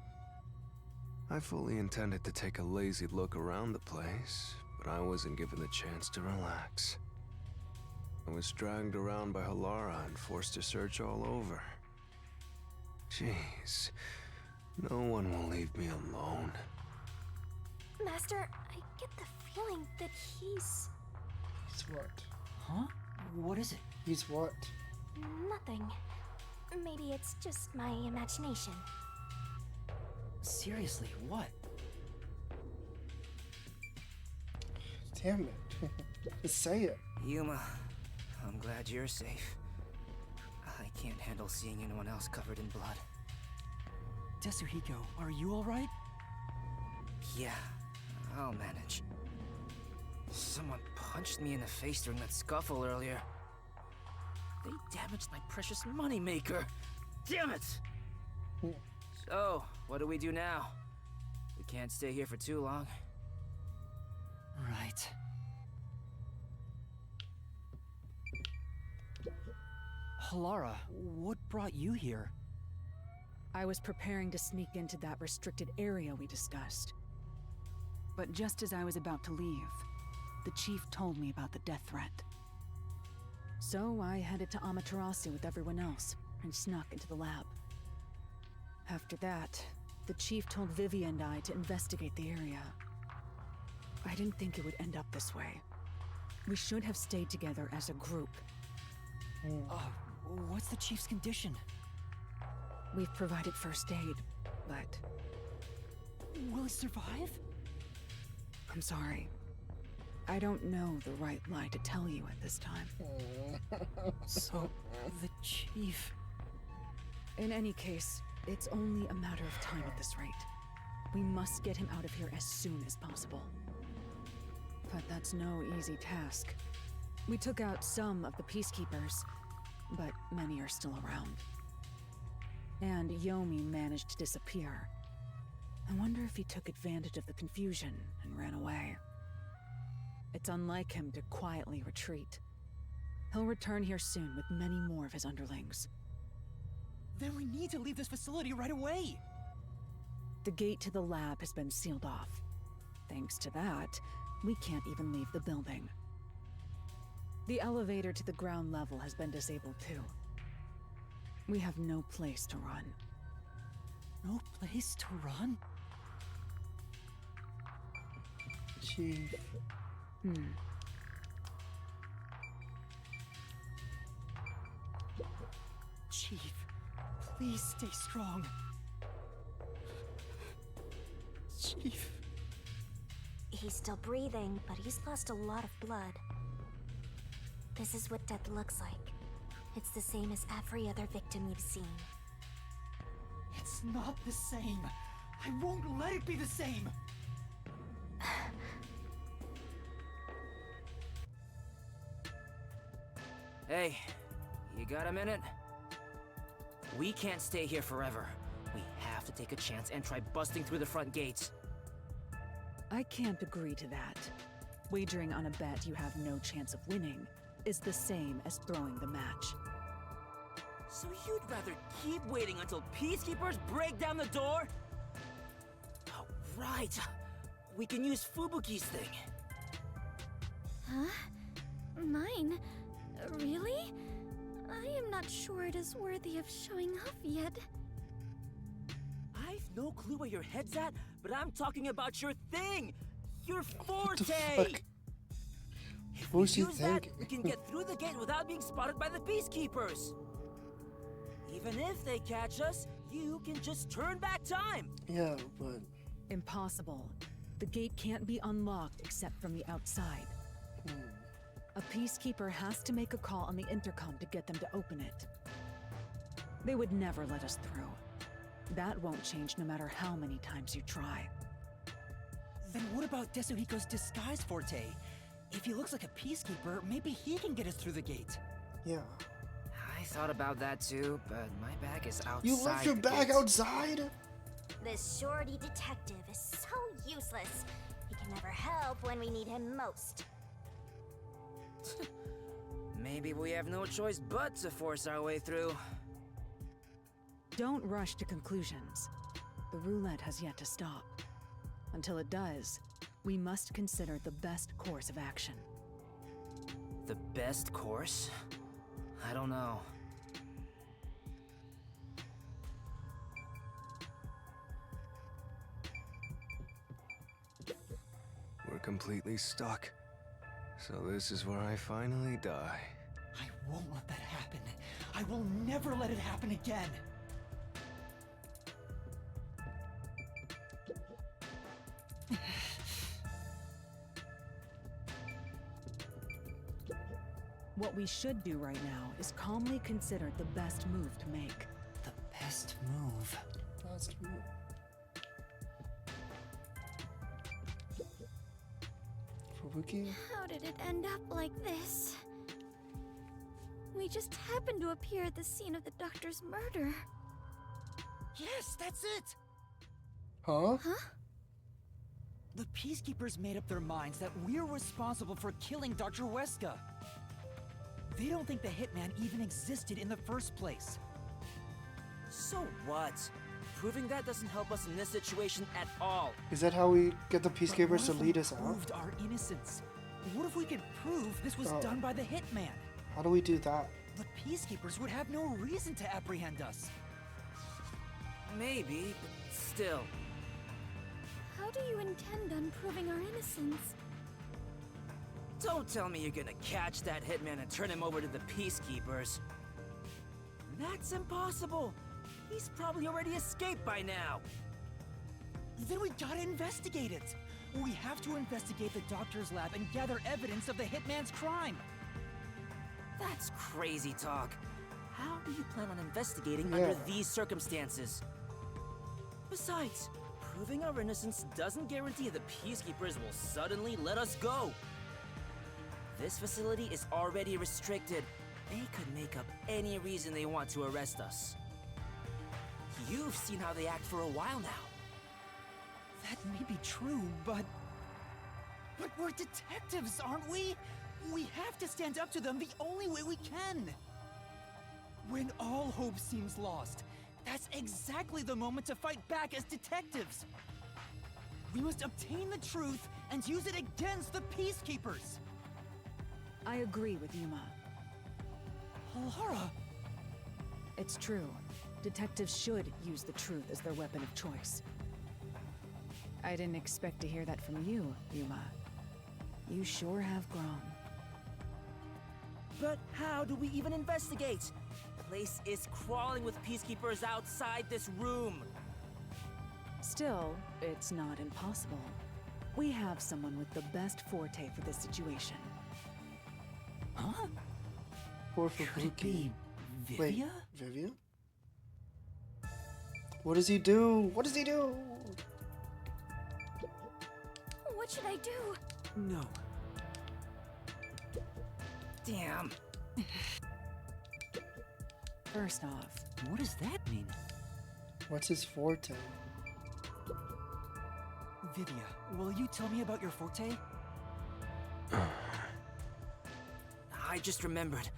I fully intended to take a lazy look around the place, but I wasn't given the chance to relax. I was dragged around by Halara and forced to search all over. Jeez, no one will leave me alone. Master, I get the feeling that he's... He's what? Huh? What is it? He's what? Nothing. Maybe it's just my imagination. Seriously, what? Damn it. Just say it. Yuma, I'm glad you're safe. I can't handle seeing anyone else covered in blood. Tetsuhiko, are you alright? Yeah, I'll manage. Someone punched me in the face during that scuffle earlier. They damaged my precious moneymaker. Damn it! So, what do we do now? We can't stay here for too long. Right. Halara, what brought you here? I was preparing to sneak into that restricted area we discussed. But just as I was about to leave, the chief told me about the death threat. So I headed to Amaterasu with everyone else and snuck into the lab. After that, the chief told Vivia and I to investigate the area. I didn't think it would end up this way. We should have stayed together as a group. What's the chief's condition? We've provided first aid, but... Will he survive? I'm sorry. I don't know the right lie to tell you at this time. So, the chief... In any case, it's only a matter of time at this rate. We must get him out of here as soon as possible. But that's no easy task. We took out some of the peacekeepers, but many are still around. And Yomi managed to disappear. I wonder if he took advantage of the confusion and ran away. It's unlike him to quietly retreat. He'll return here soon with many more of his underlings. Then we need to leave this facility right away! The gate to the lab has been sealed off. Thanks to that, we can't even leave the building. The elevator to the ground level has been disabled too. We have no place to run. No place to run? Chief. Chief, please stay strong. Chief. He's still breathing, but he's lost a lot of blood. This is what death looks like. It's the same as every other victim you've seen. It's not the same. I won't let it be the same. Hey, you got a minute? We can't stay here forever. We have to take a chance and try busting through the front gates. I can't agree to that. Wagering on a bet you have no chance of winning is the same as throwing the match. So you'd rather keep waiting until peacekeepers break down the door? Oh, right. We can use Fubuki's thing. Huh? Mine? Really? I am not sure it is worthy of showing off yet. I've no clue where your head's at, but I'm talking about your thing! Your forte! If we use that, we can get through the gate without being spotted by the peacekeepers. Even if they catch us, you can just turn back time. Yeah, but... Impossible. The gate can't be unlocked except from the outside. A peacekeeper has to make a call on the intercom to get them to open it. They would never let us through. That won't change no matter how many times you try. Then what about Tetsuhiko's disguise forte? If he looks like a peacekeeper, maybe he can get us through the gate. Yeah. I thought about that too, but my bag is outside. You left your bag outside? This shorty detective is so useless. He can never help when we need him most. Maybe we have no choice but to force our way through. Don't rush to conclusions. The roulette has yet to stop. Until it does, we must consider the best course of action. The best course? I don't know. We're completely stuck. So this is where I finally die. I won't let that happen. I will never let it happen again. What we should do right now is calmly consider the best move to make. The best move. Best move. How did it end up like this? We just happened to appear at the scene of the doctor's murder. Yes, that's it! Huh? The peacekeepers made up their minds that we're responsible for killing Dr. Weska. They don't think the hitman even existed in the first place. So what? Proving that doesn't help us in this situation at all. Is that how we get the peacekeepers to lead us out? Proved our innocence. What if we could prove this was done by the hitman? How do we do that? The peacekeepers would have no reason to apprehend us. Maybe, but still. How do you intend on proving our innocence? Don't tell me you're gonna catch that hitman and turn him over to the peacekeepers. That's impossible. He's probably already escaped by now. Then we gotta investigate it. We have to investigate the doctor's lab and gather evidence of the hitman's crime. That's crazy talk. How do you plan on investigating under these circumstances? Besides, proving our innocence doesn't guarantee the peacekeepers will suddenly let us go. This facility is already restricted. They could make up any reason they want to arrest us. You've seen how they act for a while now. That may be true, but we're detectives, aren't we? We have to stand up to them the only way we can. When all hope seems lost, that's exactly the moment to fight back as detectives. We must obtain the truth and use it against the peacekeepers. I agree with Yuma. Lara! It's true. Detectives should use the truth as their weapon of choice. I didn't expect to hear that from you, Yuma. You sure have grown. But how do we even investigate? The place is crawling with peacekeepers outside this room. Still, it's not impossible. We have someone with the best forte for this situation. Huh? Could it be Vivia? Wait, Vivia? What does he do? What does he do? What should I do? No. Damn. First off, what does that mean? What's his forte? Vivia, will you tell me about your forte? I just remembered.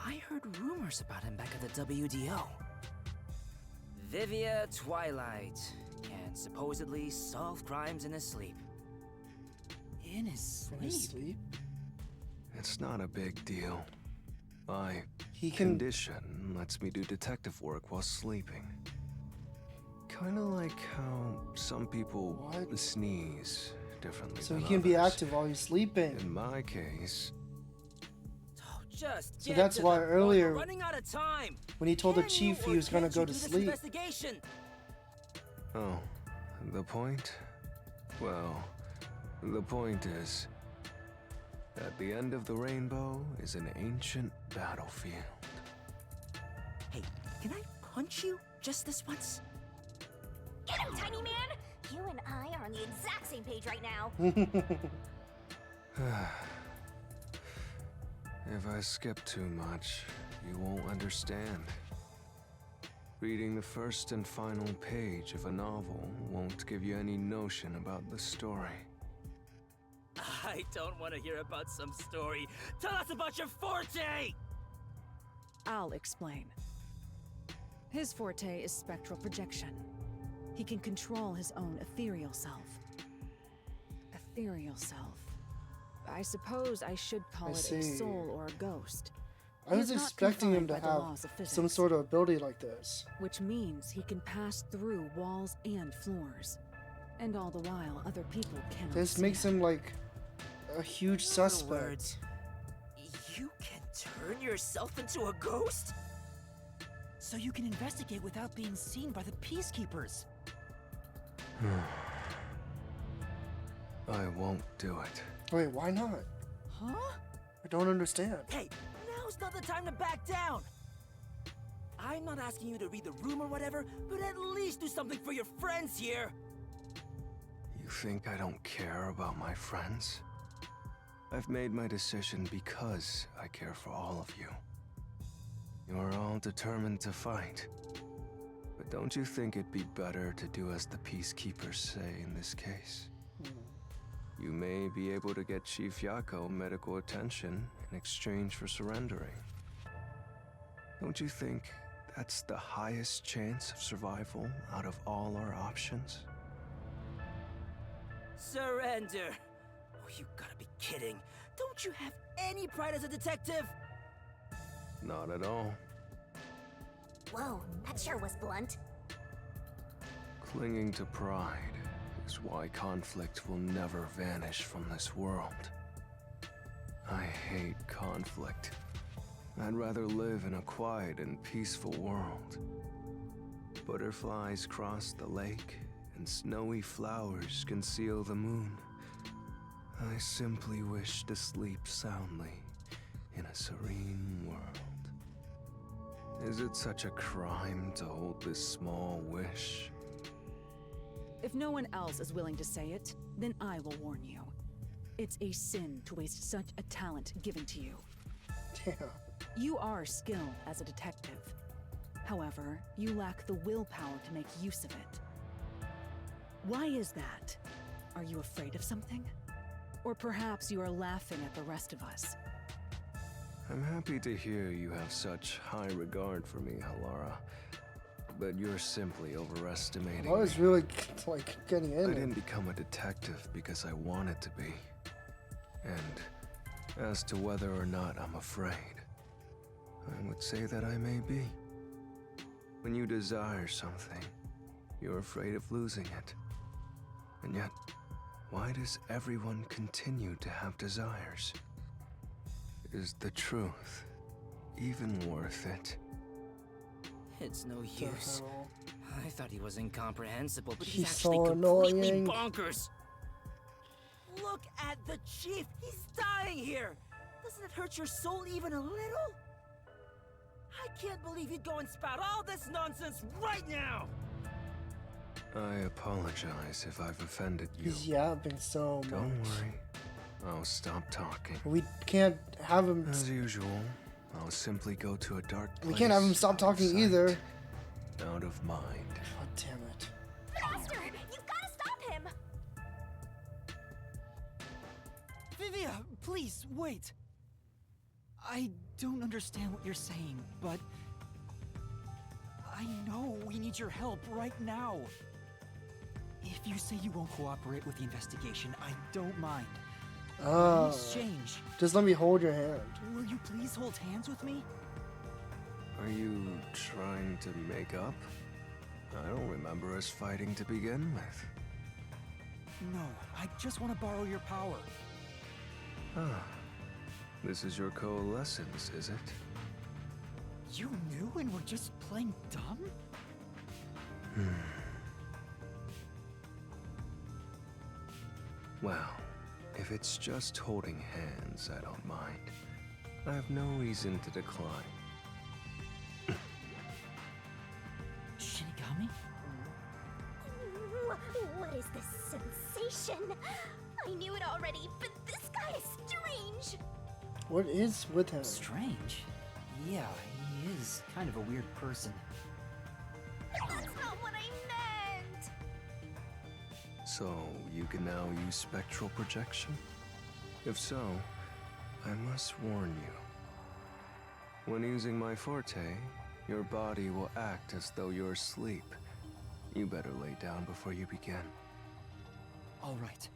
I heard rumors about him back at the WDO. Vivia Twilight can supposedly solve crimes in his sleep. In his sleep? It's not a big deal. My can condition lets me do detective work while sleeping. Kinda like how some people sneeze differently So than he can be others. active while he's sleeping. In my case, Just So get that's to why the point. earlier, We're running out of time. when he told the Can chief you he was or gonna can't go you to do this sleep. investigation? oh, the point? Well, the point is, at the end of the rainbow is an ancient battlefield. Hey, can I punch you just this once? Get him, tiny man! You and I are on the exact same page right now. If I skip too much, you won't understand. Reading the first and final page of a novel won't give you any notion about the story. I don't want to hear about some story. Tell us about your forte! I'll explain. His forte is spectral projection. He can control his own ethereal self. Ethereal self. I suppose I should call it a soul or a ghost. I was expecting him to have some sort of ability like this. Which means he can pass through walls and floors. And all the while, other people cannot This makes him like a huge suspect. You can turn yourself into a ghost? So you can investigate without being seen by the peacekeepers. I won't do it. Wait, why not? Huh? I don't understand. Hey, now's not the time to back down. I'm not asking you to read the room or whatever, but at least do something for your friends here. You think I don't care about my friends? I've made my decision because I care for all of you. You're all determined to fight. But don't you think it'd be better to do as the peacekeepers say in this case? You may be able to get Chief Yako medical attention in exchange for surrendering. Don't you think that's the highest chance of survival out of all our options? Surrender? Oh, you gotta be kidding. Don't you have any pride as a detective? Not at all. Whoa, that sure was blunt. Clinging to pride is why conflict will never vanish from this world. I hate conflict. I'd rather live in a quiet and peaceful world. Butterflies cross the lake, and snowy flowers conceal the moon. I simply wish to sleep soundly in a serene world. Is it such a crime to hold this small wish? If no one else is willing to say it, then I will warn you. It's a sin to waste such a talent given to you. Yeah. You are skilled as a detective. However, you lack the willpower to make use of it. Why is that? Are you afraid of something? Or perhaps you are laughing at the rest of us. I'm happy to hear you have such high regard for me, Halara. But you're simply overestimating I was me. really like getting in. I it. didn't become a detective because I wanted to be. And as to whether or not I'm afraid, I would say that I may be. When you desire something, you're afraid of losing it. And yet, why does everyone continue to have desires? Is the truth even worth it? It's no use. I thought he was incomprehensible, but He's he's actually so completely annoying. bonkers. Look at the chief. He's dying here. Doesn't it hurt your soul even a little? I can't believe you'd go and spout all this nonsense right now. I apologize if I've offended you. He's yapping so much. Don't worry. I'll stop talking. We can't have him. As usual, I'll simply go to a dark place. We can't have him stop talking out of either. sight, out of mind. God damn it. Faster! You've got to stop him! Vivia, please, wait. I don't understand what you're saying, but I know we need your help right now. If you say you won't cooperate with the investigation, I don't mind. Ah. In exchange, Just let me hold your hand. will you please hold hands with me? Are you trying to make up? I don't remember us fighting to begin with. No, I just want to borrow your power. Ah, this is your coalescence, is it? You knew and were just playing dumb? Well, if it's just holding hands, I don't mind. I have no reason to decline. Shinigami? What is this sensation? I knew it already, but this guy is strange. What is with him? Strange? Yeah, he is kind of a weird person. That's not what I meant. So, you can now use spectral projection? If so, I must warn you. When using my forte, your body will act as though you're asleep. You better lay down before you begin. All right.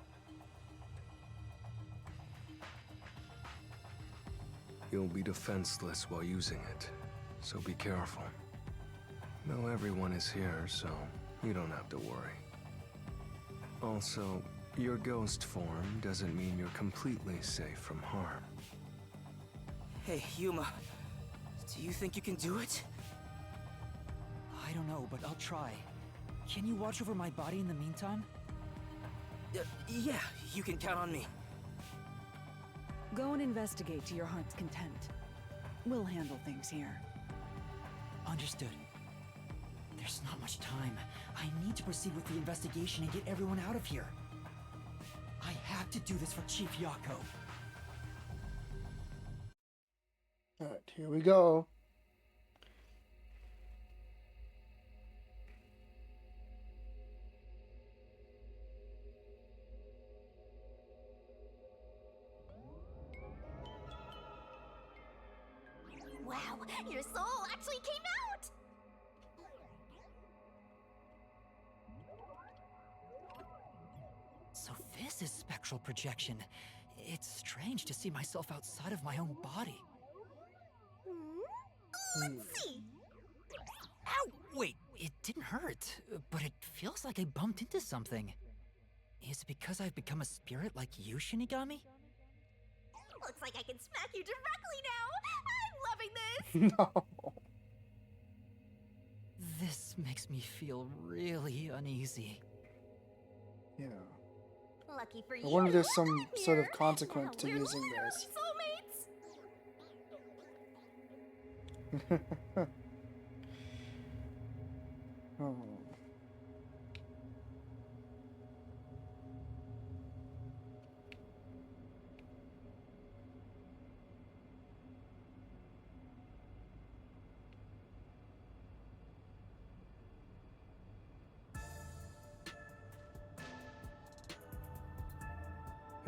You'll be defenseless while using it, so be careful. Though everyone is here, so you don't have to worry. Also, your ghost form doesn't mean you're completely safe from harm. Hey, Yuma. Do you think you can do it? I don't know, but I'll try. Can you watch over my body in the meantime? Yeah, you can count on me. Go and investigate to your heart's content. We'll handle things here. Understood. There's not much time. I need to proceed with the investigation and get everyone out of here. I have to do this for Chief Yako. Alright, here we go. Wow, your soul actually came out! So this is spectral projection. It's strange to see myself outside of my own body. Let's see. Ow! Wait, it didn't hurt, but it feels like I bumped into something. Is it because I've become a spirit like you, Shinigami? Looks like I can smack you directly now. I'm loving this. No. This makes me feel really uneasy. Yeah. Lucky for you. I wonder if there's some I'm sort of here. consequence Now to we're using literally this. soulmates. Oh.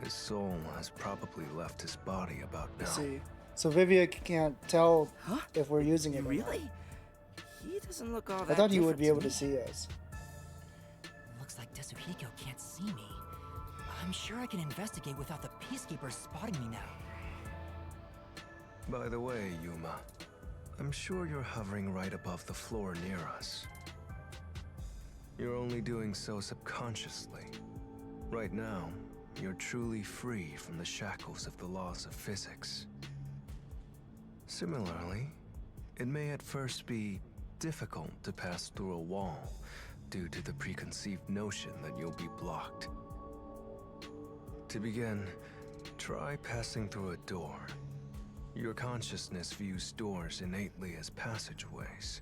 His soul has probably left his body about now. Let's see. So Vivia can't tell if we're using it. Really? He doesn't look all that I thought you would be able different to me. see us. Looks like Tetsuhiko can't see me. I'm sure I can investigate without the peacekeepers spotting me now. By the way, Yuma, I'm sure you're hovering right above the floor near us. You're only doing so subconsciously. Right now, you're truly free from the shackles of the laws of physics. Similarly, it may at first be difficult to pass through a wall due to the preconceived notion that you'll be blocked. To begin, try passing through a door. Your consciousness views doors innately as passageways.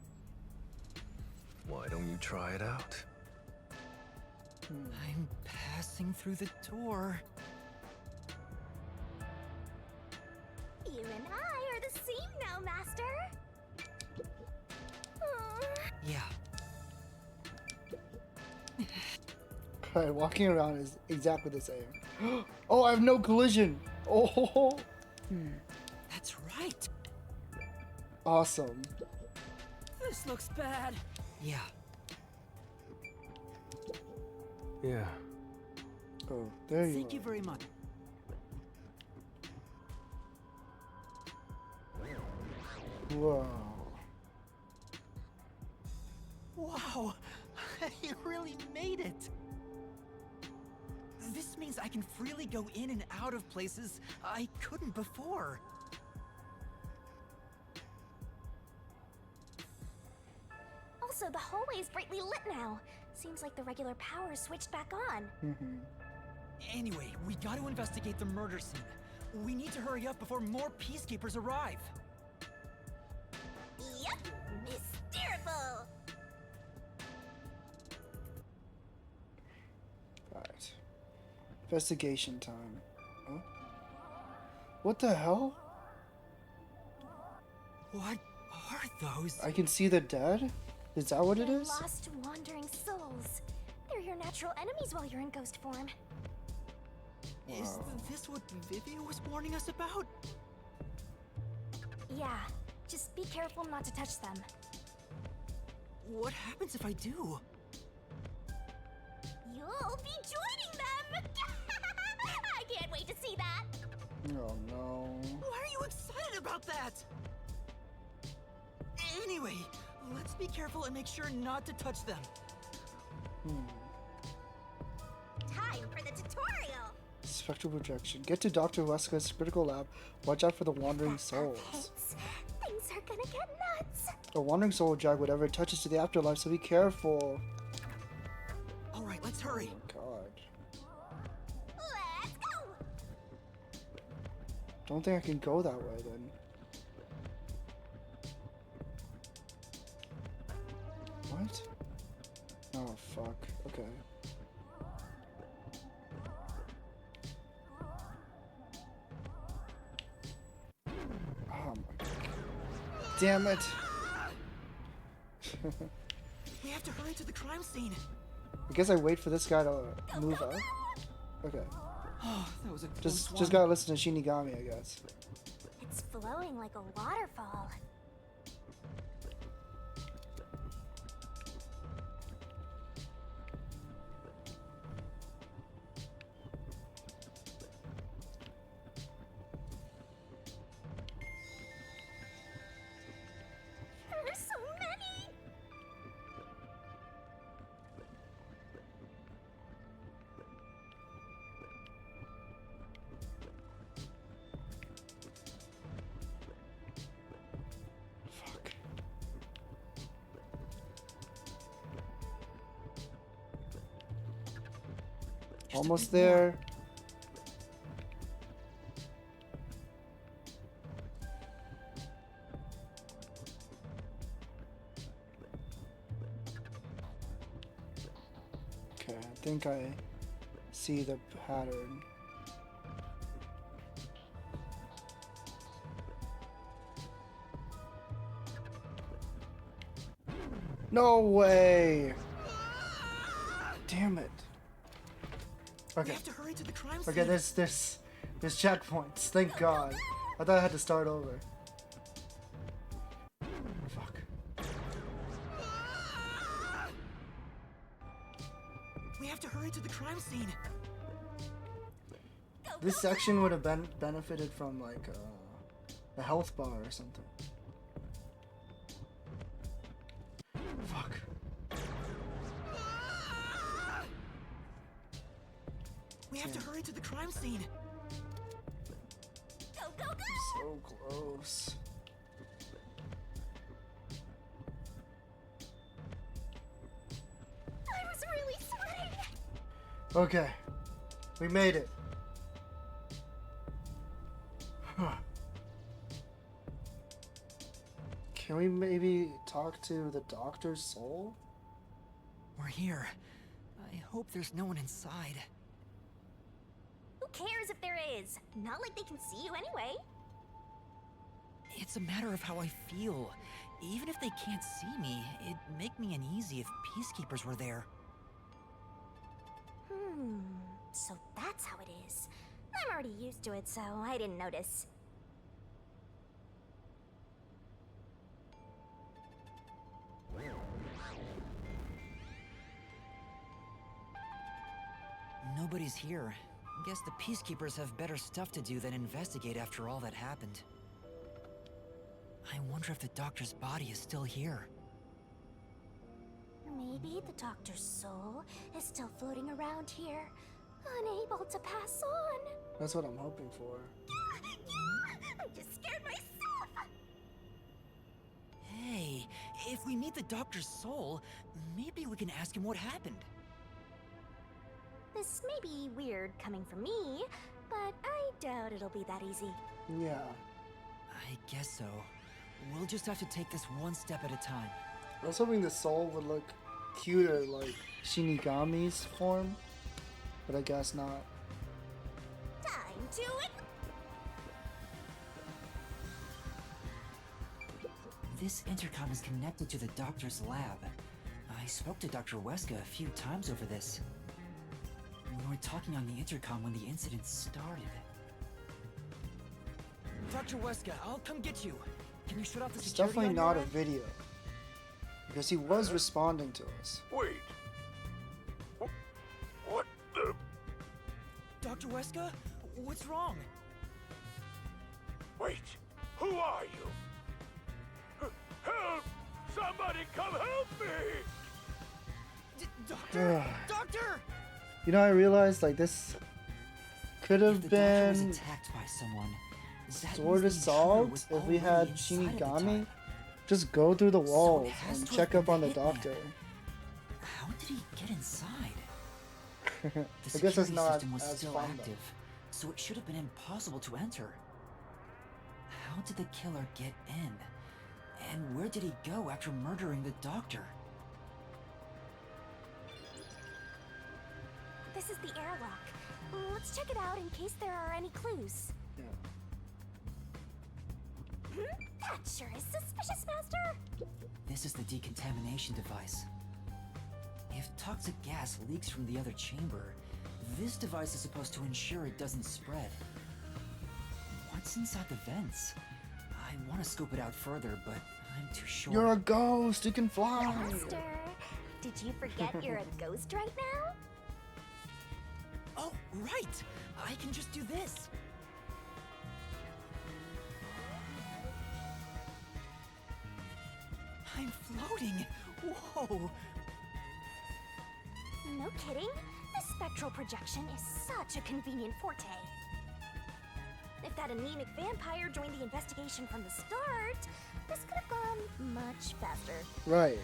Why don't you try it out? I'm passing through the door. You and I are the same now, Master. Yeah. Alright, walking around is exactly the same. Oh, I have no collision. Oh. That's right. Awesome. This looks bad. Yeah. Yeah. Oh, there you Thank you very much. Whoa. Wow, I really made it. This means I can freely go in and out of places I couldn't before. Also, the hallway is brightly lit now. Seems like the regular power is switched back on. Anyway, we got to investigate the murder scene. We need to hurry up before more peacekeepers arrive. Yep, mystical. Investigation time. Huh? What the hell? What are those? I can see the dead? Is that what it is? Lost wandering souls. They're your natural enemies while you're in ghost form. Is this what Vivia was warning us about? Yeah, just be careful not to touch them. What happens if I do? You'll be joining them! I can't wait to see that! Oh no. Why are you excited about that? Anyway, let's be careful and make sure not to touch them. Time for the tutorial! Spectral projection. Get to Dr. Weska's critical lab. Watch out for the wandering souls. Things are gonna get nuts! A wandering soul will drag whatever it touches to the afterlife, so be careful. Alright, let's hurry. Oh god. Let's go! Don't think I can go that way then. What? Oh fuck. Okay. Oh my god. Damn it. We have to hurry to the crime scene. I guess I wait for this guy to move up. Okay. Oh, that was a Just gotta listen to Shinigami, I guess. It's flowing like a waterfall. There's so many! Fuck. Almost there. Okay, I think I see the pattern. No way! Damn it. Okay. We have to hurry to the crime Okay, scene. there's checkpoints. Thank God. I thought I had to start over. Fuck. We have to hurry to the crime scene. This section would have benefited from like a health bar or something. Fuck. We have to hurry to the crime scene. Go, go, go! So close. I was really sweating! Okay. We made it. Can we maybe talk to the doctor's soul? We're here. I hope there's no one inside. Who cares if there is? Not like they can see you anyway. It's a matter of how I feel. Even if they can't see me, it'd make me uneasy if peacekeepers were there. So that's how it is. I'm already used to it, so I didn't notice. Nobody's here. Guess the peacekeepers have better stuff to do than investigate after all that happened. I wonder if the doctor's body is still here. Maybe the doctor's soul is still floating around here, unable to pass on. That's what I'm hoping for. I just scared myself! Hey, if we meet the doctor's soul, maybe we can ask him what happened. This may be weird coming from me, but I doubt it'll be that easy. Yeah. I guess so. We'll just have to take this one step at a time. I was hoping the soul would look cuter like Shinigami's form, but I guess not. to it. This intercom is connected to the doctor's lab. I spoke to Dr. Weska a few times over this. We were talking on the intercom when the incident started. Dr. Weska, I'll come get you. Can you shut off the It's security definitely on not your a end? video. Because he was responding to us. Wait. What the? Dr. Weska? What's wrong? Wait. Who are you? Help! Somebody come help me! Doctor! Doctor! You know, I realized like this could have If the doctor was been attacked by someone, that sort means of the intruder solved was if we had already inside at the Shinigami time. just go through the So it walls has and to check have up been on the hitman. doctor. How did he get inside? The I guess security it's not system was as still fun active, so it should have been impossible to enter. How did the killer get in? And where did he go after murdering the doctor? This is the airlock. Let's check it out in case there are any clues. That sure is suspicious, Master. This is the decontamination device. If toxic gas leaks from the other chamber, this device is supposed to ensure it doesn't spread. What's inside the vents? I want to scope it out further, but I'm too sure. You're a ghost, you can fly. Master, did you forget you're a ghost right now? Oh, right! I can just do this. I'm floating! Whoa! No kidding. This spectral projection is such a convenient forte. If that anemic vampire joined the investigation from the start, this could have gone much faster. Right.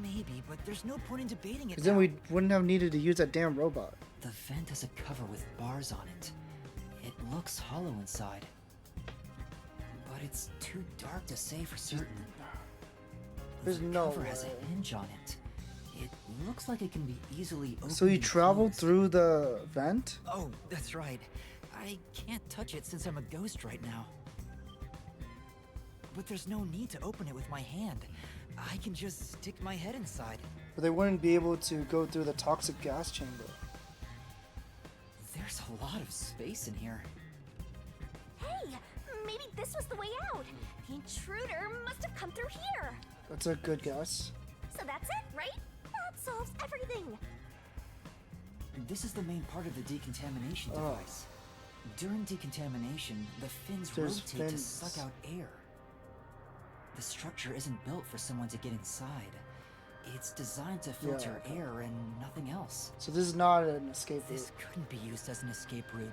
Maybe, but there's no point in debating it Because then now. we wouldn't have needed to use that damn robot. The vent has a cover with bars on it. It looks hollow inside. But it's too dark to say for certain. There's The no cover has way. a hinge on it. It looks like it can be easily opened. So you and traveled closed. through the vent? Oh, that's right. I can't touch it since I'm a ghost right now. But there's no need to open it with my hand. I can just stick my head inside. But they wouldn't be able to go through the toxic gas chamber. There's a lot of space in here. Hey, maybe this was the way out. The intruder must have come through here. That's a good guess. So that's it, right? That solves everything. This is the main part of the decontamination Oh. device. During decontamination, the fins There's rotate to fins. suck out air. The structure isn't built for someone to get inside. It's designed to filter okay. air and nothing else. So this is not an escape route. This couldn't be used as an escape route.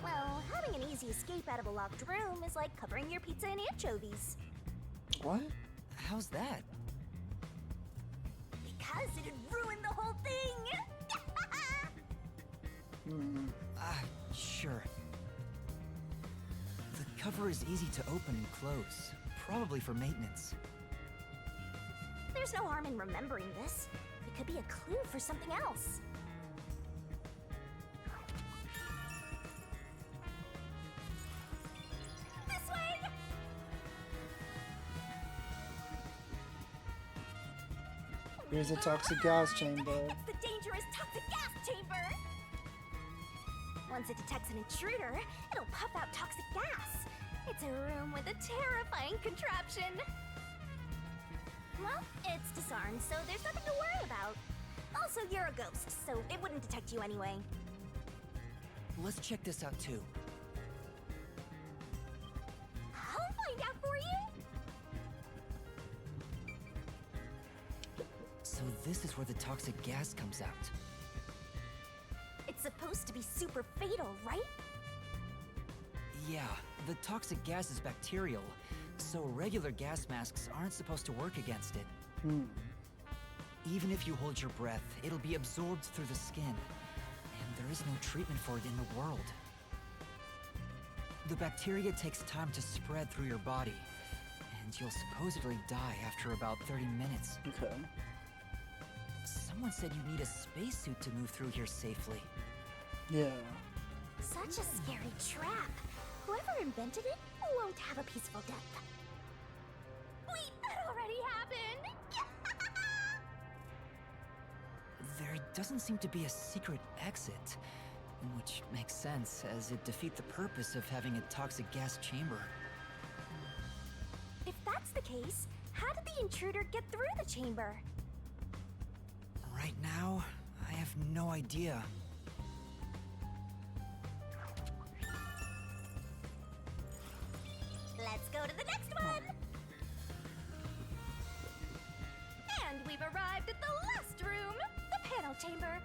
Well, having an easy escape out of a locked room is like covering your pizza in anchovies. What? How's that? Because it'd ruin the whole thing. Sure. The cover is easy to open and close, probably for maintenance. There's no harm in remembering this. It could be a clue for something else. This way! Here's a toxic gas chamber. It's the dangerous toxic gas chamber! Once it detects an intruder, it'll puff out toxic gas. It's a room with a terrifying contraption. Well, it's disarmed, so there's nothing to worry about. Also, you're a ghost, so it wouldn't detect you anyway. Let's check this out too. I'll find out for you! So this is where the toxic gas comes out. It's supposed to be super fatal, right? Yeah, the toxic gas is bacterial, so regular gas masks aren't supposed to work against it. Even if you hold your breath, it'll be absorbed through the skin, and there is no treatment for it in the world. The bacteria takes time to spread through your body, and you'll supposedly die after about 30 minutes. Okay. Someone said you need a spacesuit to move through here safely. Yeah. Such a scary trap. Whoever invented it won't have a peaceful death. Wait, that already happened! There doesn't seem to be a secret exit, which makes sense as it defeats the purpose of having a toxic gas chamber. If that's the case, how did the intruder get through the chamber? Right now, I have no idea. Let's go to the next one! And we've arrived at the last room, the panel chamber.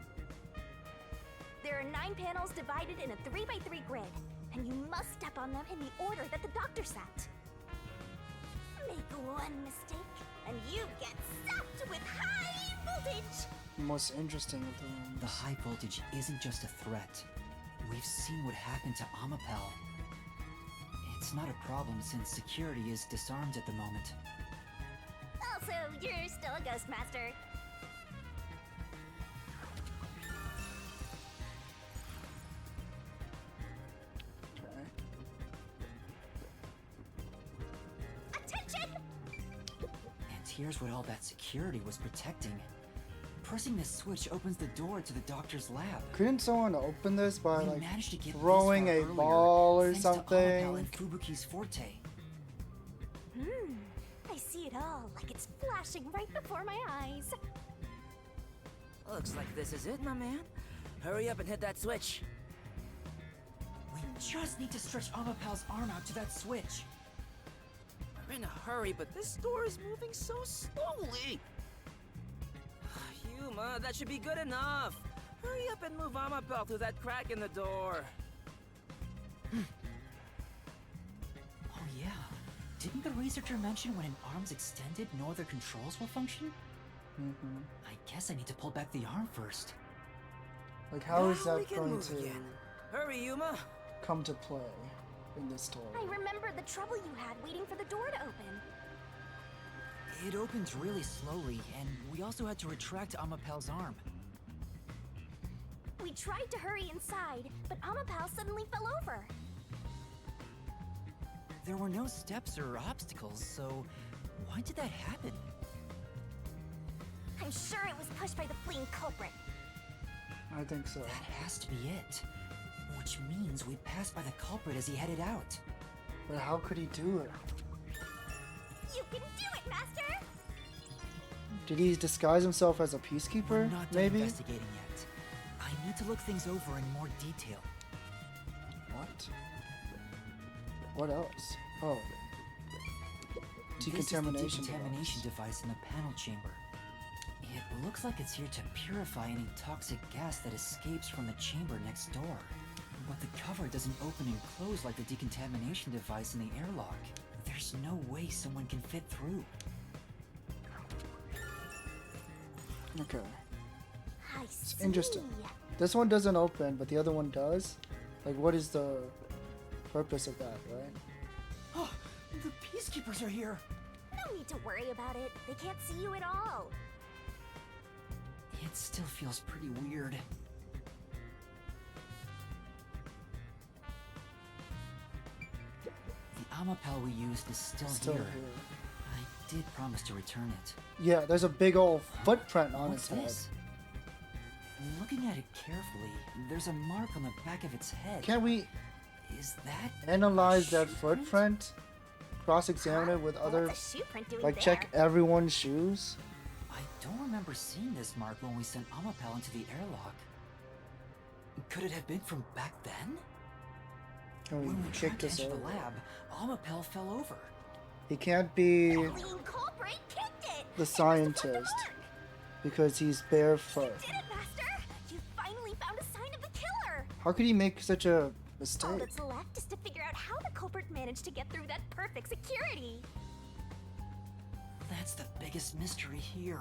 There are 9 panels divided in a 3x3 grid, and you must step on them in the order that the doctor set. Make one mistake, and you get zapped with high voltage! Most interesting of the rooms. The high voltage isn't just a threat. We've seen what happened to Amapel. It's not a problem since security is disarmed at the moment. Also, you're still a ghost master. Attention! And here's what all that security was protecting. Pressing this switch opens the door to the doctor's lab. Couldn't someone open this by We like managed to get this throwing far a earlier, ball or thanks to Amapel something? and Fubuki's forte. I see it all like it's flashing right before my eyes. Looks like this is it, my man. Hurry up and hit that switch. We just need to stretch Amapel's arm out to that switch. We're in a hurry, but this door is moving so slowly. Yuma, that should be good enough. Hurry up and move Amapel through that crack in the door. Oh yeah. Didn't the researcher mention when an arm's extended, no other controls will function? I guess I need to pull back the arm first. Like, how is Now we that can going move to again. Hurry, Yuma. come to play in this story? I remember the trouble you had waiting for the door to open. It opens really slowly, and we also had to retract Amapel's arm. We tried to hurry inside, but Amapel suddenly fell over. There were no steps or obstacles, so why did that happen? I'm sure it was pushed by the fleeing culprit. I think so. That has to be it. Which means we passed by the culprit as he headed out. But how could he do it? You can do it, Master! Did he disguise himself as a We're peacekeeper? not done Maybe? investigating yet. I need to look things over in more detail. What? What else? Oh. Decontamination This is the decontamination device in the panel chamber. It looks like it's here to purify any toxic gas that escapes from the chamber next door. But the cover doesn't open and close like the decontamination device in the airlock. There's no way someone can fit through. Okay. I It's see. interesting. This one doesn't open, but the other one does? Like, what is the purpose of that, right? Oh, the peacekeepers are here! No need to worry about it. They can't see you at all. It still feels pretty weird. The Amapel we used is still here. I did promise to return it. Yeah, there's a big old footprint on What's its head. this? Looking at it carefully, there's a mark on the back of its head. Can't we Is that analyze that footprint? Cross-examine it with other... What's a shoe print doing Like, there? check everyone's shoes? I don't remember seeing this mark when we sent Amapel into the airlock. Could it have been from back then? Can we When we kick tried to this enter over? the lab, Amapel fell over. He can't be Fleeing culprit kicked it. the scientist because he's barefoot. Did it, Master? You finally found a sign of the killer. How could he make such a All mistake? that's left is to figure out how the culprit managed to get through that perfect security. That's the biggest mystery here.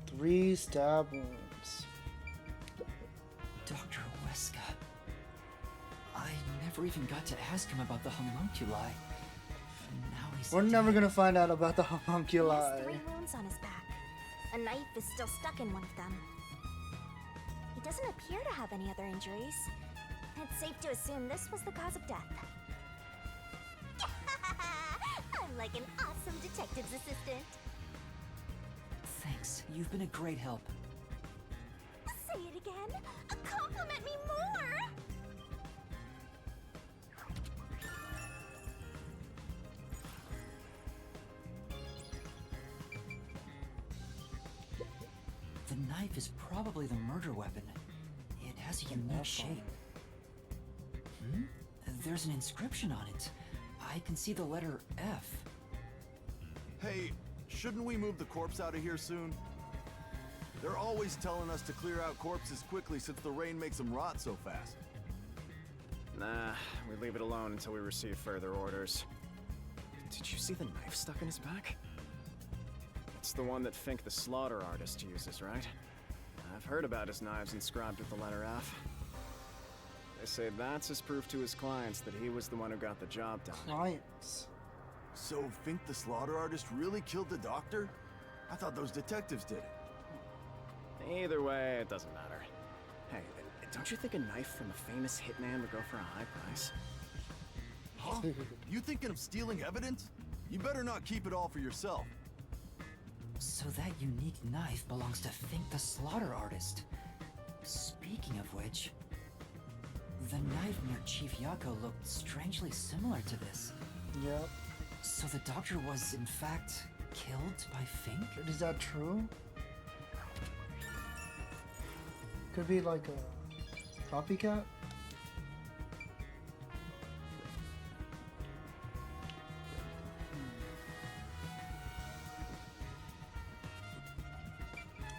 Three stab wounds. Dr. Weska. I never even got to ask him about the homunculi. And now he's We're never dead. gonna find out about the He has homunculi. 3 wounds on his back. A knife is still stuck in one of them. He doesn't appear to have any other injuries. It's safe to assume this was the cause of death. I'm like an awesome detective's assistant. Thanks, you've been a great help. Say it again. Compliment me more. The knife is probably the murder weapon. It has a unique shape. There's an inscription on it. I can see the letter F. Hey, shouldn't we move the corpse out of here soon? They're always telling us to clear out corpses quickly since the rain makes them rot so fast. Nah, we leave it alone until we receive further orders. Did you see the knife stuck in his back? It's the one that Fink the slaughter artist uses, right? I've heard about his knives inscribed with the letter F. They say that's his proof to his clients that he was the one who got the job done. Clients. So Fink the slaughter artist really killed the doctor? I thought those detectives did it. Either way, it doesn't matter. Hey, don't you think a knife from a famous hitman would go for a high price? Huh? You thinking of stealing evidence? You better not keep it all for yourself. So that unique knife belongs to Fink the slaughter artist. Speaking of which, the knife near Chief Yako looked strangely similar to this. Yep. So the doctor was, in fact, killed by Fink? Is that true? Could be like a copycat?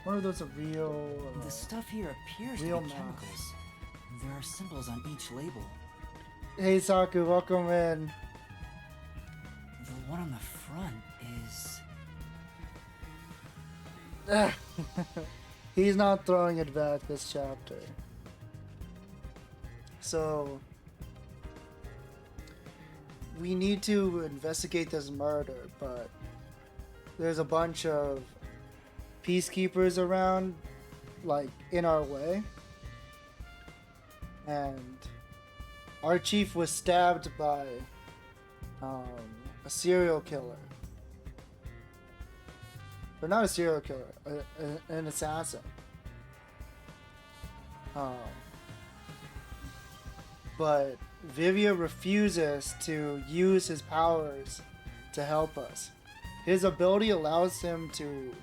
What are those real... The stuff here appears real to be math. chemicals. There are symbols on each label. Hey Saku, welcome in. The one on the front is... He's not throwing it back this chapter. So... we need to investigate this murder, but... there's a bunch of peacekeepers around, like, in our way. And our chief was stabbed by a serial killer. But not a serial killer, an assassin. But Vivia refuses to use his powers to help us. His ability allows him to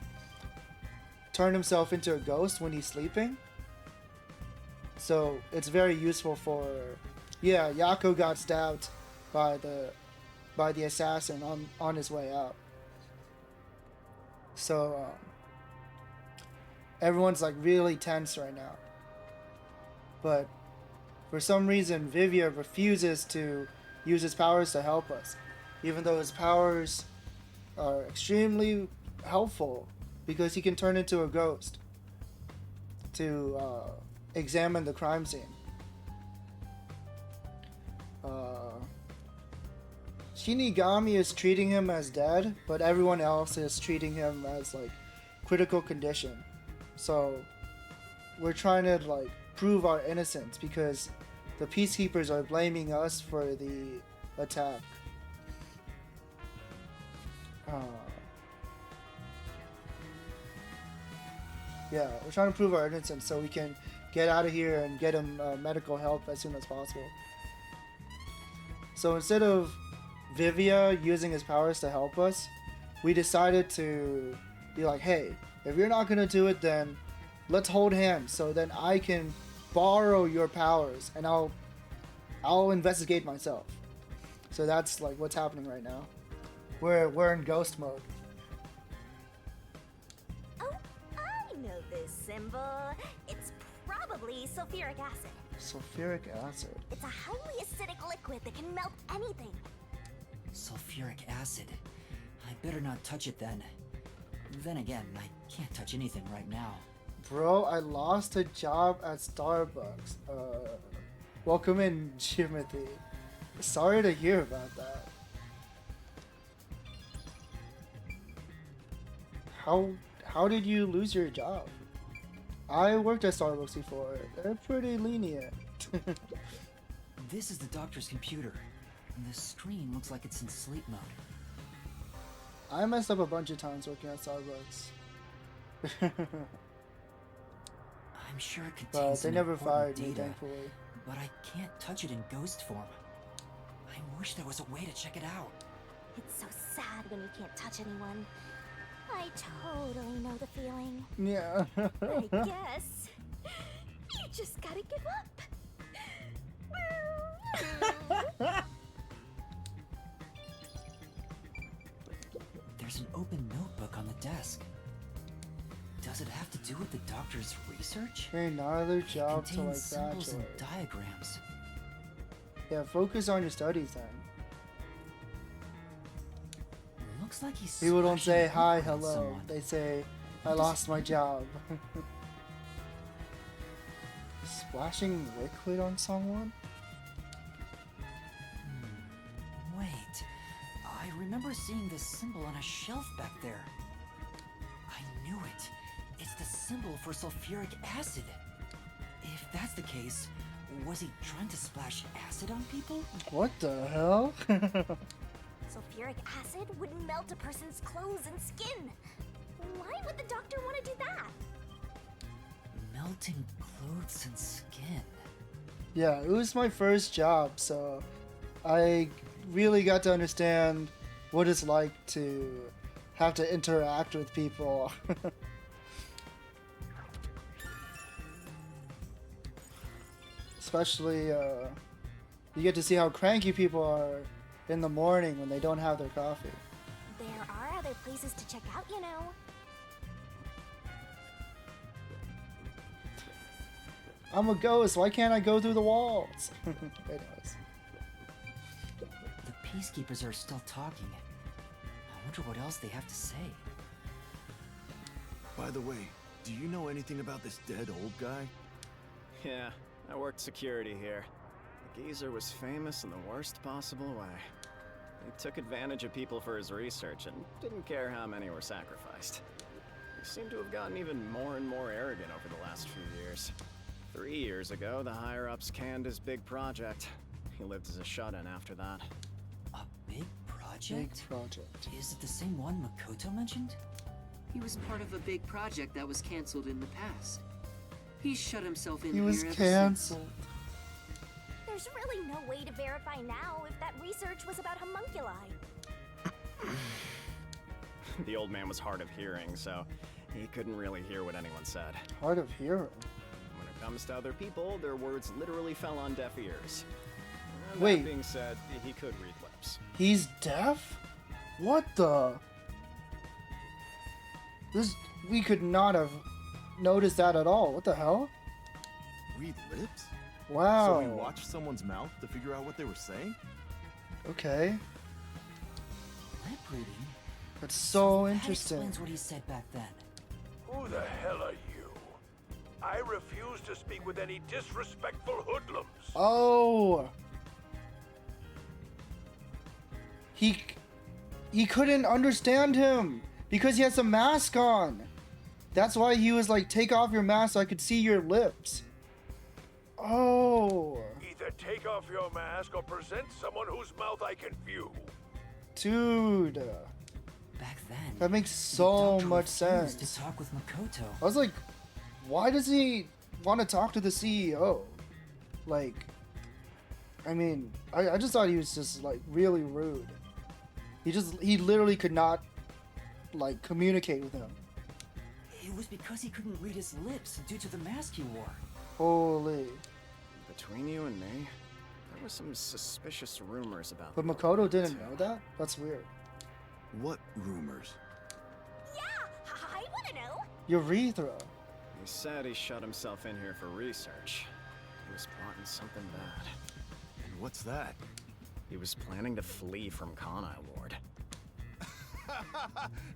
turn himself into a ghost when he's sleeping. So it's very useful for... yeah, Yako got stabbed by the assassin on his way out. So everyone's like really tense right now. But for some reason Vivia refuses to use his powers to help us, even though his powers are extremely helpful because he can turn into a ghost to examine the crime scene. Shinigami is treating him as dead, but everyone else is treating him as like critical condition. So we're trying to like prove our innocence because the peacekeepers are blaming us for the attack. Yeah, we're trying to prove our innocence so we can get out of here and get him medical help as soon as possible. So instead of Vivia using his powers to help us, we decided to be like, hey, if you're not gonna do it, then let's hold hands so then I can borrow your powers and I'll investigate myself. So that's like what's happening right now. We're in ghost mode. Oh, I know this symbol. It's probably sulfuric acid. Sulfuric acid. It's a highly acidic liquid that can melt anything. Sulfuric acid. I better not touch it then. Then again, I can't touch anything right now. Bro, I lost a job at Starbucks. Welcome in, Jimothy. Sorry to hear about that. How did you lose your job? I worked at Starbucks before. They're pretty lenient. This is the doctor's computer. And the screen looks like it's in sleep mode. I messed up a bunch of times working at Starbucks. I'm sure it contains But they some never important fired me, data, thankfully. but I can't touch it in ghost form. I wish there was a way to check it out. It's so sad when you can't touch anyone. I totally know the feeling. Yeah. I guess you just gotta give up. There's an open notebook on the desk. Does it have to do with the doctor's research? Hey, another job It to like contains symbols bachelor. and diagrams. Yeah, focus on your studies then. Looks like he's People don't say splashing hi, liquid on hello. someone. They say, I What does lost it my mean? job. Splashing liquid on someone? Wait, I remember seeing this symbol on a shelf back there. I knew it. It's the symbol for sulfuric acid. If that's the case, was he trying to splash acid on people? What the hell? Sulfuric acid would melt a person's clothes and skin. Why would the doctor want to do that? Melting clothes and skin. Yeah, it was my first job, so I really got to understand what it's like to have to interact with people. Especially, you get to see how cranky people are in the morning when they don't have their coffee. There are other places to check out, you know. I'm a ghost, why can't I go through the walls? Anyways. The peacekeepers are still talking. I wonder what else they have to say. By the way, do you know anything about this dead old guy? Yeah, I worked security here. The geezer was famous in the worst possible way. He took advantage of people for his research and didn't care how many were sacrificed. He seemed to have gotten even more and more arrogant over the last few years. 3 years ago, the higher-ups canned his big project. He lived as a shut-in after that. A big project? Big project. Is it the same one Makoto mentioned? He was part of a big project that was cancelled in the past. He shut himself in He here was ever cancelled. There's really no way to verify now if that research was about homunculi. The old man was hard of hearing, so he couldn't really hear what anyone said. Hard of hearing. When it comes to other people, their words literally fell on deaf ears. And Wait. That being said, he could read lips. He's deaf? What the? We could not have noticed that at all. What the hell? Read lips? Wow. So he watched someone's mouth to figure out what they were saying? Okay. Lip reading? That's so That interesting. explains what he said back then. Who the hell are you? I refuse to speak with any disrespectful hoodlums. Oh. He couldn't understand him because he has a mask on. That's why he was like, take off your mask so I could see your lips. Oh. Either take off your mask or present someone whose mouth I can view. Dude. Back then, That makes the so doctor much refused sense. to talk with Makoto. I was like, why does he want to talk to the CEO? Like, I mean, I just thought he was just like really rude. He literally could not like communicate with him. It was because he couldn't read his lips due to the mask he wore. Holy. Between you and me, there were some suspicious rumors about But the Makoto didn't know that? That's weird. What rumors? Yeah, I want to know. Urethra. He said he shut himself in here for research. He was plotting something bad. And what's that? He was planning to flee from Kanai Ward.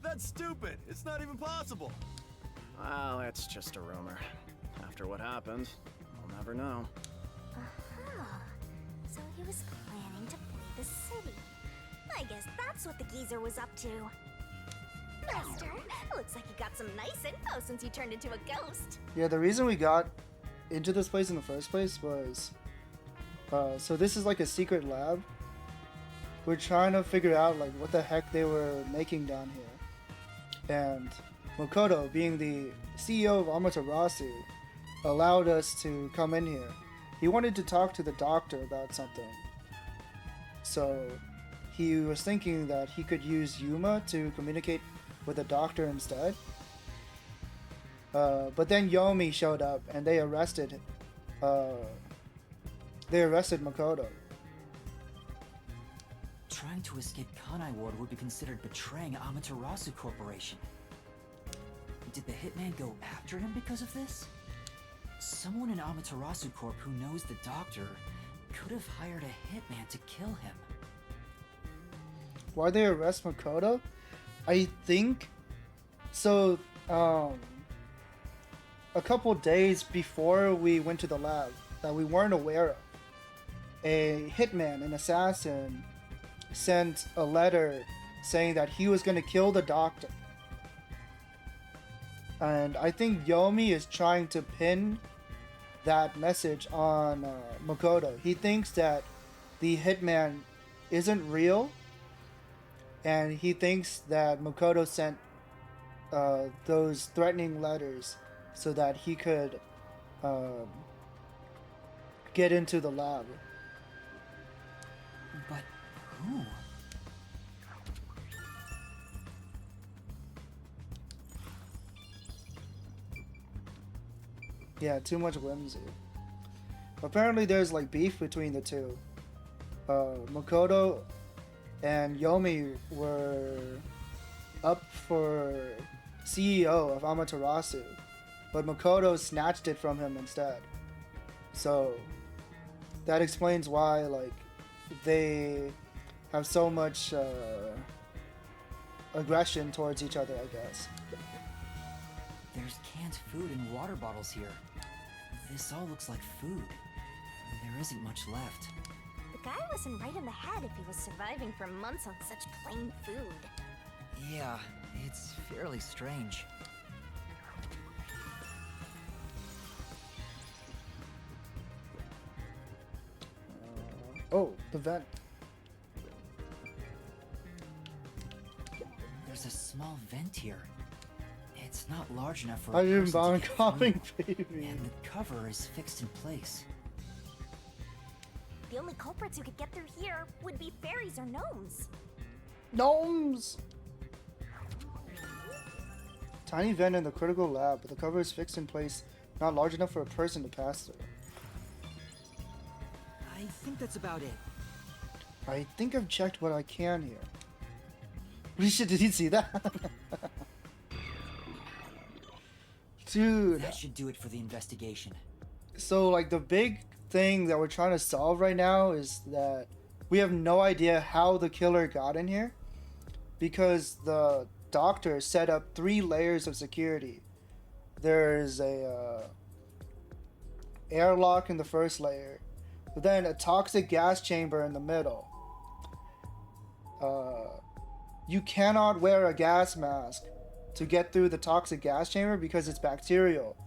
That's stupid! It's not even possible! Well, it's just a rumor. After what happened, we'll never know. Huh. was planning to flee the city. I guess that's what the geezer was up to. Master, looks like you got some nice info since you turned into a ghost. Yeah, the reason we got into this place in the first place was... so this is like a secret lab. We're trying to figure out like what the heck they were making down here. And Makoto, being the CEO of Amaterasu, allowed us to come in here. He wanted to talk to the doctor about something. So he was thinking that he could use Yuma to communicate with the doctor instead. But then Yomi showed up and they arrested Makoto. Trying to escape Kanai Ward would be considered betraying Amaterasu Corporation. Did the hitman go after him because of this? Someone in Amaterasu Corp who knows the doctor could have hired a hitman to kill him. Why they arrest Makoto? I think so. A couple days before we went to the lab that we weren't aware of, a hitman, an assassin, sent a letter saying that he was going to kill the doctor. And I think Yomi is trying to pin that message on Makoto. He thinks that the hitman isn't real, and he thinks that Makoto sent those threatening letters so that he could get into the lab. But who? Yeah, too much whimsy. Apparently there's like beef between the two. Makoto and Yomi were up for CEO of Amaterasu, but Makoto snatched it from him instead. So that explains why like they have so much aggression towards each other, I guess. There's canned food and water bottles here. This all looks like food. There isn't much left. The guy wasn't right in the head if he was surviving for months on such plain food. Yeah, it's fairly strange. Oh, the vent. There's a small vent here. It's not large enough for I a didn't person bother to get coughing, through, baby. and the cover is fixed in place. The only culprits who could get through here would be fairies or gnomes. Gnomes! Tiny vent in the critical lab, but the cover is fixed in place, not large enough for a person to pass through. I think that's about it. I think I've checked what I can here. Risha, did you see that? Dude. That should do it for the investigation. So, like, the big thing that we're trying to solve right now is that we have no idea how the killer got in here, because the doctor set up 3 layers of security. There's a airlock in the first layer, but then a toxic gas chamber in the middle. You cannot wear a gas mask to get through the toxic gas chamber because it's bacterial.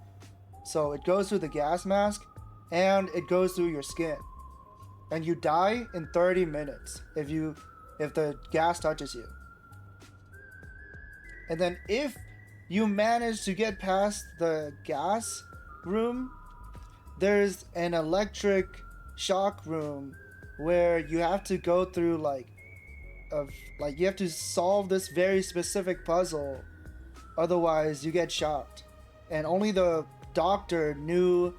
So it goes through the gas mask and it goes through your skin. And you die in 30 minutes if the gas touches you. And then if you manage to get past the gas room, there's an electric shock room where you have to go through you have to solve this very specific puzzle, otherwise you get shocked. And only the doctor knew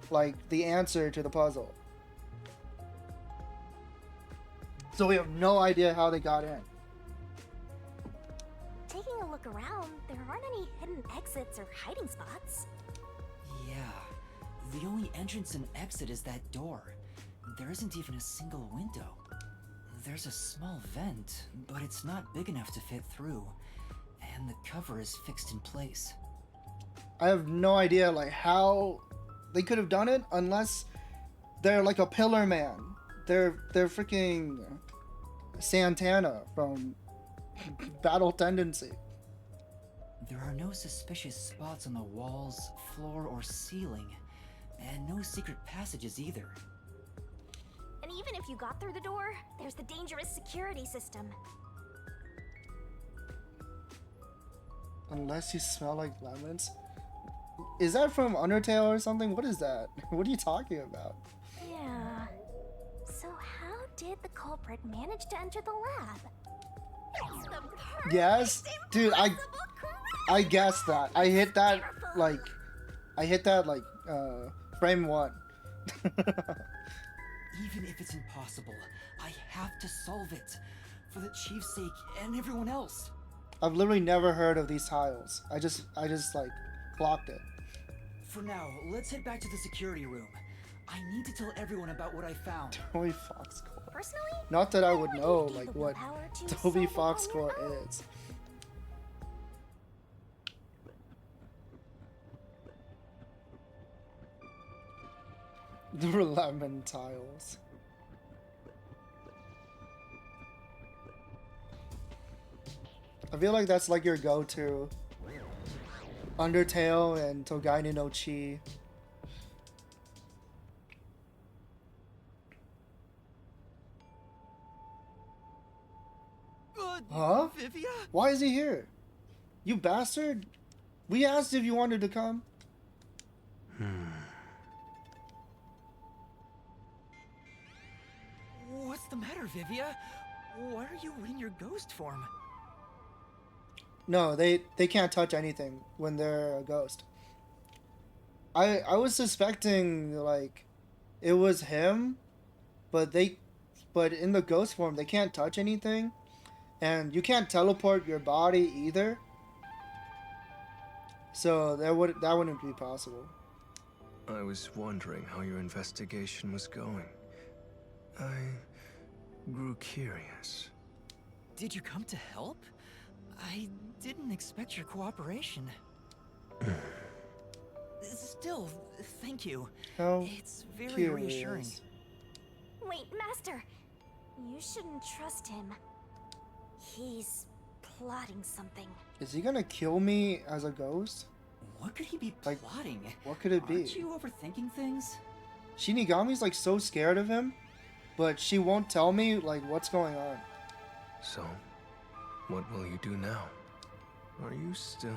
like the answer to the puzzle. So we have no idea how they got in. Taking a look around, there aren't any hidden exits or hiding spots. Yeah, the only entrance and exit is that door. There isn't even a single window. There's a small vent, but it's not big enough to fit through, and the cover is fixed in place. I have no idea like how they could have done it unless they're like a pillar man. they're freaking Santana from Battle Tendency. There are no suspicious spots on the walls, floor, or ceiling, and no secret passages either. And even if you got through the door, there's the dangerous security system. Unless you smell like lemons. Is that from Undertale or something? What is that? What are you talking about? Yeah. So how did the culprit manage to enter the lab? It's the perfect, Yes, dude. I guessed that. I hit that like frame 1. Even if it's impossible, I have to solve it. For the chief's sake and everyone else. I've literally never heard of these tiles. I just like clocked it. For now, let's head back to the security room. I need to tell everyone about what I found. Toby Fox Core. Personally, not that I would know like what Toby Fox Core is. The lemon tiles. I feel like that's like your go-to. Undertale and Togainu no Chi. Huh? Vivia? Why is he here? You bastard! We asked if you wanted to come. What's the matter, Vivia? Why are you in your ghost form? No, they can't touch anything when they're a ghost. I was suspecting like it was him, but in the ghost form they can't touch anything, and you can't teleport your body either. So that wouldn't be possible. I was wondering how your investigation was going. I grew curious. Did you come to help? I didn't expect your cooperation. Still, thank you. It's very reassuring. Wait, Master. You shouldn't trust him. He's plotting something. Is he gonna kill me as a ghost? What could he be plotting? What could it be? Aren't you overthinking things? Shinigami's like so scared of him, but she won't tell me like what's going on. So, what will you do now? Are you still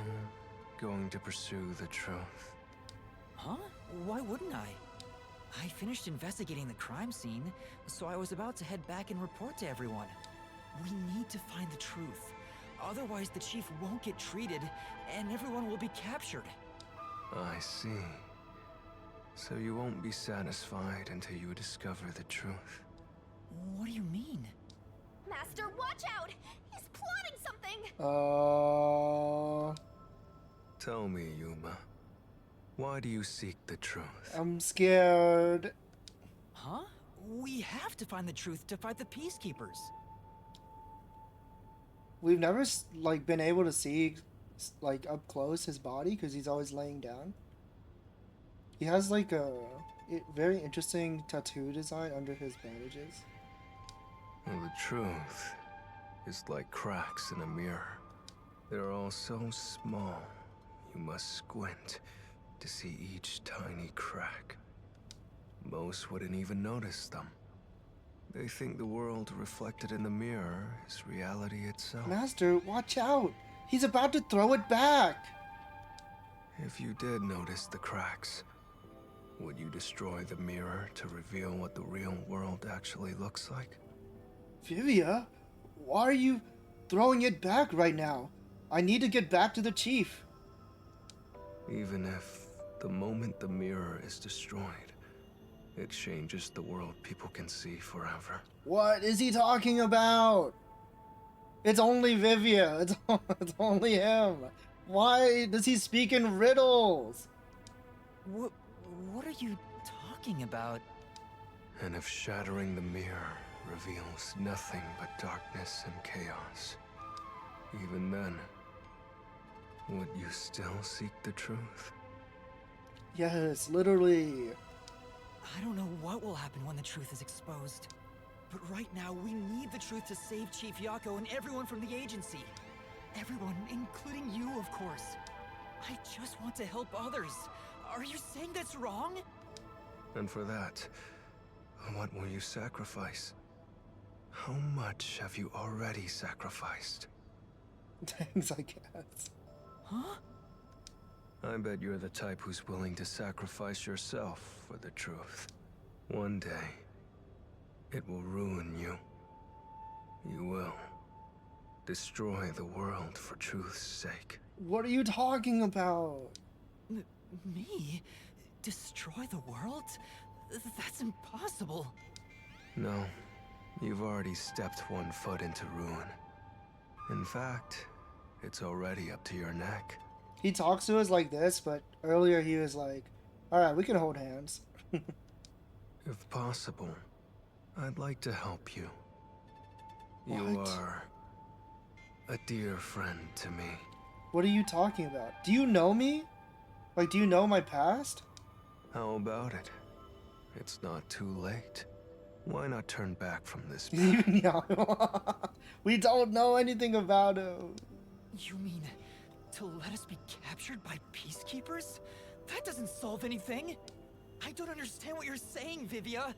going to pursue the truth? Huh? Why wouldn't I? I finished investigating the crime scene, so I was about to head back and report to everyone. We need to find the truth. Otherwise, the chief won't get treated, and everyone will be captured. I see. So you won't be satisfied until you discover the truth. What do you mean? Master, watch out! He's plotting something! Tell me, Yuma. Why do you seek the truth? I'm scared. Huh? We have to find the truth to fight the peacekeepers. We've never like been able to see like up close his body because he's always laying down. He has like a very interesting tattoo design under his bandages. Well, the truth is like cracks in a mirror. They're all so small, you must squint to see each tiny crack. Most wouldn't even notice them. They think the world reflected in the mirror is reality itself. Master, watch out! He's about to throw it back! If you did notice the cracks, would you destroy the mirror to reveal what the real world actually looks like? Vivia, why are you throwing it back right now? I need to get back to the chief. Even if the moment the mirror is destroyed, it changes the world people can see forever. What is he talking about? It's only Vivia. It's only him. Why does he speak in riddles? What are you talking about? And if shattering the mirror reveals nothing but darkness and chaos, even then, would you still seek the truth? Yes, literally. I don't know what will happen when the truth is exposed. But right now, we need the truth to save Chief Yako and everyone from the agency. Everyone, including you, of course. I just want to help others. Are you saying that's wrong? And for that, what will you sacrifice? How much have you already sacrificed? Thanks, I guess. Huh? I bet you're the type who's willing to sacrifice yourself for the truth. One day, it will ruin you. You will destroy the world for truth's sake. What are you talking about? Me? Destroy the world? That's impossible. No, you've already stepped one foot into ruin. In fact, it's already up to your neck. He talks to us like this, but earlier he was like, alright, we can hold hands. If possible, I'd like to help you. What? You are a dear friend to me. What are you talking about? Do you know me? Like, do you know my past? How about it? It's not too late. Why not turn back from this path? Yeah, we don't know anything about him. You mean to let us be captured by peacekeepers? That doesn't solve anything. I don't understand what you're saying, Vivia.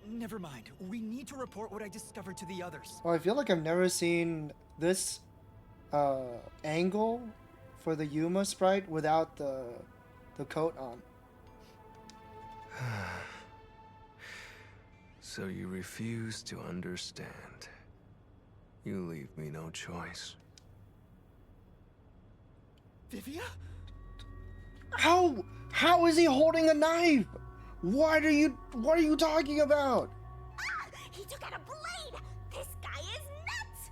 Never mind. We need to report what I discovered to the others. Well, I feel like I've never seen this angle for the Yuma sprite without the coat on. So you refuse to understand. You leave me no choice. Vivia? How is he holding a knife? What are you talking about? Ah! He took out a blade! This guy is nuts!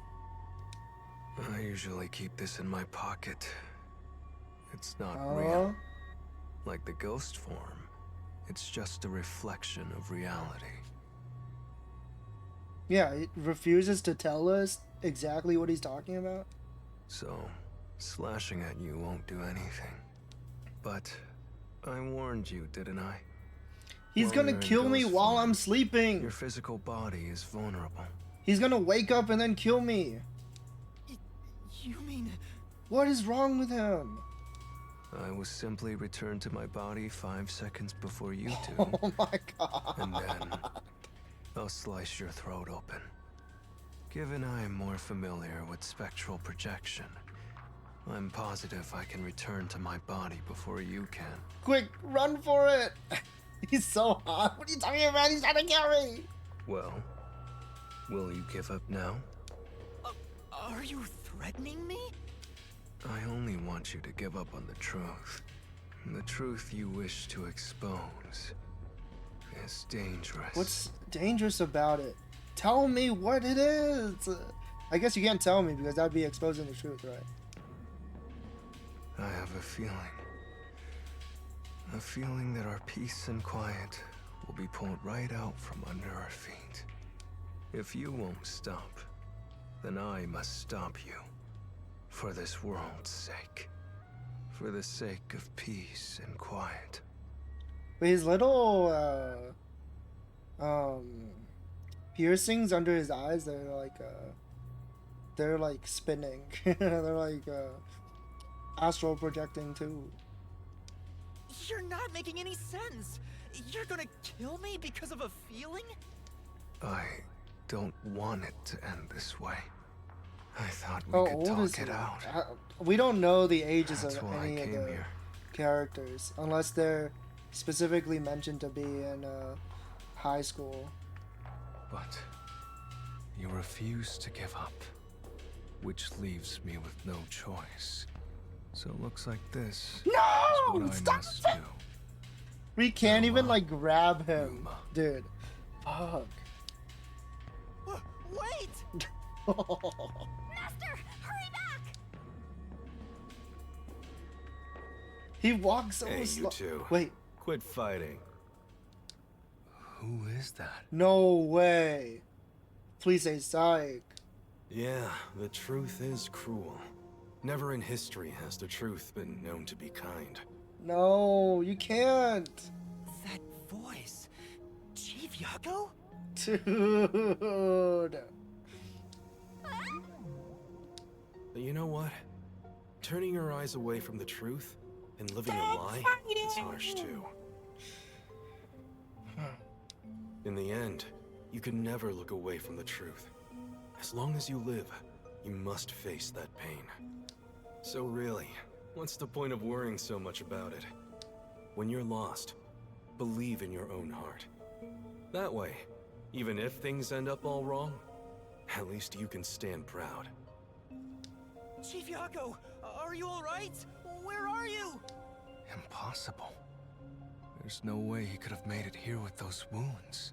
I usually keep this in my pocket. It's not real. Like the ghost form, it's just a reflection of reality. Yeah, it refuses to tell us exactly what he's talking about. So, slashing at you won't do anything. But I warned you, didn't I? He's While gonna you're in kill me ghost while form, I'm sleeping. Your physical body is vulnerable. He's gonna wake up and then kill me. You mean... What is wrong with him? I was simply returned to my body 5 seconds before you two. Oh my god. And then I'll slice your throat open. Given I am more familiar with spectral projection, I'm positive I can return to my body before you can. Quick, run for it! He's so hot. What are you talking about? He's trying to kill me! Well, will you give up now? Are you threatening me? I only want you to give up on the truth. The truth you wish to expose is dangerous. What's dangerous about it? Tell me what it is! I guess you can't tell me because that'd be exposing the truth, right? I have a feeling. A feeling that our peace and quiet will be pulled right out from under our feet. If you won't stop, then I must stop you. For this world's sake. For the sake of peace and quiet. But his little piercings under his eyes, they're like spinning. They're like astral projecting too. You're not making any sense. You're gonna kill me because of a feeling? I don't want it to end this way. I thought we How could old is talk it he? out. We don't know the ages That's of why any I of came the here. characters, unless they're specifically mentioned to be in high school. But you refuse to give up, which leaves me with no choice. So it looks like this is No! what I Stop must it! do. We can't even like grab him, dude. Fuck. Wait! Master, hurry back! He walks so Hey, slow. you two. Wait, Quit fighting. Who is that? no way. Please say psych. Yeah, the truth is cruel. Never in history has the truth been known to be kind. No, you can't. That voice. Chief Yako? Dude. You know what? Turning your eyes away from the truth and living a lie is harsh too. In the end, you can never look away from the truth. As long as you live, you must face that pain. So really, what's the point of worrying so much about it? When you're lost, believe in your own heart. That way, even if things end up all wrong, at least you can stand proud. Chief Yako, are you alright? Where are you? Impossible. There's no way he could have made it here with those wounds.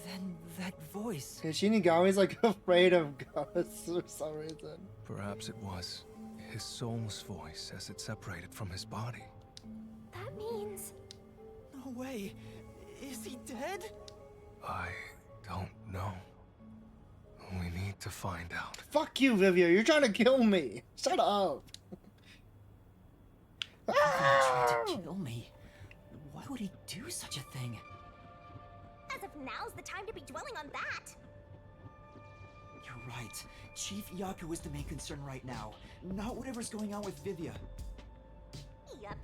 Then that voice... Shinigami's like afraid of ghosts for some reason. Perhaps it was his soul's voice as it separated from his body. That means... No way. Is he dead? I don't know. We need to find out. Fuck you, Vivia. You're trying to kill me. Shut up. He tried to kill me. Why would he do such a thing? As if now's the time to be dwelling on that. You're right. Chief Yaku is the main concern right now, not whatever's going on with Vivia. Yup.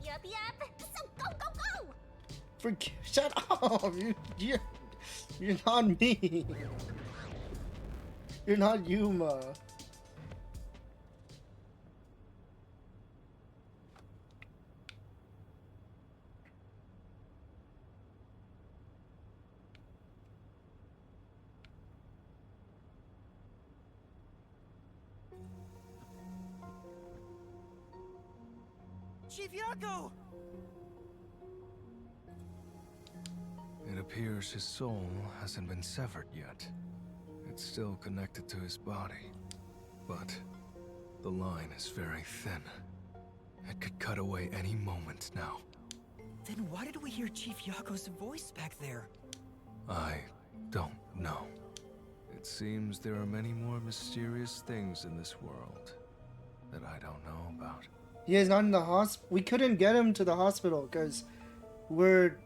So go. Shut up. You're not me. You're not Yuma. Chief Yako! It appears his soul hasn't been severed yet. It's still connected to his body, but the line is very thin. It could cut away any moment now. Then why did we hear Chief Yako's voice back there? I don't know. It seems there are many more mysterious things in this world that I don't know about. Yeah, he's not in the hospital. We couldn't get him to the hospital because we're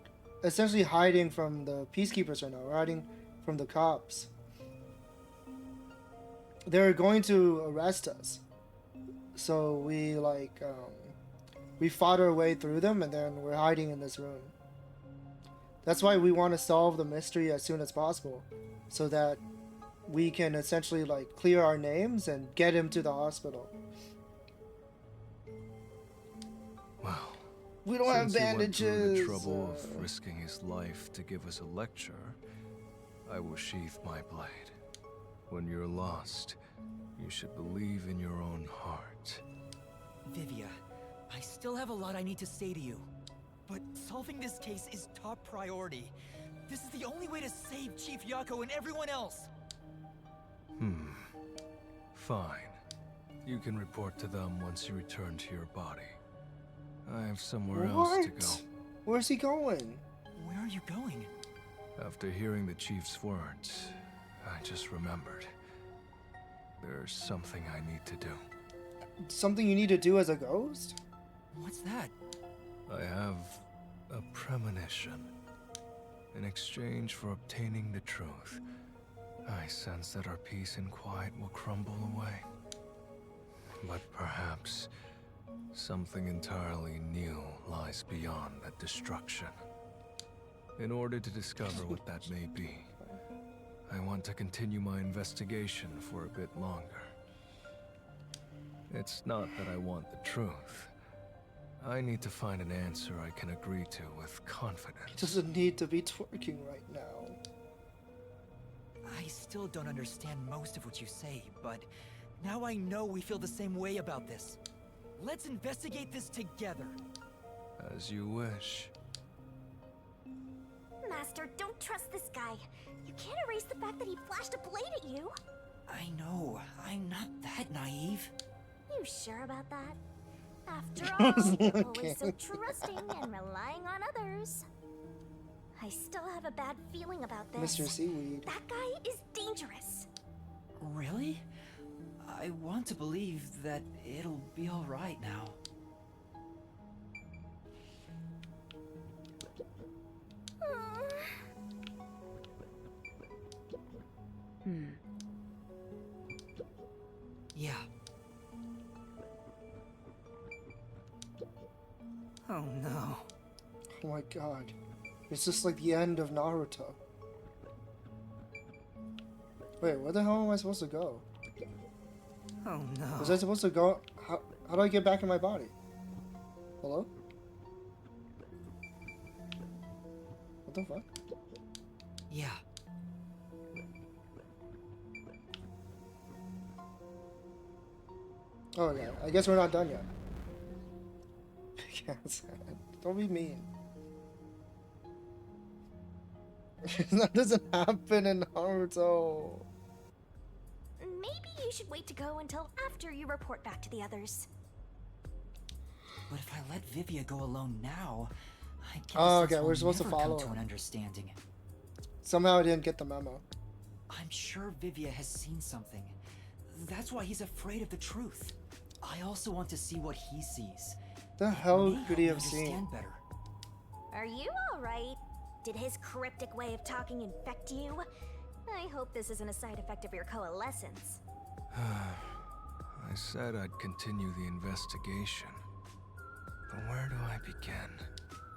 essentially hiding from the peacekeepers right now. We're hiding from the cops. They're going to arrest us. So we we fought our way through them and then we're hiding in this room. That's why we want to solve the mystery as soon as possible. So that we can essentially clear our names and get him to the hospital. Well, we don't have since he went through bandages. the trouble of risking his life to give us a lecture, I will sheath my blade. When you're lost, you should believe in your own heart. Vivia, I still have a lot I need to say to you. But solving this case is top priority. This is the only way to save Chief Yako and everyone else. Fine. You can report to them once you return to your body. I have somewhere else to go. Where's he going? Where are you going? After hearing the chief's words, I just remembered. There's something I need to do. Something you need to do as a ghost? What's that? I have a premonition. In exchange for obtaining the truth, I sense that our peace and quiet will crumble away. But perhaps something entirely new lies beyond that destruction. In order to discover what that may be, I want to continue my investigation for a bit longer. It's not that I want the truth. I need to find an answer I can agree to with confidence. Doesn't need to be twerking right now. I still don't understand most of what you say, but now I know we feel the same way about this. Let's investigate this together. As you wish. Master, don't trust this guy. You can't erase the fact that he flashed a blade at you. I know. I'm not that naive. You sure about that? After all, you're always so trusting and relying on others. I still have a bad feeling about this. Mr. Seaweed. That guy is dangerous. Really? I want to believe that it'll be alright now. Yeah. Oh no. Oh my god. It's just like the end of Naruto. Wait, where the hell am I supposed to go? Oh no. Was I supposed to go? How do I get back in my body? Hello? What the fuck? Yeah. Oh yeah, I guess we're not done yet. Don't be mean. That doesn't happen in Naruto. Maybe you should wait to go until after you report back to the others. But if I let Vivia go alone now, I guess okay, we're supposed to follow to her. an understanding. Somehow I didn't get the memo. I'm sure Vivia has seen something. That's why he's afraid of the truth. I also want to see what he sees. The hell May could he help have me seen? understand better. Are you alright? Did his cryptic way of talking infect you? I hope this isn't a side effect of your coalescence. I said I'd continue the investigation. But where do I begin?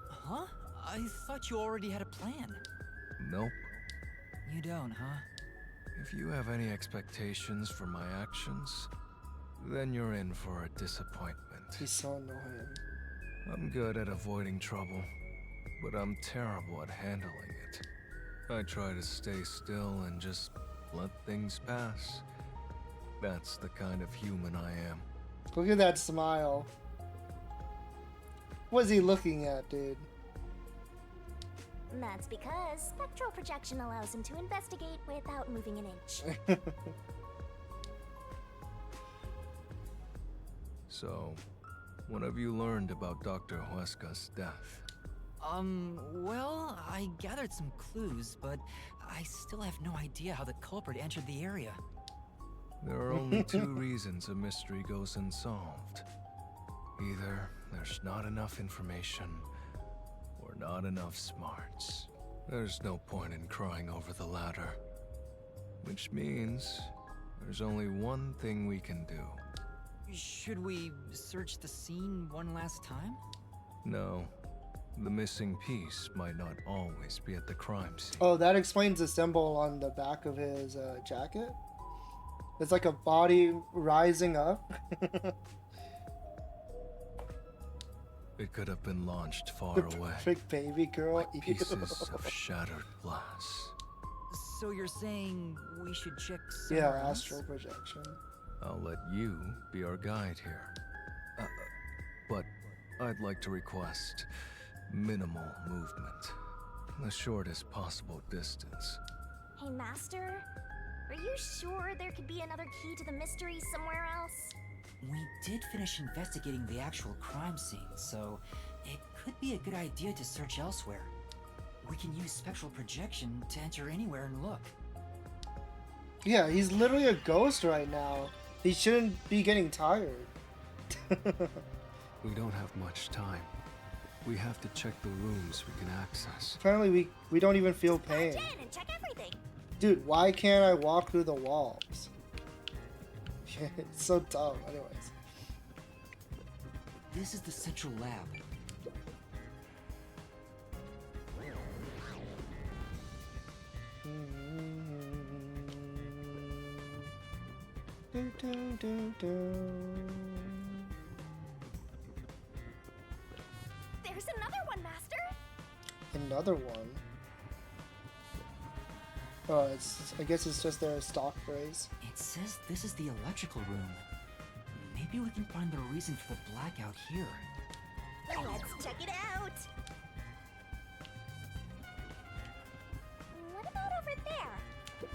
Huh? I thought you already had a plan. Nope. You don't, huh? If you have any expectations for my actions, then you're in for a disappointment. He's so annoying. I'm good at avoiding trouble, but I'm terrible at handling it. I try to stay still and just let things pass. That's the kind of human I am. Look at that smile. What is he looking at, dude? That's because spectral projection allows him to investigate without moving an inch. So, what have you learned about Dr. Huesca's death? Well, I gathered some clues, but I still have no idea how the culprit entered the area. There are only two reasons a mystery goes unsolved. Either there's not enough information, or not enough smarts. There's no point in crying over the latter. Which means there's only one thing we can do. Should we search the scene one last time? No. The missing piece might not always be at the crime scene. Oh, that explains the symbol on the back of his jacket. It's like a body rising up. It could have been launched far The away. perfect baby girl. Like pieces of shattered glass. So you're saying we should check Yeah, somewhere else? astral projection. I'll let you be our guide here. But I'd like to request minimal movement. The shortest possible distance. Hey, Master, are you sure there could be another key to the mystery somewhere else? We did finish investigating the actual crime scene, so it could be a good idea to search elsewhere. We can use spectral projection to enter anywhere and look. Yeah, he's literally a ghost right now. He shouldn't be getting tired. We don't have much time. We have to check the rooms we can access. Apparently we don't even feel pain. Jen, and check everything. Dude, why can't I walk through the walls? It's so dumb. Anyways. This is the central lab. There's another one, Master. Another one. Oh, I guess it's just their stock phrase. It says this is the electrical room. Maybe we can find the reason for the blackout here. Let's check it out. What about over there?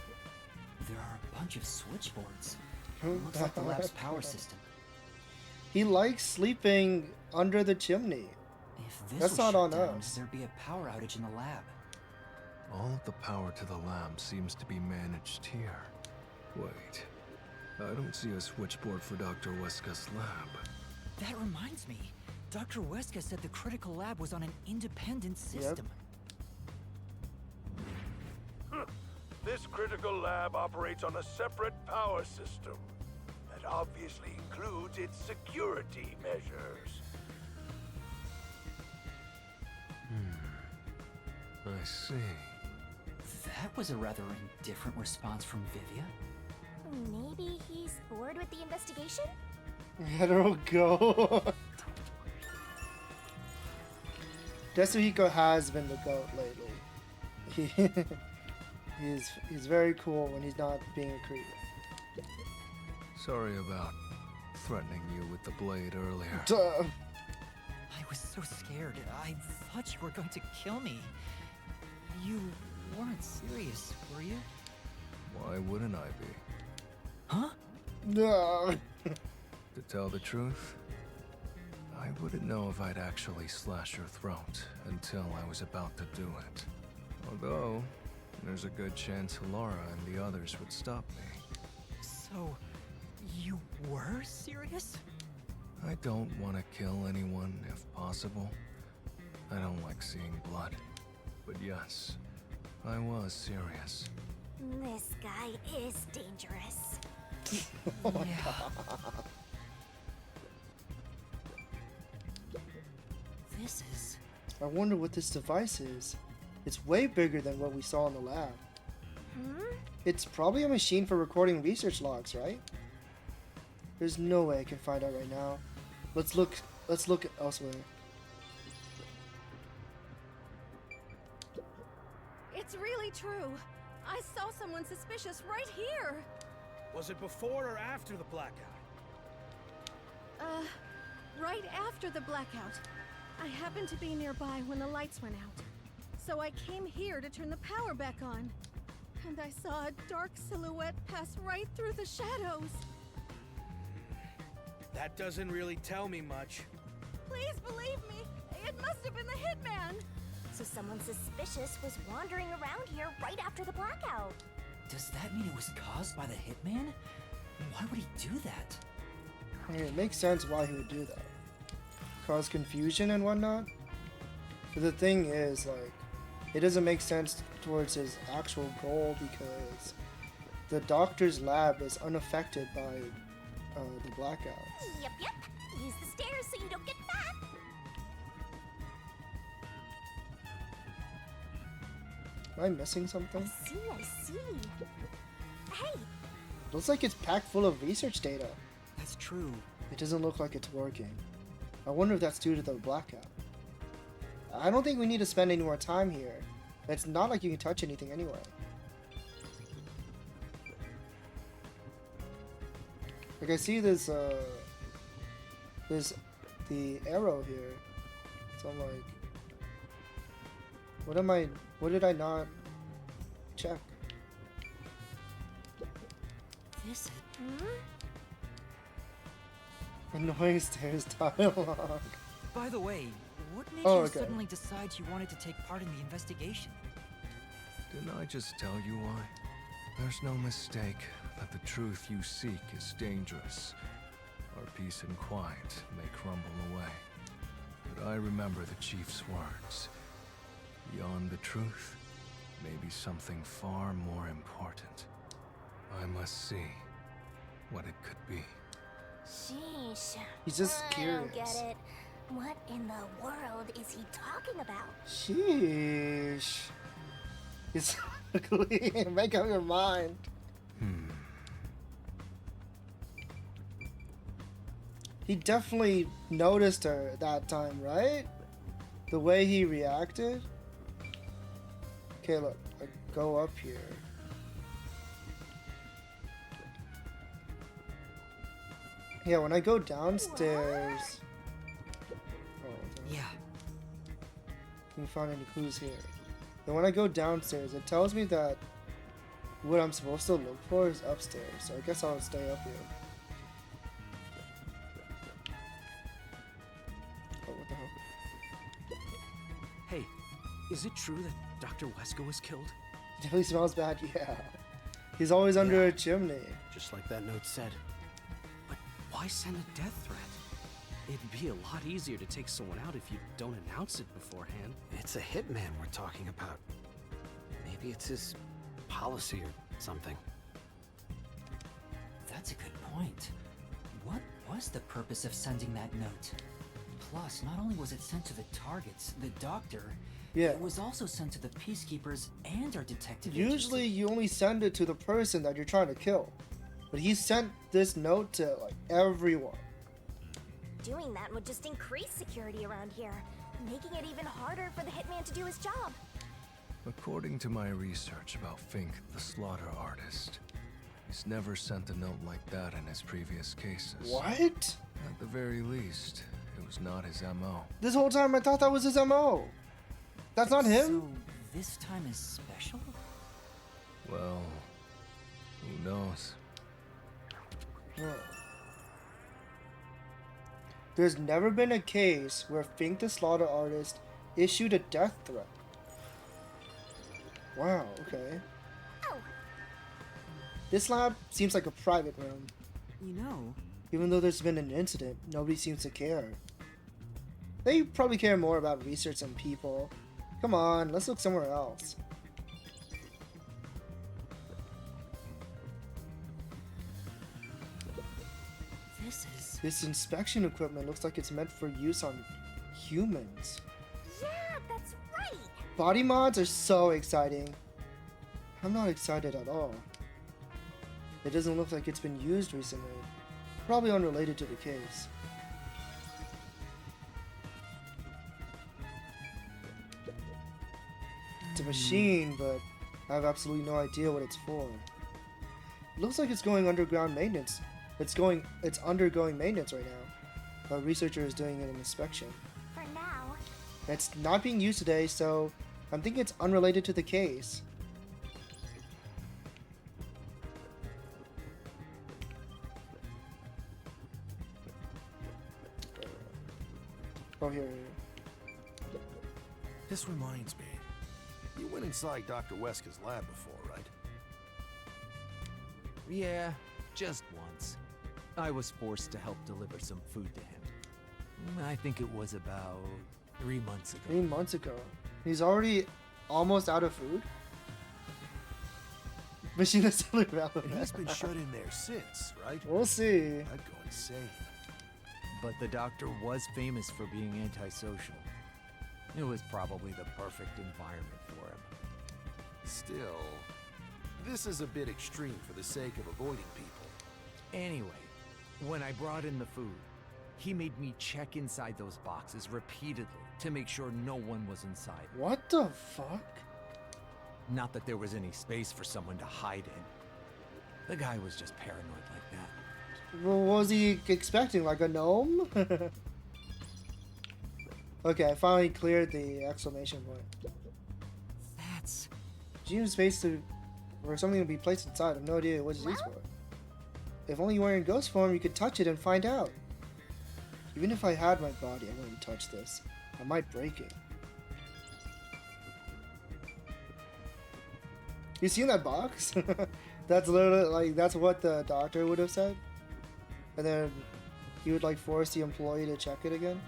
There are a bunch of switchboards. Looks like the lab's power system. He likes sleeping under the chimney. If this That's was not shut on down, us. there'd be a power outage in the lab. All of the power to the lab seems to be managed here. Wait, I don't see a switchboard for Dr. Huesca's lab. That reminds me. Dr. Huesca said the critical lab was on an independent system. This critical lab operates on a separate power system that obviously includes its security measures. I see. That was a rather indifferent response from Vivia. Maybe he's bored with the investigation? Let her go. Tetsuhiko has been the GOAT lately. He's very cool when he's not being a creep. Sorry about threatening you with the blade earlier. Duh. I was so scared. I thought you were going to kill me. You weren't serious, were you? Why wouldn't I be? Huh? No. To tell the truth, I wouldn't know if I'd actually slash your throat until I was about to do it. Although, there's a good chance Laura and the others would stop me. So, you were serious? I don't want to kill anyone if possible. I don't like seeing blood. But yes, I was serious. This guy is dangerous. Oh my god. This is... I wonder what this device is. It's way bigger than what we saw in the lab. It's probably a machine for recording research logs, right? There's no way I can find out right now. Let's look elsewhere. It's really true. I saw someone suspicious right here. Was it before or after the blackout? Right after the blackout. I happened to be nearby when the lights went out. So I came here to turn the power back on. And I saw a dark silhouette pass right through the shadows. That doesn't really tell me much. Please believe me, it must have been the hitman. So someone suspicious was wandering around here right after the blackout. Does that mean it was caused by the hitman? Why would he do that? I mean, it makes sense why he would do that. Cause confusion and whatnot. But the thing is, like, it doesn't make sense towards his actual goal because the doctor's lab is unaffected by the blackout. Yep. Use the stairs so you don't get fat. Am I missing something? I see. Hey! Looks like it's packed full of research data. That's true. It doesn't look like it's working. I wonder if that's due to the blackout. I don't think we need to spend any more time here. It's not like you can touch anything anyway. Like I see this, the arrow here. So I'm like, what did I not check? This is... Annoying stairs dialogue. By the way, what made Oh, you okay. suddenly decide you wanted to take part in the investigation? Didn't I just tell you why? There's no mistake that the truth you seek is dangerous. Our peace and quiet may crumble away. But I remember the chief's words. Beyond the truth may be something far more important. I must see what it could be. Sheesh. He's just I don't curious. get it. What in the world is he talking about? Sheesh. It's ugly. Make up your mind. He definitely noticed her that time, right? The way he reacted. Okay, look. I go up here. Yeah, when I go downstairs. Yeah. Can you find any clues here? And when I go downstairs, it tells me that what I'm supposed to look for is upstairs. So I guess I'll stay up here. Oh, what the hell? Hey, is it true that Dr. Wesker was killed? Definitely smells bad, yeah. He's always under a chimney. Just like that note said. But why send a death threat? It'd be a lot easier to take someone out if you don't announce it beforehand. It's a hitman we're talking about. Maybe it's his policy or something. That's a good point. What was the purpose of sending that note? Plus, not only was it sent to the targets, the doctor, yeah, it was also sent to the peacekeepers and our detective Usually agency. you only send it to the person that you're trying to kill. But he sent this note to, like, everyone. Doing that would just increase security around here, making it even harder for the hitman to do his job. According to my research about Fink, the slaughter artist, he's never sent a note like that in his previous cases. What? At the very least, it was not his MO. This whole time I thought that was his MO. That's not him? So, this time is special? Well, who knows? There's never been a case where Fink the slaughter artist issued a death threat. Wow, okay. This lab seems like a private room. You know, even though there's been an incident, nobody seems to care. They probably care more about research than people. Come on, let's look somewhere else. This inspection equipment looks like it's meant for use on humans. Yeah, that's right! Body mods are so exciting. I'm not excited at all. It doesn't look like it's been used recently. Probably unrelated to the case. It's a machine, but I have absolutely no idea what it's for. It looks like it's going underground maintenance. It's undergoing maintenance right now. A researcher is doing an inspection. For now. It's not being used today, so I'm thinking it's unrelated to the case. Oh, here. This reminds me. You went inside Dr. Weska's lab before, right? Yeah, just once. I was forced to help deliver some food to him. I think it was about 3 months ago. 3 months ago. He's already almost out of food? Machine is still around. He's been shut in there since, right? We'll see. I'd go insane. But the doctor was famous for being antisocial. It was probably the perfect environment for him. Still, this is a bit extreme for the sake of avoiding people. Anyway, when I brought in the food, he made me check inside those boxes repeatedly to make sure no one was inside. What the fuck? Not that there was any space for someone to hide in. The guy was just paranoid like that. Well, what was he expecting? Like a gnome? Okay, I finally cleared the exclamation point. That's... Did you use space for something to be placed inside? I have no idea what it's used for. If only you were in ghost form, you could touch it and find out. Even if I had my body, I wouldn't touch this. I might break it. You seen that box? That's literally, like, that's what the doctor would have said. And then he would, like, force the employee to check it again.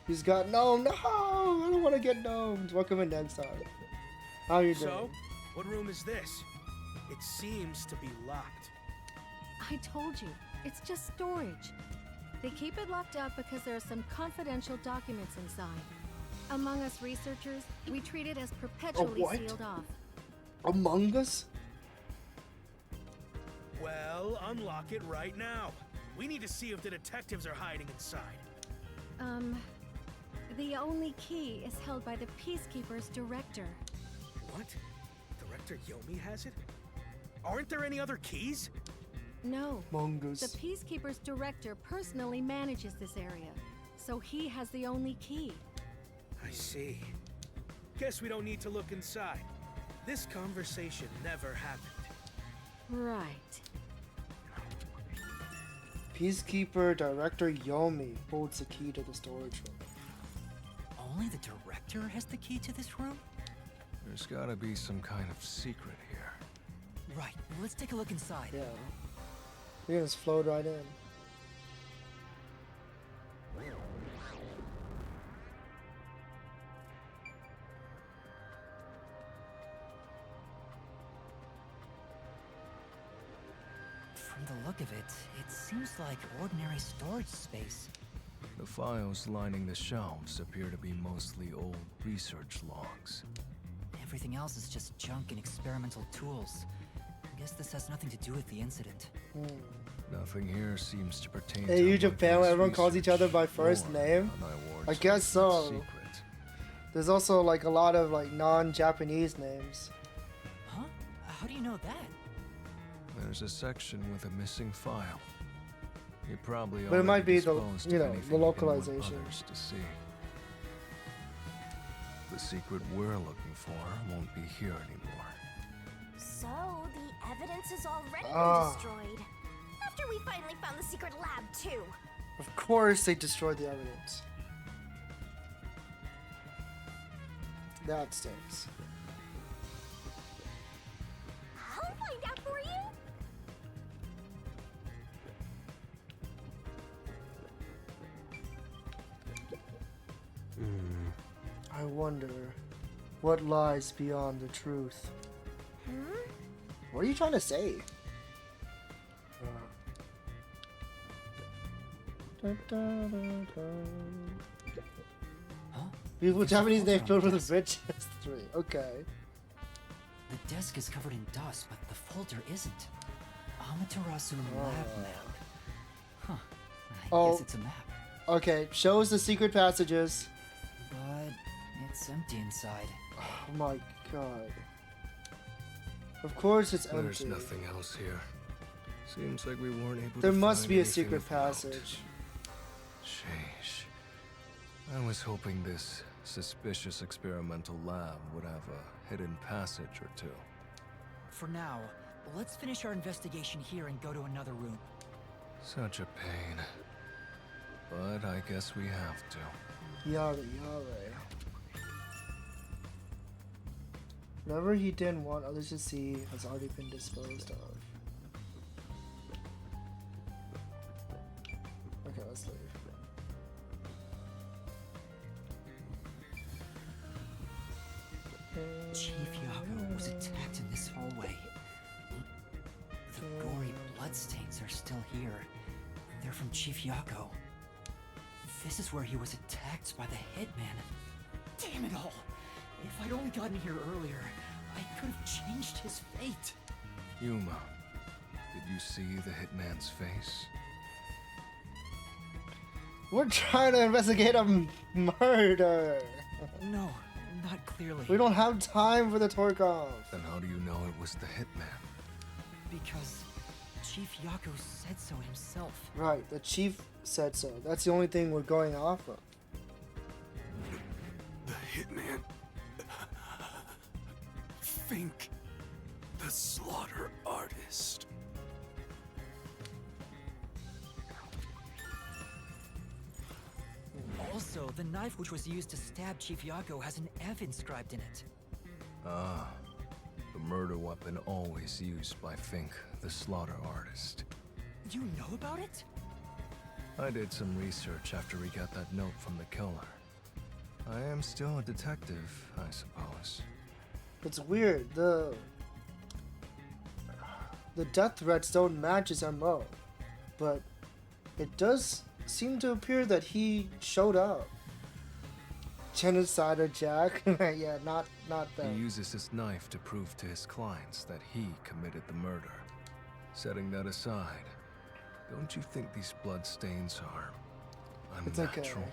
He's got gnome. No, I don't want to get gnomed. Welcome in next time. How are you doing? So, what room is this? It seems to be locked. I told you, it's just storage. They keep it locked up because there are some confidential documents inside. Among us researchers, we treat it as perpetually sealed off. Among Us? Well, unlock it right now. We need to see if the detectives are hiding inside. The only key is held by the Peacekeeper's director. What? Director Yomi has it? Aren't there any other keys? No. Among Us. The Peacekeeper's director personally manages this area, so he has the only key. I see. Guess we don't need to look inside. This conversation never happened. Right. Peacekeeper Director Yomi holds the key to the storage room. Only the director has the key to this room? There's gotta be some kind of secret here. Right, let's take a look inside. Yeah. We can just float right in. From the look of it, it seems like ordinary storage space. The files lining the shelves appear to be mostly old research logs. Everything else is just junk and experimental tools. I guess this has nothing to do with the incident. Nothing here seems to pertain Hey, to you Japan, where everyone calls each other by first or name? an award I guess so. secret. There's also like a lot of like non-Japanese names. Huh? How do you know that? There's a section with a missing file. You probably But it might be the, disposed of you know, anything the you didn't want localization. others to see. The secret we're looking for won't be here anymore. So, the evidence is already Ah. been destroyed. After we finally found the secret lab, too. Of course they destroyed the evidence. That stinks. I'll find out for you. I wonder what lies beyond the truth. What are you trying to say? Beautiful Japanese name filled with rich history. Okay. The desk is covered in dust, but the folder isn't. Amaterasu lab map. Huh. I guess it's a map. Okay, shows the secret passages. But it's empty inside. Oh my god. Of course it's empty. There's nothing else here. Seems like we weren't able There to must find be a anything secret of note. passage. Sheesh. I was hoping this suspicious experimental lab would have a hidden passage or two. For now, let's finish our investigation here and go to another room. Such a pain. But I guess we have to. Yare, yare. Whatever he didn't want others to see has already been disposed of. Okay, let's leave. Chief Yago was attacked in this hallway. The gory bloodstains are still here. They're from Chief Yago. This is where he was attacked by the hitman. Damn it all! If I'd only gotten here earlier, I could have changed his fate. Yuma, did you see the hitman's face? We're trying to investigate a murder. No, not clearly. We don't have time for the Torkov. Then how do you know it was the hitman? Because Chief Yago said so himself. Right, the chief said so. That's the only thing we're going off of. The hitman. Think. The slaughter artist. Also, the knife which was used to stab Chief Yago has an F inscribed in it. Ah, the murder weapon always used by Fink, the slaughter artist. You know about it? I did some research after we got that note from the killer. I am still a detective, I suppose. It's weird. The death threats don't match his MO, but it does seem to appear that he showed up. Genocider Jack. Yeah, not that. He uses his knife to prove to his clients that he committed the murder. Setting that aside, don't you think these bloodstains are It's unnatural? okay.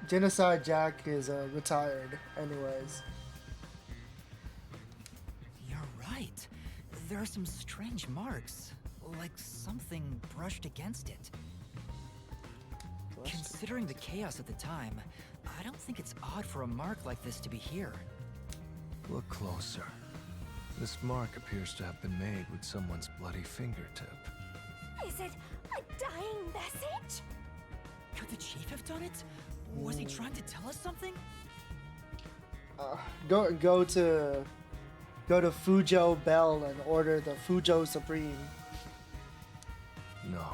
Genocide Jack is retired, anyways. You're right. There are some strange marks, like something brushed against it. Considering the chaos at the time, I don't think it's odd for a mark like this to be here. Look closer. This mark appears to have been made with someone's bloody fingertip. Is it a dying message? Could the chief have done it? Was he trying to tell us something? Go to Fujo Bell and order the Fujo Supreme. No.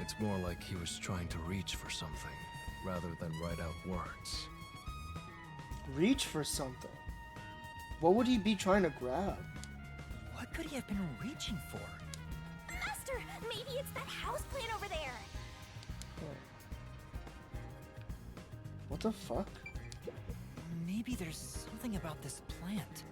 It's more like he was trying to reach for something, rather than write out words. Reach for something? What would he be trying to grab? What could he have been reaching for? here! Maybe it's that house plant over there! What the fuck? Maybe there's something about this plant.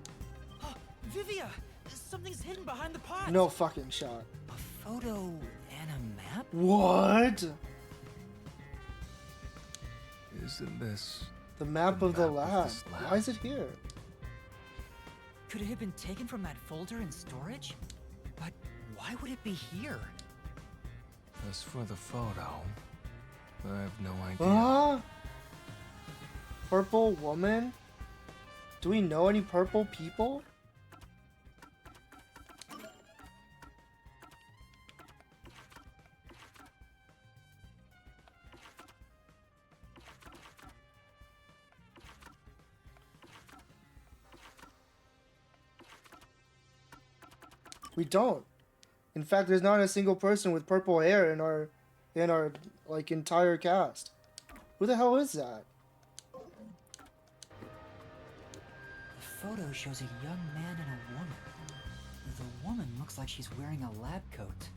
Oh, Vivia! Something's hidden behind the pot! No fucking shot. A photo and a map? What? Isn't this the map of the lab? Why is it here? Could it have been taken from that folder in storage? But why would it be here? As for the photo, I have no idea. Purple woman? Do we know any purple people? We don't. In fact, there's not a single person with purple hair in our like entire cast. Who the hell is that? The photo shows a young man and a woman. The woman looks like she's wearing a lab coat.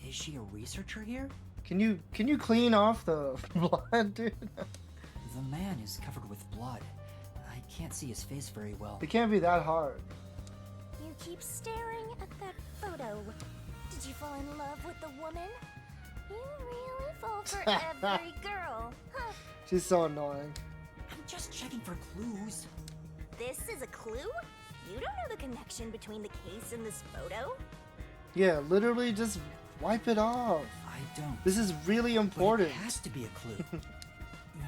Is she a researcher here? Can you clean off the blood, dude? The man is covered with blood. I can't see his face very well. It can't be that hard. You keep staring at that photo. Did you fall in love with the woman? You really fall for every girl, huh? She's so annoying. I'm just checking for clues. This is a clue? You don't know the connection between the case and this photo? Yeah, literally just wipe it off. I don't. This is really important. But it has to be a clue.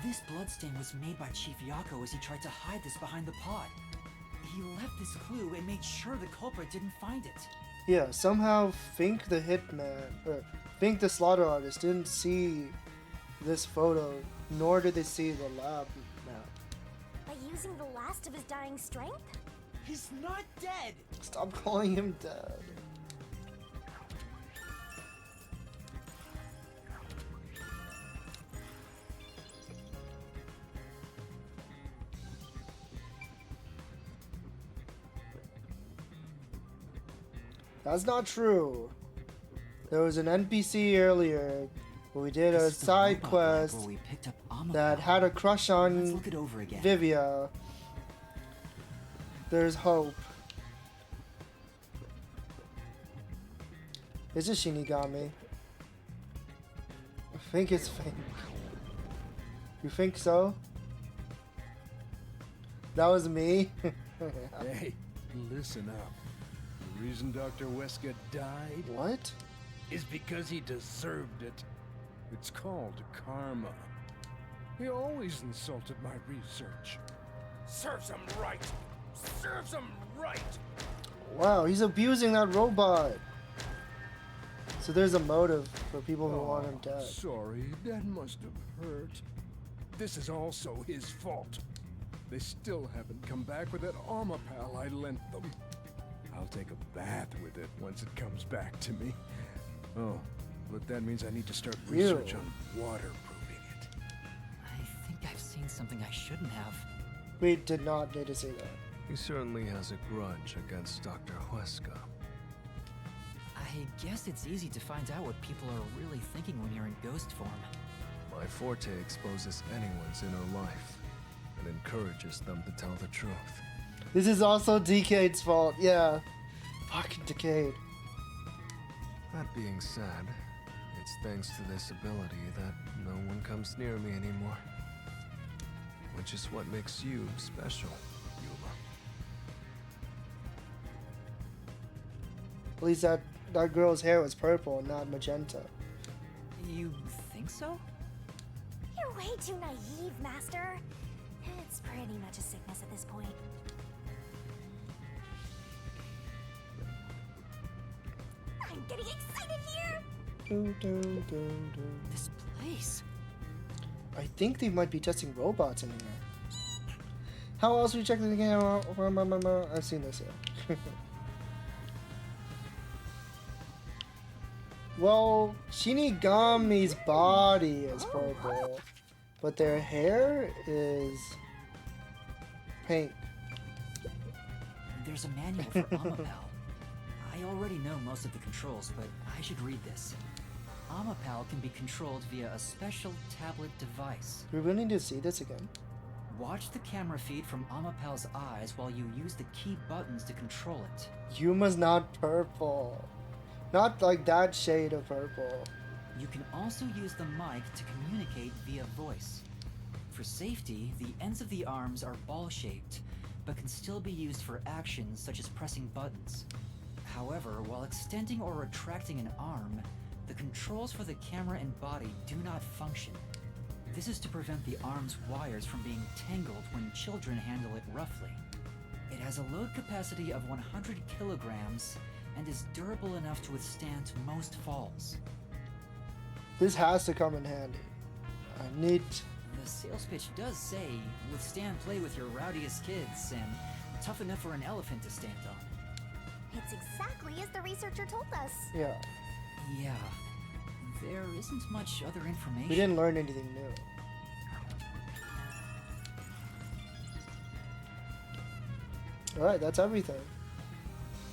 This bloodstain was made by Chief Yako as he tried to hide this behind the pod. He left this clue and made sure the culprit didn't find it. Yeah, somehow Fink the hitman, or Fink the slaughter artist didn't see this photo, nor did they see the lab map. By using the last of his dying strength? He's not dead! Stop calling him dead. That's not true. There was an NPC earlier where we did a side quest that had a crush on Vivia. There's hope. Is it Shinigami? I think it's fake. You think so? That was me? Hey, listen up. The reason Dr. Wesker died? What? Is because he deserved it. It's called karma. He always insulted my research. Serves him right! Serves him right! Wow, he's abusing that robot. So there's a motive for people who want him dead. Sorry, that must have hurt. This is also his fault. They still haven't come back with that armor pal I lent them. I'll take a bath with it once it comes back to me. Oh, but that means I need to start research on waterproofing it. I think I've seen something I shouldn't have. We did not need to see that. He certainly has a grudge against Dr. Wesker. I guess it's easy to find out what people are really thinking when you're in ghost form. My forte exposes anyone's inner life and encourages them to tell the truth. This is also Decade's fault. Yeah. Fucking Decade. That being said, it's thanks to this ability that no one comes near me anymore. Which is what makes you special, Yuma. At least that girl's hair was purple, not magenta. You think so? You're way too naive, Master. It's pretty much a sickness at this point. I'm getting excited here! This place. I think they might be testing robots in here. How else we check the game? I've seen this here. Well, Shinigami's body is purple, but their hair is pink. There's a manual for Amabel. I already know most of the controls, but I should read this. Amapal can be controlled via a special tablet device. Do we really need to see this again? Watch the camera feed from Amapal's eyes while you use the key buttons to control it. Yuma's not purple. Not like that shade of purple. You can also use the mic to communicate via voice. For safety, the ends of the arms are ball-shaped, but can still be used for actions such as pressing buttons. However, while extending or retracting an arm, the controls for the camera and body do not function. This is to prevent the arm's wires from being tangled when children handle it roughly. It has a load capacity of 100 kilograms and is durable enough to withstand most falls. This has to come in handy. I need... The sales pitch does say, withstand play with your rowdiest kids and tough enough for an elephant to stand on. It's exactly as the researcher told us. Yeah. Yeah. There isn't much other information. We didn't learn anything new. Alright, that's everything.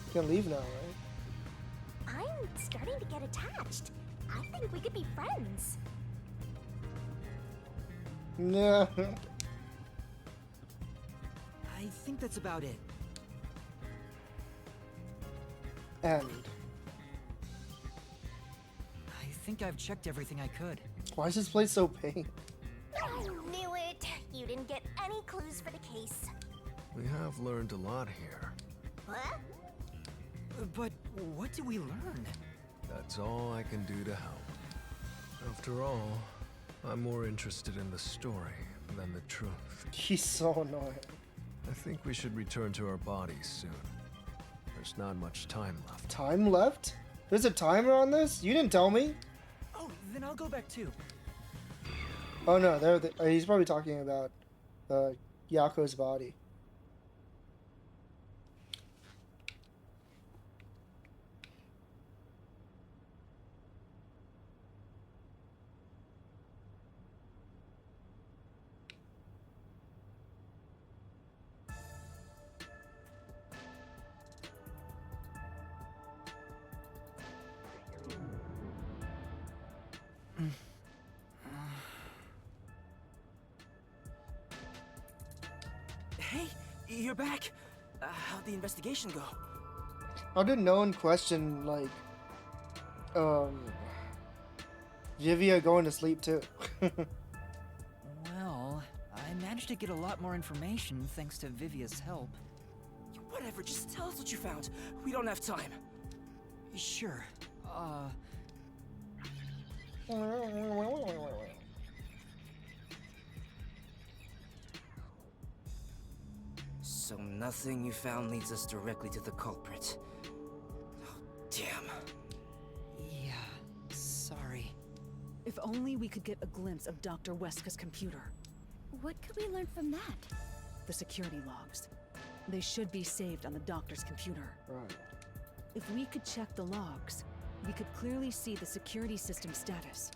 You can leave now, right? I'm starting to get attached. I think we could be friends. Nah. I think that's about it. And I think I've checked everything I could. why is this place so pink? I knew it. You didn't get any clues for the case. We have learned a lot here. What? But what do we learn? That's all I can do to help. After all, I'm more interested in the story than the truth. He's so annoying. I think we should return to our bodies soon. There's not much time left. Time left? There's a timer on this? You didn't tell me? Oh, then I'll go back too. Oh no, he's probably talking about Yako's body. Hey, you're back. How'd the investigation go? How did no one question, like, Vivia going to sleep too? Well, I managed to get a lot more information thanks to Vivia's help. Whatever, just tell us what you found. We don't have time. Sure. So nothing you found leads us directly to the culprit. Oh, damn. Yeah, sorry. If only we could get a glimpse of Dr. Weska's computer. What could we learn from that? The security logs. They should be saved on the doctor's computer. Right. If we could check the logs, we could clearly see the security system status.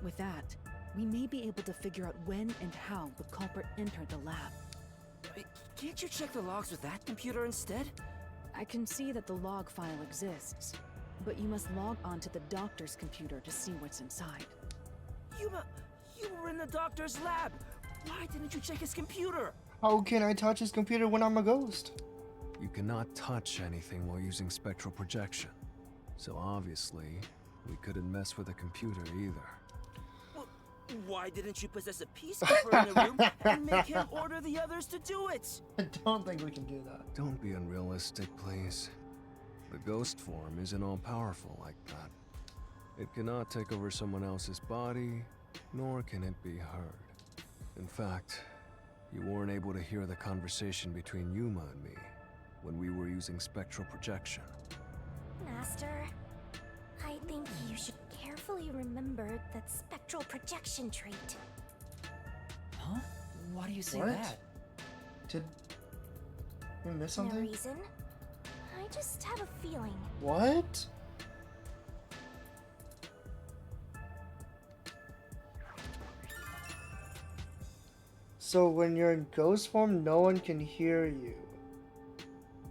With that, we may be able to figure out when and how the culprit entered the lab. Can't you check the logs with that computer instead? I can see that the log file exists, but you must log onto the doctor's computer to see what's inside. You were in the doctor's lab! Why didn't you check his computer? How can I touch his computer when I'm a ghost? You cannot touch anything while using spectral projection. So obviously, we couldn't mess with a computer either. Well, why didn't you possess a peacekeeper in the room and make him order the others to do it? I don't think we can do that. Don't be unrealistic, please. The ghost form isn't all-powerful like that. It cannot take over someone else's body, nor can it be heard. In fact, you weren't able to hear the conversation between Yuma and me when we were using spectral projection. Master, I think you should carefully remember that spectral projection trait. Huh? Why do you say What? that? Did we miss No something? reason. I just have a feeling. What? So when you're in ghost form, no one can hear you.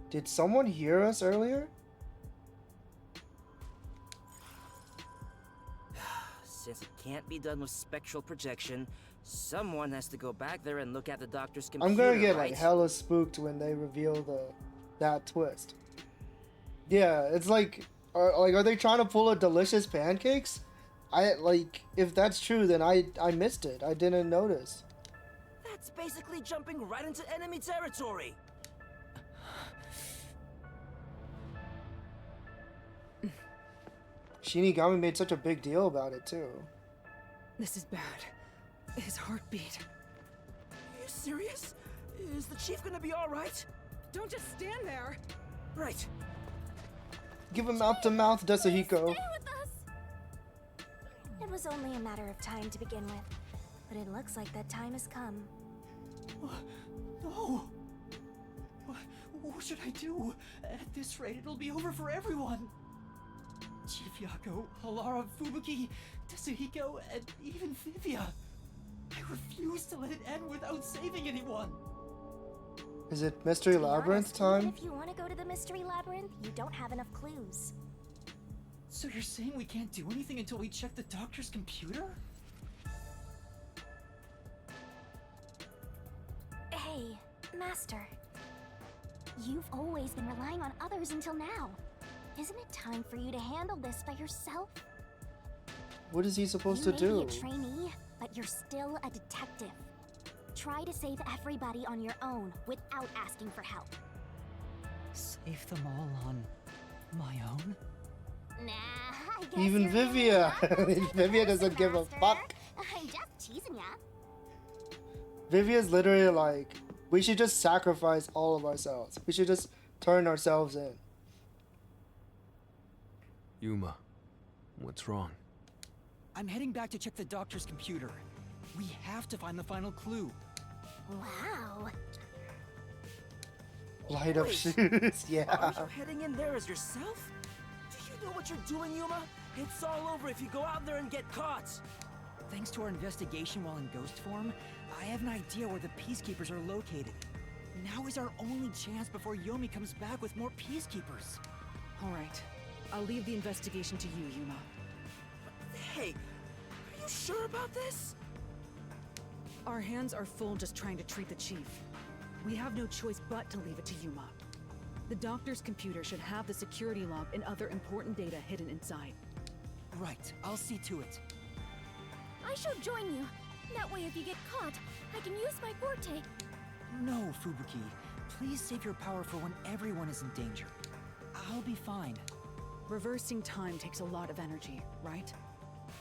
Did someone hear us earlier? since it can't be done with spectral projection, someone has to go back there and look at the doctor's computer. I'm gonna get right? like hella spooked when they reveal that twist. Yeah, it's like, are they trying to pull a delicious pancakes? If that's true, then I missed it. I didn't notice. That's basically jumping right into enemy territory. Shinigami made such a big deal about it too. This is bad. His heartbeat. Are you serious? Is the chief gonna be all right? Don't just stand there. Right. Give him mouth to mouth, Desahiko. It was only a matter of time to begin with, but it looks like that time has come. No! What should I do? At this rate, it'll be over for everyone. Chief Yako, Halara, Fubuki, Tetsuhiko, and even Vivia. I refuse to let it end without saving anyone. Is it Mystery Labyrinth time? If you want to go to the Mystery Labyrinth, you don't have enough clues. So you're saying we can't do anything until we check the doctor's computer? Hey, Master. You've always been relying on others until now. Isn't it time for you to handle this by yourself? What is he supposed You to may do? be a trainee, but you're still a detective. Try to save everybody on your own without asking for help. Save them all on my own? Nah, I guess Even you're Vivia. really not Vivia the doesn't give a Master. fuck. I'm just teasing ya. Vivia's literally like, we should just sacrifice all of ourselves. We should just turn ourselves in. Yuma, what's wrong? I'm heading back to check the doctor's computer. We have to find the final clue. Wow. Light up Wait, shoes, yeah. Are you heading in there as yourself? Do you know what you're doing, Yuma? It's all over if you go out there and get caught. Thanks to our investigation while in ghost form, I have an idea where the peacekeepers are located. Now is our only chance before Yomi comes back with more peacekeepers. All right. I'll leave the investigation to you, Yuma. Hey, are you sure about this? Our hands are full just trying to treat the chief. We have no choice but to leave it to Yuma. The doctor's computer should have the security log and other important data hidden inside. Right, I'll see to it. I shall join you. That way if you get caught, I can use my forte. No, Fubuki. Please save your power for when everyone is in danger. I'll be fine. Reversing time takes a lot of energy, right?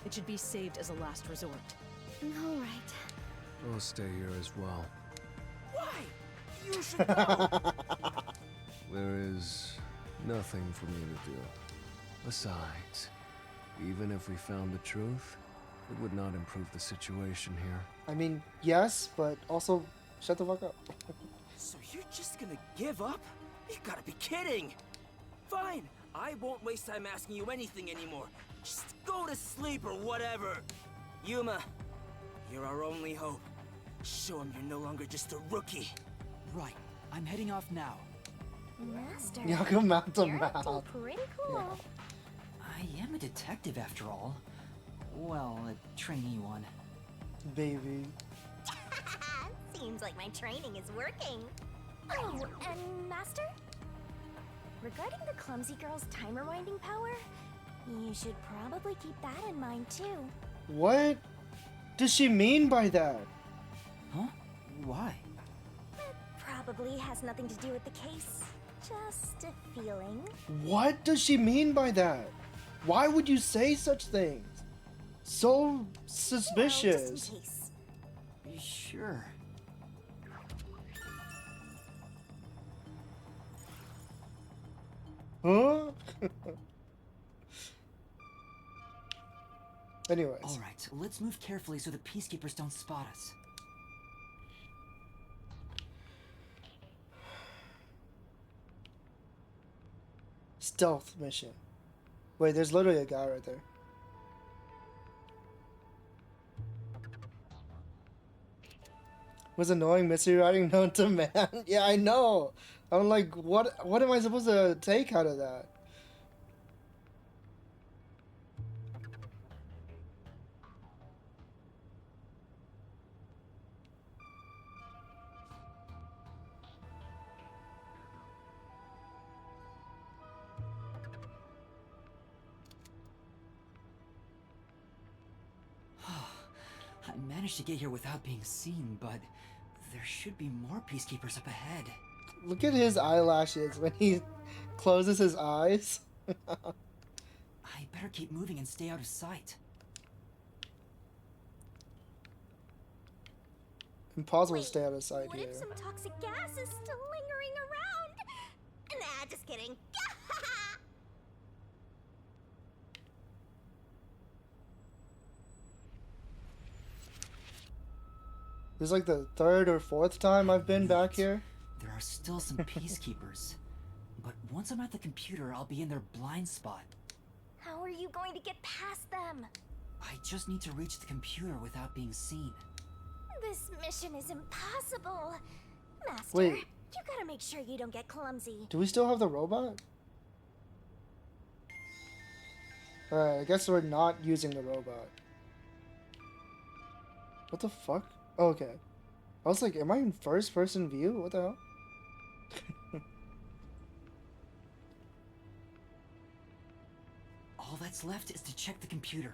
It should be saved as a last resort. All right. I'll stay here as well. Why? You should go. There is nothing for me to do. Besides, even if we found the truth, it would not improve the situation here. I mean, yes, but also, shut the fuck up. So you're just gonna give up? You gotta be kidding! Fine, I won't waste time asking you anything anymore. Just go to sleep or whatever. Yuma, you're our only hope. Show him you're no longer just a rookie. Right, I'm heading off now. Master, Yaku mouth to you're acting mouth. pretty cool. I am a detective after all. Well, a trainee one. Baby. Seems like my training is working. Oh, and Master? Regarding the clumsy girl's time rewinding power, you should probably keep that in mind too. What does she mean by that? Huh? Why? Probably has nothing to do with the case. Just a feeling. What does she mean by that? Why would you say such things? So suspicious. Just in case. Sure. Huh? Anyways. All right, let's move carefully so the peacekeepers don't spot us. Stealth mission. Wait, there's literally a guy right there. Was annoying mystery writing known to man? Yeah, I know. I'm like, what am I supposed to take out of that? managed to get here without being seen, but there should be more peacekeepers up ahead. Look at his eyelashes when he closes his eyes. I better keep moving and stay out of sight. Impossible to stay out of sight What here. if some toxic gas is still lingering around? Nah, just kidding. This is like the third or fourth time I've been back here. There are still some peacekeepers. But once I'm at the computer, I'll be in their blind spot. How are you going to get past them? I just need to reach the computer without being seen. This mission is impossible. Master, Wait. you gotta make sure you don't get clumsy. Do we still have the robot? Alright, I guess we're not using the robot. What the fuck? Oh, okay. I was like, am I in first person view? What the hell? All that's left is to check the computer.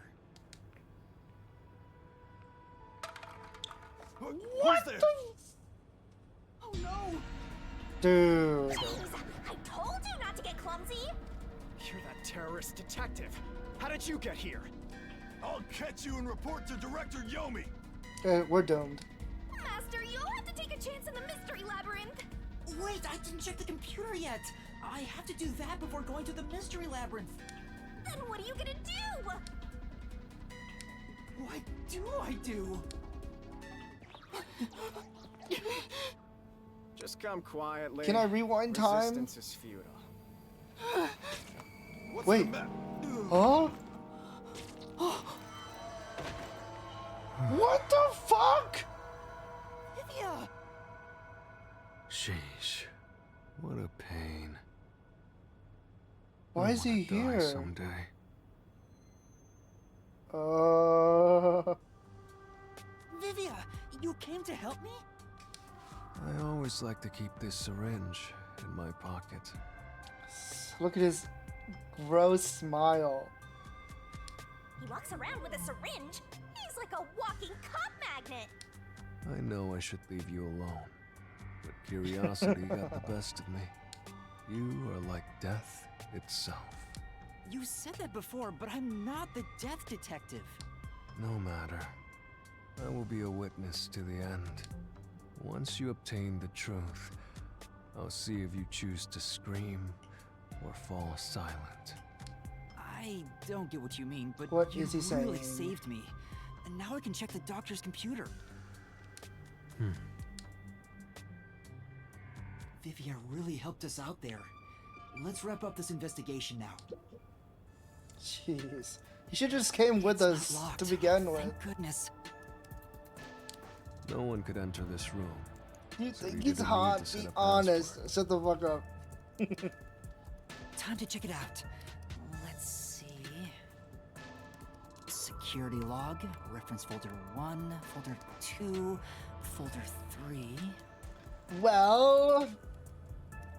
Who's there? Oh no! Dude. I told you not to get clumsy. You're that terrorist detective. How did you get here? I'll catch you and report to Director Yomi. We're doomed. Master, you'll have to take a chance in the mystery labyrinth. Wait, I didn't check the computer yet. I have to do that before going to the mystery labyrinth. Then what are you gonna do? What do I do? Just come quietly. Can I rewind time? Resistance is futile. Wait. Huh? What the fuck? Vivia! Sheesh. What a pain. Why I is he wanna die here? someday. Vivia, you came to help me? I always like to keep this syringe in my pocket. Look at his gross smile. He walks around with a syringe. He's like a walking cop magnet. I know I should leave you alone, but curiosity got the best of me. You are like death itself. You said that before, but I'm not the death detective. No matter. I will be a witness to the end. Once you obtain the truth, I'll see if you choose to scream or fall silent. I don't get what you mean, but What you is he really saying? saved me. And now I can check the doctor's computer. Vivia really helped us out there. Let's wrap up this investigation now. Jeez. He should just came with It's us not locked. to begin with. Thank goodness. No one could enter this room. You so think you he's didn't need hot? to set Be a honest. Shut the fuck up. Time to check it out. Let's see. Security log, reference folder 1, folder 2, folder 3. Well,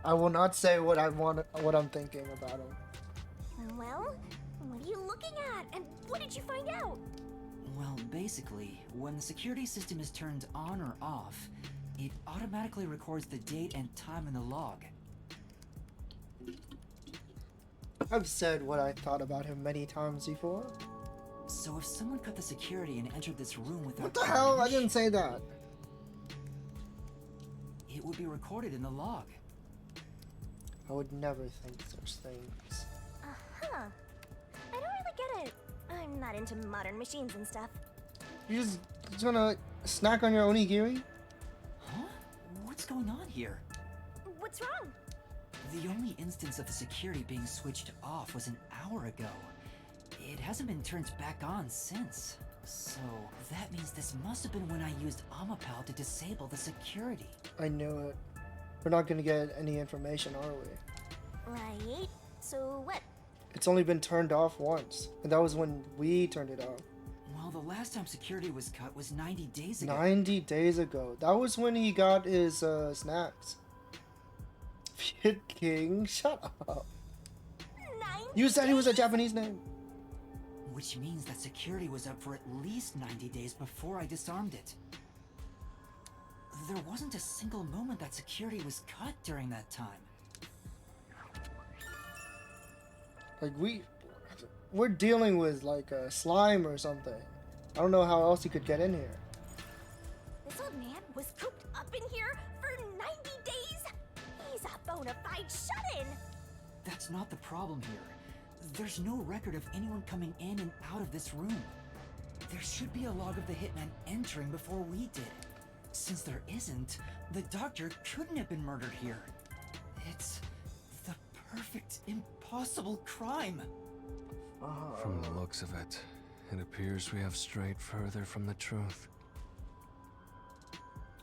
I will not say what I'm thinking about him. Well, what are you looking at? And what did you find out? Well, basically, when the security system is turned on or off, it automatically records the date and time in the log. I've said what I thought about him many times before. So if someone cut the security and entered this room without What the hell? I permission, didn't say that. it would be recorded in the log. I would never think such things. Uh-huh. I don't really get it. I'm not into modern machines and stuff. You just gonna snack on your onigiri? Huh? What's going on here? What's wrong? The only instance of the security being switched off was an hour ago. It hasn't been turned back on since. So that means this must have been when I used Amapal to disable the security. I knew it. We're not gonna get any information, are we? Right. So what? It's only been turned off once, and that was when we turned it off. Well, the last time security was cut was 90 days ago. 90 days ago. That was when he got his snacks. Kid King, shut up. You said he was a Japanese name. Which means that security was up for at least 90 days before I disarmed it. There wasn't a single moment that security was cut during that time. Like we're dealing with like a slime or something. I don't know how else he could get in here. This old man was cooped up in here for 90 days? He's a bona fide shut-in! That's not the problem here. There's no record of anyone coming in and out of this room. There should be a log of the hitman entering before we did. Since there isn't, the doctor couldn't have been murdered here. It's the perfect, impossible crime. From the looks of it, it appears we have strayed further from the truth.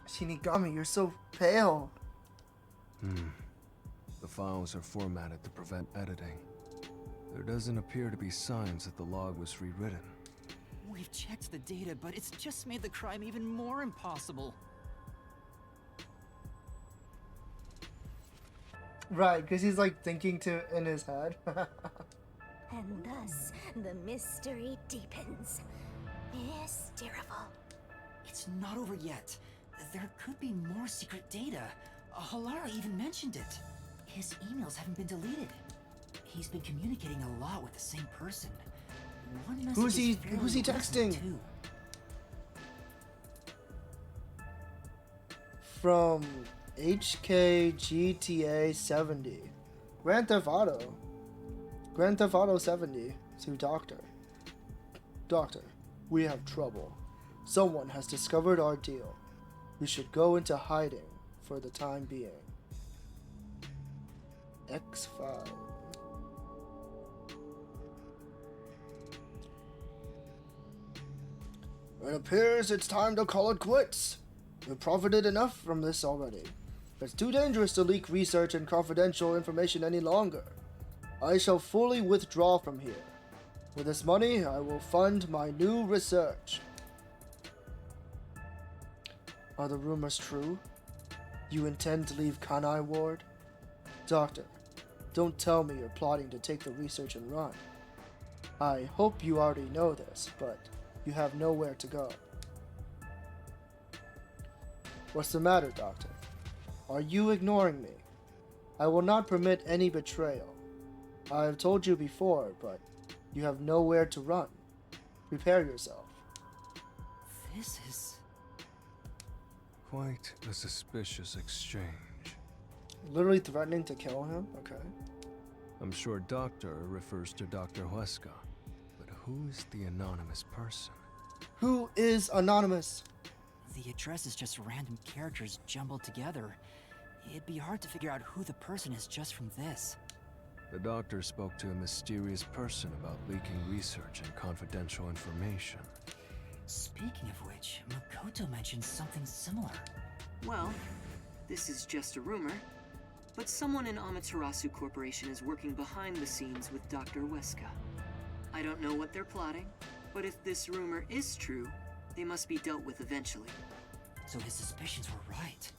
Shinigami, you're so pale. The files are formatted to prevent editing. There doesn't appear to be signs that the log was rewritten. We've checked the data, but it's just made the crime even more impossible. Right, because he's like thinking in his head. And thus, the mystery deepens. Mysterious. It's not over yet. There could be more secret data. Halara even mentioned it. His emails haven't been deleted. He's been communicating a lot with the same person. One message Who's he texting? Too. From HKGTA 70. Grand Theft Auto 70 to Doctor. Doctor, we have trouble. Someone has discovered our deal. We should go into hiding for the time being. X5. It appears it's time to call it quits. We've profited enough from this already. It's too dangerous to leak research and confidential information any longer. I shall fully withdraw from here. With this money, I will fund my new research. Are the rumors true? You intend to leave Kanai Ward? Doctor, don't tell me you're plotting to take the research and run. I hope you already know this, but you have nowhere to go. What's the matter, Doctor? Are you ignoring me? I will not permit any betrayal. I have told you before, but you have nowhere to run. Prepare yourself. This is quite a suspicious exchange. Literally threatening to kill him? Okay. I'm sure Doctor refers to Dr. Huesca, but who is the anonymous person? Who is anonymous? The address is just random characters jumbled together. It'd be hard to figure out who the person is just from this. The doctor spoke to a mysterious person about leaking research and confidential information. Speaking of which, Makoto mentioned something similar. Well, this is just a rumor, but someone in Amaterasu Corporation is working behind the scenes with Dr. Huesca. I don't know what they're plotting, but if this rumor is true, they must be dealt with eventually. So his suspicions were right.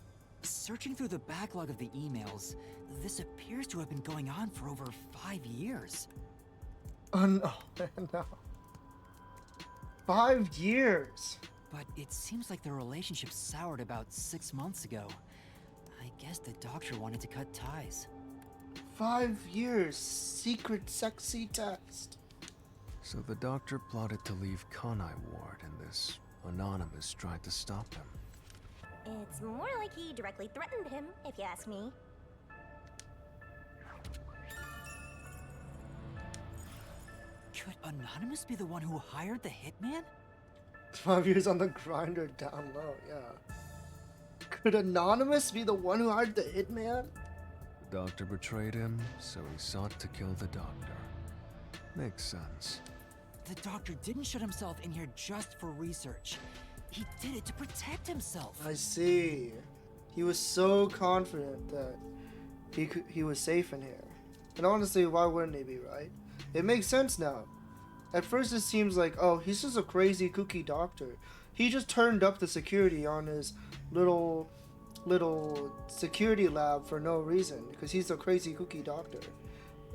Searching through the backlog of the emails, this appears to have been going on for over 5 years. Oh no, no. 5 years! But it seems like the relationship soured about 6 months ago. I guess the doctor wanted to cut ties. 5 years, secret sexy text. So the doctor plotted to leave Kanai Ward and this anonymous tried to stop him. It's more like he directly threatened him, if you ask me. Could Anonymous be the one who hired the hitman? 12 years on the grinder down low, yeah. Could Anonymous be the one who hired the hitman? The doctor betrayed him, so he sought to kill the doctor. Makes sense. The doctor didn't shut himself in here just for research. He did it to protect himself. I see. He was so confident that he was safe in here. And honestly, why wouldn't he be, right? It makes sense now. At first it seems like, oh, he's just a crazy kooky doctor. He just turned up the security on his little security lab for no reason, because he's a crazy kooky doctor.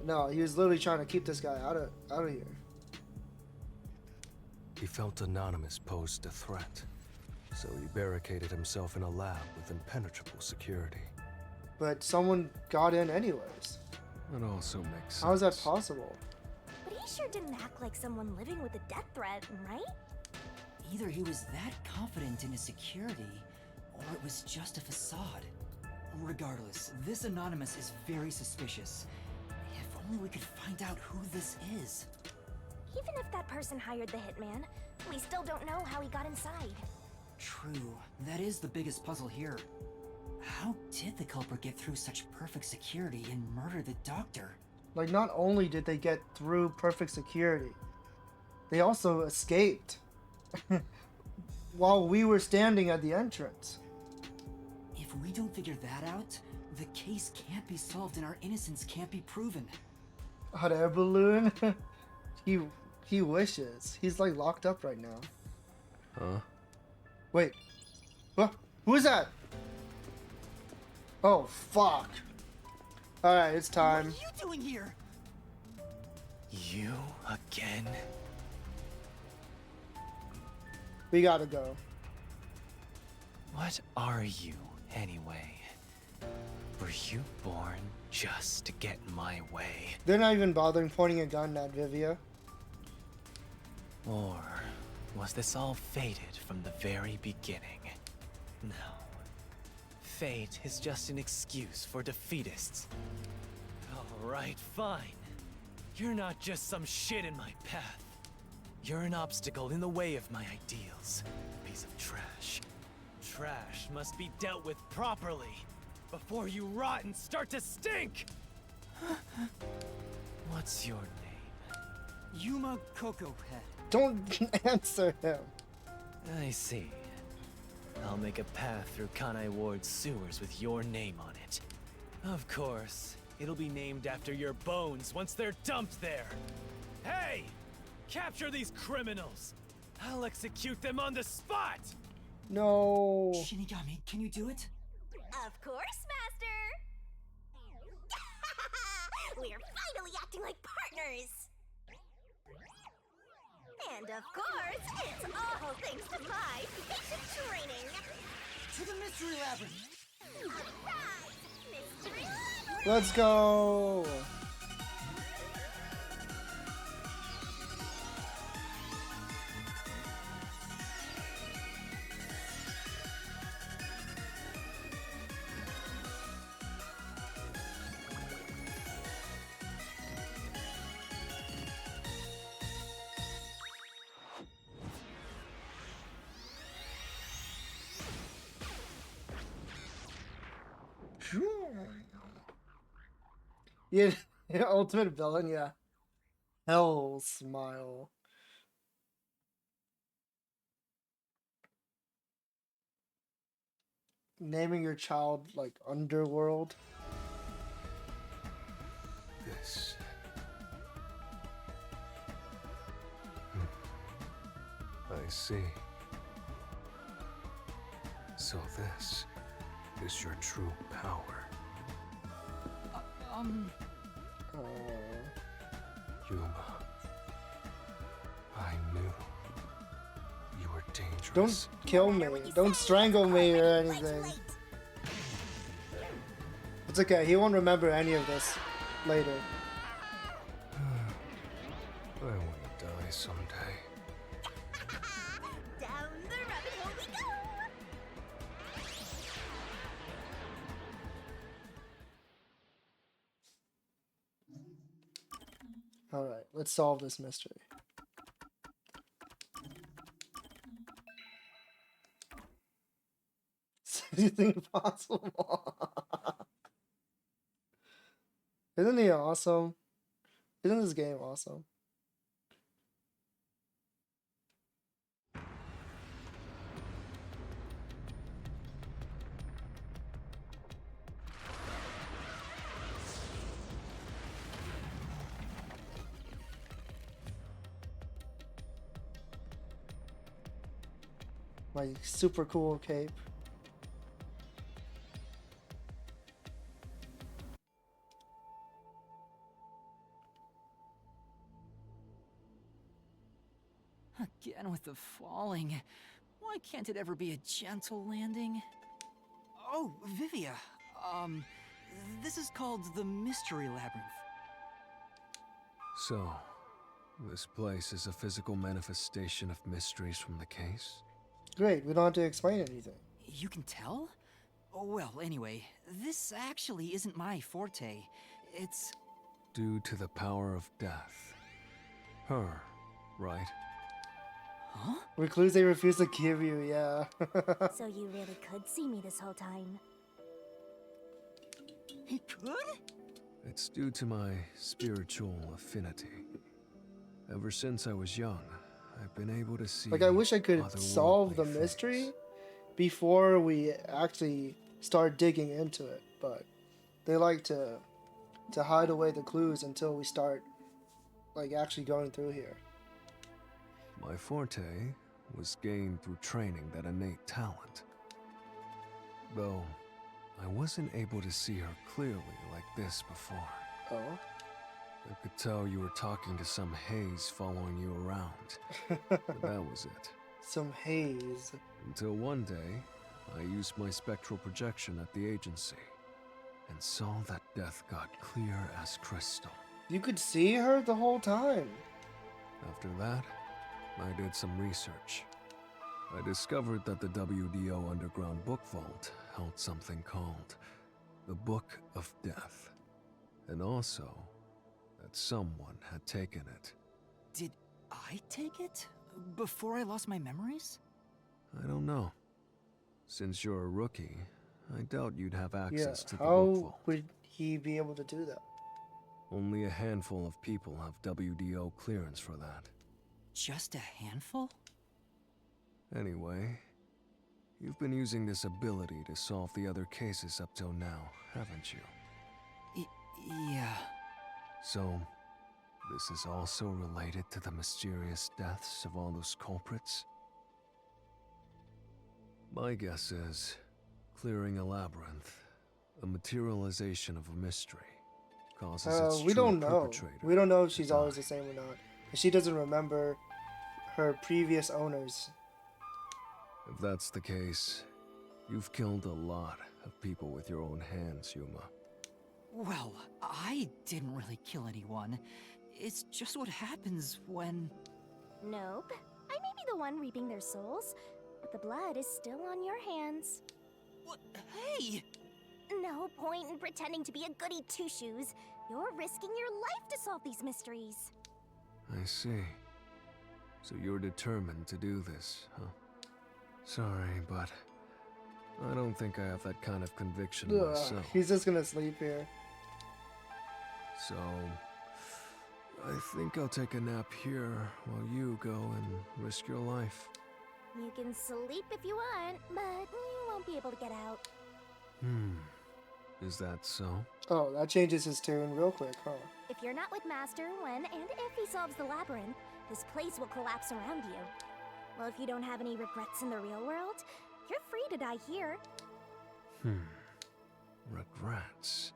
No, he was literally trying to keep this guy out of here. He felt Anonymous posed a threat, so he barricaded himself in a lab with impenetrable security. But someone got in anyways. It also makes sense. How is that possible? But he sure didn't act like someone living with a death threat, right? Either he was that confident in his security, or it was just a facade. Regardless, this Anonymous is very suspicious. If only we could find out who this is. Even if that person hired the hitman, we still don't know how he got inside. True, that is the biggest puzzle here. How did the culprit get through such perfect security and murder the doctor? Like, not only did they get through perfect security, they also escaped while we were standing at the entrance. If we don't figure that out, the case can't be solved and our innocence can't be proven. Hot air balloon? he wishes. He's like locked up right now. Huh? Wait. What? Who is that? Oh, fuck. Alright, it's time. What are you doing here? You again? We gotta go. What are you, anyway? Were you born just to get in my way? They're not even bothering pointing a gun at Vivia. Or was this all fated from the very beginning? No. Fate is just an excuse for defeatists. Alright, fine. You're not just some shit in my path. You're an obstacle in the way of my ideals. Piece of trash. Trash must be dealt with properly before you rot and start to stink! What's your name? Yuma Cocoa Head. Don't answer him. I see. I'll make a path through Kanai Ward's sewers with your name on it. Of course, it'll be named after your bones once they're dumped there. Hey! Capture these criminals! I'll execute them on the spot! No. Shinigami, can you do it? Of course, Master! We're finally acting like partners! And of course, it's all thanks to my basic training! To the Mystery Labyrinth! Alright! Mystery Labyrinth! Let's go! Yeah, ultimate villain, yeah. Hell smile. Naming your child like Underworld. This. I see. So this is your true power. Yuma, I knew you were dangerous. Don't kill me. Don't strangle me or anything. It's okay. He won't remember any of this later. I want to die someday. Down the rabbit hole we go! Alright, let's solve this mystery. Anything possible? Isn't he awesome? Isn't this game awesome? My super cool cape. Again with the falling. Why can't it ever be a gentle landing? Oh, Vivia. This is called the Mystery Labyrinth. So, this place is a physical manifestation of mysteries from the case? Great, we don't have to explain anything. You can tell? Oh, well, anyway, this actually isn't my forte. It's... Due to the power of death. Her, right? Huh? Recluse they refuse to give you, yeah. So you really could see me this whole time. He could? It's due to my spiritual affinity. Ever since I was young, I've been able to see. Like, I wish I could solve the things. mystery before we actually start digging into it, but they like to hide away the clues until we start, like, actually going through here. My forte was gained through training that innate talent. Though, I wasn't able to see her clearly like this before. Oh? I could tell you were talking to some haze following you around. But that was it. Some haze. Until one day, I used my spectral projection at the agency and saw that death got clear as crystal. You could see her the whole time. After that, I did some research. I discovered that the WDO Underground Book Vault held something called the Book of Death, and also that someone had taken it. Did I take it? Before I lost my memories? I don't know. Since you're a rookie, I doubt you'd have access to the book how vault. would he be able to do that? Only a handful of people have WDO clearance for that. Just a handful? Anyway, you've been using this ability to solve the other cases up till now, haven't you? Yeah. So, this is also related to the mysterious deaths of all those culprits? My guess is, clearing a labyrinth, a materialization of a mystery, causes its We true don't know. perpetrator. We don't know if she's always the same or not. She doesn't remember her previous owners. If that's the case, you've killed a lot of people with your own hands, Yuma. Well, I didn't really kill anyone. It's just what happens when... Nope. I may be the one reaping their souls, but the blood is still on your hands. What? Hey! No point in pretending to be a goody two-shoes. You're risking your life to solve these mysteries. I see. So you're determined to do this, huh? Sorry, but I don't think I have that kind of conviction myself. He's just gonna sleep here. So, I think I'll take a nap here while you go and risk your life. You can sleep if you want, but you won't be able to get out. Is that so? Oh, that changes his tune real quick, huh? If you're not with Master when and if he solves the labyrinth, this place will collapse around you. Well, if you don't have any regrets in the real world, you're free to die here. Regrets?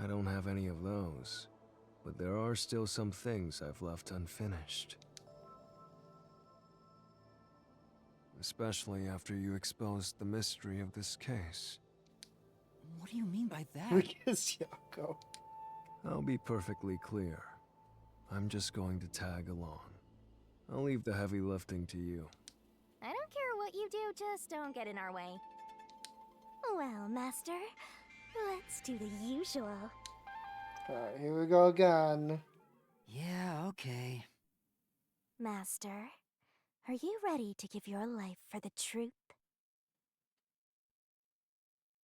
I don't have any of those, but there are still some things I've left unfinished. Especially after you exposed the mystery of this case. What do you mean by that? Yes, Yako. I'll be perfectly clear. I'm just going to tag along. I'll leave the heavy lifting to you. I don't care what you do, just don't get in our way. Well, Master, let's do the usual. Alright, here we go again. Yeah, okay. Master, are you ready to give your life for the truth?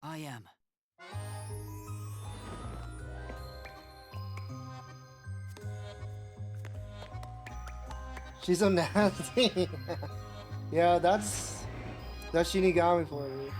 I am. She's so nasty. Yeah, that's Shinigami for you.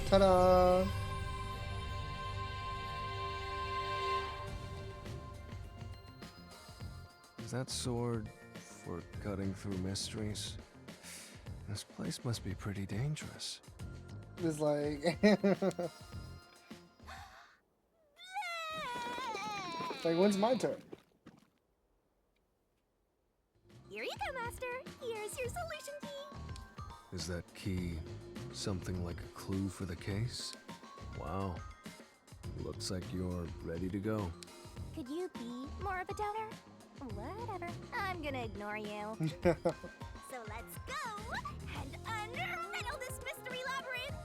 Ta-da! Is that sword for cutting through mysteries? This place must be pretty dangerous. It's like... like, when's my turn? Here you go, Master. Here's your solution key. Is that key something like a clue for the case? Wow. Looks like you're ready to go. Could you be more of a doubter? Whatever. I'm gonna ignore you. So let's go and unriddle this mystery labyrinth.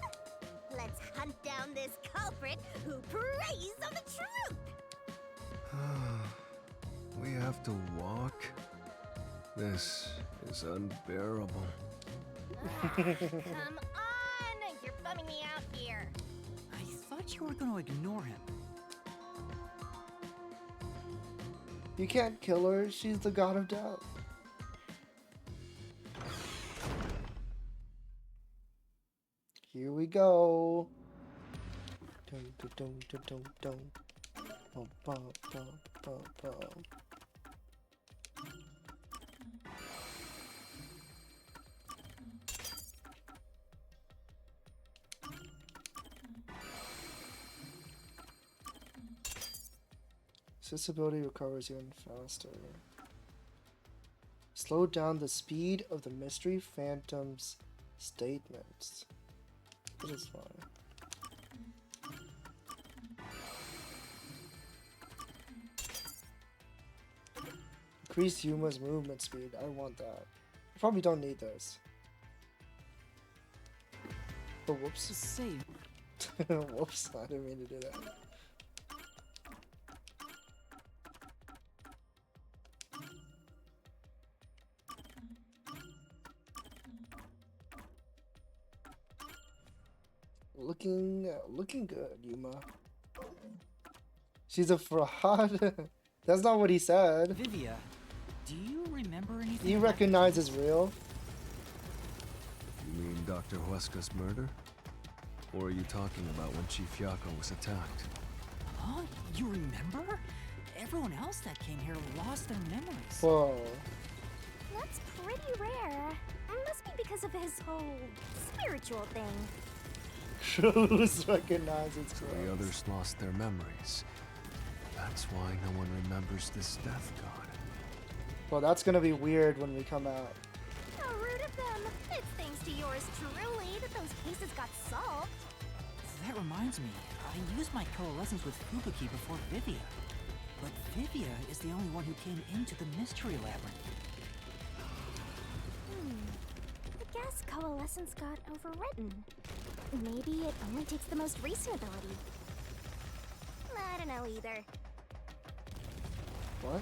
Let's hunt down this culprit who preys on the truth. We have to walk? This is unbearable. Come on! You're bumming me out here. I thought you were going to ignore him. You can't kill her, she's the god of death. Here we go. Dun, dun, dun, dun, dun, dun. Bum, bum, bum, bum, bum. This ability recovers even faster. Slow down the speed of the mystery phantom's statements. It is fine. Increase Yuma's movement speed. I want that. I probably don't need this. Oh, whoops. Save. Whoops, I didn't mean to do that. Looking good, Yuma. She's a fraud. That's not what he said. Vivia, do you remember anything? He recognizes real. You mean Dr. Huesca's murder? Or are you talking about when Chief Yako was attacked? Huh? You remember? Everyone else that came here lost their memories. Whoa. That's pretty rare. Must be because of his whole spiritual thing. Shows recognizes The others lost their memories. That's why no one remembers this death god. Well, that's gonna be weird when we come out. How rude of them. It's thanks to yours truly that those cases got solved. That reminds me, I used my coalescence with Fubuki before Vivia. But Vivia is the only one who came into the mystery labyrinth. I guess coalescence got overwritten. Maybe it only takes the most recent ability. I don't know either. What?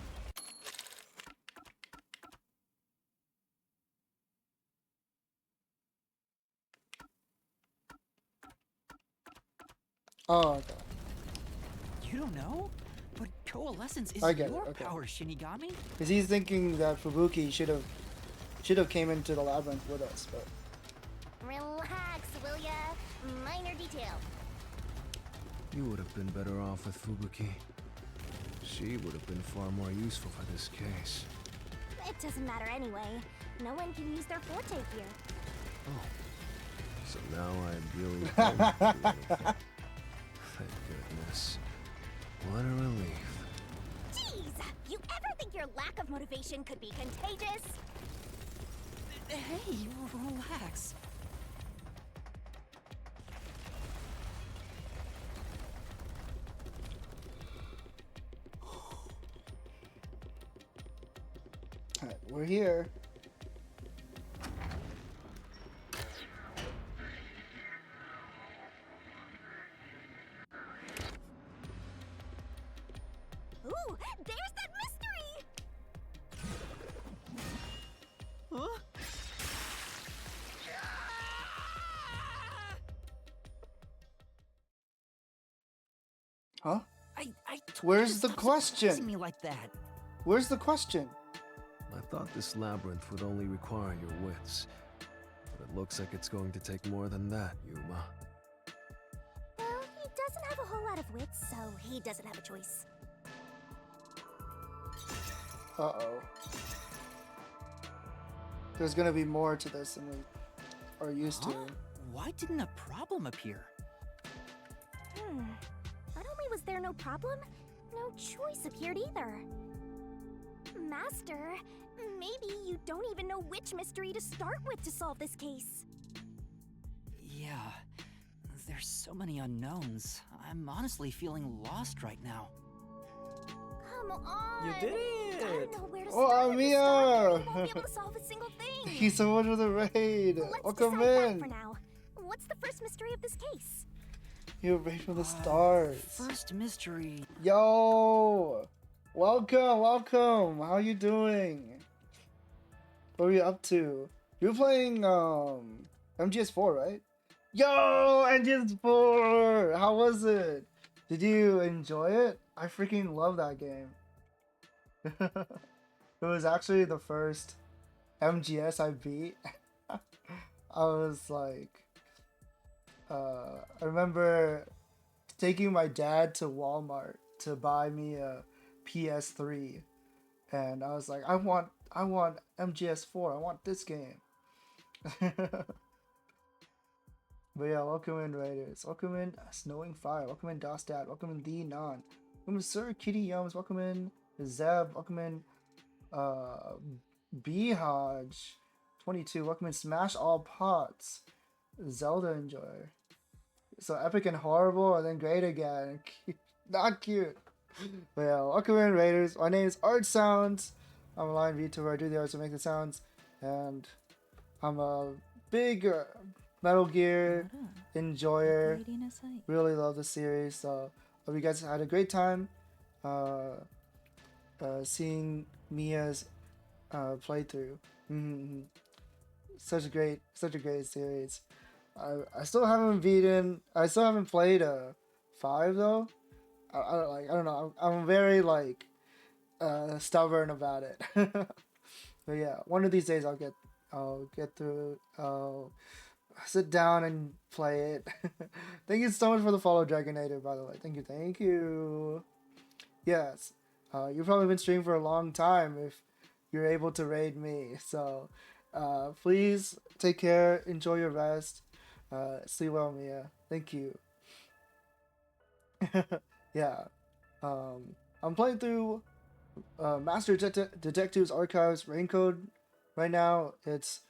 Oh, okay. You don't know? But coalescence is I get your it, okay. power, Shinigami. Because he's thinking that Fubuki should have came into the labyrinth with us, but Relax, will ya? Minor detail. You would have been better off with Fubuki. She would have been far more useful for this case. It doesn't matter anyway. No one can use their forte here. Oh. So now I really don't have to do anything. Thank goodness. What a relief. Jeez! You ever think your lack of motivation could be contagious? Hey, relax. alright, we're here. Ooh, there's that mystery! Huh? Huh? I Where's the stop question? surprising me like that. Where's the question? I thought this labyrinth would only require your wits. But it looks like it's going to take more than that, Yuma. wits, so he doesn't have a choice. Uh-oh. There's gonna be more to this than we are used to. Why didn't a problem appear? Not only was there no problem, no choice appeared either. Master, maybe you don't even know which mystery to start with to solve this case. Yeah, there's so many unknowns. I'm honestly feeling lost right now. Come on! You did I don't it! know where to Oh, start. Amia! You won't be able to solve a single thing. Thank you so much for the raid. Let's Welcome decide that in. for now. What's the first mystery of this case? You were right from the start. First mystery. Yo! Welcome, welcome. How you doing? What are you up to? You're playing MGS4, right? Yo, MGS4! How was it? Did you enjoy it? I freaking love that game. It was actually the first MGS I beat. I was like, I remember taking my dad to Walmart to buy me a PS3, and I was like, I want MGS4. I want this game. But yeah, welcome in Raiders. Welcome in Snowing Fire. Welcome in Dostat. Welcome in The Non. Welcome in Sir Kitty Yums. Welcome in Zeb. Welcome in Behodge 22. Welcome in Smash All Pots. Zelda Enjoyer. So epic and horrible, and then great again. Not cute. But yeah, welcome in Raiders. My name is Art Sounds. I'm a live VTuber. I do the arts to make the sounds, and I'm a big Metal Gear enjoyer. Really love the series. So hope you guys had a great time seeing Mia's playthrough. Such a great series. I still haven't played 5 though. I don't know. I'm very like stubborn about it. But yeah, one of these days I'll get through. I'll sit down and play it. Thank you so much for the follow, Dragonator, by the way. Thank you. Yes, you've probably been streaming for a long time if you're able to raid me. So please take care, enjoy your rest, sleep well, Mia. Thank you. Yeah, I'm playing through Master Detectives Archives Raincode right now. It's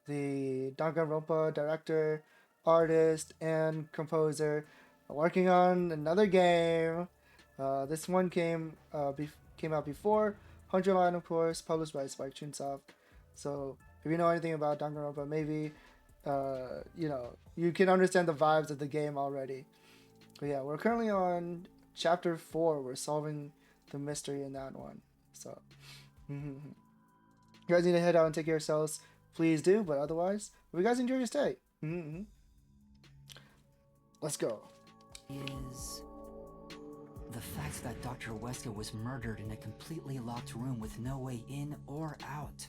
the Danganronpa director, artist, and composer working on another game. This one came out before 100 Line, of course, published by Spike Chunsoft. So if you know anything about Danganronpa, maybe you can understand the vibes of the game already. But yeah, we're currently on chapter 4. We're solving the mystery in that one. So you guys need to head out and take care of yourselves. Please do, but otherwise, hope you guys enjoy your stay. Let's go. Is the fact that Dr. Wesker was murdered in a completely locked room with no way in or out.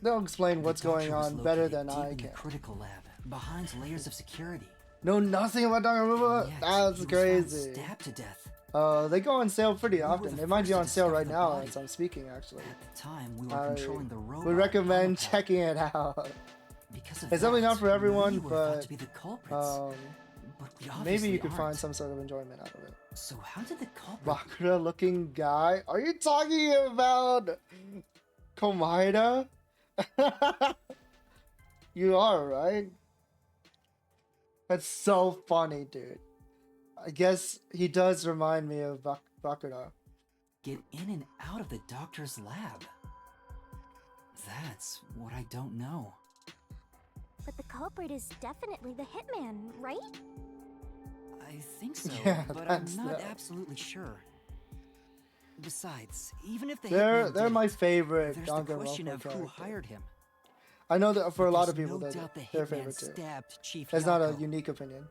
They'll explain what's going on better than I In can. the critical lab, behind layers of security. Know nothing about Danganronpa? That's crazy. Stabbed to death. They go on sale pretty often. They might be on sale right now as I'm speaking, actually. At the time, we were controlling the robot. We recommend checking it out. Because it's definitely not for everyone, but to be the culprits. maybe you could find some sort of enjoyment out of it. So how did the culprit... Bakura looking guy? Are you talking about Komaeda? You are, right? That's so funny, dude. I guess he does remind me of Bakura. Get in and out of the doctor's lab. That's what I don't know. But the culprit is definitely the hitman, right? I think so, Yeah, but I'm that's not the- absolutely sure. Besides, even if the They're hitman did my it, favorite there's the Danganronpa question of who character. hired him. I know that for a lot of There's people, no they're doubt the their hitman favorite too. stabbed Chief It's not a Yako. unique opinion.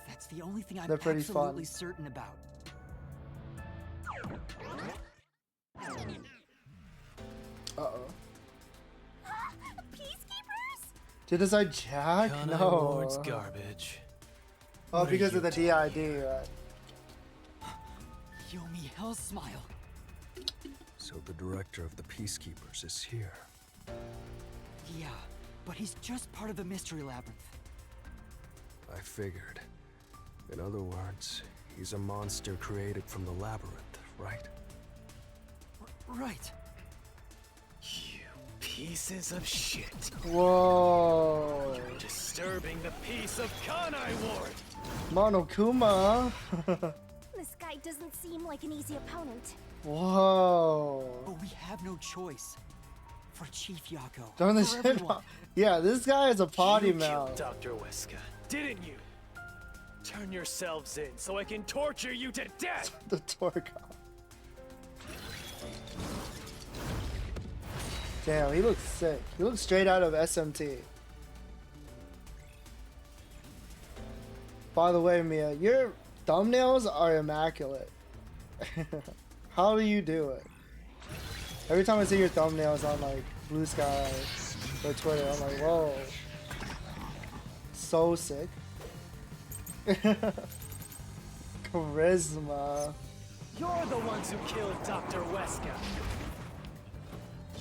That's the only thing I'm They're pretty absolutely fun. certain about. Uh-oh. Peacekeepers? Genocide Jack? Kana No. Lord's garbage. Oh, What are because you of the DID, right? Yomi Hell Smile. So the director of the Peacekeepers is here. Yeah, but he's just part of the Mystery Labyrinth. I figured. In other words, he's a monster created from the labyrinth, right? Right. You pieces of shit. Whoa. You're disturbing the peace of Kanai Ward. Monokuma. This guy doesn't seem like an easy opponent. Whoa. But we have no choice. For Chief Yako. Don't the for shit. everyone. Yeah, this guy is a potty You mouth. killed Dr. Weska, didn't you? Turn yourselves in so I can torture you to death. The Torko. Damn, he looks sick. He looks straight out of SMT. By the way, Mia, your thumbnails are immaculate. How do you do it? Every time I see your thumbnails on like Bluesky or Twitter, I'm like, whoa. So sick. Charisma. You're the ones who killed Dr. Weska.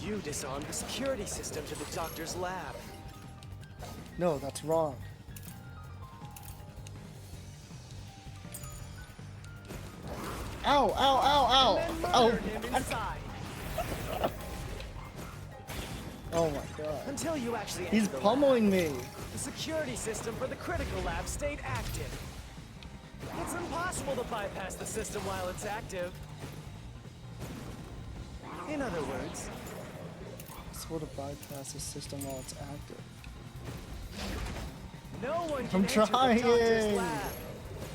You disarmed the security system to the doctor's lab. No, that's wrong. Ow, ow, ow, ow! Oh, Him inside. oh my god. Until you actually He's entered the pummeling lab. me. The security system for the critical lab stayed active. It's impossible to bypass the system while it's active. In other words, It's able to bypass the system while it's active. no one can I'm enter the trying. doctor's lab.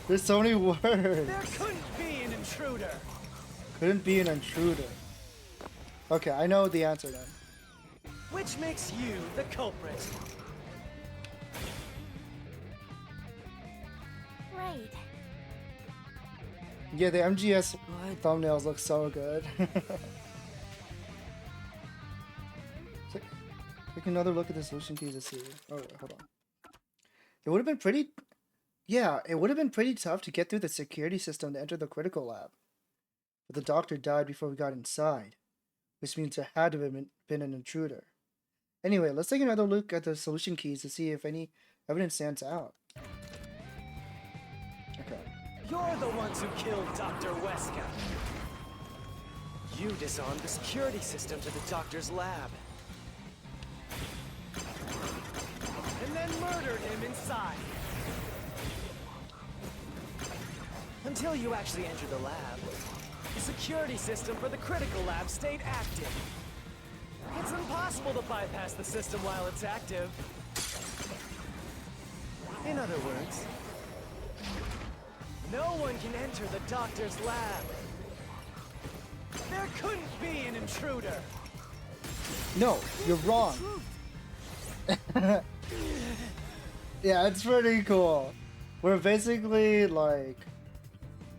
There's so many words. There couldn't be an intruder. Couldn't be an intruder. Okay, I know the answer then. Which makes you the culprit. Right. Yeah, the MGS thumbnails look so good. Take another look at the solution keys to see. Oh, wait, hold on. It would have been pretty... Yeah, it would have been pretty tough to get through the security system to enter the critical lab. But the doctor died before we got inside, which means there had to have been an intruder. Anyway, let's take another look at the solution keys to see if any evidence stands out. Okay. You're the ones who killed Dr. Weska. You disarmed the security system to the doctor's lab. And then murdered him inside. Until you actually entered the lab, the security system for the critical lab stayed active. It's impossible to bypass the system while it's active. In other words, no one can enter the doctor's lab. There couldn't be an intruder. No, you're wrong. Yeah, it's pretty cool. We're basically like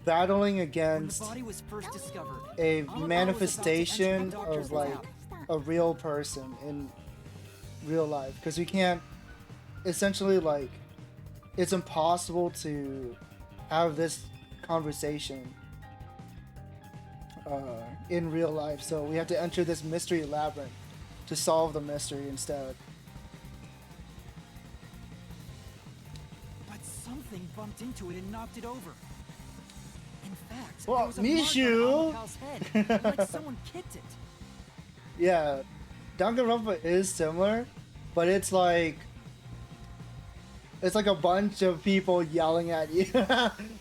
battling against When the body was first discovered, a Amabara manifestation was about to enter the of doctor's like lab. a real person in real life, because we can't essentially like it's impossible to have this conversation in real life, so we have to enter this mystery labyrinth to solve the mystery instead. But something bumped into it and knocked it over. In fact, Well, there was a mark Mishu! on Amapal's head, like someone kicked it. Yeah, Danganronpa is similar, but it's like a bunch of people yelling at you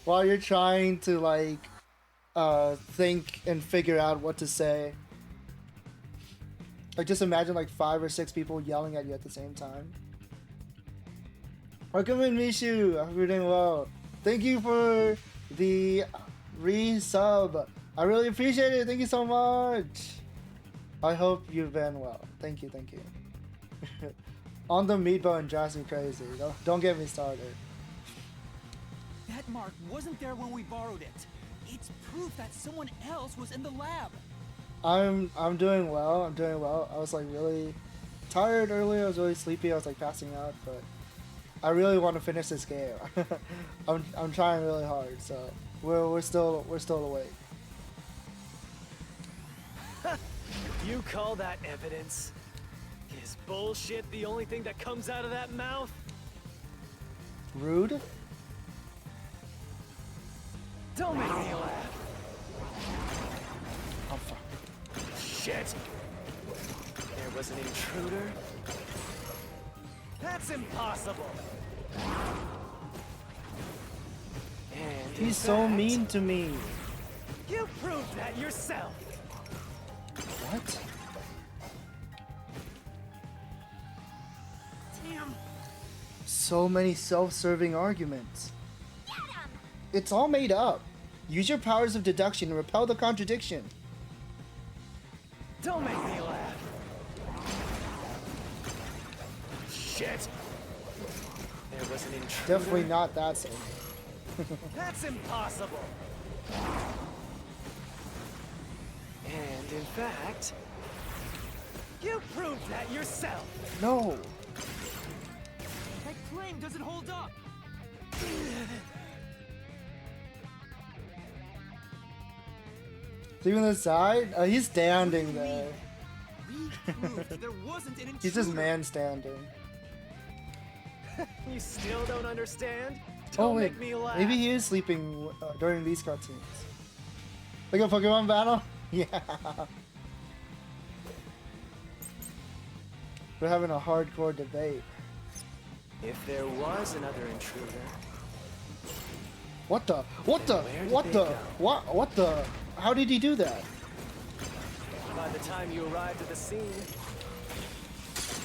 while you're trying to like think and figure out what to say. Like just imagine like 5 or 6 people yelling at you at the same time. Welcome in, Mishu. I hope you're doing well. Thank you for the resub. I really appreciate it. Thank you so much. I hope you've been well. Thank you, thank you. On the meat bone drives me crazy. Don't get me started. That mark wasn't there when we borrowed it. It's proof that someone else was in the lab. I'm doing well. I'm doing well. I was like really tired earlier. I was really sleepy. I was like passing out, but I really want to finish this game. I'm trying really hard. So we're still awake. You call that evidence? Is bullshit the only thing that comes out of that mouth? Rude? Don't make me laugh. Oh fuck. Shit! There was an intruder? That's impossible! And He's so mean to me. You proved that yourself! What? Damn! So many self-serving arguments. It's all made up. Use your powers of deduction and repel the contradiction. Don't make me laugh. Shit! There was an intruder. Definitely not that same. That's impossible. And in fact, you proved that yourself. No. That claim doesn't hold up. Leaving the side? He's standing there. There wasn't an He's just man standing. You still don't understand? Oh Don't wait, make me laugh. maybe he is sleeping during these cutscenes. Like a Pokemon battle? Yeah. We're having a hardcore debate. If there was another intruder, What the? What the? Where did What they the? go? What the? How did he do that? by the time you arrived at the scene,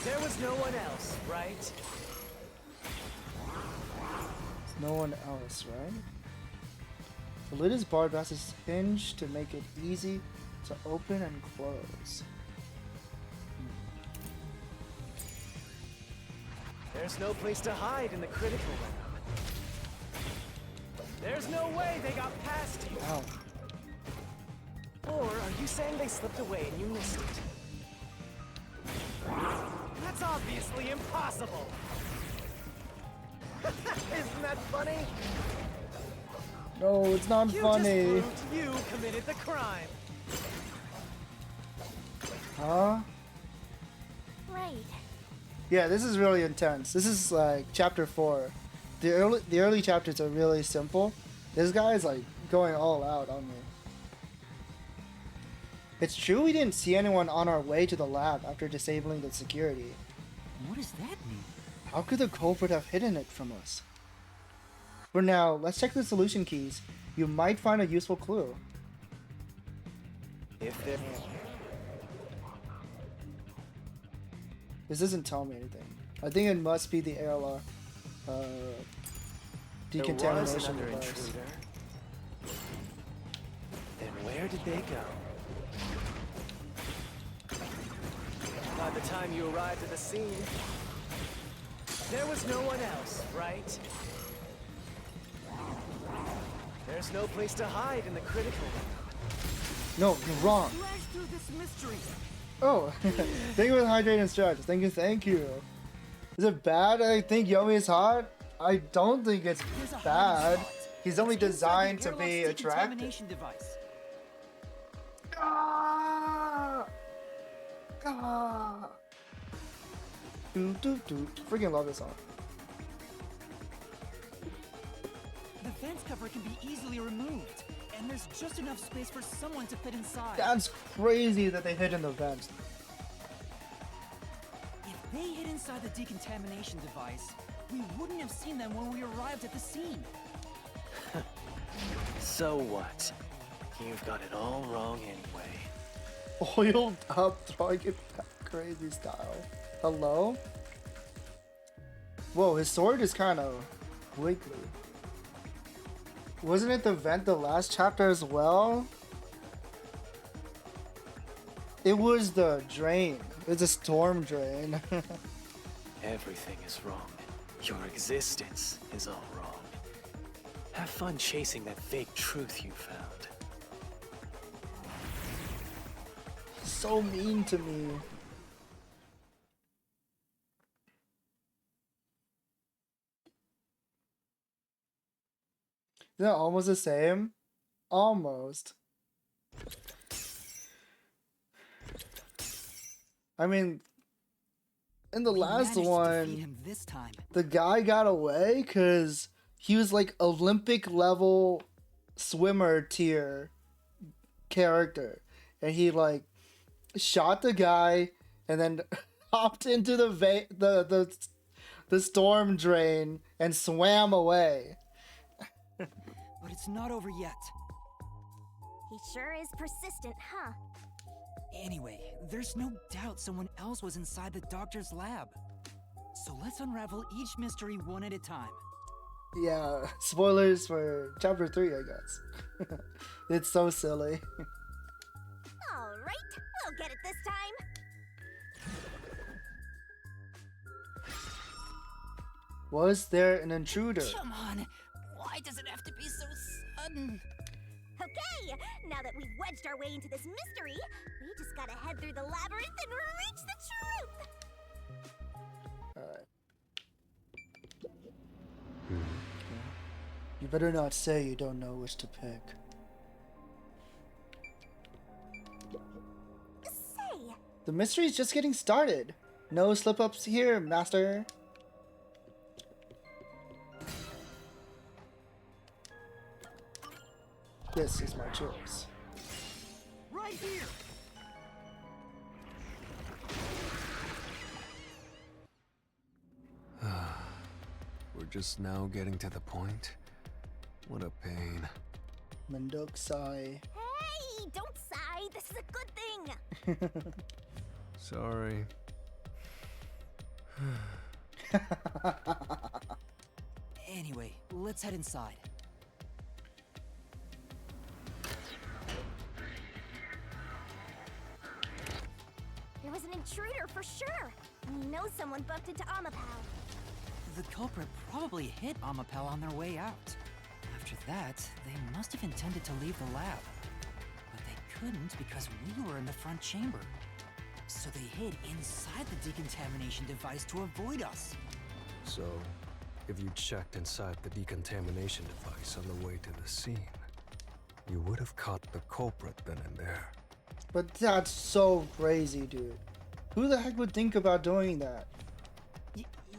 there was no one else, right? No one else, right? The lid is barred past its hinge to make it easy to open and close. There's no place to hide in the critical realm. There's no way they got past you. Ow. Or are you saying they slipped away and you missed it? That's obviously impossible. Isn't that funny? No, it's not funny. You just proved you committed the crime. Huh? Right. Yeah, this is really intense. This is like chapter 4. The early chapters are really simple. This guy is like going all out on me. It's true we didn't see anyone on our way to the lab after disabling the security. What does that mean? How could the culprit have hidden it from us? For now, let's check the solution keys. You might find a useful clue. If there... This doesn't tell me anything. I think it must be the ALR decontamination there was another device. intruder. Then where did they go? By the time you arrived at the scene, there was no one else, right? There's no place to hide in the critical realm. No, you're wrong. Flash through this mystery. Oh, thank you for the hydrating stretch. Thank you, thank you. Is it bad? I think Yomi is hot. I don't think it's bad. He's only designed to be attractive. Device. Ah! Ah! Do do do. Freaking love this song. The vents cover can be easily removed, and there's just enough space for someone to fit inside. That's crazy that they hid in the vents. If they hid inside the decontamination device, we wouldn't have seen them when we arrived at the scene. So what? You've got it all wrong anyway. Oiled up, throwing it back crazy style. Hello? Whoa, his sword is kind of wiggly. Wasn't it the vent the last chapter as well? It was the drain. It's a storm drain. Everything is wrong. Your existence is all wrong. Have fun chasing that fake truth you found. So mean to me. Isn't that almost the same? Almost. I mean, in the last managed to defeat one, him this time. the guy got away because he was like Olympic level swimmer tier character, and he like shot the guy and then hopped into the storm drain and swam away. But it's not over yet. He sure is persistent, huh? Anyway, there's no doubt someone else was inside the doctor's lab. So let's unravel each mystery one at a time. Yeah, spoilers for chapter 3, I guess. It's so silly. Alright, we'll get it this time. Was there an intruder? Come on, why does it have to be so sudden? Okay, now that we've wedged our way into this mystery, we just gotta head through the labyrinth and reach the truth! Alright. You better not say you don't know which to pick. Say! The mystery's just getting started. No slip-ups here, master. This is my choice. Right here. We're just now getting to the point. What a pain. Mendokusai. Hey, don't sigh. This is a good thing. Sorry. Anyway, let's head inside. There was an intruder for sure. We know someone bumped into Amapal. The culprit probably hit Amapel on their way out. After that, they must have intended to leave the lab. But they couldn't because we were in the front chamber. So they hid inside the decontamination device to avoid us. So, if you checked inside the decontamination device on the way to the scene, you would have caught the culprit then and there. But that's so crazy, dude. Who the heck would think about doing that?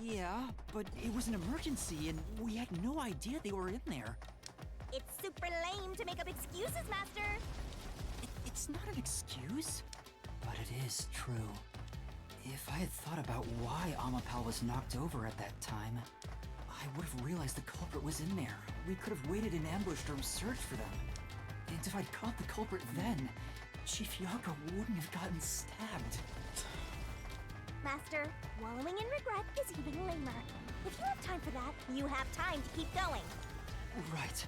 Yeah, but it was an emergency and we had no idea they were in there. It's super lame to make up excuses, Master. It's not an excuse, but it is true. If I had thought about why Amapal was knocked over at that time, I would have realized the culprit was in there. We could have waited in ambush or searched for them. And if I'd caught the culprit then, Chief Yako wouldn't have gotten stabbed. Master, wallowing in regret is even lamer. If you have time for that, you have time to keep going. Right.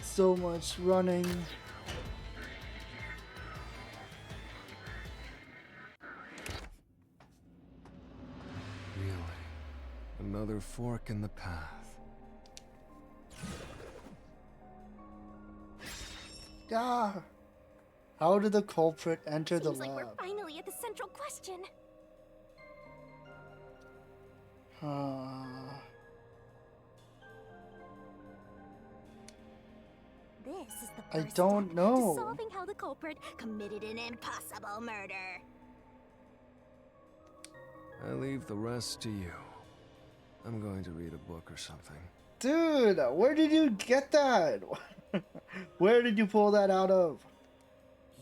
So much running. Another fork in the path. Ah! How did the culprit enter the Seems like lab? we're finally at the central question. This is the I first don't step know. to solving how the culprit committed an impossible murder. I leave the rest to you. I'm going to read a book or something. Dude, where did you get that? Where did you pull that out of?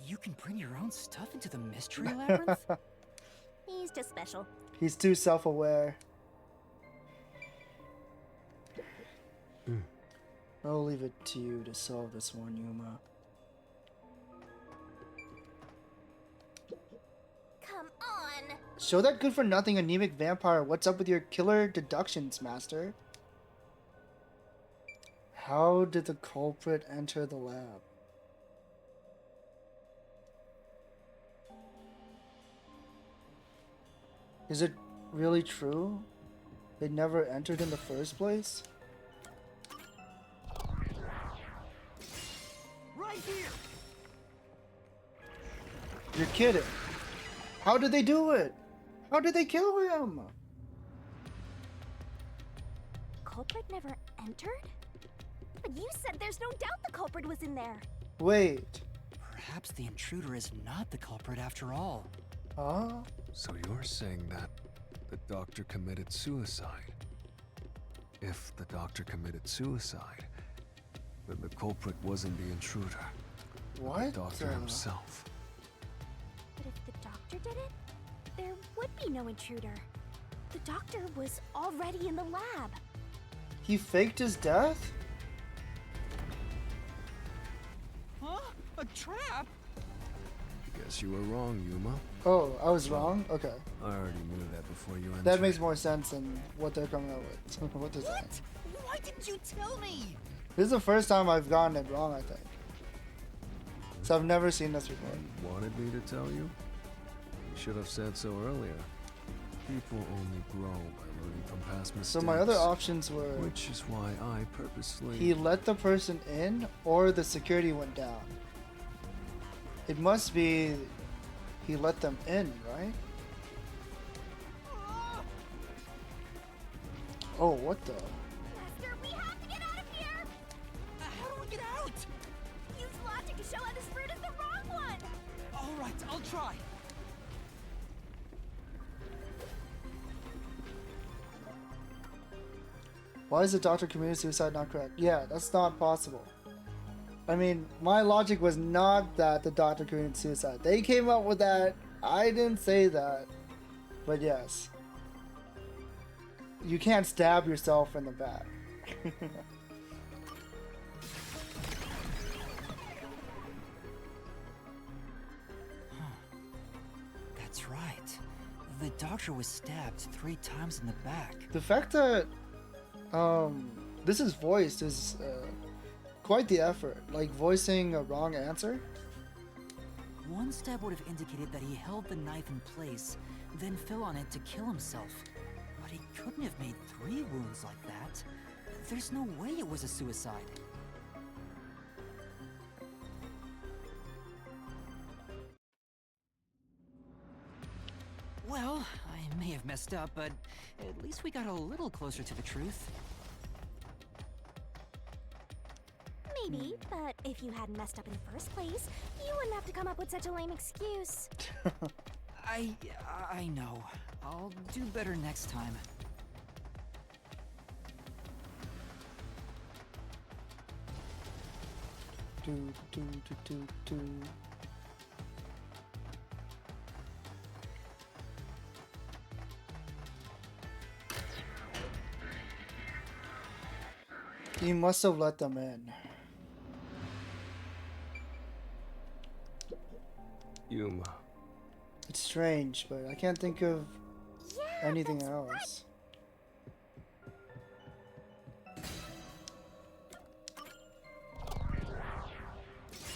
You can bring your own stuff into the mystery labyrinth? He's just special. He's too self-aware. I'll leave it to you to solve this one, Yuma. Come on! Show that good-for-nothing anemic vampire what's up with your killer deductions, Master. How did the culprit enter the lab? Is it really true? They never entered in the first place? Right here. You're kidding. How did they do it? How did they kill him? culprit never entered? But you said there's no doubt the culprit was in there. Wait. Perhaps the intruder is not the culprit after all. Huh? So you're saying that the doctor committed suicide? If the doctor committed suicide, then the culprit wasn't the intruder, but What? the doctor himself. But if the doctor did it, there would be no intruder. The doctor was already in the lab. He faked his death? Huh? A trap? Guess you were wrong, Yuma. Oh, I was wrong? Okay. I already knew that before you entered. That makes more sense than what they're coming up with. What does that? Why didn't you tell me? This is the first time I've gotten it wrong, I think. So I've never seen this before. Wanted me to tell you? You should have said so earlier. People only grow by learning from past mistakes. So my other options were... Which is why I purposely... He let the person in, or the security went down. It must be... He let them in, right? Oh, what the... Master, we have to get out of here! How do we get out? Use logic to show how this route is the wrong one! Alright, I'll try. Why is the doctor committing suicide not correct? Yeah, that's not possible. I mean, my logic was not that the doctor committed suicide. They came up with that. I didn't say that. But yes. You can't stab yourself in the back. That's right. The doctor was stabbed 3 times in the back. The fact that this is voiced is quite the effort. Like voicing a wrong answer. One stab would have indicated that he held the knife in place, then fell on it to kill himself. But he couldn't have made 3 wounds like that. There's no way it was a suicide. Well, I may have messed up, but at least we got a little closer to the truth. Maybe, but if you hadn't messed up in the first place, you wouldn't have to come up with such a lame excuse. I know. I'll do better next time. He must have let them in. Yuma. It's strange, but I can't think of anything else.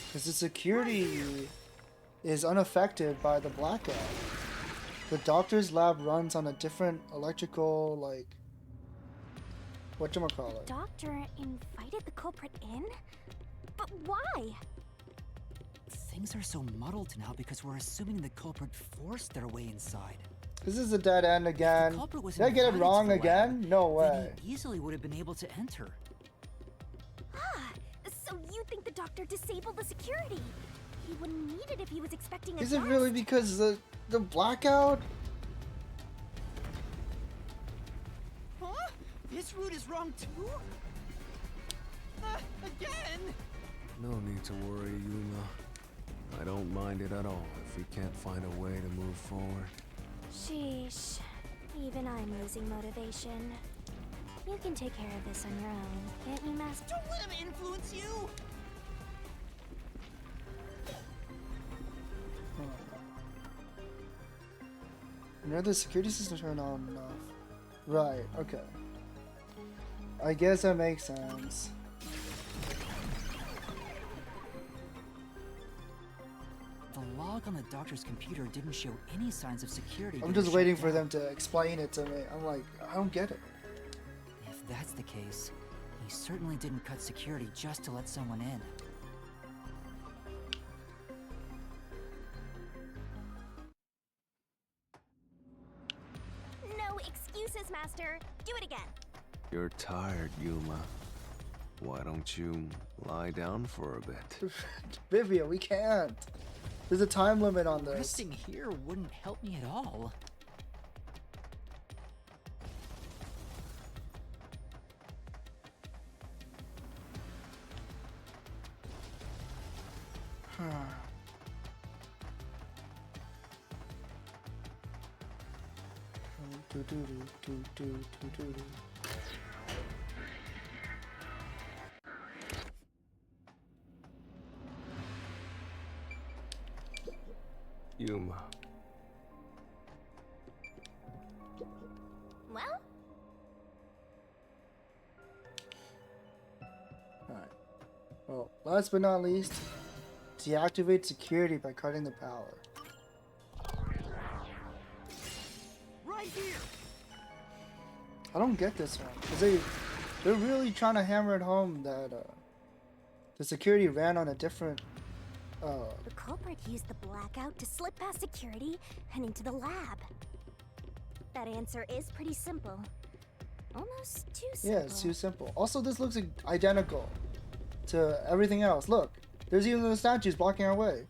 Because the security is unaffected by the blackout. The doctor's lab runs on a different electrical, like, whatchamacallit. The doctor invited the culprit in? But why? Things are so muddled now because we're assuming the culprit forced their way inside. This is a dead end again. Did I get it wrong again? No way. He easily would have been able to enter. Ah, so you think the doctor disabled the security? He wouldn't need it if he was expecting a Is it guest. really because the blackout? Huh? This route is wrong too? Again? No need to worry, Yuma. I don't mind it at all if we can't find a way to move forward. Sheesh. Even I'm losing motivation. You can take care of this on your own, can't you, Master? Don't let him influence you! Another security system turned on and off. Right, okay. I guess that makes sense. The log on the doctor's computer didn't show any signs of security. I'm getting just waiting shut for down. them to explain it to me. I'm like, I don't get it. If that's the case, he certainly didn't cut security just to let someone in. No excuses, Master. Do it again. You're tired, Yuma. Why don't you lie down for a bit? Vivia, we can't. There's a time limit on this. Resting here wouldn't help me at all. Yuma. Well? Alright. Well, last but not least, deactivate security by cutting the power. Right here. I don't get this one, because they're really trying to hammer it home that the security ran on a different The culprit used the blackout to slip past security and into the lab. That answer is pretty simple. Almost too simple. Yeah, it's too simple. Also, this looks identical to everything else. Look, there's even the statues blocking our way.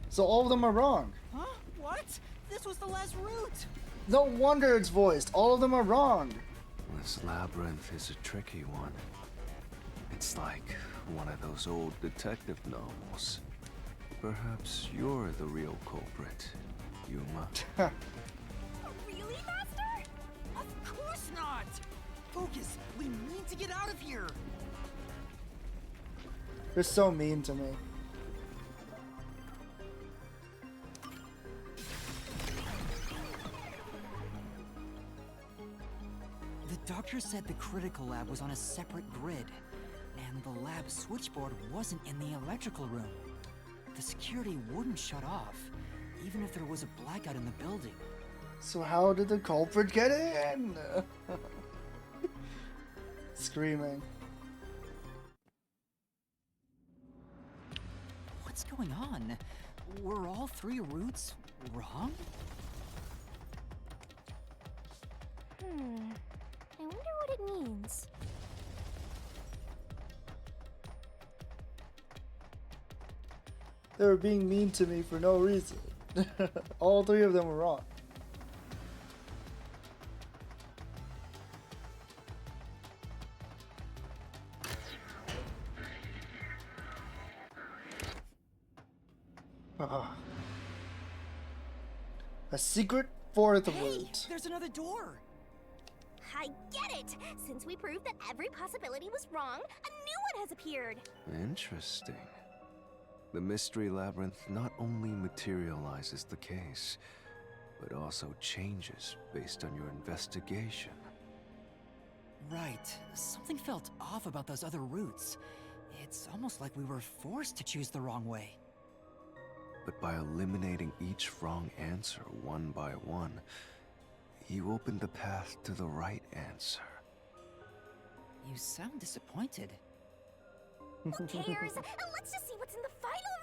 So all of them are wrong. Huh? What? This was the last route. No wonder it's voiced. All of them are wrong. This labyrinth is a tricky one. It's like one of those old detective novels. Perhaps you're the real culprit, Yuma. Really, Master? Of course not! Focus! We need to get out of here! They're so mean to me. The doctor said the critical lab was on a separate grid, and the lab switchboard wasn't in the electrical room. The security wouldn't shut off, even if there was a blackout in the building. So how did the culprit get in? Screaming. What's going on? Were all three routes wrong? I wonder what it means. They were being mean to me for no reason. All three of them were wrong. A secret fourth route. There's another door! I get it! Since we proved that every possibility was wrong, a new one has appeared! Interesting. The mystery labyrinth not only materializes the case, but also changes based on your investigation. Right. Something felt off about those other routes. It's almost like we were forced to choose the wrong way. But by eliminating each wrong answer one by one, you opened the path to the right answer. You sound disappointed. Who cares? Let's just see what's in the final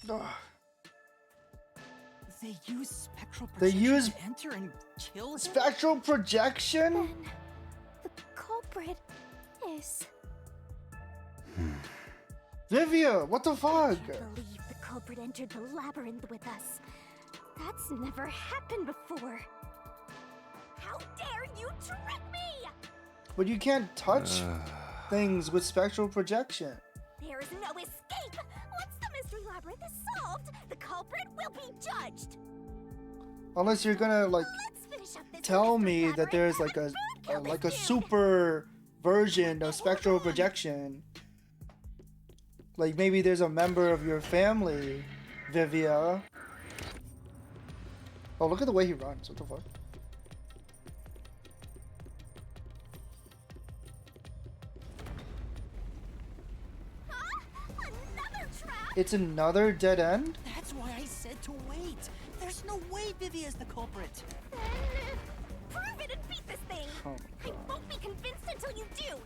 route! They use spectral They projection use to enter and kill him? spectral projection? Then the culprit is... Vivia, what the fuck? I can't believe the culprit entered the labyrinth with us. That's never happened before. How dare you trick me! But you can't touch things with spectral projection. There is no escape! Once the mystery labyrinth is solved, the culprit will be judged! Unless you're gonna like tell me that there's like a super version of spectral projection. Like maybe there's a member of your family, Vivia. Oh, look at the way he runs. What the fuck? It's another dead end? That's why I said to wait. There's no way Vivia's the culprit. Then prove it and beat this thing! Oh, I won't be convinced until you do!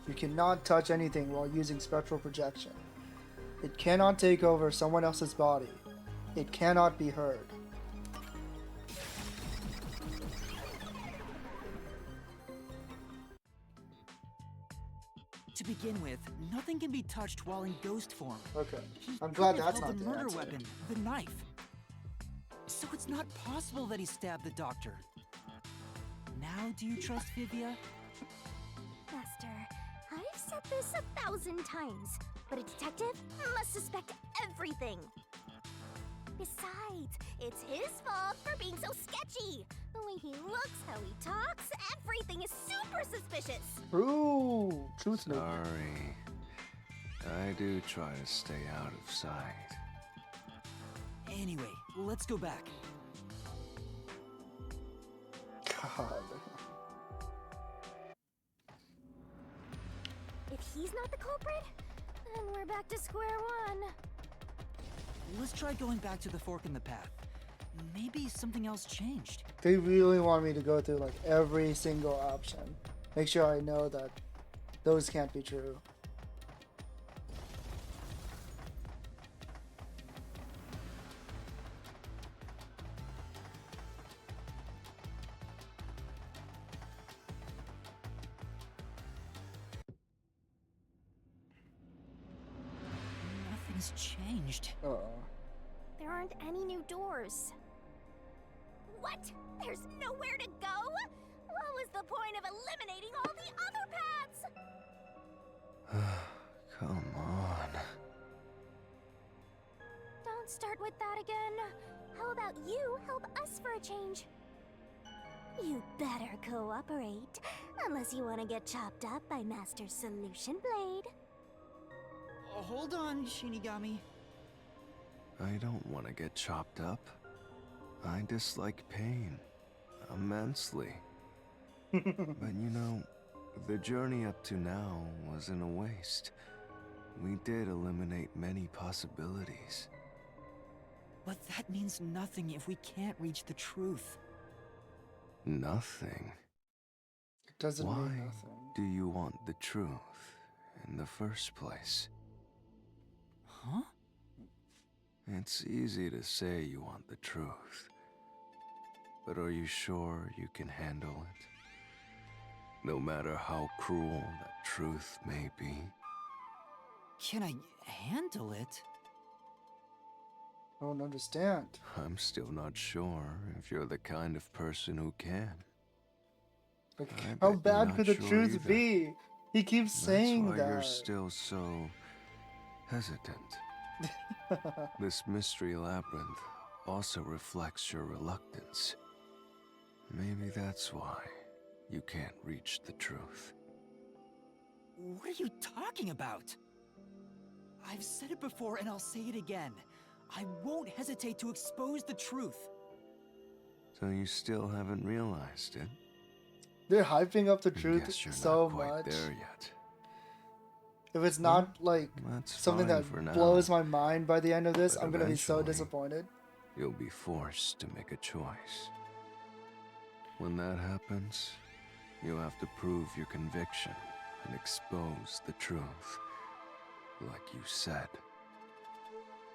You cannot touch anything while using spectral projection. It cannot take over someone else's body. It cannot be heard. To begin with, nothing can be touched while in ghost form. Okay. He I'm glad could have that's held not the the murder answer. weapon, the knife. So it's not possible that he stabbed the doctor. Now do you trust Vivia? Master, I've said this 1,000 times, but a detective must suspect everything. Besides, it's his fault for being so sketchy. The way he looks, how he talks, everything is super suspicious. True. Truth. Sorry. I do try to stay out of sight. Anyway, let's go back. God. If he's not the culprit, then we're back to square one. Let's try going back to the fork in the path. Maybe something else changed. They really want me to go through like every single option. Make sure I know that those can't be true. Nothing's changed. There aren't any new doors. What? There's nowhere to go? What was the point of eliminating all the other paths? Come on. Don't start with that again. How about you help us for a change? You better cooperate, unless you want to get chopped up by Master Solution Blade. Hold on, Shinigami. I don't want to get chopped up. I dislike pain. Immensely. But you know, the journey up to now wasn't a waste. We did eliminate many possibilities. But that means nothing if we can't reach the truth. Nothing? It doesn't Why mean nothing. do you want the truth in the first place? Huh? It's easy to say you want the truth. But are you sure you can handle it? No matter how cruel that truth may be. Can I handle it? I don't understand. I'm still not sure if you're the kind of person who can. Like, I how bet bad you're could not the sure truth either. be? He keeps saying That's why that. you're still so hesitant. This mystery labyrinth also reflects your reluctance. Maybe that's why you can't reach the truth. What are you talking about? I've said it before and I'll say it again. I won't hesitate to expose the truth. So you still haven't realized it? They're hyping up the truth Guess you're so not quite much. there yet. If it's not like That's something fine that for now. blows my mind by the end of this, But I'm gonna be so eventually, disappointed. You'll be forced to make a choice. When that happens, you'll have to prove your conviction and expose the truth. Like you said.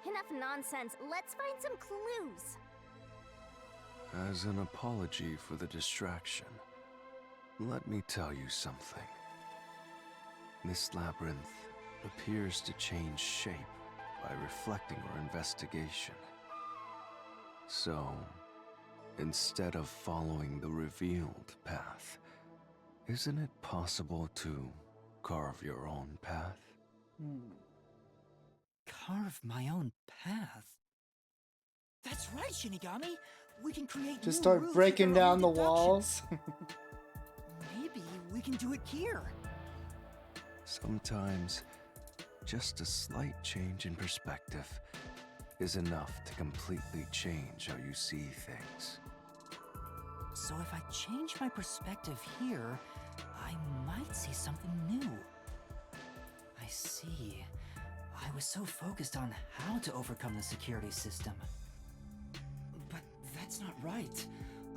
Enough nonsense. Let's find some clues. As an apology for the distraction, let me tell you something. This labyrinth appears to change shape by reflecting our investigation. So, instead of following the revealed path, isn't it possible to carve your own path? Carve my own path? That's right, Shinigami! We can create Just new start routes breaking with our down the own walls. Maybe we can do it here. Sometimes, just a slight change in perspective is enough to completely change how you see things. So if I change my perspective here, I might see something new. I see. I was so focused on how to overcome the security system. But that's not right.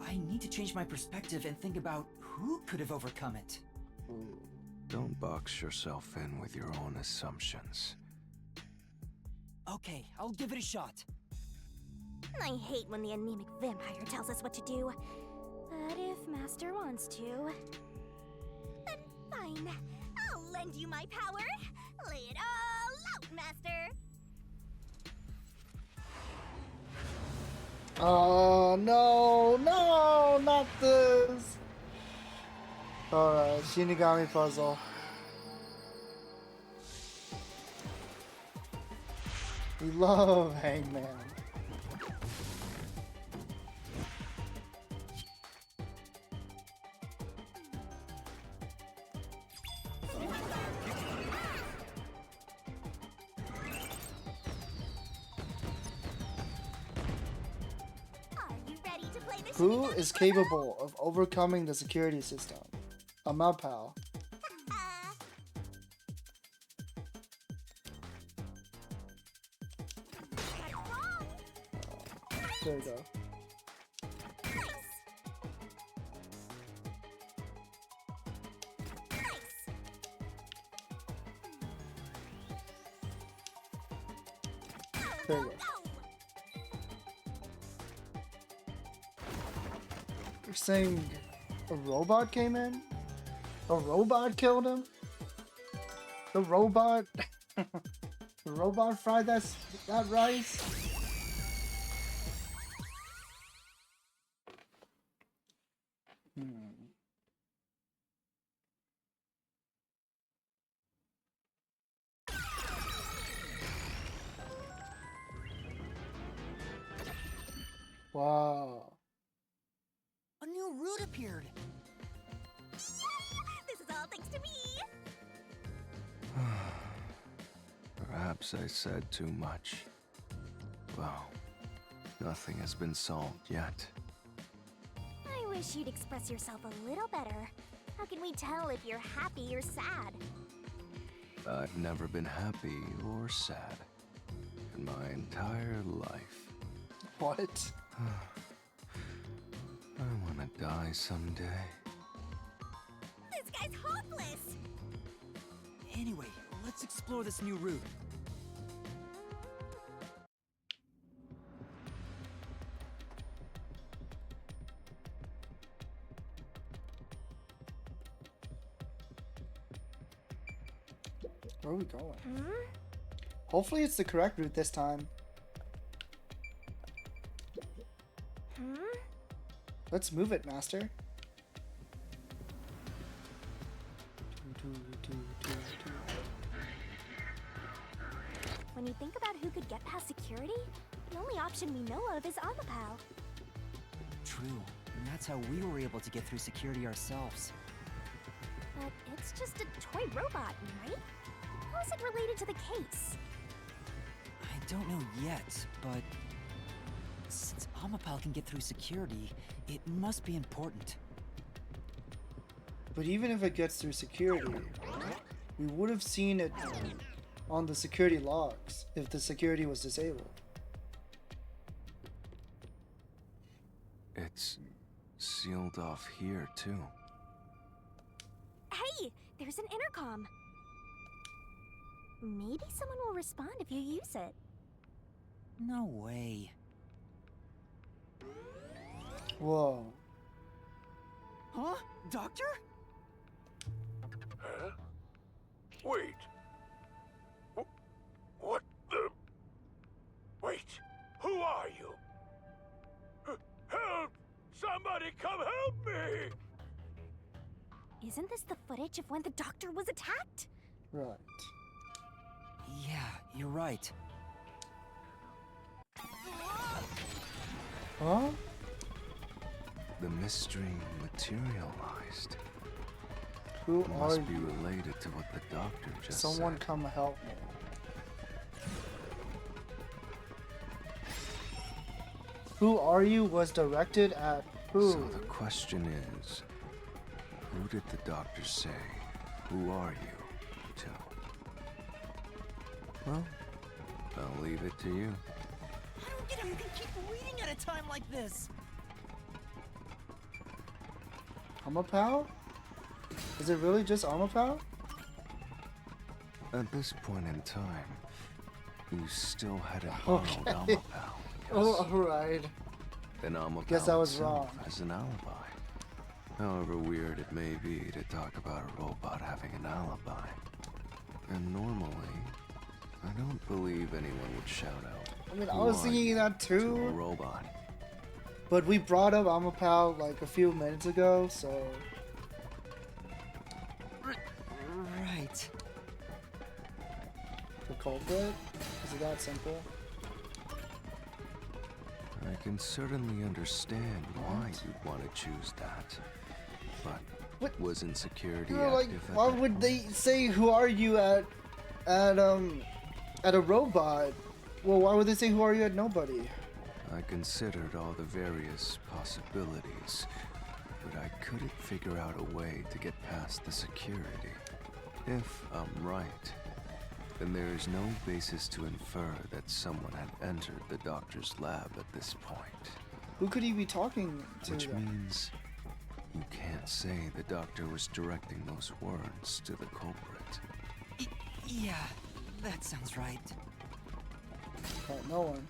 I need to change my perspective and think about who could have overcome it. Don't box yourself in with your own assumptions. Okay, I'll give it a shot. I hate when the anemic vampire tells us what to do. But if Master wants to... Then fine. I'll lend you my power. Lay it all out, Master. Oh, no, no, not this. Alright, Shinigami puzzle. We love Hangman. Who is capable of overcoming the security system? A Mapao. There we go. There we go. You're saying a robot came in? A robot killed him? The robot... the robot fried that rice? Wow. A new route appeared. This is all thanks to me. Perhaps I said too much. Well, nothing has been solved yet. I wish you'd express yourself a little better. How can we tell if you're happy or sad? I've never been happy or sad in my entire life. What? I want to die someday. This guy's hopeless! Anyway, let's explore this new route. Where are we going? Hopefully it's the correct route this time. Let's move it, Master. When you think about who could get past security, the only option we know of is Amapao. True, and that's how we were able to get through security ourselves. But it's just a toy robot, right? How is it related to the case? I don't know yet, but since Amapao can get through security, it must be important. But even if it gets through security, we would have seen it on the security logs if the security was disabled. It's sealed off here, too. Hey, there's an intercom. Maybe someone will respond if you use it. No way. Whoa. Huh? Doctor? Huh? Wait. What the... Wait. Who are you? Help! Somebody come help me! Isn't this the footage of when the doctor was attacked? Right. Yeah, you're right. Huh? The mystery materialized. Who it are must you? be related to what the doctor just Someone said. come help me. Who are you was directed at who? So the question is, who did the doctor say, who are you, to? Well, I'll leave it to you. I don't get how you can keep reading at a time like this. Amapao? Is it really just Amapao? At this point in time, you still hadn't borrowed Okay. Amapal. Oh, alright. Then Amapal Guess I was itself wrong. has an alibi. However weird it may be to talk about a robot having an alibi. And normally, I don't believe anyone would shout out. I mean, I "Who was are thinking you?" that to a too. robot. But we brought up Amapal like a few minutes ago, so. Right. The culprit? Is it that simple? I can certainly understand why you'd want to choose that. But wasn't security You know, like, active at why that would they say "Who are you" at a robot? Well, why would they say "Who are you" at nobody? I considered all the various possibilities, but I couldn't figure out a way to get past the security. If I'm right, then there is no basis to infer that someone had entered the doctor's lab at this point. Who could he be talking to? Which then? means you can't say the doctor was directing those words to the culprit. Yeah, that sounds right. No one.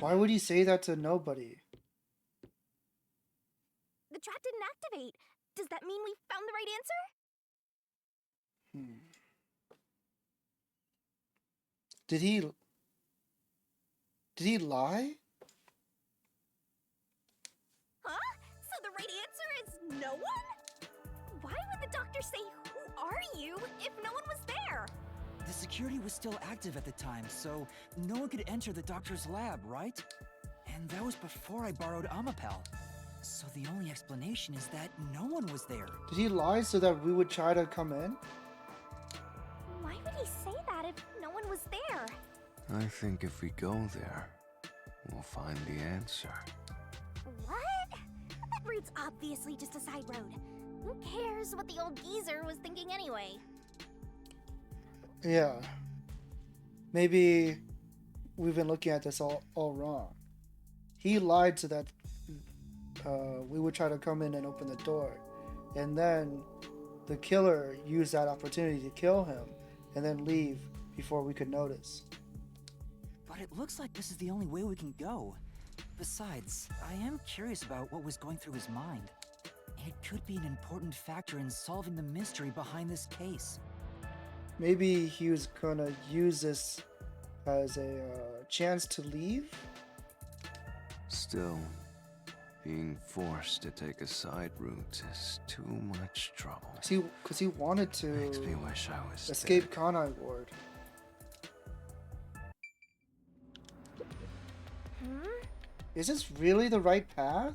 Why would he say that to nobody? The trap didn't activate. Does that mean we found the right answer? Did he lie? Huh? So the right answer is no one? Why would the doctor say, "Who are you?" if no one was there? The security was still active at the time, so no one could enter the doctor's lab, right? And that was before I borrowed Amapal. So the only explanation is that no one was there. Did he lie so that we would try to come in? Why would he say that if no one was there? I think if we go there, we'll find the answer. What? That route's obviously just a side road. Who cares what the old geezer was thinking anyway? Yeah. Maybe we've been looking at this all wrong. He lied so that we would try to come in and open the door. And then the killer used that opportunity to kill him and then leave before we could notice. But it looks like this is the only way we can go. Besides, I am curious about what was going through his mind. It could be an important factor in solving the mystery behind this case. Maybe he was gonna use this as a chance to leave? Still, being forced to take a side route is too much trouble. Because he wanted to Makes me wish I was escape Kanai Ward. Is this really the right path?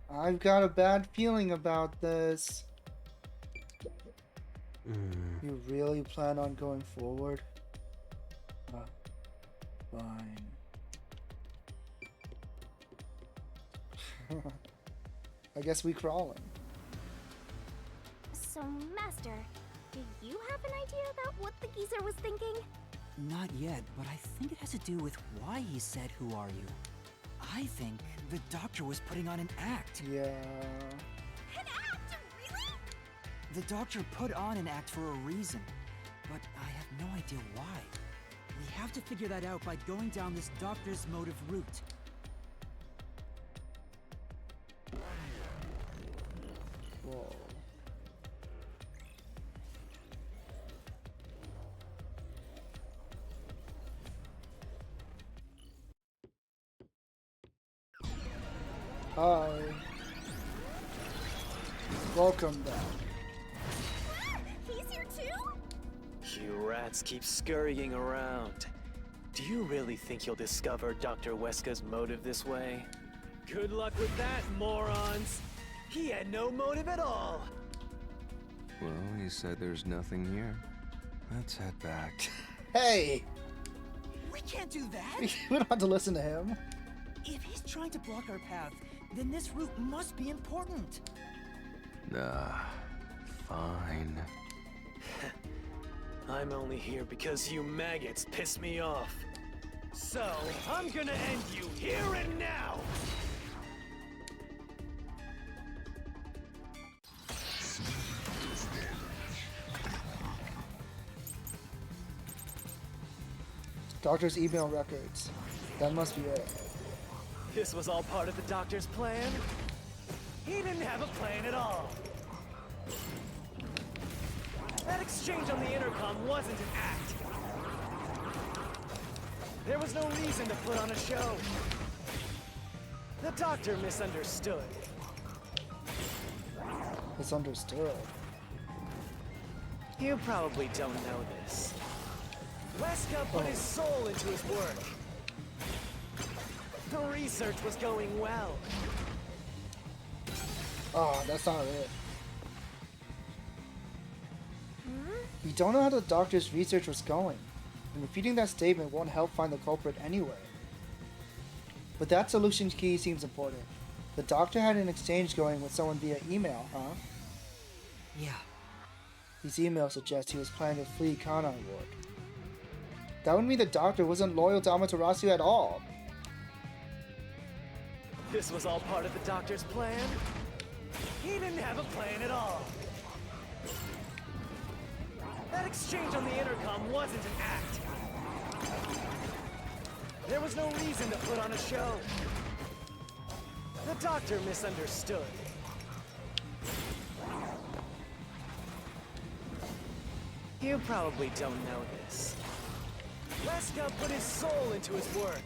I've got a bad feeling about this. You really plan on going forward? Fine. I guess we crawling. So, Master, do you have an idea about what the geezer was thinking? Not yet, but I think it has to do with why he said, "Who are you?" I think the doctor was putting on an act. Yeah. An act? Really? The doctor put on an act for a reason, but I have no idea why. We have to figure that out by going down this doctor's motive route. Whoa. Hi. Welcome back. He's here too? You rats keep scurrying around. Do you really think you'll discover Dr. Weska's motive this way? Good luck with that, morons! He had no motive at all! Well, he said there's nothing here. Let's head back. Hey! We can't do that! We don't have to listen to him. If he's trying to block our path, then this route must be important. Fine. I'm only here because you maggots piss me off. So, I'm gonna end you here and now! Doctor's email records. That must be it. This was all part of the doctor's plan? He didn't have a plan at all. That exchange on the intercom wasn't an act. There was no reason to put on a show. The doctor misunderstood. Misunderstood? You probably don't know this. Weska put his soul into his work. The research was going well. Oh, that's not it. You don't know how the doctor's research was going, and repeating that statement won't help find the culprit anyway. But that solution key seems important. The doctor had an exchange going with someone via email, huh? Yeah. These emails suggest he was planning to flee Kanai Ward. That would mean the doctor wasn't loyal to Amaterasu at all. This was all part of the doctor's plan? He didn't have a plan at all. That exchange on the intercom wasn't an act. There was no reason to put on a show. The doctor misunderstood. You probably don't know this. Weska put his soul into his work.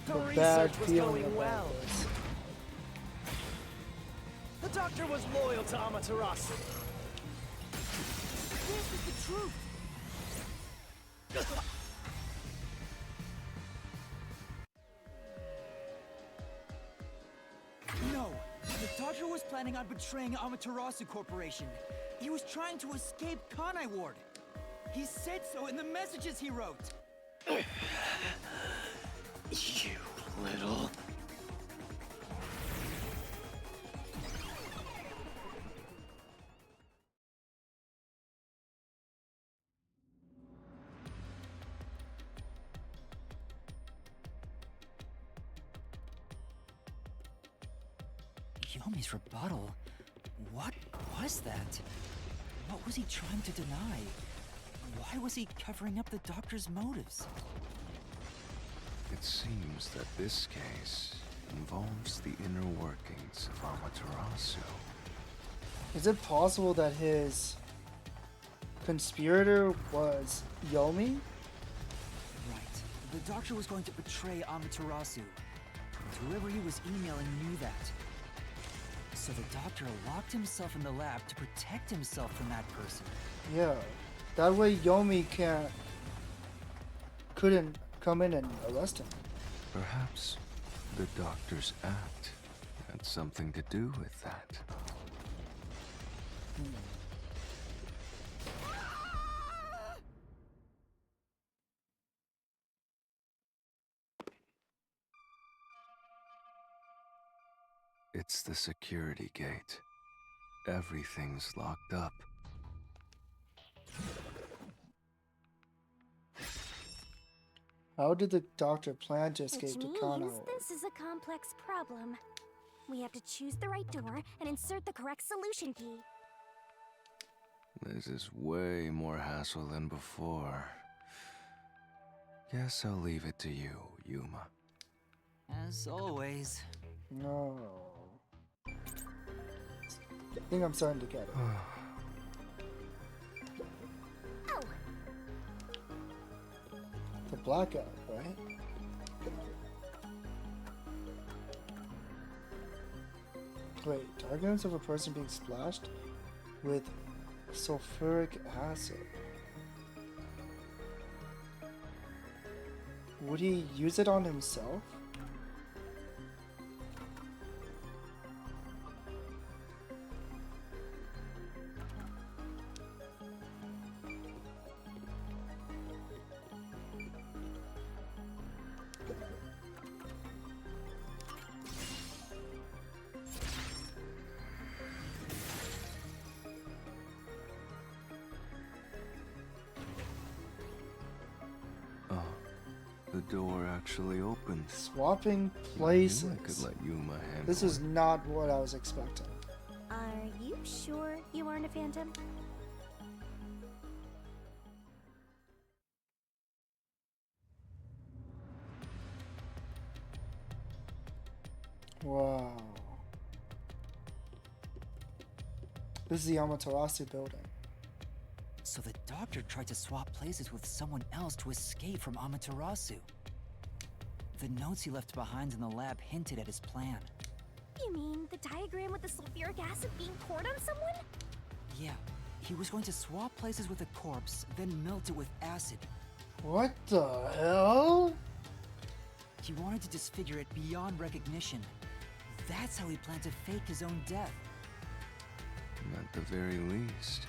The research was going well. The doctor was loyal to Amaterasu. This is the truth. No, the doctor was planning on betraying Amaterasu Corporation. He was trying to escape Kanai Ward. He said so in the messages he wrote. You little... Yomi's rebuttal? What was that? What was he trying to deny? Why was he covering up the doctor's motives? It seems that this case involves the inner workings of Amaterasu. Is it possible that his conspirator was Yomi? Right. The doctor was going to betray Amaterasu. And whoever he was emailing knew that. So the doctor locked himself in the lab to protect himself from that person. Yeah. That way Yomi couldn't come in and arrest him. Perhaps the doctor's act had something to do with that. It's the security gate. Everything's locked up. How did the doctor plan to escape Which to means Kanai? this is a complex problem. We have to choose the right door and insert the correct solution key. This is way more hassle than before. Guess I'll leave it to you, Yuma. As always. No. I think I'm starting to get it. The blackout, right? Wait, diagrams of a person being splashed with sulfuric acid. Would he use it on himself? The door actually opened. Swapping I places. knew I could let Yuma handle This is not what I was expecting. Are you sure you aren't a phantom? Wow. This is the Amaterasu building. So the doctor tried to swap places with someone else to escape from Amaterasu. The notes he left behind in the lab hinted at his plan. You mean the diagram with the sulfuric acid being poured on someone? Yeah, he was going to swap places with a corpse, then melt it with acid. What the hell? He wanted to disfigure it beyond recognition. That's how he planned to fake his own death. At the very least,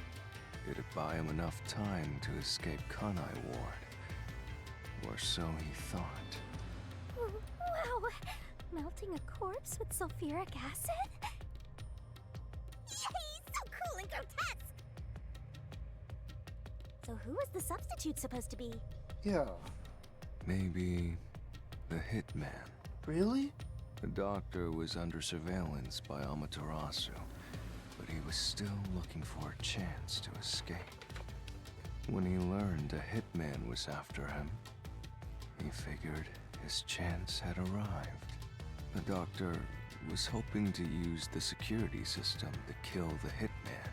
it'd buy him enough time to escape Kanai Ward. Or so he thought. Wow! Melting a corpse with sulfuric acid? Yay! So cool and grotesque! So who was the substitute supposed to be? Yeah. Maybe the hitman. Really? The doctor was under surveillance by Amaterasu, but he was still looking for a chance to escape. When he learned a hitman was after him, he figured his chance had arrived. The doctor was hoping to use the security system to kill the hitman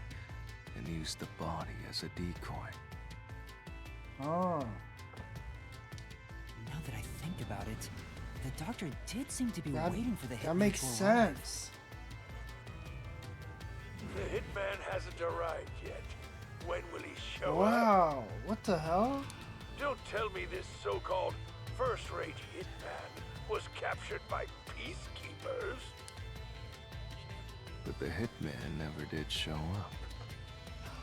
and use the body as a decoy. Oh. Now that I think about it, the doctor did seem to be waiting for the hitman. That makes to arrive. sense. The hitman hasn't arrived yet. When will he show up? Wow, what the hell? Don't tell me this so-called first-rate hitman was captured by peacekeepers. But the hitman never did show up.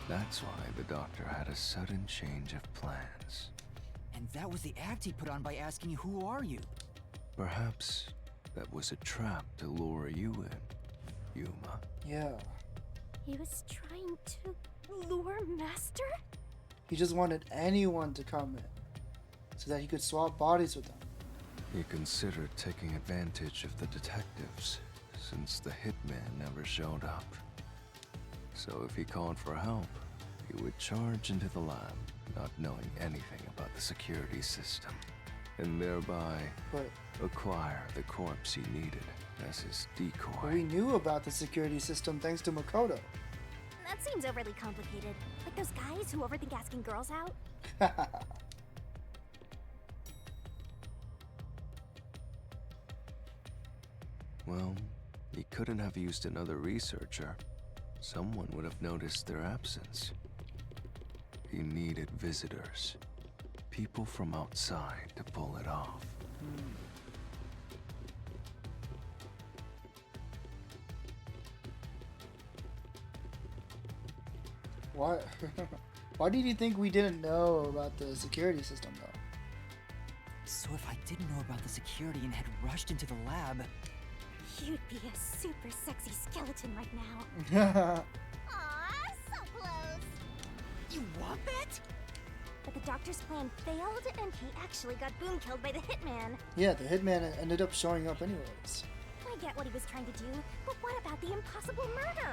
That's why the doctor had a sudden change of plans. And that was the act he put on by asking, "Who are you?" Perhaps that was a trap to lure you in, Yuma. Yeah. He was trying to lure Master? He just wanted anyone to come in so that he could swap bodies with them. He considered taking advantage of the detectives, since the hitman never showed up. So if he called for help, he would charge into the lab, not knowing anything about the security system, and thereby acquire the corpse he needed as his decoy. But we knew about the security system thanks to Makoto. That seems overly complicated. Like those guys who overthink asking girls out. Well, he couldn't have used another researcher. Someone would have noticed their absence. He needed visitors. People from outside to pull it off. Why? Why did you think we didn't know about the security system, though? So if I didn't know about the security and had rushed into the lab... You'd be a super sexy skeleton right now. Aw, so close. You want that? But the doctor's plan failed, and he actually got boom killed by the hitman. Yeah, the hitman ended up showing up anyways. I get what he was trying to do, but what about the impossible murder?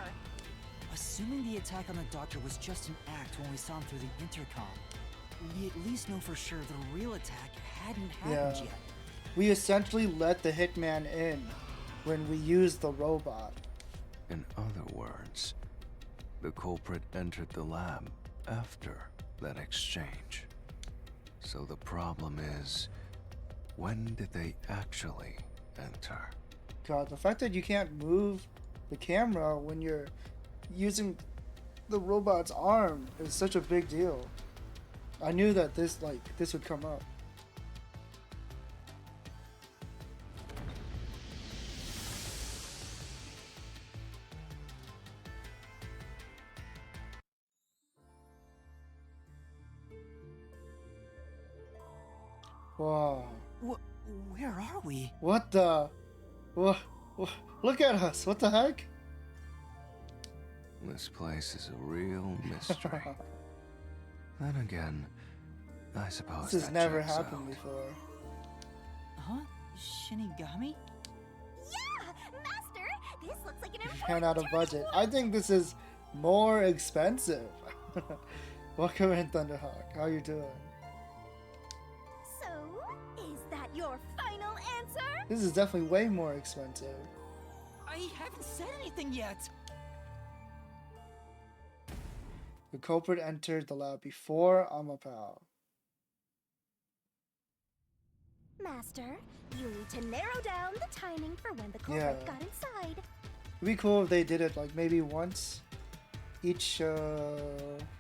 Assuming the attack on the doctor was just an act when we saw him through the intercom, we at least know for sure the real attack hadn't happened yet. We essentially let the hitman in when we used the robot. In other words, the culprit entered the lab after that exchange. So the problem is, when did they actually enter? God, the fact that you can't move the camera when you're using the robot's arm is such a big deal. I knew that this would come up. Wow. Where are we? What the? What? Look at us. What the heck? This place is a real mystery. Then again, I suppose this has that never checks happened out. before. Huh? Shinigami? Yeah, Master, this looks like an Ran out of budget. I think this is more expensive. Welcome in, Thunderhawk. How you doing? So, is that your final answer? This is definitely way more expensive. I haven't said anything yet. The culprit entered the lab before Amapao. Master, you need to narrow down the timing for when the culprit got inside. It'd be cool if they did it like maybe once each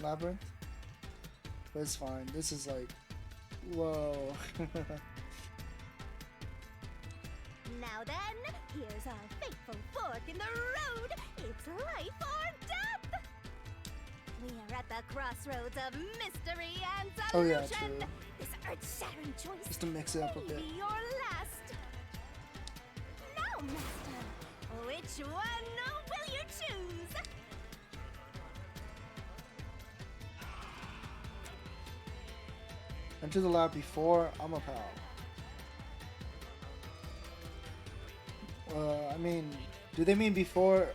labyrinth. But it's fine. This is like, whoa. Now then, here's our fateful fork in the road. It's life or death. We are at the crossroads of mystery and solution. Oh yeah, true. This earth-shattering choice. Just to mix it up a bit. Maybe your last. Now, Master, which one will you choose? Enter the lab before Amapao. I mean, do they mean before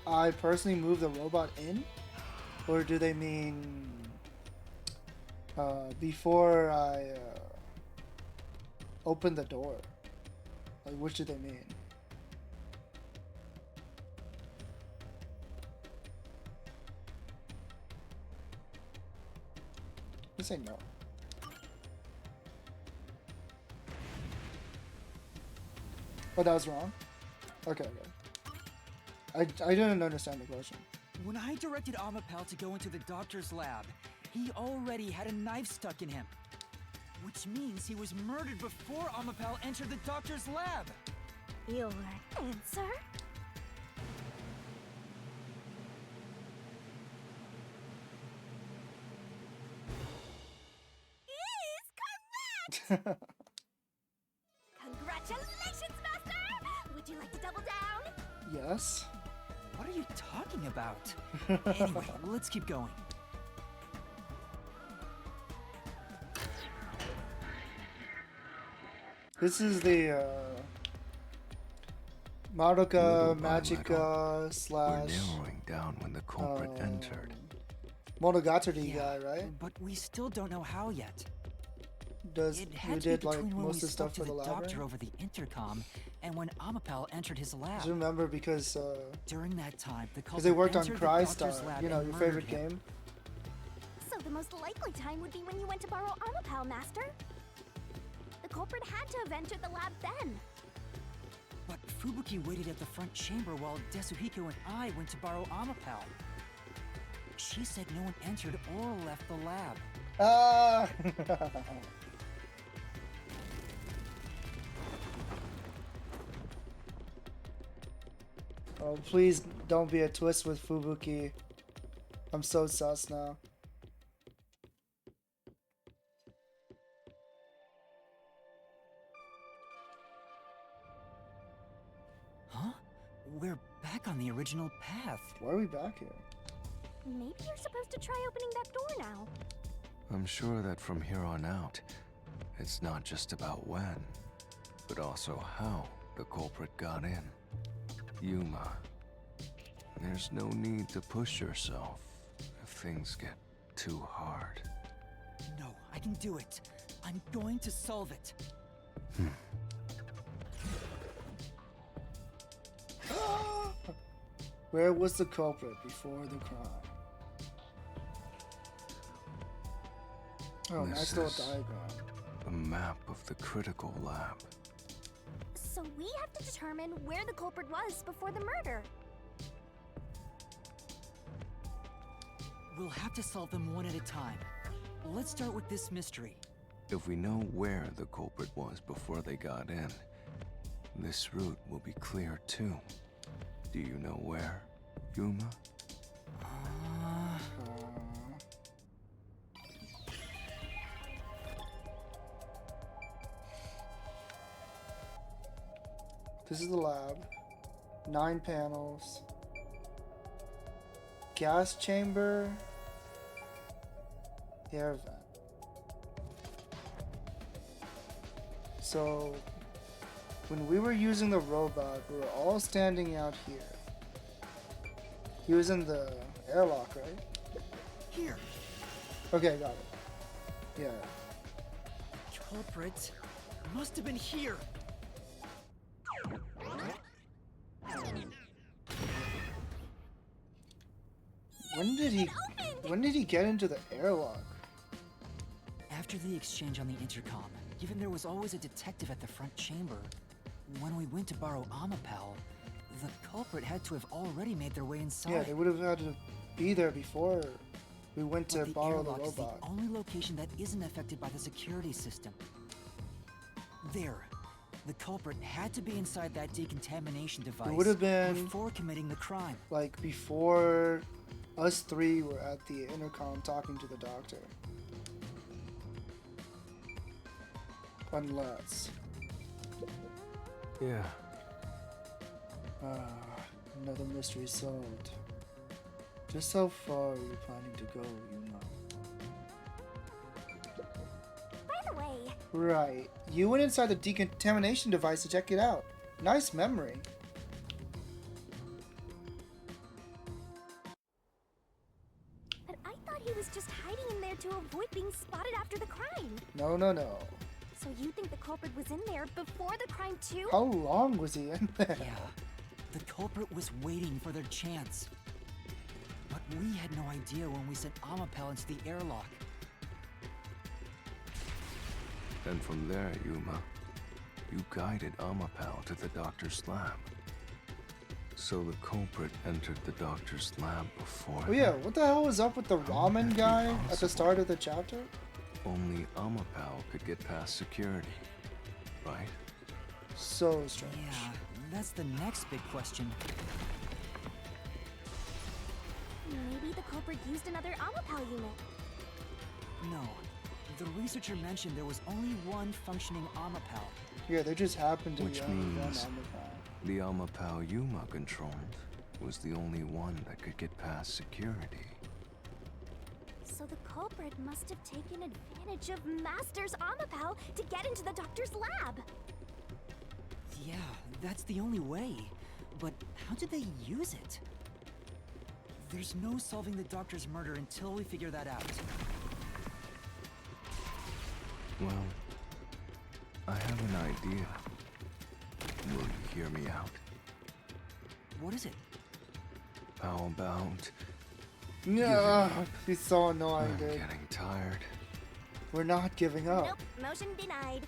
I personally move the robot in? Or do they mean before I open the door? Like, which do they mean? Let's say no. Oh, that was wrong? Okay, okay. I didn't understand the question. When I directed Amapao to go into the doctor's lab, he already had a knife stuck in him. Which means he was murdered before Amapao entered the doctor's lab. Your answer? Is correct! Congratulations, Master! Would you like to double down? Yes. What are you talking about? Anyway, let's keep going. This is the Madoka Magica slash. We're narrowing down when the culprit entered. Monogatari guy, right? But we still don't know how yet. You did like most of the stuff for the labyrinth? Doctor over the intercom, and when Amapao entered his lab. I remember because during that time, because they worked on Crystar, you know, your favorite game. So the most likely time would be when you went to borrow Amapao, Master. The culprit had to have entered the lab then. But Fubuki waited at the front chamber while Desuhiko and I went to borrow Amapao. She said no one entered or left the lab. Ah! Oh, please don't be a twist with Fubuki. I'm so sus now. Huh? We're back on the original path. Why are we back here? Maybe you're supposed to try opening that door now. I'm sure that from here on out, it's not just about when, but also how the culprit got in. Yuma, there's no need to push yourself if things get too hard. No, I can do it. I'm going to solve it. Where was the culprit before the crime? Oh, This nice little is diagram. a map of the critical lab. So we have to determine where the culprit was before the murder. We'll have to solve them one at a time. Let's start with this mystery. If we know where the culprit was before they got in, this route will be clear too. Do you know where, Yuma? This is the lab. 9 panels. Gas chamber. Air vent. So, when we were using the robot, we were all standing out here. He was in the airlock, right? Here. Okay, got it. Yeah. Culprit must have been here. When did he get into the airlock? After the exchange on the intercom, given there was always a detective at the front chamber, when we went to borrow Amapal, the culprit had to have already made their way inside. Yeah, they would have had to be there before we went to borrow the airlock is robot. the only location that isn't affected by the security system. There. The culprit had to be inside that decontamination device It would have been before committing the crime. Like before us three were at the intercom talking to the doctor. Unless. Yeah. Another mystery solved. Just how far are you planning to go, Yuma? By the way... Right. You went inside the decontamination device to check it out. Nice memory. But I thought he was just hiding in there to avoid being spotted after the crime. No, no, no. So you think the culprit was in there before the crime too? How long was he in there? Yeah. The culprit was waiting for their chance. But we had no idea when we sent Amapel into the airlock. And from there, Yuma, you guided Amapal to the doctor's lab. So the culprit entered the doctor's lab before. Oh yeah, what the hell was up with the ramen guy at the start of the chapter? Only Amapal could get past security, right? So strange. Yeah, that's the next big question. Maybe the culprit used another Amapal unit. No. The researcher mentioned there was only one functioning Amapal. Yeah, there just happened to Which be only one means Amapal. the Amapal Yuma controlled was the only one that could get past security. So the culprit must have taken advantage of Master's Amapal to get into the doctor's lab. Yeah, that's the only way. But how did they use it? There's no solving the doctor's murder until we figure that out. Well, I have an idea. Will you hear me out? What is it? How about... No, he's so annoying, I'm dude. getting tired. We're not giving up. Nope, motion denied.